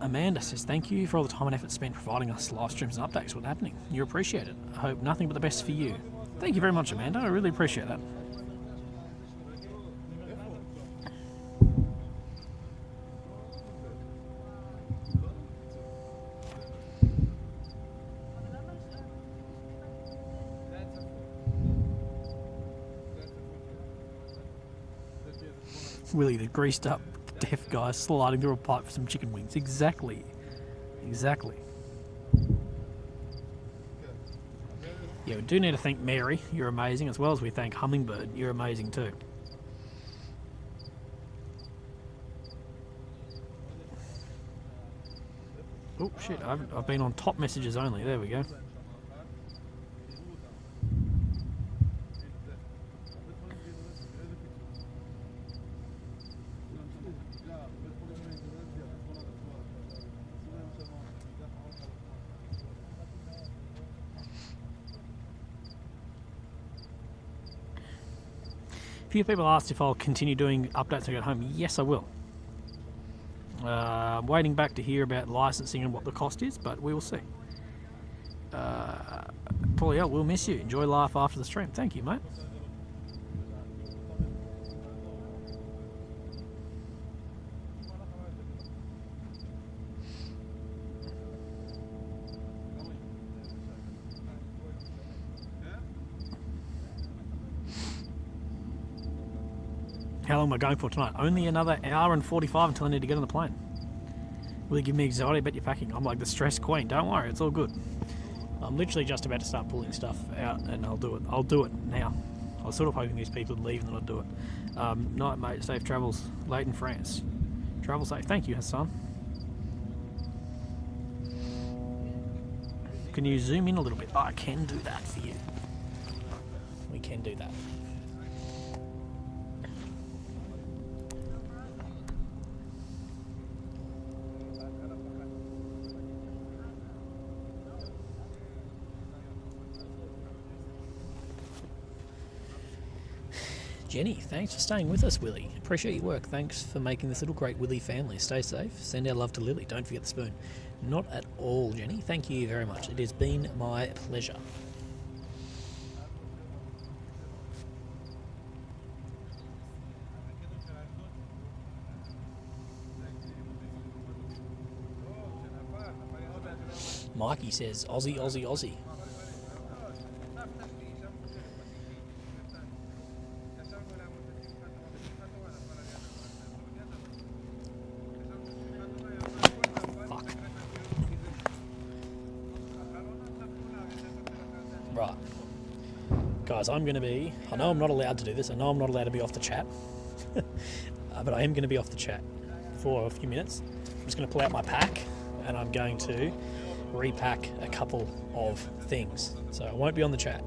Amanda says, thank you for all the time and effort spent providing us live streams and updates. What's happening? You appreciate it. I hope nothing but the best for you. Thank you very much, Amanda. I really appreciate that. Willie, the greased up deaf guy sliding through a pipe for some chicken wings. Exactly. Exactly. Yeah, we do need to thank Mary. You're amazing. As well as we thank Hummingbird. You're amazing too. Oh shit, I've been on top messages only. There we go. A few people asked if I'll continue doing updates when I get home. Yes, I will. I'm waiting back to hear about licensing and what the cost is, but we will see. Paulie L, we'll miss you. Enjoy life after the stream. Thank you, mate. How long am I going for tonight? Only another hour and 45 until I need to get on the plane. Will you give me anxiety about your packing? I'm like the stress queen. Don't worry, it's all good. I'm literally just about to start pulling stuff out, and I'll do it. I'll do it now. I was sort of hoping these people would leave and then I'd do it. Night, mate. Safe travels. Late in France. Travel safe. Thank you, Hassan. Can you zoom in a little bit? I can do that for you. We can do that. Jenny, thanks for staying with us, Willy. Appreciate your work. Thanks for making this little great Willy family. Stay safe. Send our love to Lily. Don't forget the spoon. Not at all, Jenny. Thank you very much. It has been my pleasure. Mikey says, Aussie, Aussie, Aussie. Right. Guys, I'm going to be... I know I'm not allowed to do this. I know I'm not allowed to be off the chat. But I am going to be off the chat for a few minutes. I'm just going to pull out my pack and I'm going to repack a couple of things. So I won't be on the chat.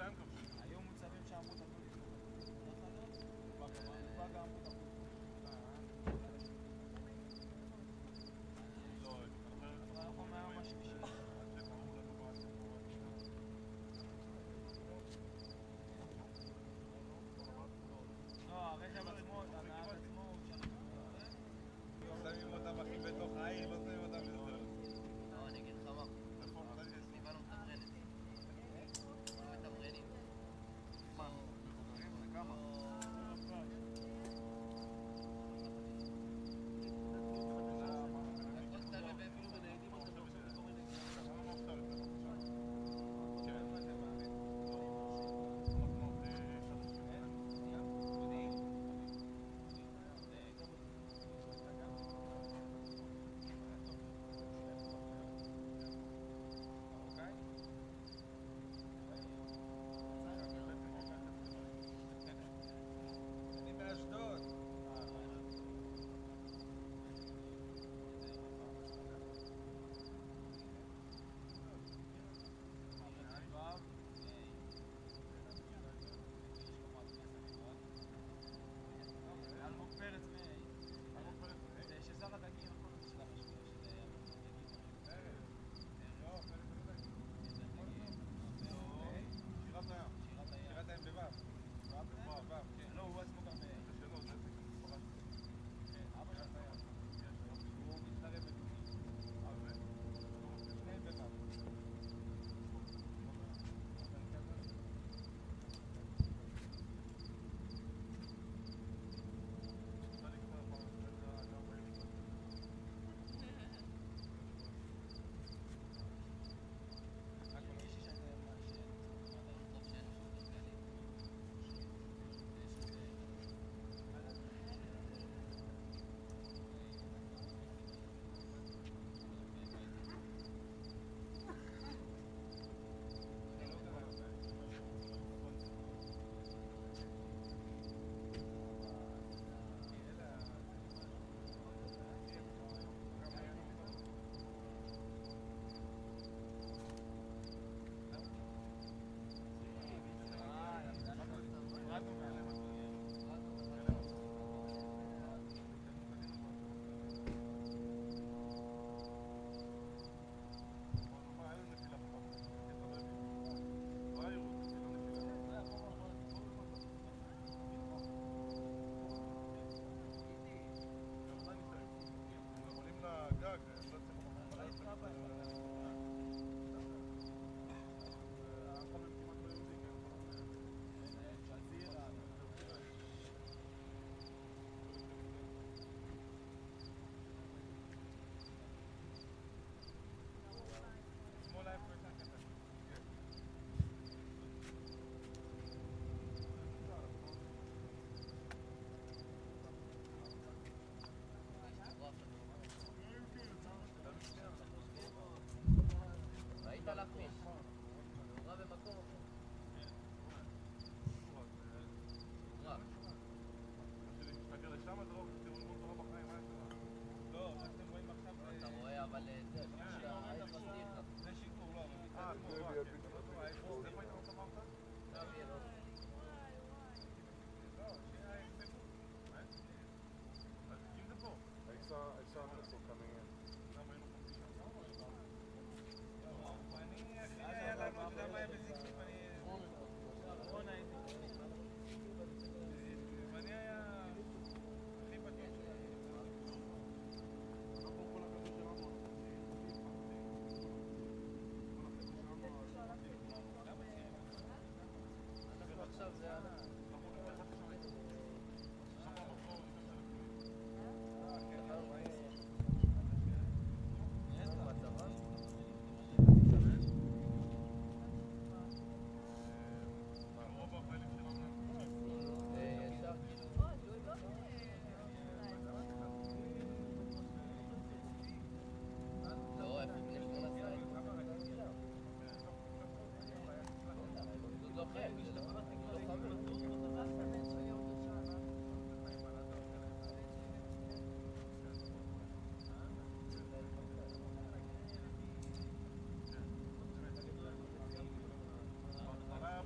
מתי הם כבשו? היו מוצבים שאמרו תבוא לבדוק. כבר גם אמרו תבוא. לא, אנחנו מהיום השלישי. לא, הרכב עצמו, הנהג עצמו הוא שמים אותם הכי בתוך העיר, לא שמים אותם יותר. לא, אני אגיד לך מה. סביבה לא מתמרנת. לא מתמרנים. מה? מבוגרים? זה כמה? אני באשדוד. אלמוג פרץ זה ששר הדגים, הכל זה של המשבר של שירת הים. שירת הים בבב. בבב, כן. לא, הוא עצמו גם זה שלו, זה משפחה שלו. אבא שלך הוא מצטרף בדוגים. שניהם בבב. ראית להכניס. נורא במקום. נורא. כשנסתכל לשם, זה לא תראו תורה בחיים, מה יש לך? לא, מה שאתם רואים עכשיו אתה רואה, אבל זה, שהעץ מסתיר לך. זה שיטור, לא, אבל זה Maybe a bit איפה היית אמרת? לא, שיחפפו. אם זה פה. I saw a missile coming in. למה היינו פה פגישה? אני הכי היה לנו, אתה יודע מה היה בזיקסים, רון הייתי. ואני היה הכי בטוח שלנו. אנחנו כל החבר'ה שלנו, אנחנו עכשיו זה היה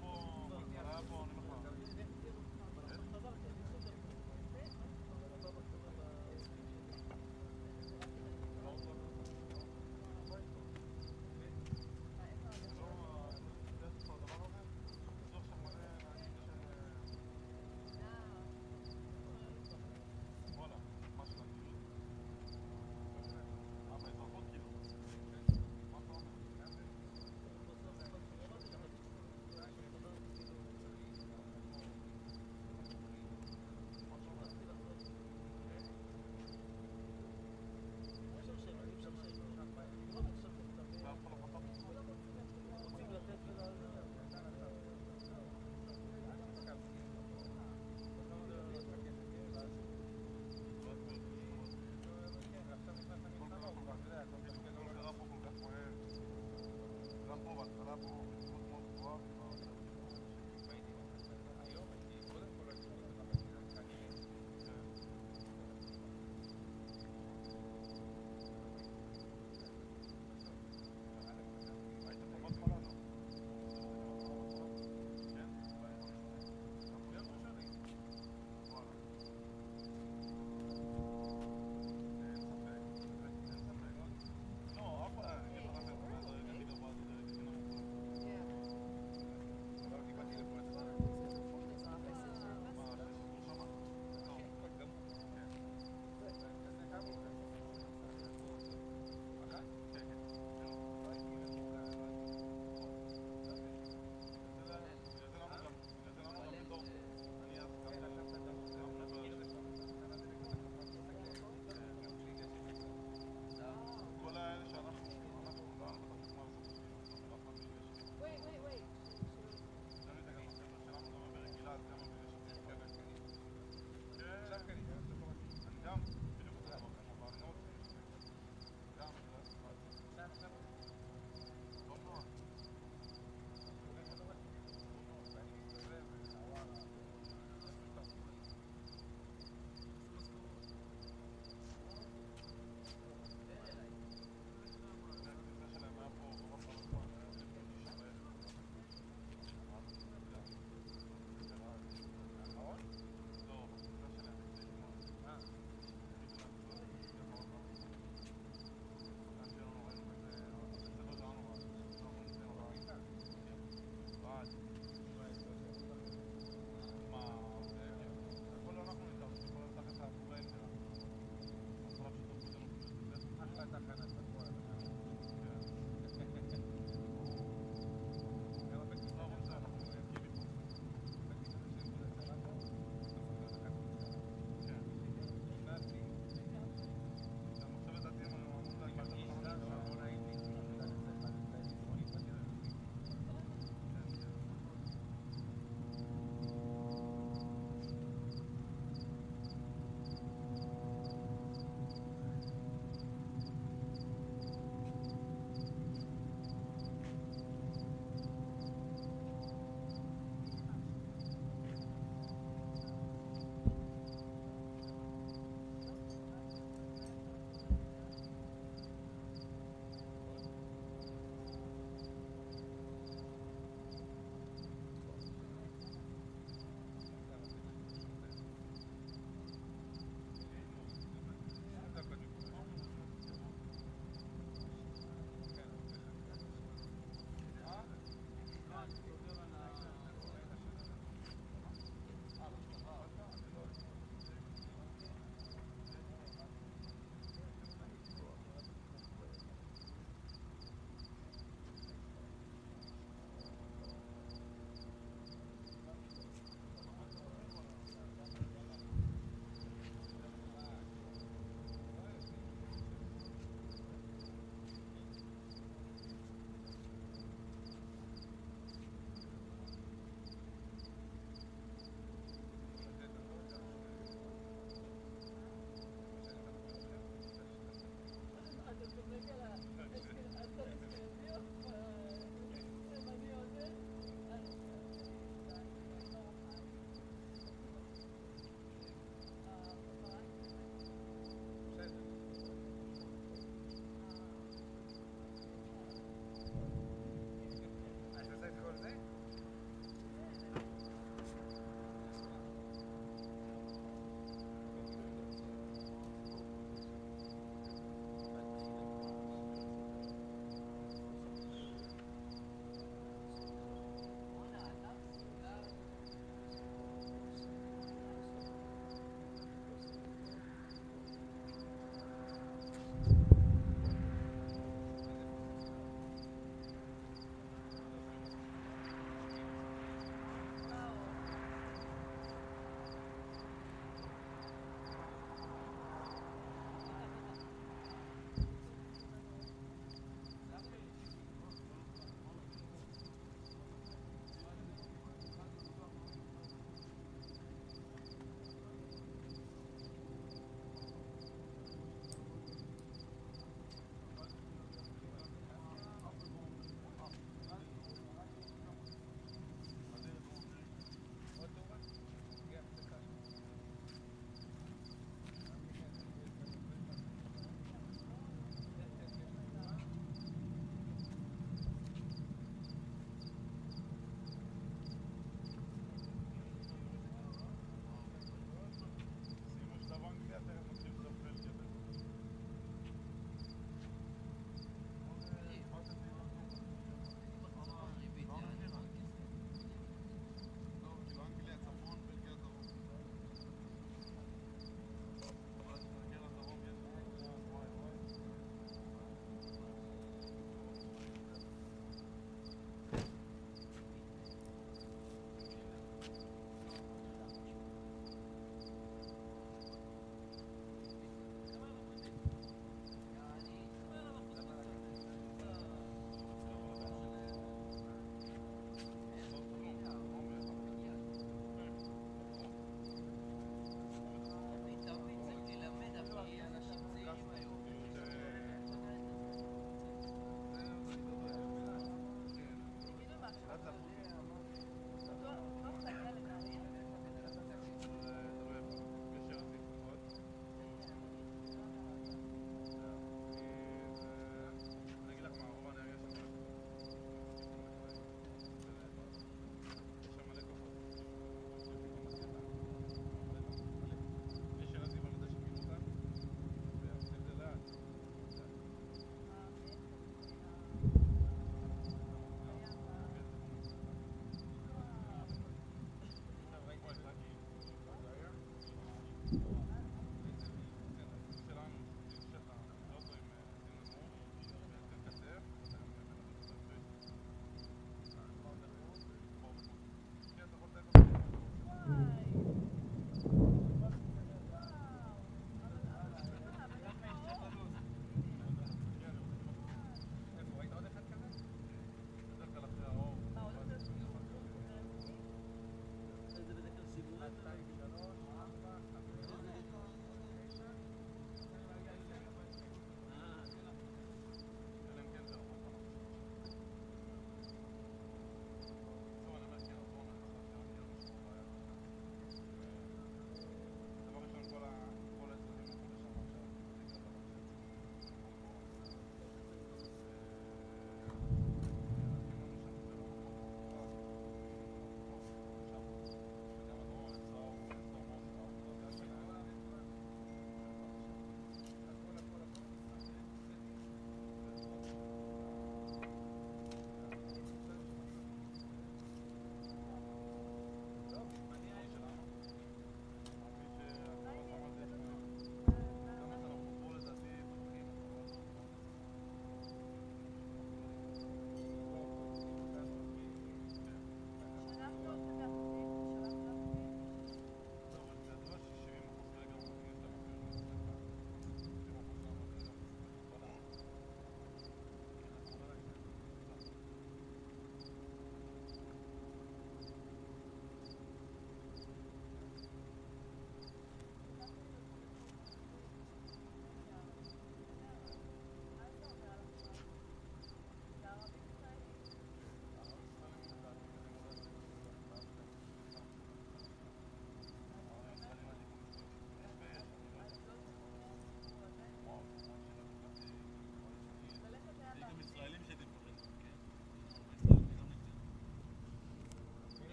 פה Yeah.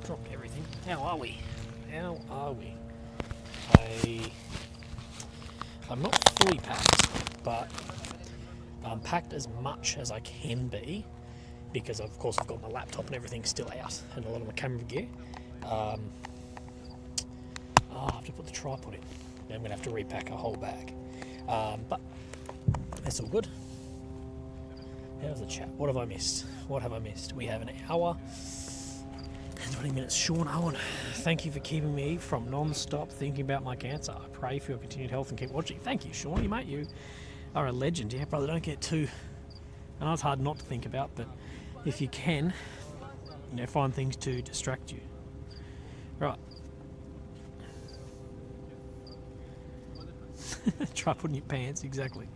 dropped everything. How are we? How are we? I'm not fully packed, but I'm packed as much as I can be because, of course, I've got my laptop and everything still out and a lot of my camera gear. I have to put the tripod in. I'm going to have to repack a whole bag. But that's all good. How's the chat? What have I missed? What have I missed? We have an hour and 20 minutes. Sean Owen, thank you for keeping me from non-stop thinking about my cancer. I pray for your continued health and keep watching. Thank you, Sean. Mate, you are a legend. Yeah, brother, don't get too... I know it's hard not to think about, but if you can, find things to distract you. Right. Try putting your pants, exactly.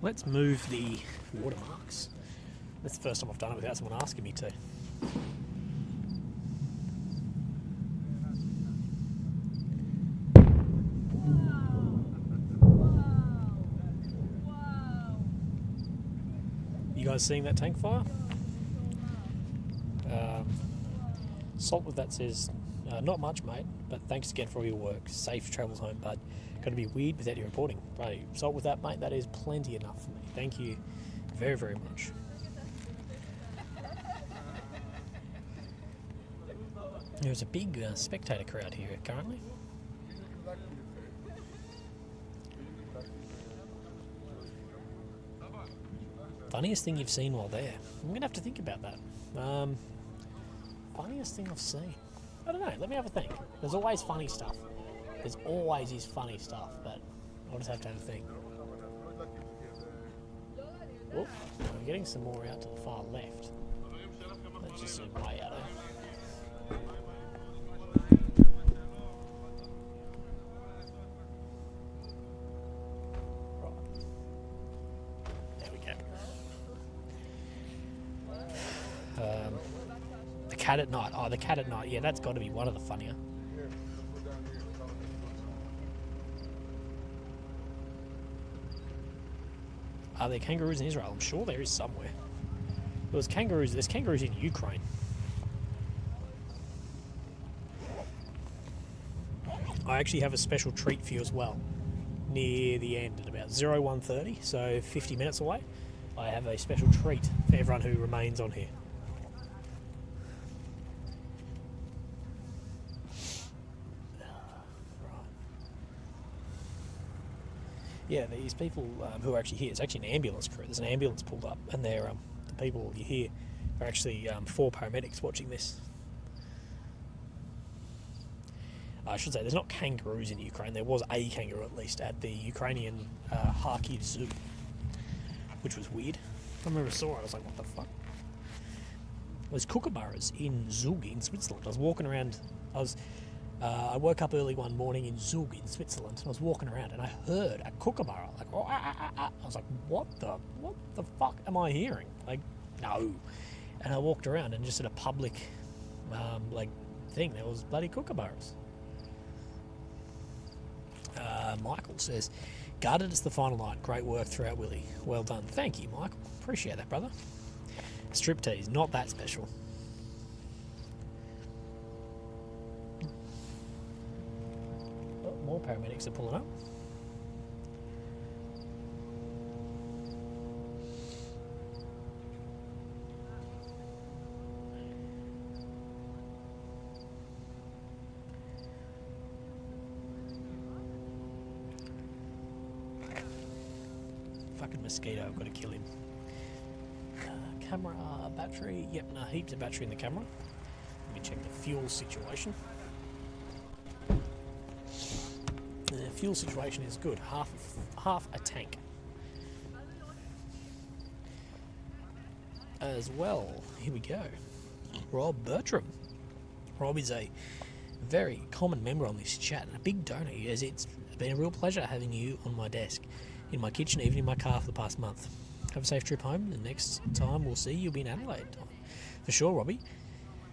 Let's move the watermarks. That's the first time I've done it without someone asking me to. You guys seeing that tank fire? Salt with that says, not much, mate, but thanks again for all your work. Safe travels home, bud. Going to be weird without your reporting. Right, salt with that, mate, that is plenty enough for me. Thank you very, very much. There's a big spectator crowd here currently. Funniest thing you've seen while there? I'm going to have to think about that. Funniest thing I've seen? I don't know, let me have a think. There's always funny stuff. There's always is funny stuff, but I'll just have to have a think. Oh, we're getting some more out to the far left. Let's just zoom way out, eh? Right. There we go. The cat at night. Oh, the cat at night. Yeah, that's got to be one of the funnier. Are there kangaroos in Israel? I'm sure there is somewhere. There's kangaroos in Ukraine. I actually have a special treat for you as well. Near the end at about 01:30, so 50 minutes away, I have a special treat for everyone who remains on here. Yeah, these people who are actually here, it's actually an ambulance crew. There's an ambulance pulled up, and they're the people you hear are actually 4 paramedics watching this. I should say there's not kangaroos in Ukraine. There was a kangaroo at least at the Ukrainian Kharkiv Zoo, which was weird. I remember I saw it, I was like, what the fuck? There's kookaburras in Zug in Switzerland. I was walking around, I woke up early one morning in Zug in Switzerland, and I was walking around and I heard a kookaburra, like, oh, I was like, what the fuck am I hearing? Like, no. And I walked around and just at a public, thing, there was bloody kookaburras. Michael says, guarded as the final night. Great work throughout, Willy. Well done. Thank you, Michael. Appreciate that, brother. Striptease, not that special. Oh, more paramedics are pulling up. Fucking mosquito, I've got to kill him. Camera, battery, yep, no, heaps of battery in the camera. Let me check the fuel situation. The fuel situation is good, half a tank. As well, here we go. Rob Bertram. Rob is a very common member on this chat and a big donor, as it's been a real pleasure having you on my desk, in my kitchen, even in my car for the past month. Have a safe trip home. The next time we'll see you'll be in Adelaide. For sure, Robbie.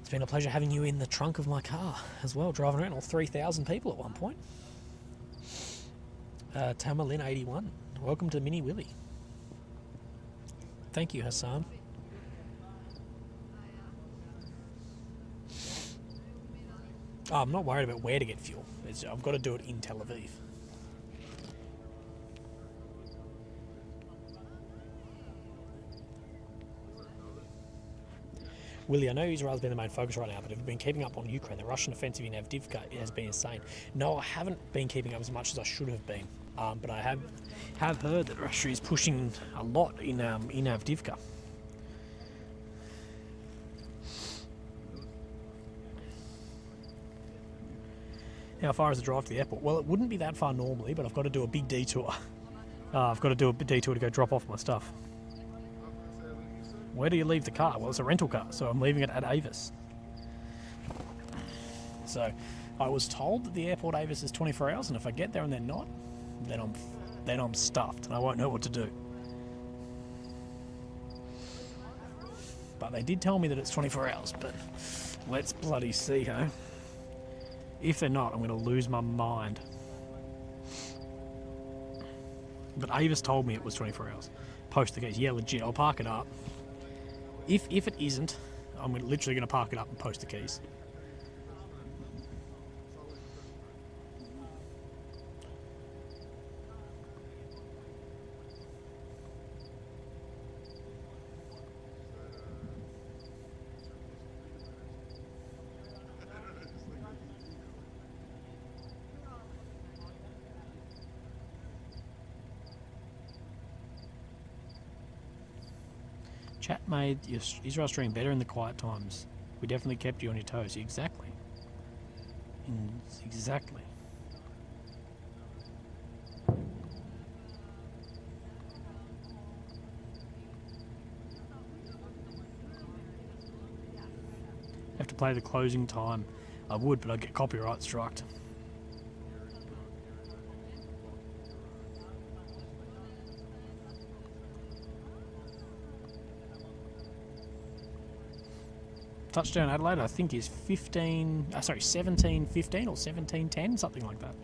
It's been a pleasure having you in the trunk of my car as well, driving around all 3,000 people at one point. Tamerlin81, welcome to Mini Willy. Thank you, Hassan. I'm not worried about where to get fuel. I've got to do it in Tel Aviv. Willie, I know Israel's been the main focus right now, but have you been keeping up on Ukraine? The Russian offensive in Avdiivka has been insane. No, I haven't been keeping up as much as I should have been, but I have heard that Russia is pushing a lot in Avdiivka. How far is the drive to the airport? Well, it wouldn't be that far normally, but I've got to do a big detour. I've got to do a big detour to go drop off my stuff. Where do you leave the car? Well, it's a rental car, so I'm leaving it at Avis. So I was told that the airport Avis is 24 hours, and if I get there and they're not, then I'm stuffed and I won't know what to do. But they did tell me that it's 24 hours, but let's bloody see, huh? If they're not, I'm going to lose my mind. But Avis told me it was 24 hours. Post the keys. Yeah, legit. I'll park it up. If it isn't, I'm literally going to park it up and post the keys. Chat made your Israel stream better in the quiet times. We definitely kept you on your toes. Exactly. Exactly. Have to play the closing time. I would, but I'd get copyright striked. Touchdown Adelaide, I think, is 17-15 or 17-10, something like that.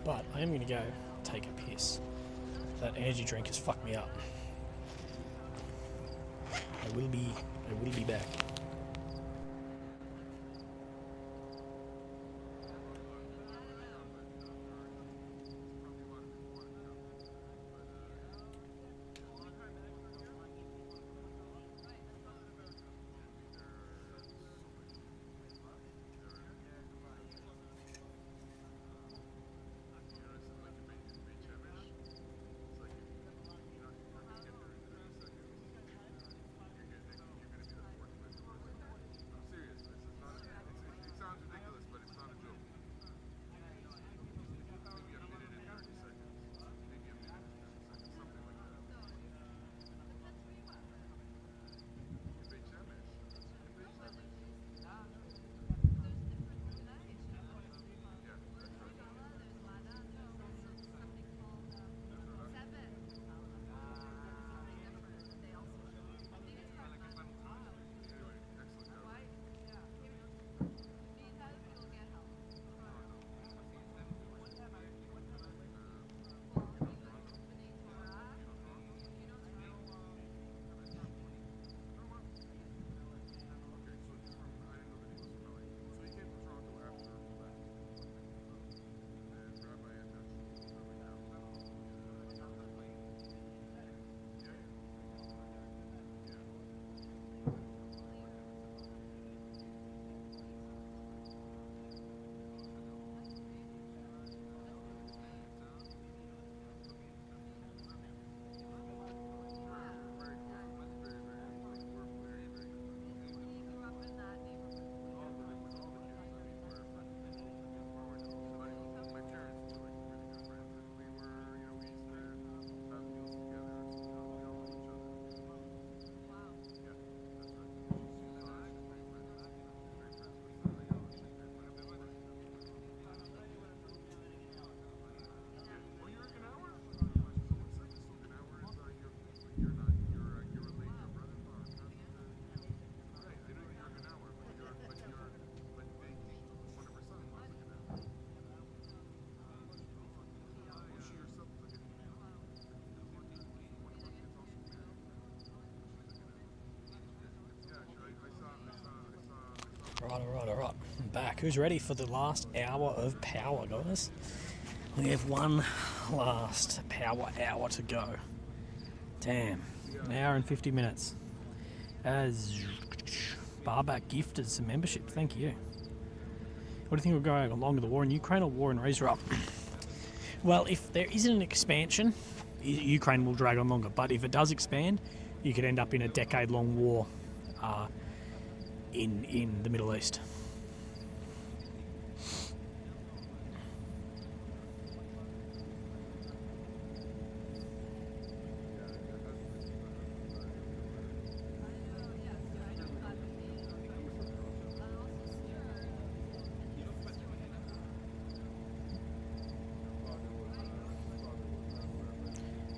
But I am going to go take a piss. That energy drink has fucked me up. I will be back. Alright. I'm back. Who's ready for the last hour of power, guys? We have one last power hour to go. Damn. An hour and 50 minutes. As Barback gifted some membership. Thank you. What do you think will go along with the war in Ukraine or war in Israel? Well, if there isn't an expansion, Ukraine will drag on longer. But if it does expand, you could end up in a decade-long war in the Middle East.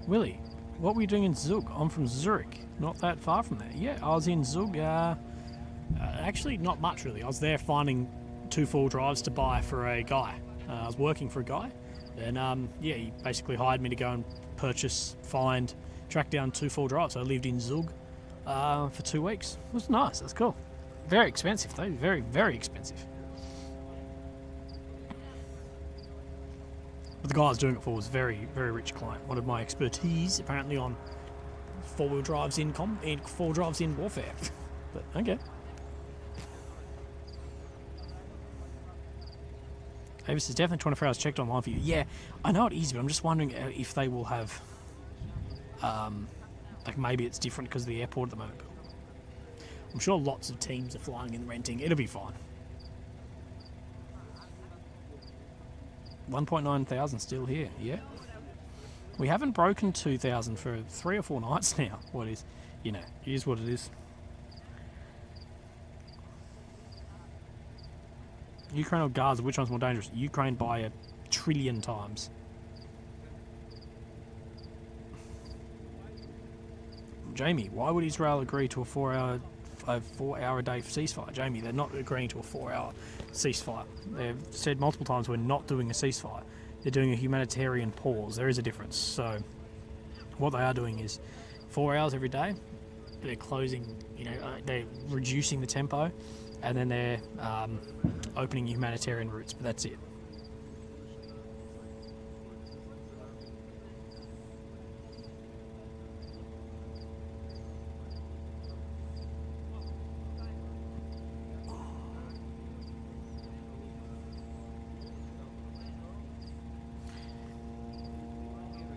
Willie, what were you doing in Zug? I'm from Zurich, not that far from there. Yeah, I was in Zug, actually not much really. I was there finding 2 4 drives to buy for a guy. I was working for a guy, and yeah, he basically hired me to go and purchase, find, track down 2 4 drives. I lived in Zug for 2 weeks. It was nice, it was cool. Very expensive though, very, very expensive. But the guy I was doing it for was a very, very rich client. Wanted my expertise, apparently, on 4-wheel drives in 4 drives in warfare. But okay. Avis is definitely 24 hours checked online for you. Yeah, I know it is, but I'm just wondering if they will have, like maybe it's different because of the airport at the moment. I'm sure lots of teams are flying and renting. It'll be fine. 1.9 thousand still here, yeah. We haven't broken 2,000 for 3 or 4 nights now. What is, you know, it is what it is. Ukraine or Gaza, which one's more dangerous? Ukraine by 1 trillion times. Jamie, why would Israel agree to a 4-hour a day ceasefire? Jamie, they're not agreeing to a 4-hour ceasefire. They've said multiple times we're not doing a ceasefire. They're doing a humanitarian pause. There is a difference. So what they are doing is 4 hours every day. They're closing, you know, they're reducing the tempo, and then they're opening humanitarian routes, but that's it.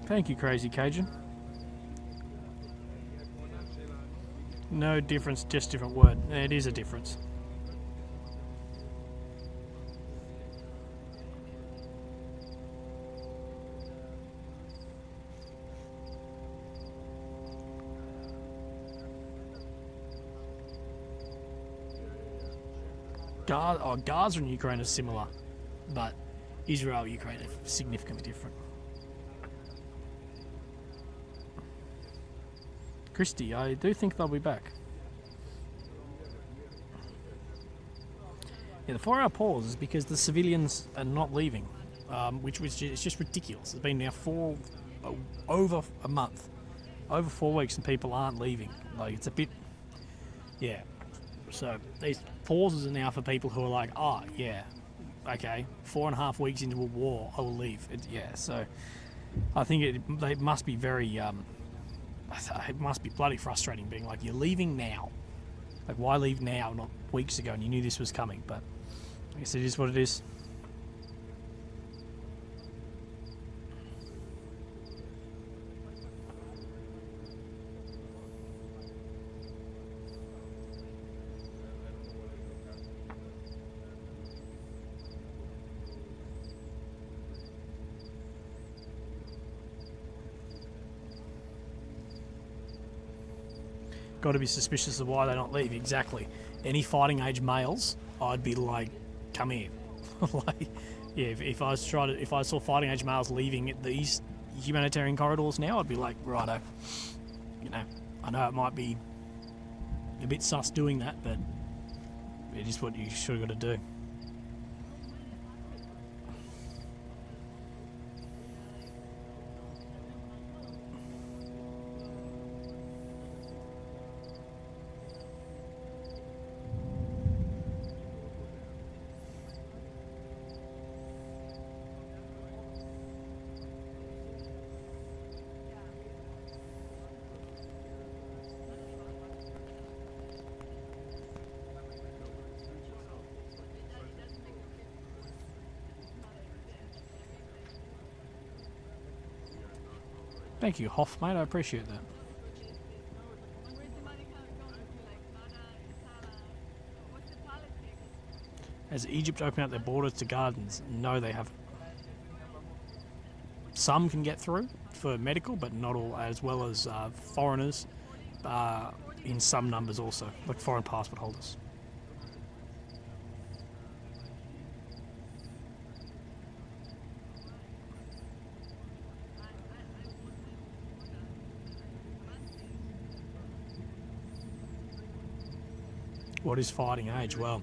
Thank you, Crazy Cajun. No difference, just different word. It is a difference. Gaza and Ukraine are similar, but Israel and Ukraine are significantly different. Christy, I do think they'll be back. Yeah, the 4-hour pause is because the civilians are not leaving, which is just ridiculous. It's been now over a month, over 4 weeks, and people aren't leaving. Like, it's a bit, yeah. So these pauses are now for people who are like, oh yeah, okay, 4.5 weeks into a war, I will leave. Yeah, so I think it must be very. It must be bloody frustrating being like, you're leaving now. Like, why leave now, not weeks ago, and you knew this was coming? But I guess it is what it is. Got to be suspicious of why they don't leave. Exactly. Any fighting age males, I'd be like, come here. Like, yeah. If I saw fighting age males leaving these humanitarian corridors now, I'd be like, righto. You know, I know it might be a bit sus doing that, but it is what you should have got to do. Thank you, Hoff, mate. I appreciate that. Has Egypt opened up their borders to gardens? No, they haven't. Some can get through for medical, but not all, as well as foreigners in some numbers also, like foreign passport holders. What is fighting age? Well,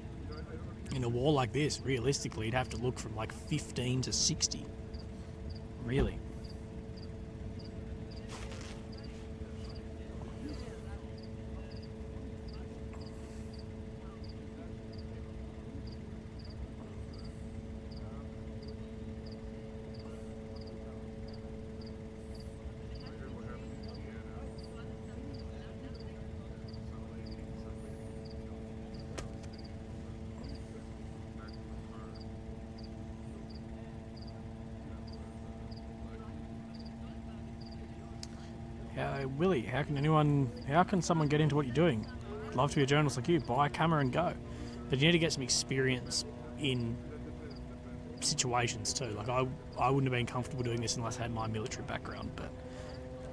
in a war like this, realistically, you'd have to look from like 15 to 60. Really. Willy, how can someone get into what you're doing? I'd love to be a journalist like you. Buy a camera and go. But you need to get some experience in situations too. Like I wouldn't have been comfortable doing this unless I had my military background. But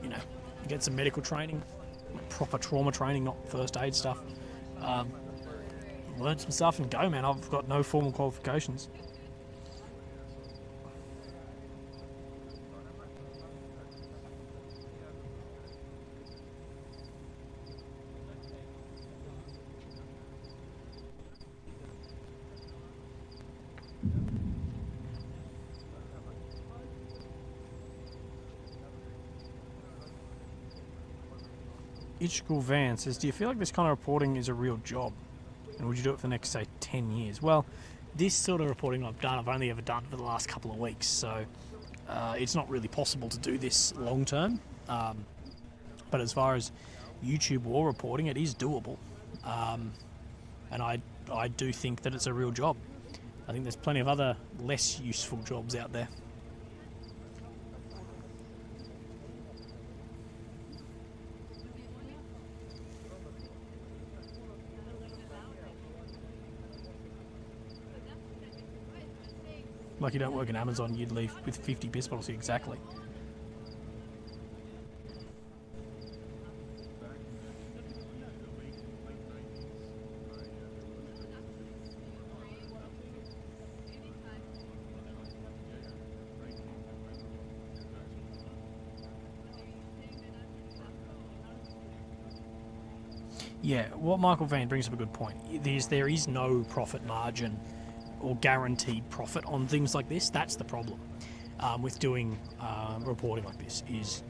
you know, get some medical training, proper trauma training, not first aid stuff. Learn some stuff and go, man. I've got no formal qualifications. Ichikul Van says, do you feel like this kind of reporting is a real job? And would you do it for the next, say, 10 years? Well, this sort of reporting I've only ever done for the last couple of weeks, so it's not really possible to do this long term. But as far as YouTube war reporting, it is doable. And I do think that it's a real job. I think there's plenty of other less useful jobs out there. Like you don't work in Amazon, you'd leave with 50 piss bottles. Exactly. Yeah, what Michael Van brings up a good point. There is no profit margin or guaranteed profit on things like this. That's the problem with doing reporting like this, is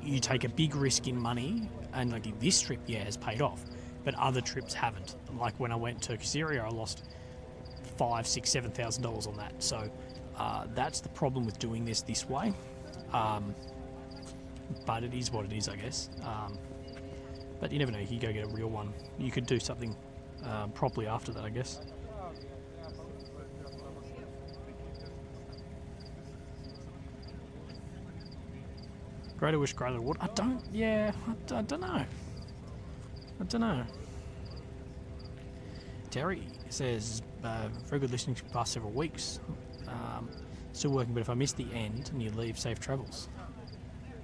you take a big risk in money, and like this trip, yeah, has paid off, but other trips haven't. Like when I went to Syria, I lost $5,000, $6,000, $7,000 on that. So that's the problem with doing this way. But it is what it is, I guess. But you never know, you could go get a real one. You could do something properly after that, I guess. Greater wish, greater reward. I don't know. Terry says, very good listening for the past several weeks. Still working, but if I miss the end and you leave, safe travels.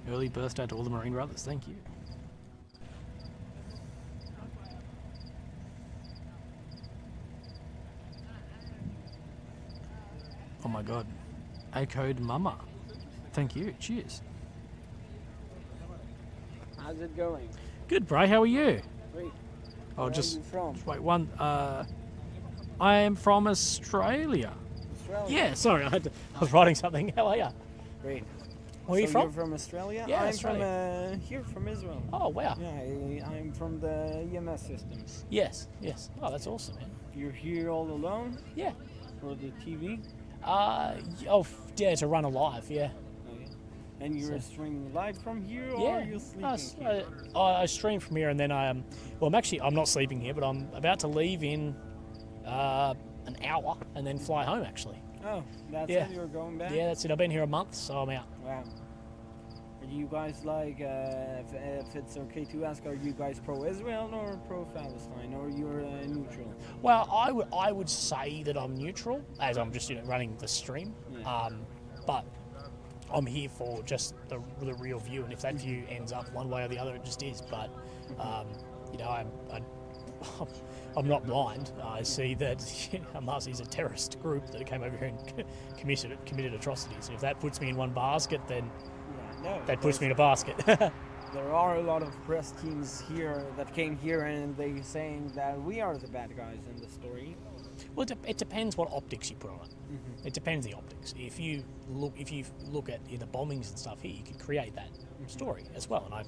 Early birthday to all the Marine brothers. Thank you. Oh my god. A-code mama. Thank you. Cheers. How's it going? Good, bro. How are you? Great. Oh, Where just are you from? wait one. I am from Australia. Australia? Yeah, sorry, I was writing something. How are you? Great. Where are you from? You're from Australia? Yeah, I'm Australia. from here, from Israel. Oh, wow. Yeah, I'm from the EMS systems. Yes. Oh, that's awesome, man. You're here all alone? Yeah. For the TV? Yeah, to run a live, yeah. Okay. And you're streaming live from here, or Yeah. are you sleeping here? I stream from here, and then I'm not sleeping here, but I'm about to leave in an hour and then fly home, actually. Oh, that's Yeah. it? You're going back? Yeah, that's it. I've been here a month, so I'm out. Wow. Are Are you guys like, if it's okay to ask, are you guys pro-Israel or pro-Palestine, or you're neutral? Well, I would say that I'm neutral, as I'm just running the stream. Yeah. But I'm here for just the real view, and if that view ends up one way or the other, it just is. But I'm not blind. I see that Hamas is a terrorist group that came over here and committed atrocities. And if that puts me in one basket, then that puts me in a basket. There are a lot of press teams here that came here and they saying that we are the bad guys in the story. Well, it depends what optics you put on it. It depends the optics. If you look at the bombings and stuff here, you can create that story as well. And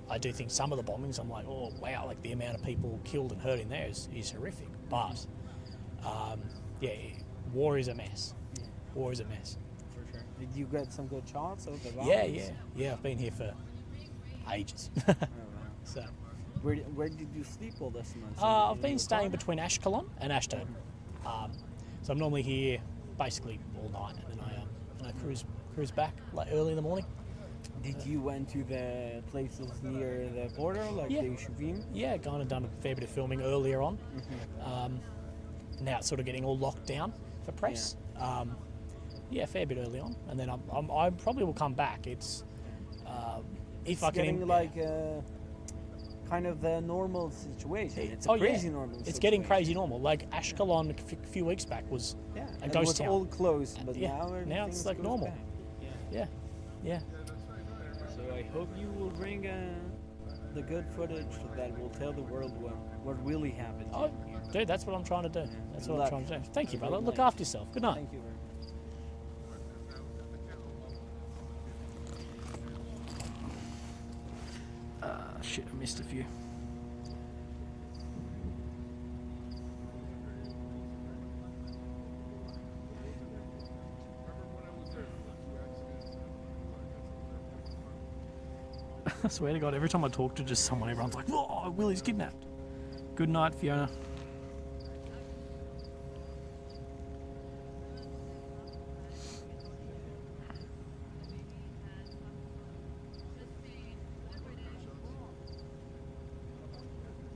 I do think some of the bombings, I'm like, oh wow, like the amount of people killed and hurt in there is horrific. But war is a mess. War is a mess. For sure. Did you get some good shots of the bombings? Yeah. I've been here for ages. Oh, wow. So. Where did you sleep all this month? I've been staying between Ashkelon and Ashdod. So I'm normally here basically all night, and then I cruise back like early in the morning. Did you went to the places near the border, like the Shuvim? Yeah, gone and done a fair bit of filming earlier on. Now it's sort of getting all locked down for press. A fair bit early on, and then I probably will come back. It's if I can. Getting like kind of the normal situation. It's a crazy normal situation. It's getting crazy normal. Like Ashkelon a few weeks back was a ghost town. It was all closed, but now it's like normal. Back. Yeah. So I hope you will bring the good footage that will tell the world what really happened. Oh, dude, that's what I'm trying to do. That's what I'm trying to do. Thank you, brother. Look after yourself. Good night. Thank you very much. Shit, I missed a few. I swear to God, every time I talk to just someone, everyone's like, "Oh, Willy's kidnapped." Good night, Fiona.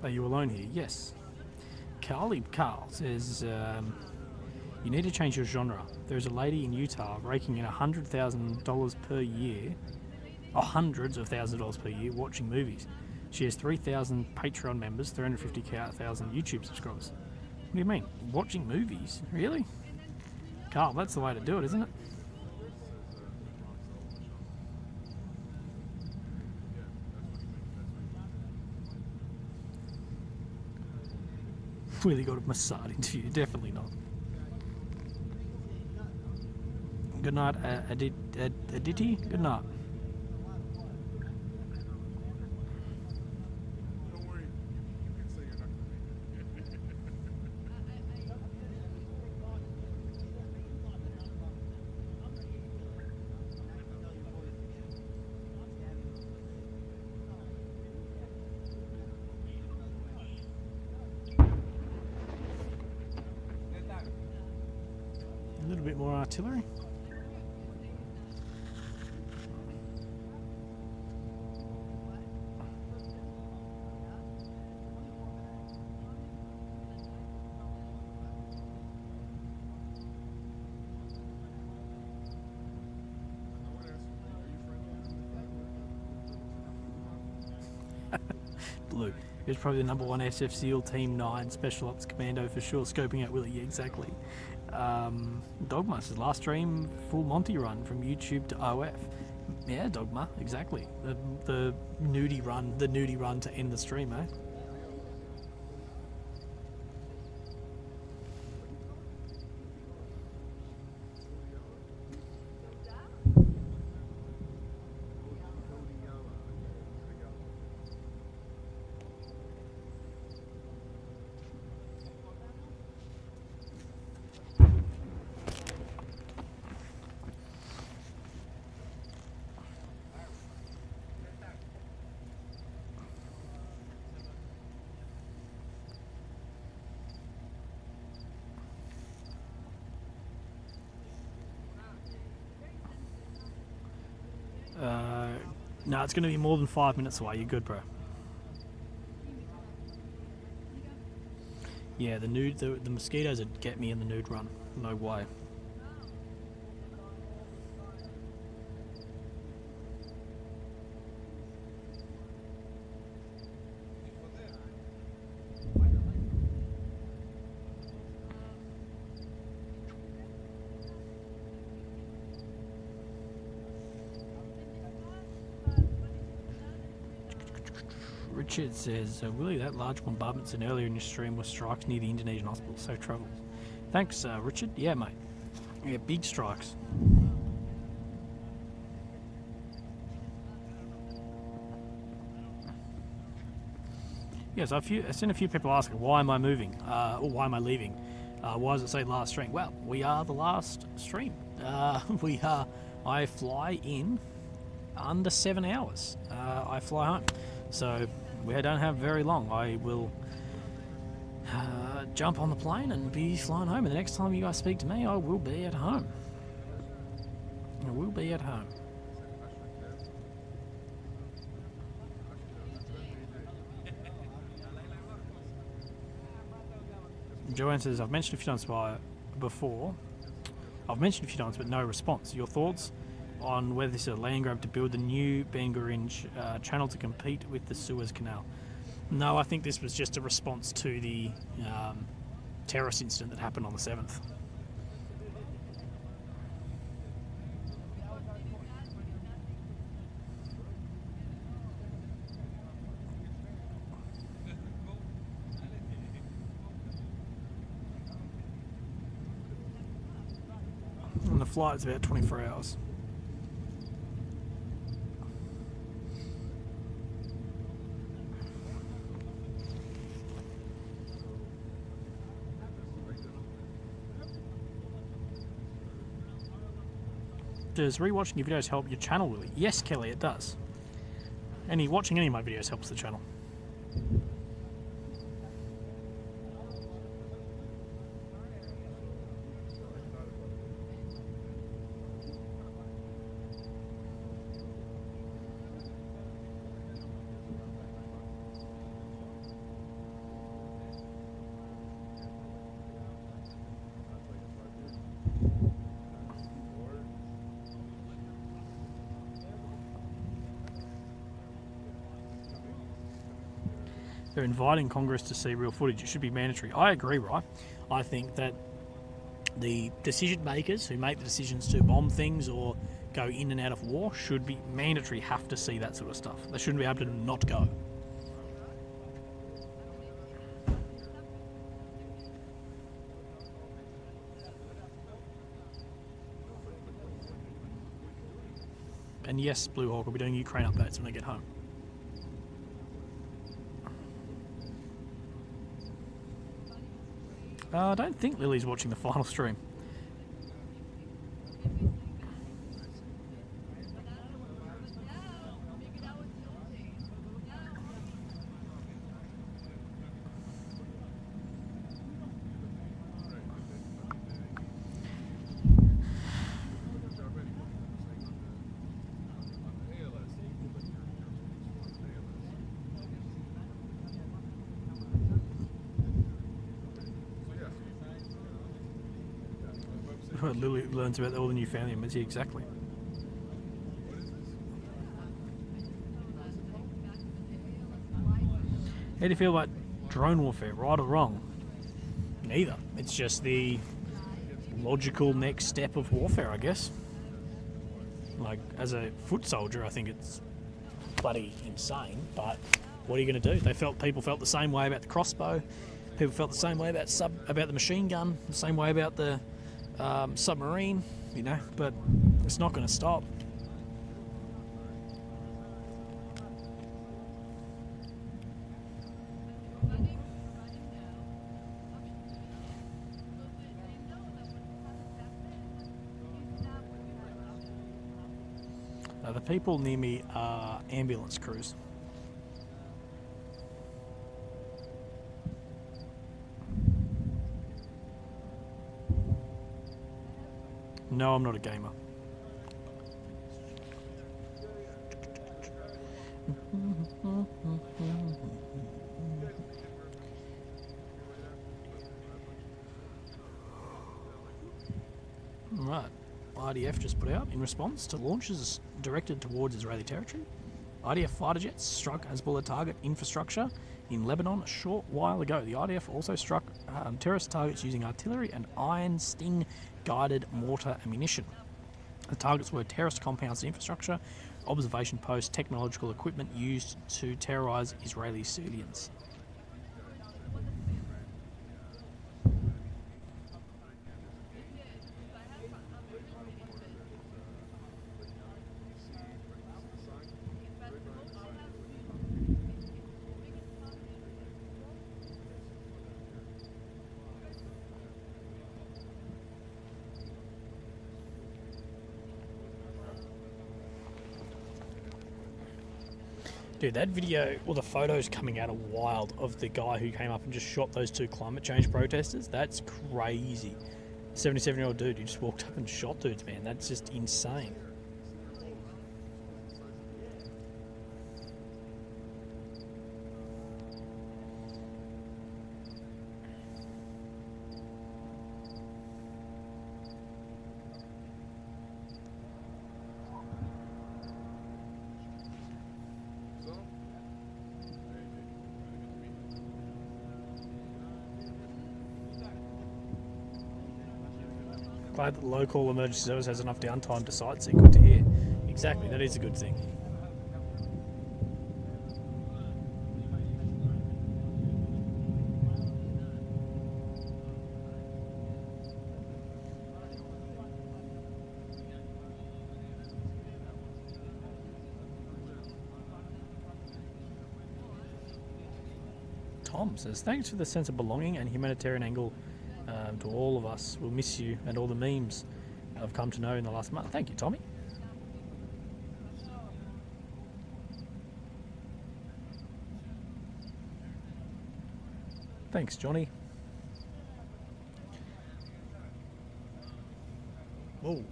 Are you alone here? Yes. Carl says, you need to change your genre. There's a lady in Utah raking in $100,000 per year, or hundreds of thousands of dollars per year, watching movies. She has 3,000 Patreon members, 350,000 YouTube subscribers. What do you mean? Watching movies? Really? Carl, that's the way to do it, isn't it? Really got a Mossad interview, definitely not. Good night, Aditi. Good night. Don't worry, you can say you're not A little bit more artillery. Blue. He was probably the #1 SF SEAL Team 9 Special Ops Commando for sure, scoping out Willy, exactly. Dogma says, last stream, full Monty run from YouTube to OF. Yeah, Dogma, exactly. The nudie run to end the stream, eh? No, it's going to be more than 5 minutes away. You're good, bro. Yeah, the mosquitoes would get me in the nude run. No way. Richard says, Willie, that large bombardment seen earlier in your stream was strikes near the Indonesian hospital. Safe travels. Thanks, Richard. Yeah, mate. Yeah, big strikes. Yeah, so I've seen a few people asking, why am I moving? Or why am I leaving? Why does it say last stream? Well, we are the last stream. I fly in under 7 hours. I fly home. So we don't have very long. I will jump on the plane and be flying home. And the next time you guys speak to me, I will be at home. I will be at home. Joanne says, I've mentioned a few times before. I've mentioned a few times, but no response. Your thoughts on whether this is a land grab to build the new Ben Gurion channel to compete with the Suez Canal? No, I think this was just a response to the terrorist incident that happened on the 7th. And the flight's about 24 hours. Does rewatching your videos help your channel, Willie? Yes, Kelly, it does. Watching any of my videos helps the channel. They're inviting Congress to see real footage. It should be mandatory. I agree, right? I think that the decision makers who make the decisions to bomb things or go in and out of war should be mandatory, have to see that sort of stuff. They shouldn't be able to not go. And yes, Blue Hawk will be doing Ukraine updates when they get home. I don't think Lily's watching the final stream. Lily learns about all the new family members. Yeah, exactly. How do you feel about drone warfare, right or wrong? Neither. It's just the logical next step of warfare, I guess. Like, as a foot soldier, I think it's bloody insane, but what are you going to do? People felt the same way about the crossbow. People felt the same way about the machine gun, the same way about the submarine, you know, but it's not going to stop. The people near me are ambulance crews. No, I'm not a gamer. Right. IDF just put out, in response to launches directed towards Israeli territory, IDF fighter jets struck Hezbollah target infrastructure in Lebanon a short while ago. The IDF also struck terrorist targets using artillery and Iron Sting guided mortar ammunition. The targets were terrorist compounds and infrastructure, observation posts, technological equipment used to terrorize Israeli civilians. Dude, that video, or the photos coming out are wild of the guy who came up and just shot those two climate change protesters. That's crazy. 77-year-old dude who just walked up and shot dudes, man. That's just insane. Glad that the local emergency service has enough downtime to sightsee. Good to hear. Exactly, that is a good thing. Tom says, thanks for the sense of belonging and humanitarian angle to all of us. We'll miss you and all the memes I've come to know in the last month. Thank you, Tommy. Thanks, Johnny. Whoa.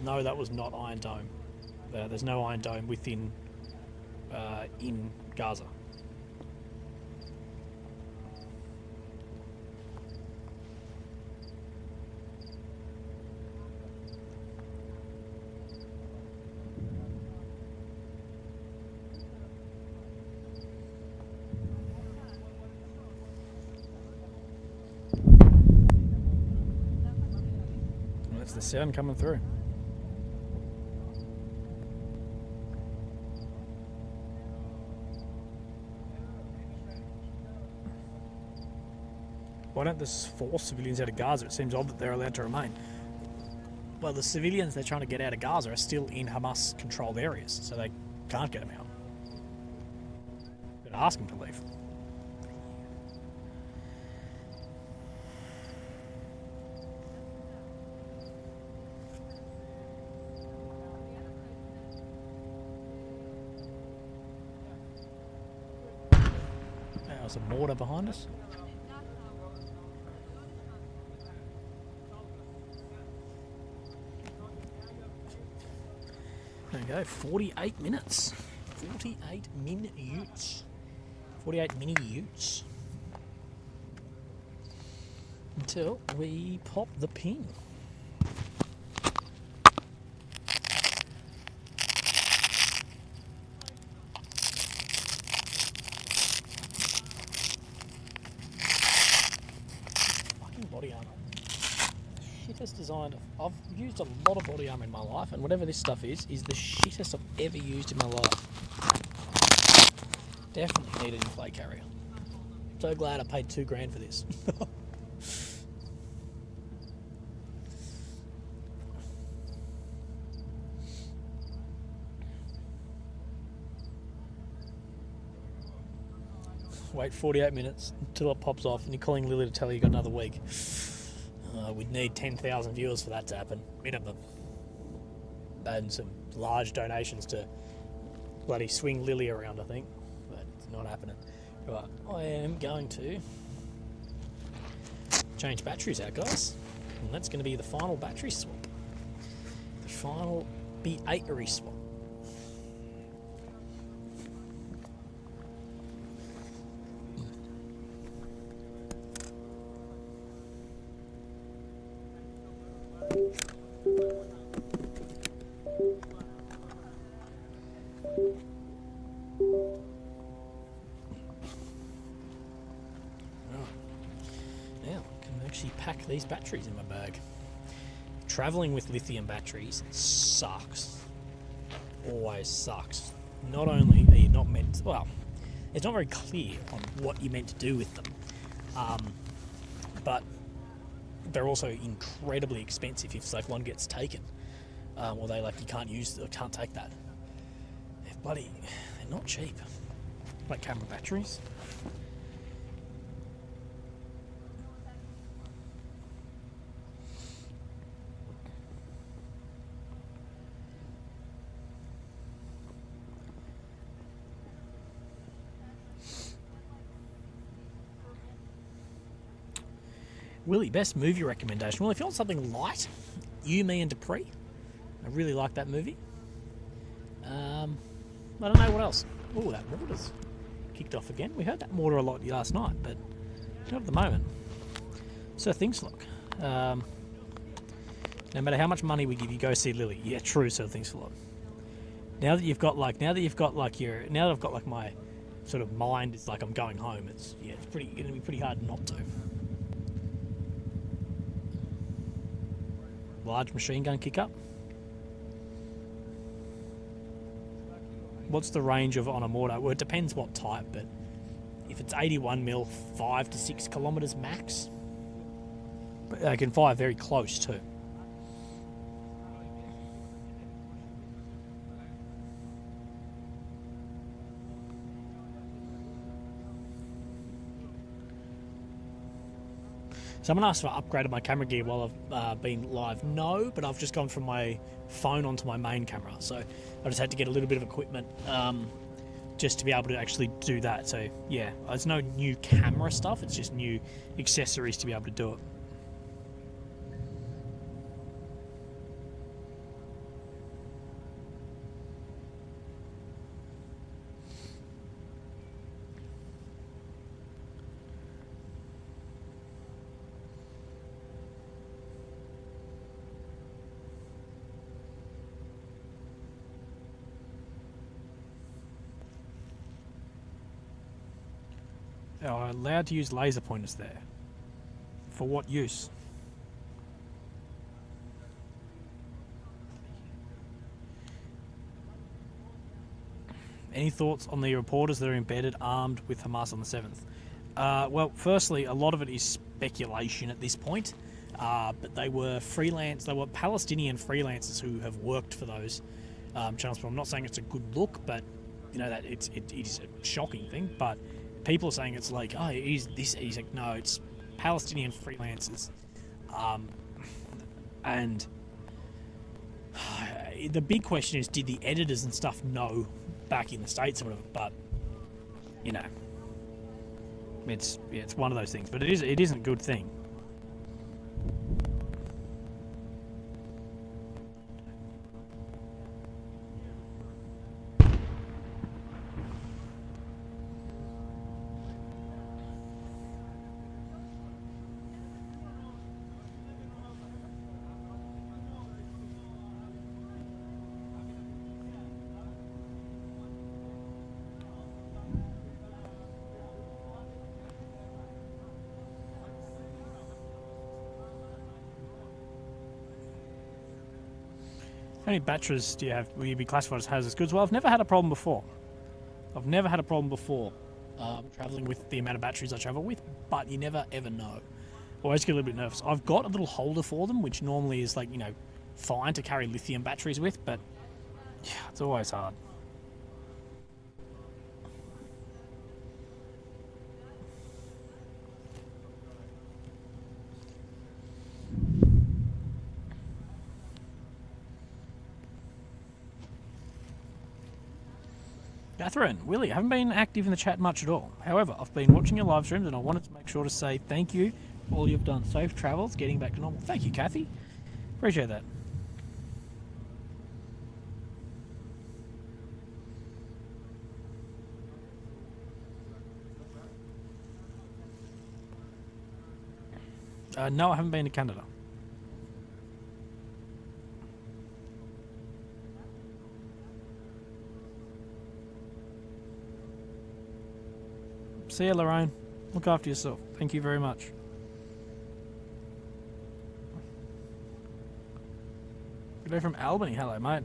No, that was not Iron Dome. There's no Iron Dome within in Gaza. That's the sound coming through. Why don't this force civilians out of Gaza? It seems odd that they're allowed to remain. Well, the civilians they're trying to get out of Gaza are still in Hamas-controlled areas, so they can't get them out. But ask them to leave. There's a mortar behind us. There we go, 48 minutes. 48 minutes. 48 mini utes. Until we pop the pin. Fucking body armor. Shittest designed. I've used a lot of body armor in my life, and whatever this stuff is the shittest I've ever used in my life. Definitely need an inflate carrier. So glad I paid $2,000 for this. Wait 48 minutes until it pops off, and you're calling Lily to tell her you got another week. We'd need 10,000 viewers for that to happen, minimum. And some large donations to bloody swing Lily around, I think. But it's not happening. Right, I am going to change batteries out, guys. And that's going to be the final battery swap. The final B8 swap. Now, I can actually pack these batteries in my bag. Traveling with lithium batteries sucks. Always sucks. Not only are you not meant to, well, it's not very clear on what you're meant to do with them, but they're also incredibly expensive if like one gets taken, or they like you can't use or can't take that. They're not cheap. Like camera batteries. Willie, best movie recommendation? Well, if you want something light, You, Me and Dupree. I really like that movie. I don't know what else. Oh, that mortar's kicked off again. We heard that mortar a lot last night, but not at the moment. So things look. No matter how much money we give you, go see Lily. Yeah, true. So things look. Now that I've got like my sort of mind is like I'm going home. It's going to be pretty hard not to. Large machine gun kick up. What's the range on a mortar? Well, it depends what type, but if it's 81 mil, 5 to 6 kilometers max. But they can fire very close too. Someone asked if I upgraded my camera gear while I've been live. No, but I've just gone from my phone onto my main camera. So I just had to get a little bit of equipment just to be able to actually do that. So yeah, there's no new camera stuff. It's just new accessories to be able to do it. Are allowed to use laser pointers there? For what use? Any thoughts on the reporters that are embedded armed with Hamas on the 7th? Well, firstly, a lot of it is speculation at this point, but they were Palestinian freelancers who have worked for those channels. I'm not saying it's a good look, but you know that it is a shocking thing, but people are saying it's like, oh, he's like, no, it's Palestinian freelancers. And the big question is, did the editors and stuff know back in the States or whatever? But, you know, it's one of those things. But it isn't a good thing. How many batteries do you have? Will you be classified as hazardous goods? Well, I've never had a problem before. Traveling with the amount of batteries I travel with, but you never ever know. Always get a little bit nervous. I've got a little holder for them, which normally is like, you know, fine to carry lithium batteries with, but yeah, it's always hard. Catherine, Willie, I haven't been active in the chat much at all. However, I've been watching your live streams and I wanted to make sure to say thank you for all you've done. Safe travels, getting back to normal. Thank you, Kathy. Appreciate that. No, I haven't been to Canada. See you, Lorraine. Look after yourself. Thank you very much. Good day from Albany. Hello, mate.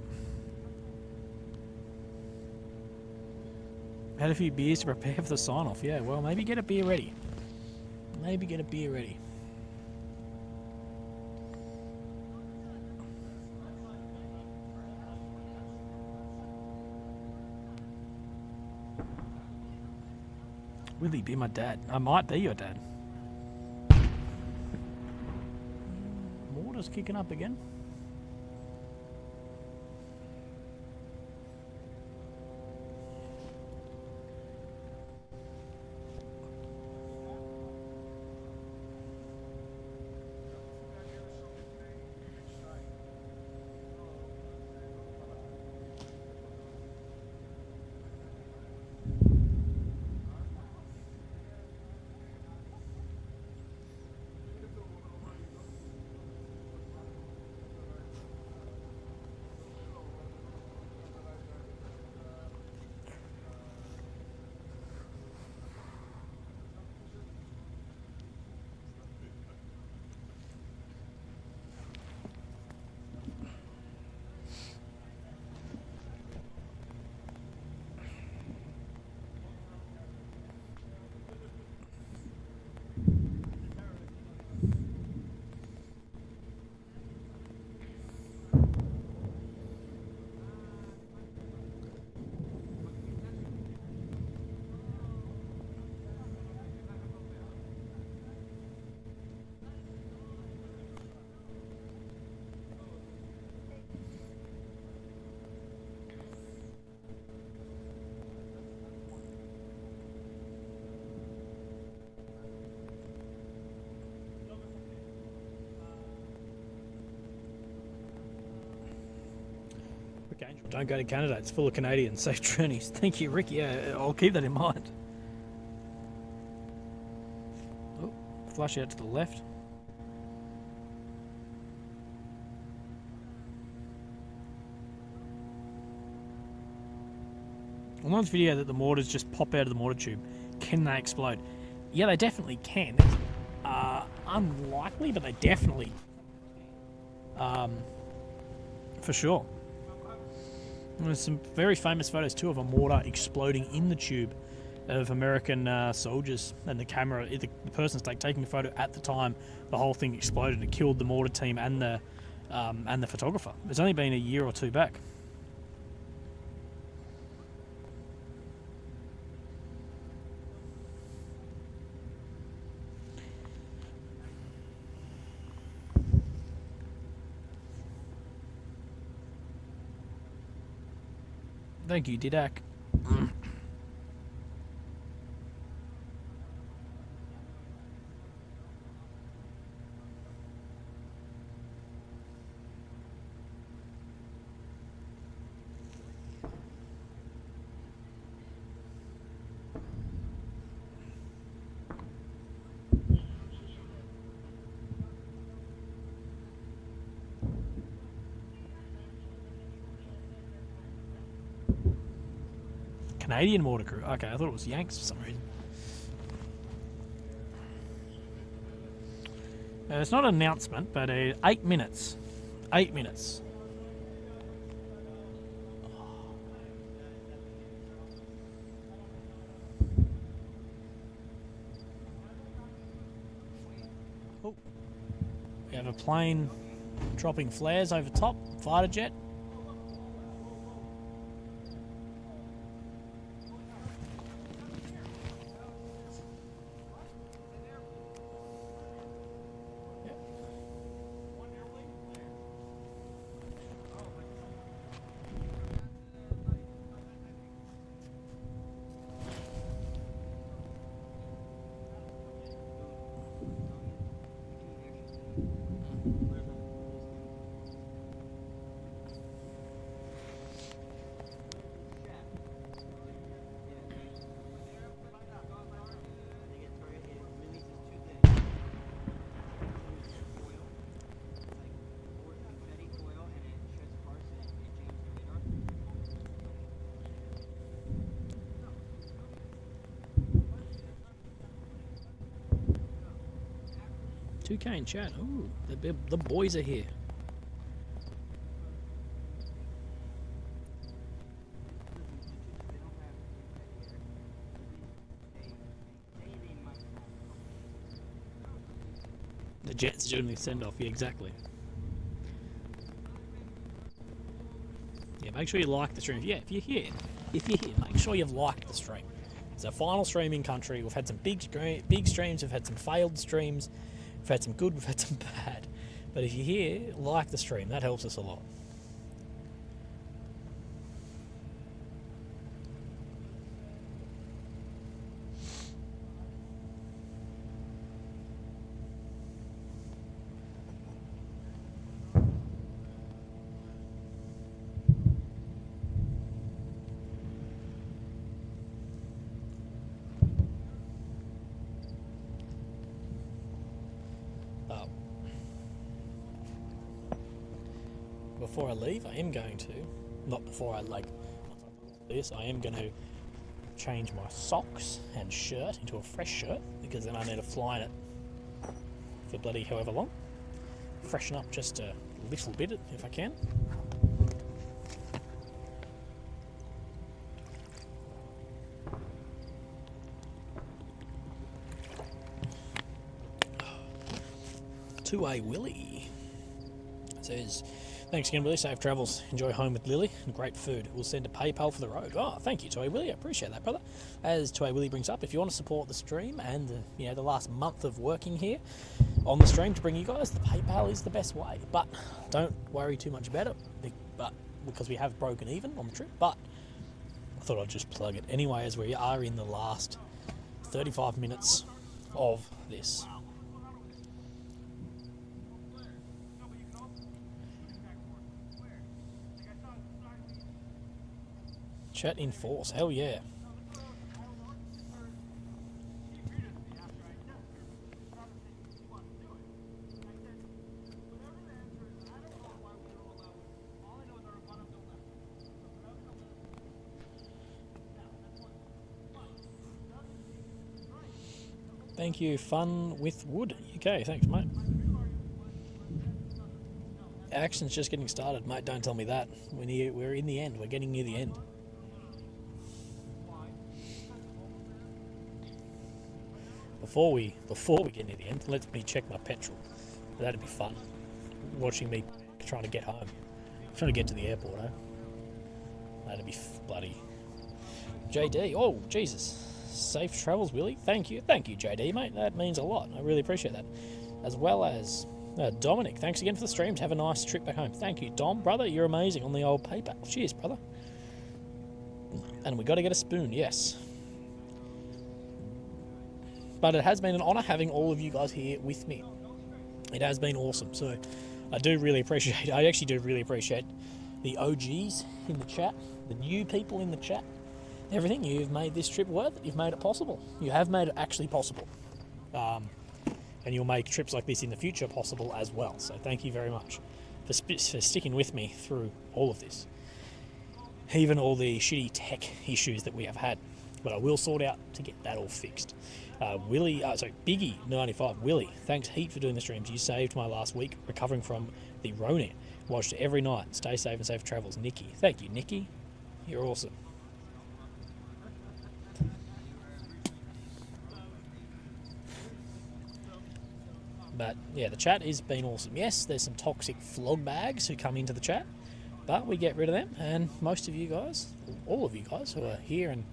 Had a few beers to prepare for the sign-off. Yeah, well, maybe get a beer ready. Maybe get a beer ready. Willie, be my dad. I might be your dad. Water's kicking up again. Don't go to Canada, it's full of Canadians. Safe journeys. Thank you, Rick. Yeah, I'll keep that in mind. Oh, flush out to the left. On this video that the mortars just pop out of the mortar tube, can they explode? Yeah, they definitely can. It's unlikely, but they definitely for sure. And there's some very famous photos too of a mortar exploding in the tube of American soldiers, and the camera, the person's taking the photo at the time the whole thing exploded. It killed the mortar team and the photographer. It's only been a year or two back. Thank you, Didak. Canadian mortar crew. Okay, I thought it was Yanks for some reason. It's not an announcement, but 8 minutes. 8 minutes. Oh. We have a plane dropping flares over top, fighter jet. 2K in chat. Ooh, the boys are here. The Jets doing the send off. Yeah, exactly. Yeah, make sure you like the stream. Yeah, if you're here, make sure you've liked the stream. It's our final stream in country. We've had some big streams. We've had some failed streams. We've had some good. We've had some bad. But if you're here, like the stream. That helps us a lot. Before I leave, I am going to, not before I like this, I am going to change my socks and shirt into a fresh shirt, because then I need to fly in it for bloody however long. Freshen up just a little bit if I can. To a Willy says, thanks again, Willy. Safe travels. Enjoy home with Lily and great food. We'll send a PayPal for the road. Oh, thank you, Toy Willy. I appreciate that, brother. As Toy Willy brings up, if you want to support the stream and the last month of working here on the stream to bring you guys, the PayPal is the best way. But don't worry too much about it, because we have broken even on the trip. But I thought I'd just plug it anyway, as we are in the last 35 minutes of this. Chat in force, hell yeah. Thank you, Fun with Wood UK. Thanks, mate. Action's just getting started, mate. Don't tell me that. We're in the end. We're getting near the end. Before we get near the end, let me check my petrol. That'd be fun. Watching me trying to get home. I'm trying to get to the airport, eh? That'd be bloody. JD, oh Jesus. Safe travels, Willy. Thank you, JD, mate. That means a lot. I really appreciate that. As well as Dominic, thanks again for the streams. Have a nice trip back home. Thank you, Dom, brother. You're amazing on the old PayPal. Cheers, brother. And we got to get a spoon, yes. But it has been an honour having all of you guys here with me. It has been awesome. So I actually do really appreciate the OGs in the chat, the new people in the chat, everything. You've made this trip worth it. You've made it possible. You have made it actually possible. And you'll make trips like this in the future possible as well. So thank you very much for sticking with me through all of this. Even all the shitty tech issues that we have had. But I will sort out to get that all fixed. Biggie95, Willy, thanks heap for doing the streams. You saved my last week recovering from the Rona. Watched it every night. Stay safe and safe travels. Nikki. Thank you, Nikki. You're awesome. But yeah, the chat has been awesome. Yes, there's some toxic flog bags who come into the chat, but we get rid of them. And most of you guys, all of you guys who are here, and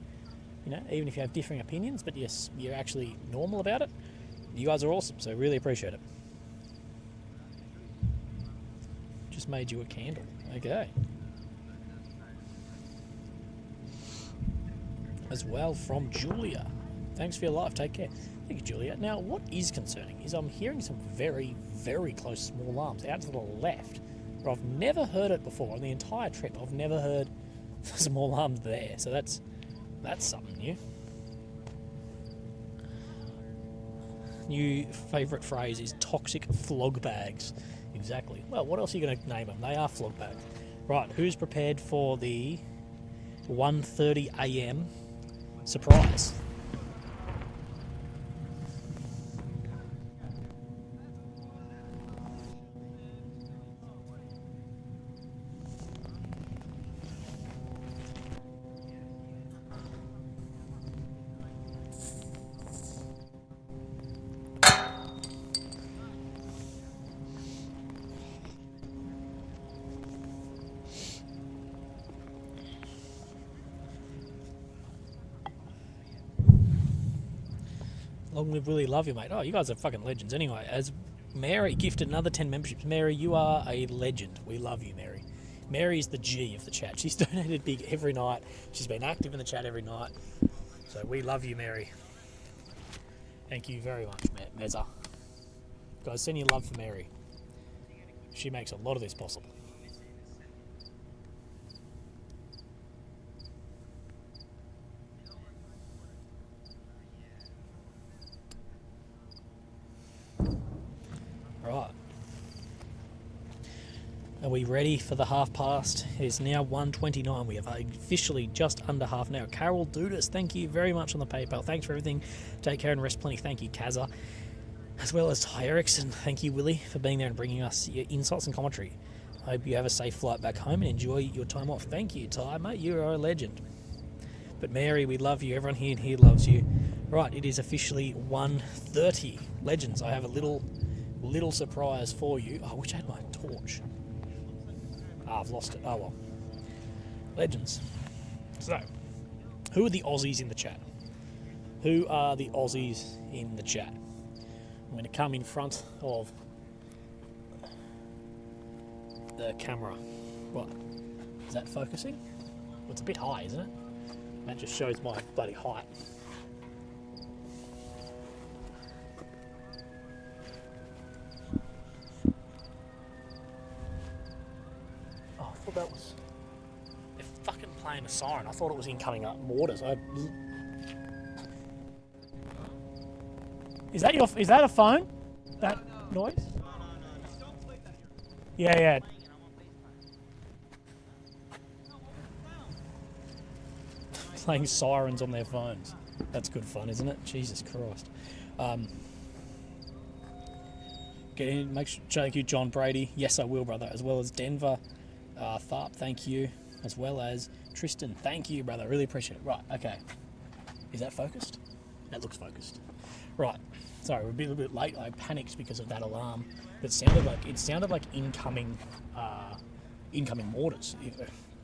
even if you have differing opinions, but yes, you're actually normal about it, you guys are awesome. So really appreciate it. Just made you a candle. Okay. As well from Julia. Thanks for your life. Take care. Thank you, Julia. Now, what is concerning is I'm hearing some very, very close small alarms out to the left, but I've never heard it before. On the entire trip, I've never heard small alarms there. So that's something new. New favourite phrase is toxic flog bags. Exactly. Well, what else are you going to name them? They are flog bags. Right, who's prepared for the 1:30 a.m. surprise? Long live Willy, love you, mate. Oh, you guys are fucking legends. Anyway, as Mary gifted another 10 memberships. Mary, you are a legend. We love you, Mary. Mary is the G of the chat. She's donated big every night. She's been active in the chat every night. So we love you, Mary. Thank you very much, Mezza. Guys, send your love for Mary. She makes a lot of this possible. Right. Are we ready for the half past? It is now 1:29. We have officially just under half an hour. Carol Dudas, thank you very much on the PayPal. Thanks for everything. Take care and rest plenty. Thank you, Gaza. As well as Ty Erickson. Thank you, Willy, for being there and bringing us your insights and commentary. I hope you have a safe flight back home and enjoy your time off. Thank you, Ty, mate. You are a legend. But Mary, we love you. Everyone here loves you. Right, it is officially 1:30. Legends, I have a little surprise for you. I wish I had my torch. I've lost it. Oh well. Legends. So, who are the Aussies in the chat? Who are the Aussies in the chat? I'm going to come in front of the camera. What? Is that focusing? Well, it's a bit high, isn't it? That just shows my bloody height. Oh, I thought that was... They're fucking playing a siren. I thought it was incoming mortars. Is that a phone? That noise? No. Yeah. Playing sirens on their phones. That's good fun, isn't it? Jesus Christ. Make sure, thank you, John Brady. Yes, I will, brother. As well as Denver. Tharp, thank you. As well as Tristan, thank you, brother. Really appreciate it. Right, okay. Is that focused? That looks focused. Right. Sorry, we're a little bit late. I panicked because of that alarm. It sounded like incoming mortars.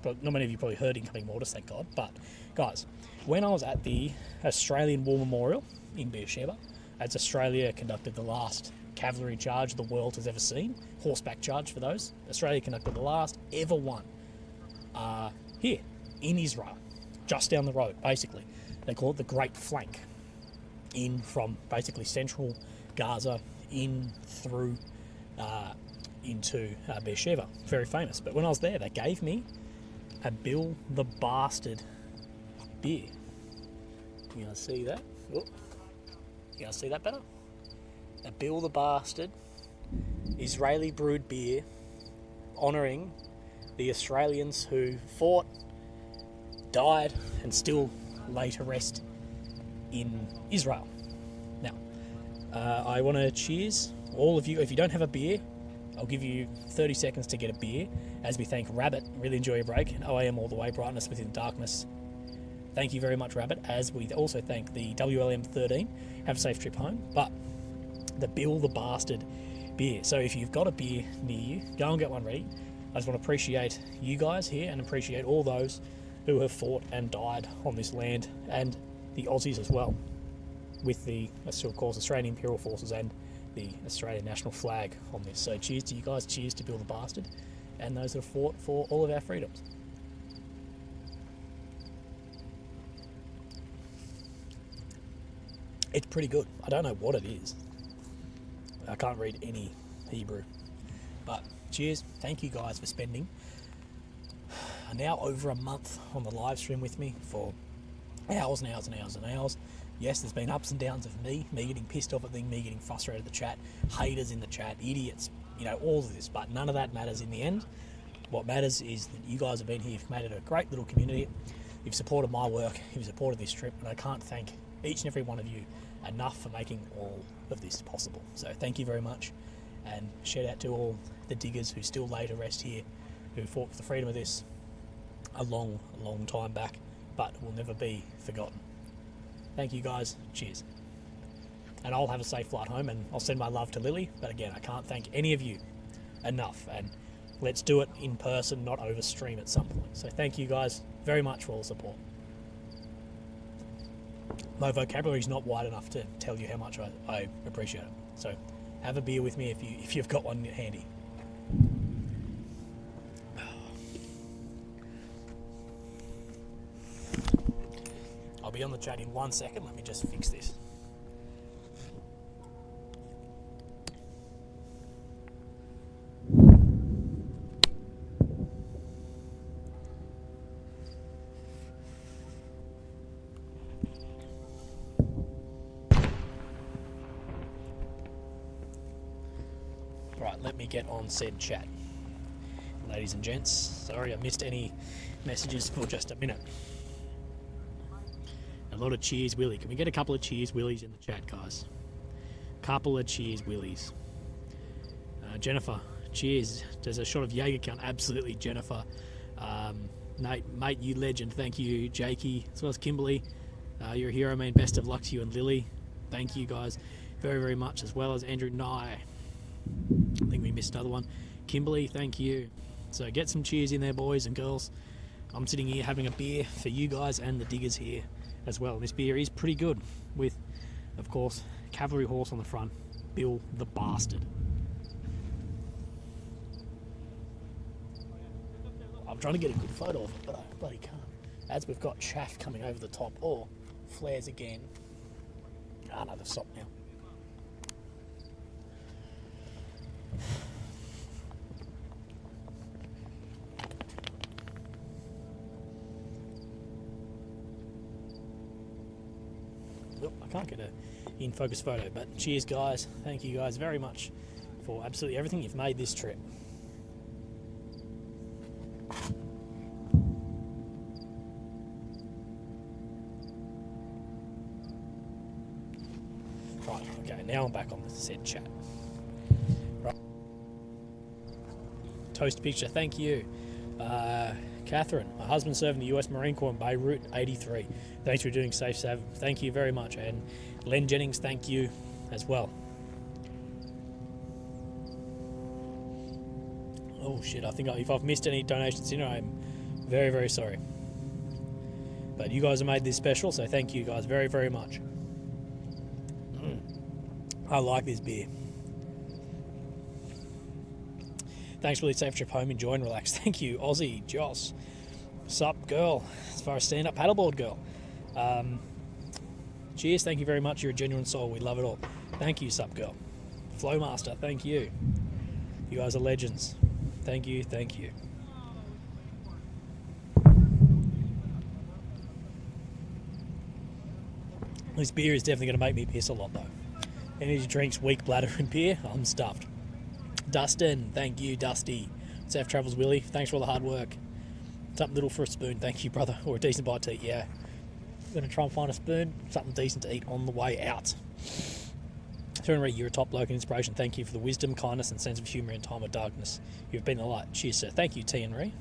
But not many of you probably heard incoming mortars, thank God. But guys, when I was at the Australian War Memorial in Beersheba, as Australia conducted the last cavalry charge the world has ever seen, horseback charge for those, Australia conducted the last ever one here in Israel, just down the road. Basically, they call it the Great Flank. In from basically central Gaza in through into Beersheba. Very famous. But when I was there, they gave me a Bill the Bastard beer. You gonna see that? Oh. You gonna see that better? A Bill the Bastard Israeli brewed beer honouring the Australians who fought, died, and still lay to rest in Israel. Now, I want to cheers all of you. If you don't have a beer, I'll give you 30 seconds to get a beer as we thank Rabbit. Really enjoy your break. And OAM all the way, brightness within darkness. Thank you very much, Rabbit, as we also thank the WLM 13. Have a safe trip home. But the Bill the Bastard beer. So if you've got a beer near you, go and get one ready. I just want to appreciate you guys here and appreciate all those who have fought and died on this land, and the Aussies as well, with the, of course, Australian Imperial Forces and the Australian national flag on this. So cheers to you guys, cheers to Bill the Bastard, and those that have fought for all of our freedoms. It's pretty good. I don't know what it is. I can't read any Hebrew. But cheers, thank you guys for spending now over a month on the live stream with me for hours and hours and hours and hours. Yes, there's been ups and downs of me getting pissed off at things, me getting frustrated at the chat, haters in the chat, idiots, all of this, but none of that matters in the end. What matters is that you guys have been here, you've made it a great little community, you've supported my work, you've supported this trip, and I can't thank each and every one of you enough for making all of this possible. So thank you very much, and shout out to all the diggers who still lay to rest here, who fought for the freedom of this a long, long time back, but will never be forgotten. Thank you guys, cheers. And I'll have a safe flight home, and I'll send my love to Lily, but again, I can't thank any of you enough, and let's do it in person, not over stream at some point. So thank you guys very much for all the support. My vocabulary is not wide enough to tell you how much I appreciate it. So have a beer with me if you've got one handy. I'll be on the chat in 1 second. Let me just fix this. Right, let me get on said chat. Ladies and gents, sorry I missed any messages for just a minute. A lot of cheers, Willy. Can we get a couple of cheers, Willies in the chat, guys? Couple of cheers, Willies. Jennifer, cheers. Does a shot of Jaeger count? Absolutely, Jennifer. Nate, mate, you legend. Thank you, Jakey, as well as Kimberly. You're a hero, man. Best of luck to you and Lily. Thank you, guys, very, very much, as well as Andrew Nye. I think we missed another one. Kimberly, thank you. So get some cheers in there, boys and girls. I'm sitting here having a beer for you guys and the diggers here as well. This beer is pretty good with, of course, cavalry horse on the front, Bill the Bastard. I'm trying to get a good photo of it, but I bloody can't. As we've got chaff coming over the top, or flares again. Ah, no, they've stopped now. Nope, I can't get a in-focus photo, but cheers, guys. Thank you guys very much for absolutely everything you've made this trip. Right, okay, now I'm back on the said chat. Right. Toast picture, thank you. Catherine, my husband served in the US Marine Corps in Beirut, 83. Thanks for doing Safe Sav. Thank you very much. And Len Jennings, thank you as well. Oh shit, I think if I've missed any donations in, I'm very, very sorry. But you guys have made this special, so thank you guys very, very much. I like this beer. Thanks, really. Safe trip home. Enjoy and relax. Thank you, Aussie, Joss. Sup, girl. As far as stand-up paddleboard girl. Cheers. Thank you very much. You're a genuine soul. We love it all. Thank you, sup, girl. Flowmaster. Thank you. You guys are legends. Thank you. Thank you. This beer is definitely going to make me piss a lot, though. Energy drinks, weak bladder, and beer. I'm stuffed. Dustin, thank you, Dusty. Safe travels, Willy. Thanks for all the hard work. Something little for a spoon, thank you, brother. Or a decent bite to eat, yeah. I'm going to try and find a spoon, something decent to eat on the way out. Henry, you're a top bloke and inspiration. Thank you for the wisdom, kindness, and sense of humour in time of darkness. You've been a light. Cheers, sir. Thank you, T. Henry.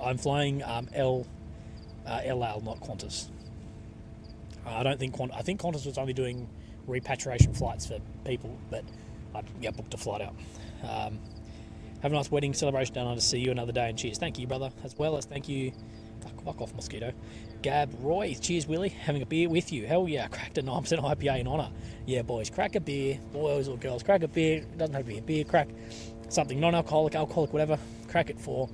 I'm flying LL, not Qantas. I think Qantas was only doing repatriation flights for people, but I booked a flight out. Have a nice wedding celebration down under. See you another day, and cheers. Thank you, brother, as well as thank you. Fuck off, mosquito. Gab Roy, cheers, Willy. Having a beer with you. Hell yeah, cracked a 9% IPA in honour. Yeah, boys, crack a beer. Boys or girls, crack a beer. It doesn't have to be a beer. Crack something non-alcoholic, alcoholic, whatever. Crack it for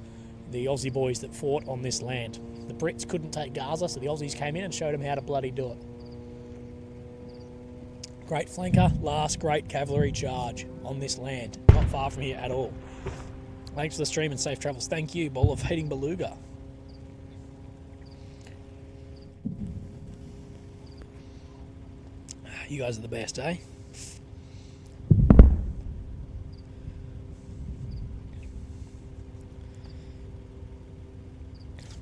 the Aussie boys that fought on this land. The Brits couldn't take Gaza, so the Aussies came in and showed them how to bloody do it. Great flanker, last great cavalry charge on this land. Not far from here at all. Thanks for the stream and safe travels. Thank you, Ball of Hating Beluga. You guys are the best, eh?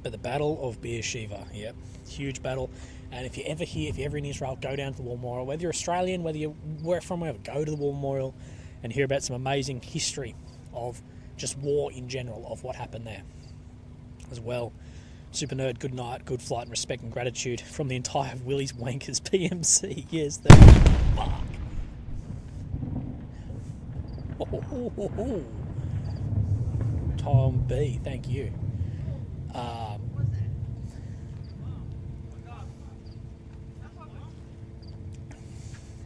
But the Battle of Beersheba, yep, huge battle. And if you're ever in Israel, go down to the War Memorial. Whether you're Australian, whether you're from wherever, go to the War Memorial and hear about some amazing history of just war in general, of what happened there as well. Super nerd, good night, good flight, and respect and gratitude from the entire Willy's Wankers PMC. Yes, thank you. Fuck. Oh. Tom B, thank you.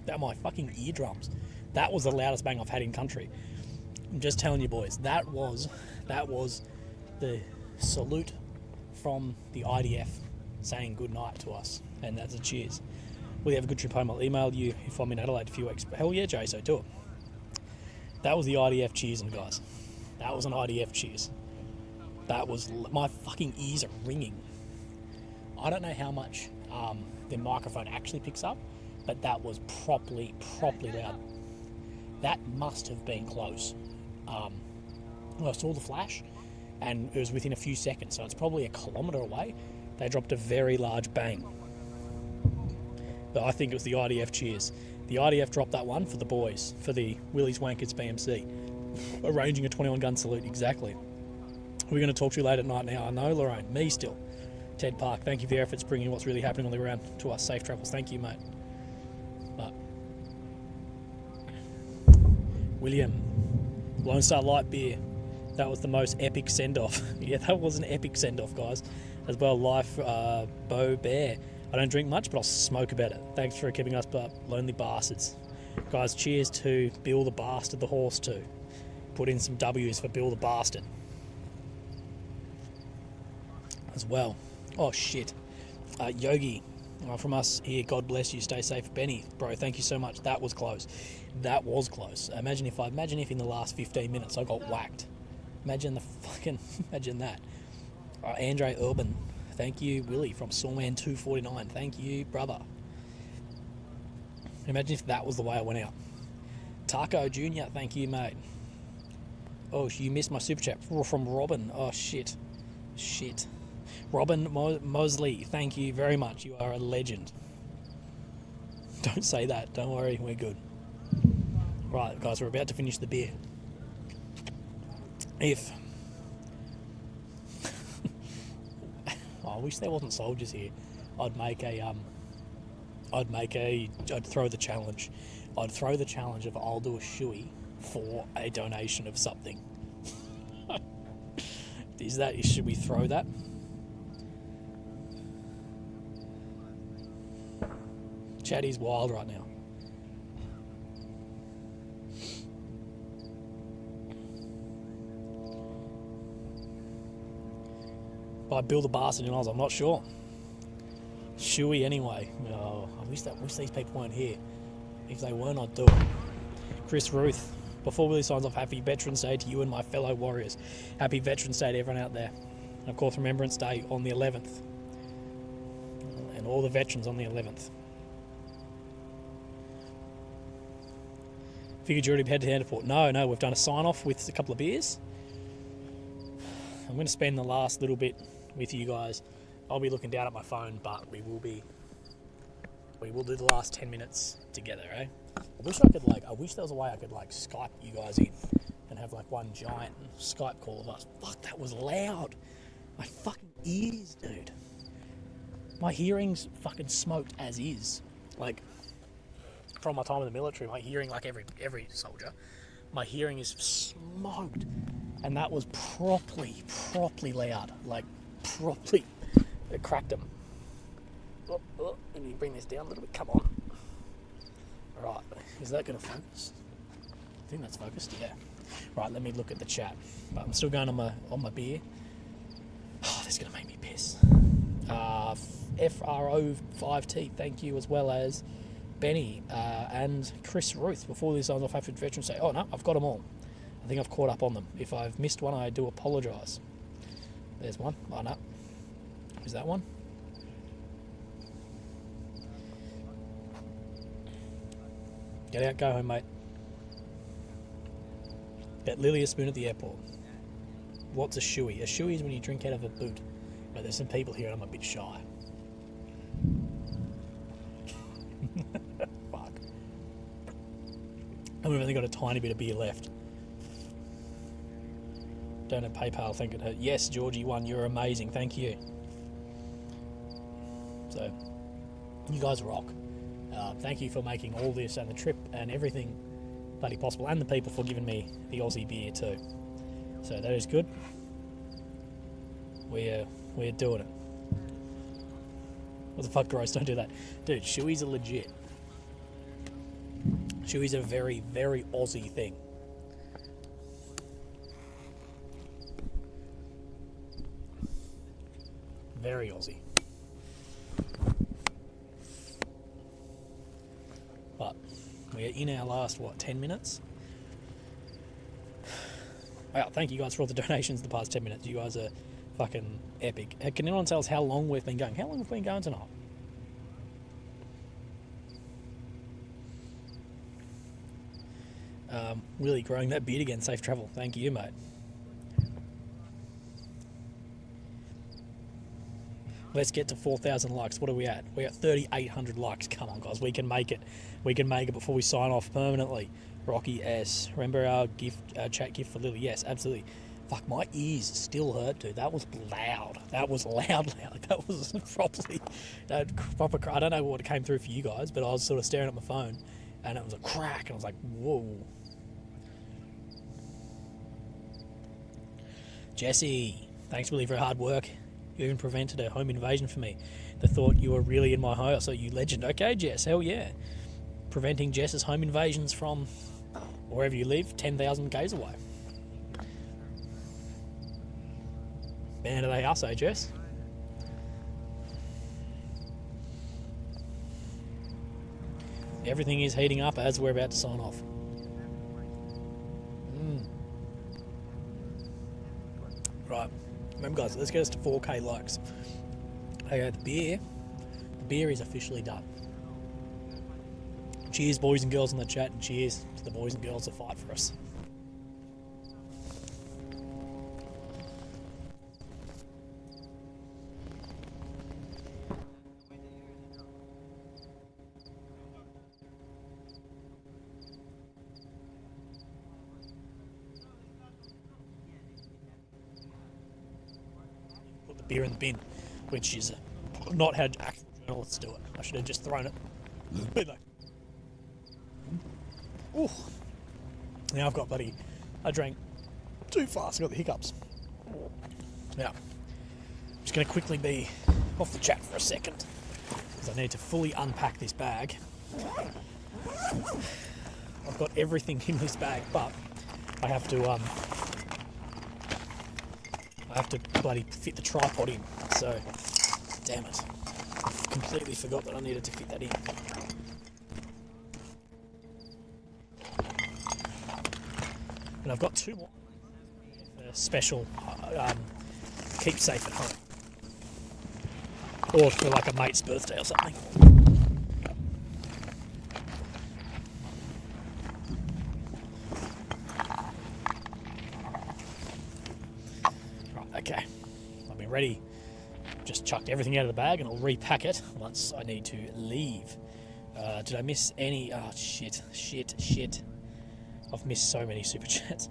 That my fucking eardrums. That was the loudest bang I've had in country. I'm just telling you boys, that was the salute from the IDF saying good night to us, and that's a cheers. Will you have a good trip home? I'll email you if I'm in Adelaide a few weeks. Hell yeah, Jay, so do it. That was the IDF cheersing, guys. That was an IDF cheers. That was, my fucking ears are ringing. I don't know how much the microphone actually picks up, but that was properly loud. That must have been close. I saw the flash, and it was within a few seconds, so it's probably a kilometre away. They dropped a very large bang. But I think it was the IDF cheers. The IDF dropped that one for the boys, for the Willy's Wankers BMC, arranging a 21 gun salute, exactly. We're going to talk to you late at night now. I know, Lorraine, me still. Ted Park, thank you for your efforts bringing what's really happening on the ground to us. Safe travels, thank you, mate. But William, Lone Star Light Beer, that was the most epic send-off. Yeah, that was an epic send-off, guys. As well, Life Bo Bear. I don't drink much, but I'll smoke about it. Thanks for keeping us up, lonely bastards. Guys, cheers to Bill the Bastard, the horse too. Put in some W's for Bill the Bastard. As well. Oh shit. Yogi, from us here, God bless you, stay safe. Benny, bro, thank you so much. That was close. That was close. Imagine if in the last 15 minutes I got whacked. Imagine that. Andre Urban, thank you. Willie from Sawman 249, thank you, brother. Imagine if that was the way I went out. Taco Jr., thank you, mate. Oh, you missed my super chat from Robin. Oh shit. Robin Mosley, thank you very much. You are a legend. Don't say that. Don't worry, we're good. Right, guys, we're about to finish the beer. If I wish there wasn't soldiers here. I'd throw the challenge. I'd throw the challenge of I'll do a shoey for a donation of something. Should we throw that? Chatty's wild right now. By Bill the Bastard in Oz, I'm not sure. Shuey anyway. Oh, I wish these people weren't here. If they weren't, I'd do it. Chris Ruth, before Willie signs off, happy Veterans Day to you and my fellow warriors. Happy Veterans Day to everyone out there. And of course, Remembrance Day on the 11th. And all the veterans on the 11th. Figured you already head to the airport. No, we've done a sign-off with a couple of beers. I'm going to spend the last little bit with you guys. I'll be looking down at my phone, but we will do the last 10 minutes together, eh? I wish there was a way I could Skype you guys in and have one giant Skype call of us. Fuck, that was loud. My fucking ears, dude. My hearing's fucking smoked as is. From my time in the military, my hearing, every soldier, my hearing is smoked. And that was properly loud. Properly. It cracked them. Oh, let me bring this down a little bit. Come on. Right, is that going to focus? I think that's focused, yeah. Right, let me look at the chat. But I'm still going on my beer. Oh, this is going to make me piss. FRO5T, thank you, as well as Benny and Chris Ruth. Before this, I was off after Veterans Day. Oh no, I've got them all. I think I've caught up on them. If I've missed one, I do apologise. There's one. Oh no. Is that one? Get out, go home, mate. Get Lily a spoon at the airport. What's a shoey? A shoey is when you drink out of a boot. But there's some people here and I'm a bit shy. Fuck. And we've only got a tiny bit of beer left. Don't have PayPal, think it hurt. Yes, Georgie1, you're amazing, thank you. So, you guys rock. Thank you for making all this and the trip and everything bloody possible, and the people for giving me the Aussie beer too. So that is good. We're doing it. What the fuck, Gross? Don't do that. Dude, shoeys are legit. Chewy's a very, very Aussie thing. Very Aussie. But we're in our last, 10 minutes? Wow, thank you guys for all the donations the past 10 minutes. You guys are fucking epic. Can anyone tell us how long we've been going? How long have we been going tonight? Willie growing that beard again. Safe travel. Thank you, mate. Let's get to 4,000 likes. What are we at? We're at 3,800 likes. Come on, guys. We can make it. We can make it before we sign off permanently. Rocky S. Remember our chat gift for Lily? Yes, absolutely. Fuck, my ears still hurt, dude. That was loud. That was loud. That was properly... proper. I don't know what came through for you guys, but I was sort of staring at my phone, and it was a crack, and I was like, whoa. Jesse, thanks, Willie, for your hard work. You even prevented a home invasion for me. They thought you were really in my house, so you legend. Okay, Jess, hell yeah. Preventing Jess's home invasions from wherever you live, 10,000 k's away. Man, are they us, eh, Jess? Everything is heating up as we're about to sign off. Right, remember guys, let's get us to 4K likes. Okay, the beer is officially done. Cheers, boys and girls in the chat, and cheers to the boys and girls that fight for us. Put the beer in the bin, which is not how actual journalists do it. I should have just thrown it. Ooh. Now I've got I drank too fast, I got the hiccups. Now, I'm just going to quickly be off the chat for a second, because I need to fully unpack this bag. I've got everything in this bag, but I have to bloody fit the tripod in, so, damn it. I completely forgot that I needed to fit that in. And I've got two more special keep safe at home, or for like a mate's birthday or something. Right, okay, I've been ready. Just chucked everything out of the bag, and I'll repack it once I need to leave. Did I miss any? Oh shit. I've missed so many super chats.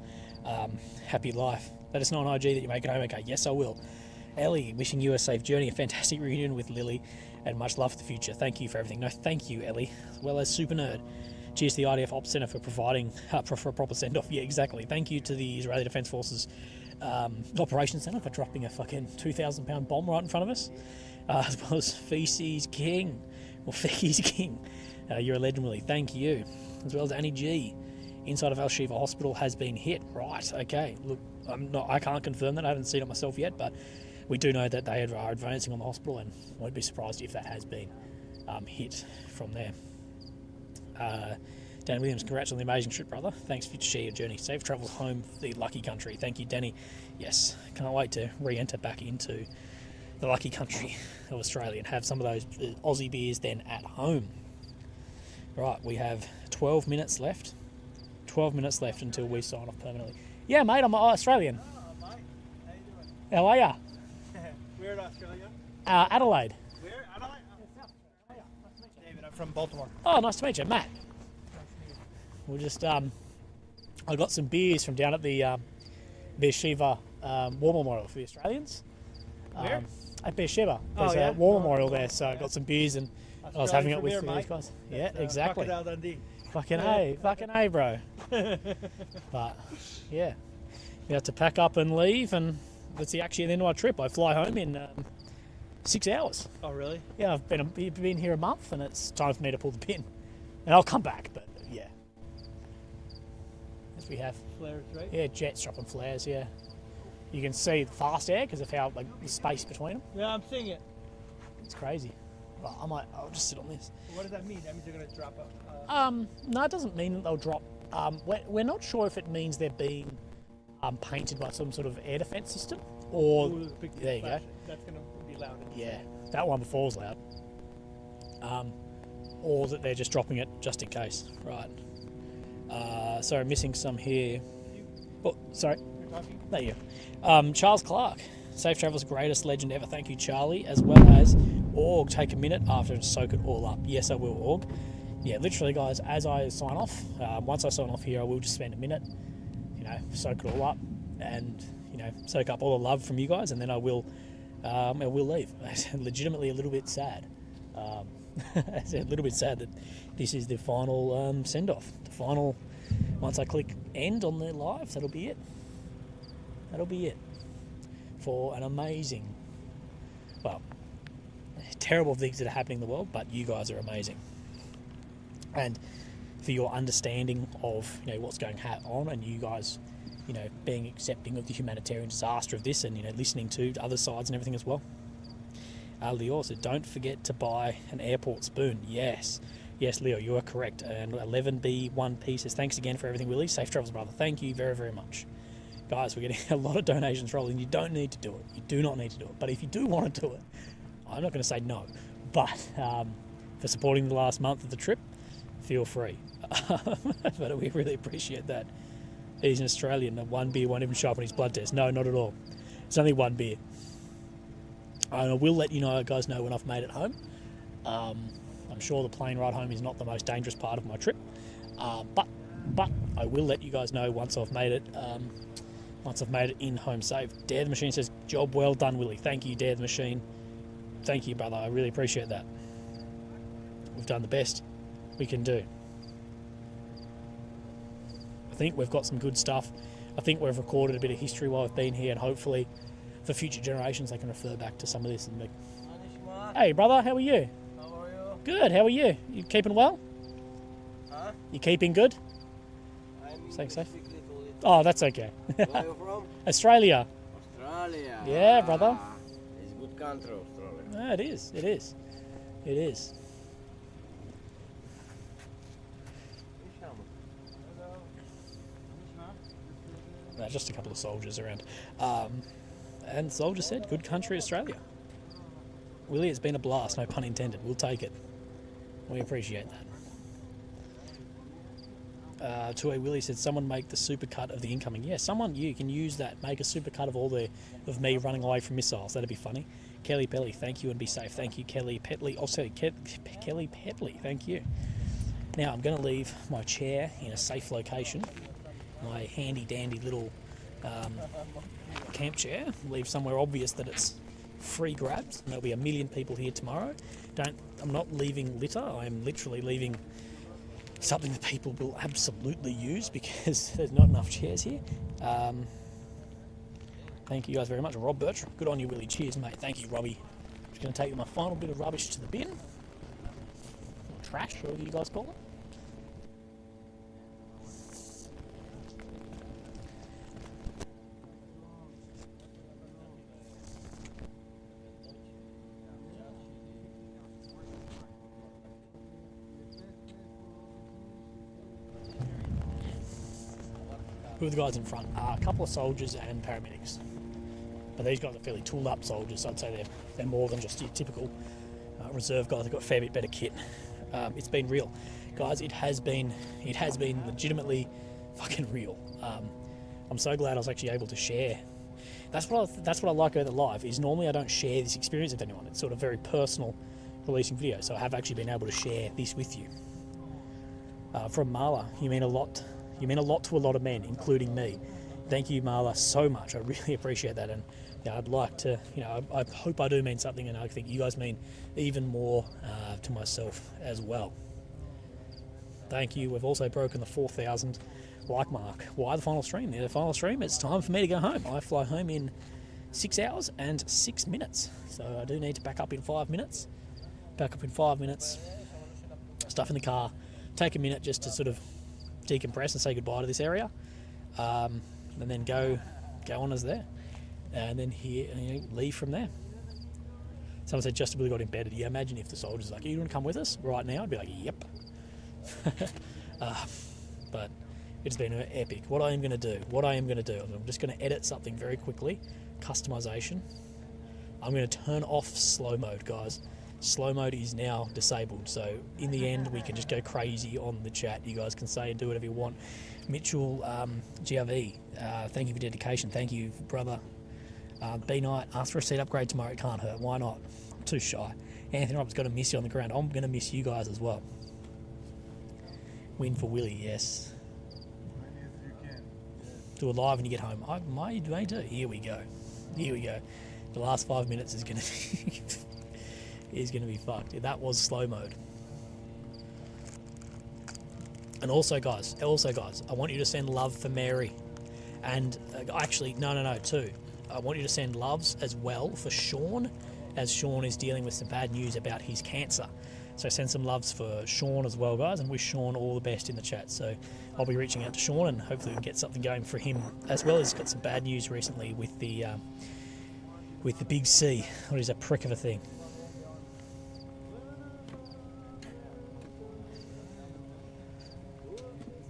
Happy life. Let us know on IG that you make it home okay. Yes, I will. Ellie, wishing you a safe journey, a fantastic reunion with Lily, and much love for the future. Thank you for everything. No, thank you, Ellie, as well as Super Nerd. Cheers to the IDF Ops Centre for providing for a proper send-off. Yeah, exactly. Thank you to the Israeli Defence Forces Operations Centre for dropping a fucking 2,000-pound bomb right in front of us, as well as Feces King, or Feces King. You're a legend, Willie. Thank you. As well as Annie G. Inside of Al Shiva Hospital has been hit. Right, okay. Look, I can't confirm that. I haven't seen it myself yet, but we do know that they are advancing on the hospital, and won't be surprised if that has been hit from there. Dan Williams, congrats on the amazing trip, brother. Thanks for share your journey. Safe travels home, the lucky country. Thank you, Danny. Yes, can't wait to re-enter back into the lucky country of Australia and have some of those Aussie beers then at home. Right, we have 12 minutes left. 12 minutes left until we sign off permanently. Yeah, mate, I'm Australian. Hello, mate. How you doing? How are ya? Where in Australia? Adelaide. Where? Adelaide? David, I'm from Baltimore. Oh, nice to meet you, Matt. We'll just, I got some beers from down at the Beersheba War Memorial for the Australians. Where? At Beersheba. There's yeah? a war memorial there, so I got some beers and I was having it with here, these mate. guys. Yeah, That's, exactly. Crocodile Dundee. Fucking A, bro. But, yeah. We have to pack up and leave, and that's actually the end of our trip. I fly home in 6 hours. Oh, really? Yeah, I've been here a month, and it's time for me to pull the pin. And I'll come back, but yeah. we have. Flares, right? Yeah, jets dropping flares, yeah. You can see the fast air because of how, like, the space between them. Yeah, I'm seeing it. It's crazy. Well, I'll just sit on this. What does that mean? That means they're going to drop a... No, it doesn't mean that they'll drop. We're not sure if it means they're being painted by some sort of air defense system or... Ooh, big there you go. flash. That's going to be loud. Yeah, that one before was loud. Or that they're just dropping it just in case. Right. Sorry, missing some here. Oh, sorry. You're talking? There you go. Charles Clark, Safe Travel's greatest legend ever. Thank you, Charlie. As well as Org, take a minute after and soak it all up. Yes, I will, Org. Yeah, literally, guys, as I sign off, once I sign off here, I will just spend a minute, soak it all up and, soak up all the love from you guys, and then I will leave. Legitimately a little bit sad. It's a little bit sad that this is the final send-off. The final, once I click end on the live, that'll be it. That'll be it for an amazing, well, terrible things that are happening in the world, but you guys are amazing. And for your understanding of, what's going on, and you guys, being accepting of the humanitarian disaster of this, and, listening to other sides and everything as well. Leo said, don't forget to buy an airport spoon. Yes, Leo, you are correct. And 11B1P says, thanks again for everything, Willie. Safe travels, brother. Thank you very, very much. Guys, we're getting a lot of donations rolling. You don't need to do it. You do not need to do it. But if you do want to do it, I'm not going to say no. But for supporting the last month of the trip, feel free. But we really appreciate that. He's an Australian. One beer won't even show up on his blood test. No, not at all. It's only one beer. I will let you guys know when I've made it home. I'm sure the plane ride home is not the most dangerous part of my trip, but I will let you guys know once I've made it. Once I've made it in home safe. Dare the Machine says, job well done, Willie. Thank you, Dare the Machine. Thank you, brother. I really appreciate that. We've done the best we can do. I think we've got some good stuff. I think we've recorded a bit of history while we've been here, and hopefully for future generations they can refer back to some of this. And hey, brother, how are you? How are you? Good, how are you? You keeping well? Huh? You keeping good? I'm Staying safe? speak little. Oh, that's okay. Where are you from? Australia. Australia. Yeah, brother. It's a good country, Australia. Yeah, it is. It is. It is. Just a couple of soldiers around. And the soldier said, good country, Australia. Willie, it's been a blast, no pun intended. We'll take it. We appreciate that. To a Willie said, someone make the supercut of the incoming. Yeah, you can use that. Make a supercut of me running away from missiles. That'd be funny. Kelly Pelly, thank you and be safe. Thank you, Kelly Petley. Oh, sorry, Kelly Petley, thank you. Now I'm going to leave my chair in a safe location. My handy dandy little camp chair. Leave somewhere obvious that it's free grabs. There'll be 1 million people here tomorrow. I'm not leaving litter. I'm literally leaving something that people will absolutely use because there's not enough chairs here. Thank you guys very much. Rob Bertram, good on you, Willie. Cheers, mate. Thank you, Robbie. Just going to take my final bit of rubbish to the bin. Or trash, whatever you guys call it. Who are the guys in front? A couple of soldiers and paramedics. But these guys are fairly tooled up soldiers, so I'd say they're more than just your typical reserve guys. They've got a fair bit better kit. It's been real. Guys, it has been legitimately fucking real. I'm so glad I was actually able to share. That's what I like about the live, is normally I don't share this experience with anyone. It's sort of very personal releasing video, so I have actually been able to share this with you. From Marla, you mean a lot. You mean a lot to a lot of men, including me. Thank you, Marla, so much. I really appreciate that, and I'd like to, I hope I do mean something, and I think you guys mean even more to myself as well. Thank you. We've also broken the 4,000 like mark. Why the final stream? The final stream, it's time for me to go home. I fly home in 6 hours and 6 minutes, so I do need to back up in 5 minutes. Stuff in the car. Take a minute just to sort of decompress and say goodbye to this area, and then go on as there, and then leave from there. Someone said just really got embedded. Yeah, imagine if the soldiers like, you want to come with us right now? I'd be like, yep. But it's been epic. What I am going to do, I'm just going to edit something very quickly. Customization. I'm going to turn off slow mode, guys. Slow mode is now disabled, so in the end we can just go crazy on the chat. You guys can say and do whatever you want. Mitchell GRV, thank you for dedication. Thank you, brother. B Knight, ask for a seat upgrade tomorrow. It can't hurt. Why not? I'm too shy. Anthony Roberts, got to miss you on the ground. I'm going to miss you guys as well. Win for Willy, yes. Do it live when you get home. I may do. Here we go. The last 5 minutes is going to be fucked. That was slow mode. And also guys, I want you to send love for Mary. And actually, no, too. I want you to send loves as well for Sean, as Sean is dealing with some bad news about his cancer. So send some loves for Sean as well, guys, and wish Sean all the best in the chat. So I'll be reaching out to Sean, and hopefully we can get something going for him as well. He's got some bad news recently with the big C. What is a prick of a thing?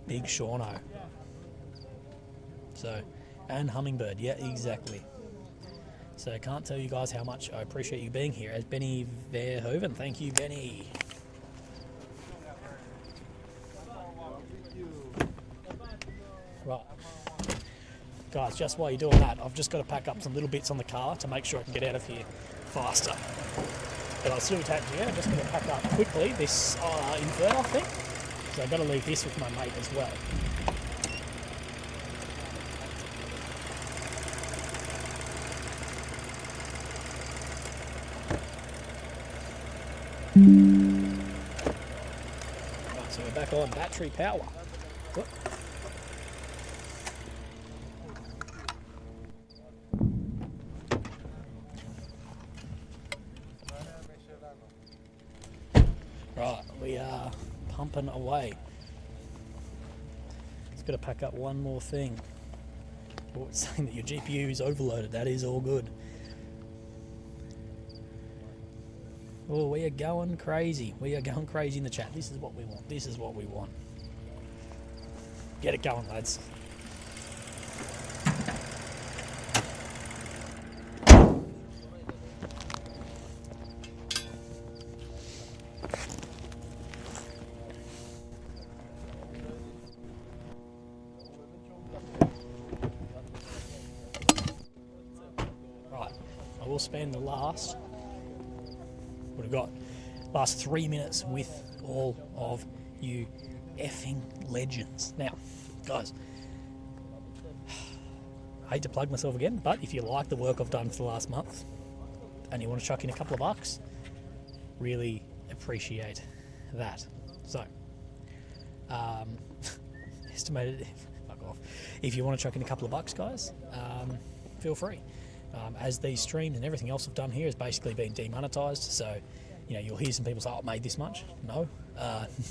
Big Shauno. So, and Hummingbird, yeah, exactly. So I can't tell you guys how much I appreciate you being here. As Benny Verhoeven, thank you, Benny. Right. Guys, just while you're doing that, I've just got to pack up some little bits on the car to make sure I can get out of here faster. But I'll still attach here. I'm just going to pack up quickly this inverter thing. So I've got to leave this with my mate as well. Right, so we're back on battery power. Whoop. Right, we are pumping away. Just got to pack up one more thing. Oh, it's saying that your GPU is overloaded. That is all good. Oh, we are going crazy. We are going crazy in the chat. This is what we want. This is what we want. Get it going, lads. Right, I will spend the last... what we've got last 3 minutes with all of you effing legends. Now, guys, I hate to plug myself again, but if you like the work I've done for the last month and you want to chuck in a couple of bucks, really appreciate that. So, estimated, fuck off. If you want to chuck in a couple of bucks, guys, feel free. As these streams and everything else I've done here has basically been demonetized, so you'll hear some people say, "Oh, I made this much." No,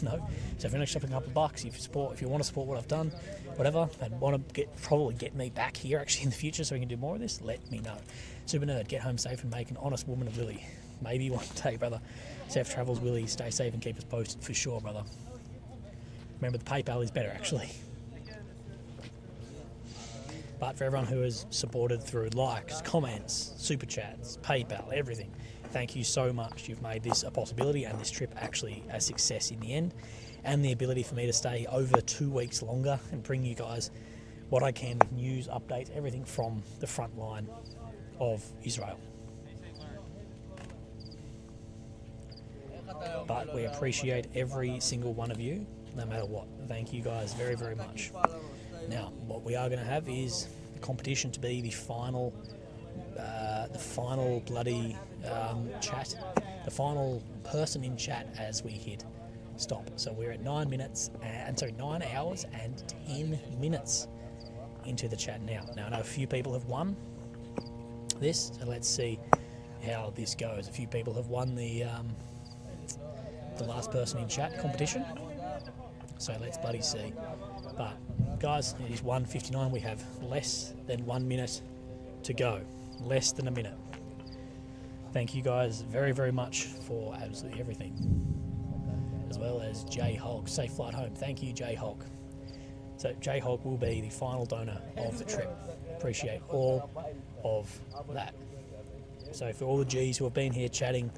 no. So if you want to chuck in a couple of bucks, if you want to support what I've done, whatever, and want to probably get me back here actually in the future so we can do more of this, let me know. Super Nerd, get home safe and make an honest woman of Willy. Maybe one day, brother. Safe travels, Willy. Stay safe and keep us posted for sure, brother. Remember, the PayPal is better actually. But for everyone who has supported through likes, comments, super chats, PayPal, everything, thank you so much. You've made this a possibility and this trip actually a success in the end. And the ability for me to stay over 2 weeks longer and bring you guys what I can with news, updates, everything from the front line of Israel. But we appreciate every single one of you, no matter what. Thank you guys very, very much. Now, what we are going to have is the competition to be the final bloody chat, the final person in chat as we hit stop. So we're at 9 hours and 10 minutes into the chat now. Now I know a few people have won this, so let's see how this goes. A few people have won the last person in chat competition. So let's bloody see. But guys, it is 1:59. We have less than 1 minute to go. Less than a minute. Thank you guys very, very much for absolutely everything. As well as J Hulk. Safe flight home. Thank you, J Hulk. So J Hulk will be the final donor of the trip. Appreciate all of that. So for all the G's who have been here chatting,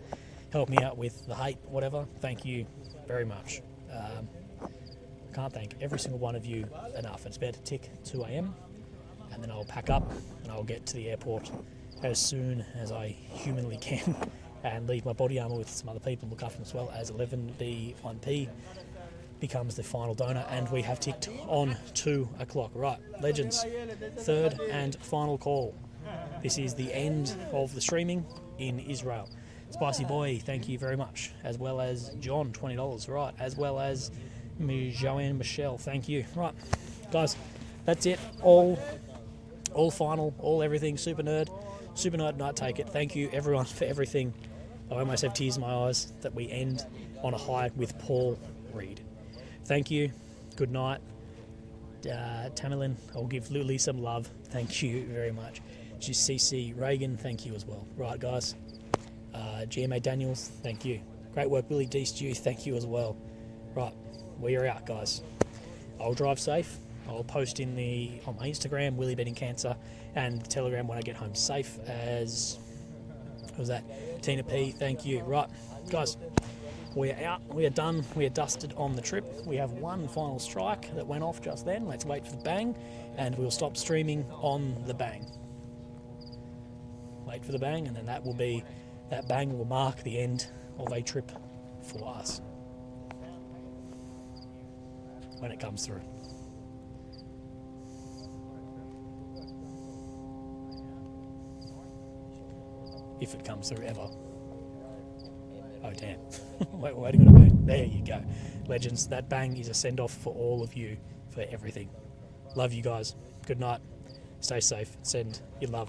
help me out with the hate, whatever, thank you very much. I can't thank every single one of you enough. It's about to tick 2 a.m. and then I'll pack up and I'll get to the airport as soon as I humanly can and leave my body armour with some other people, look after them as well, as 11B1P becomes the final donor, and we have ticked on 2 o'clock. Right, legends, third and final call. This is the end of the streaming in Israel. Spicy Boy, thank you very much, as well as John, $20, right, as well as Joanne Michelle, thank you. Right, guys, that's it. All final, all everything. Super Nerd, Night Take It. Thank you, everyone, for everything. I almost have tears in my eyes that we end on a high with Paul Reed. Thank you. Good night. Tamilin, I'll give Lily some love. Thank you very much. CC Reagan, thank you as well. Right, guys. GMA Daniels, thank you. Great work, Willie D. Stew, thank you as well. Right, we are out, guys. I'll drive safe. I'll post on my Instagram, Willie Betting Cancer, and Telegram when I get home safe. As what was that? Tina P, thank you. Right, guys, we are out. We are done. We are dusted on the trip. We have one final strike that went off just then. Let's wait for the bang, and we'll stop streaming on the bang. Wait for the bang, and then that bang will mark the end of a trip for us when it comes through. If it comes through ever. Oh damn. Waiting on a bang. There you go. Legends, that bang is a send-off for all of you for everything. Love you guys. Good night. Stay safe. Send your love.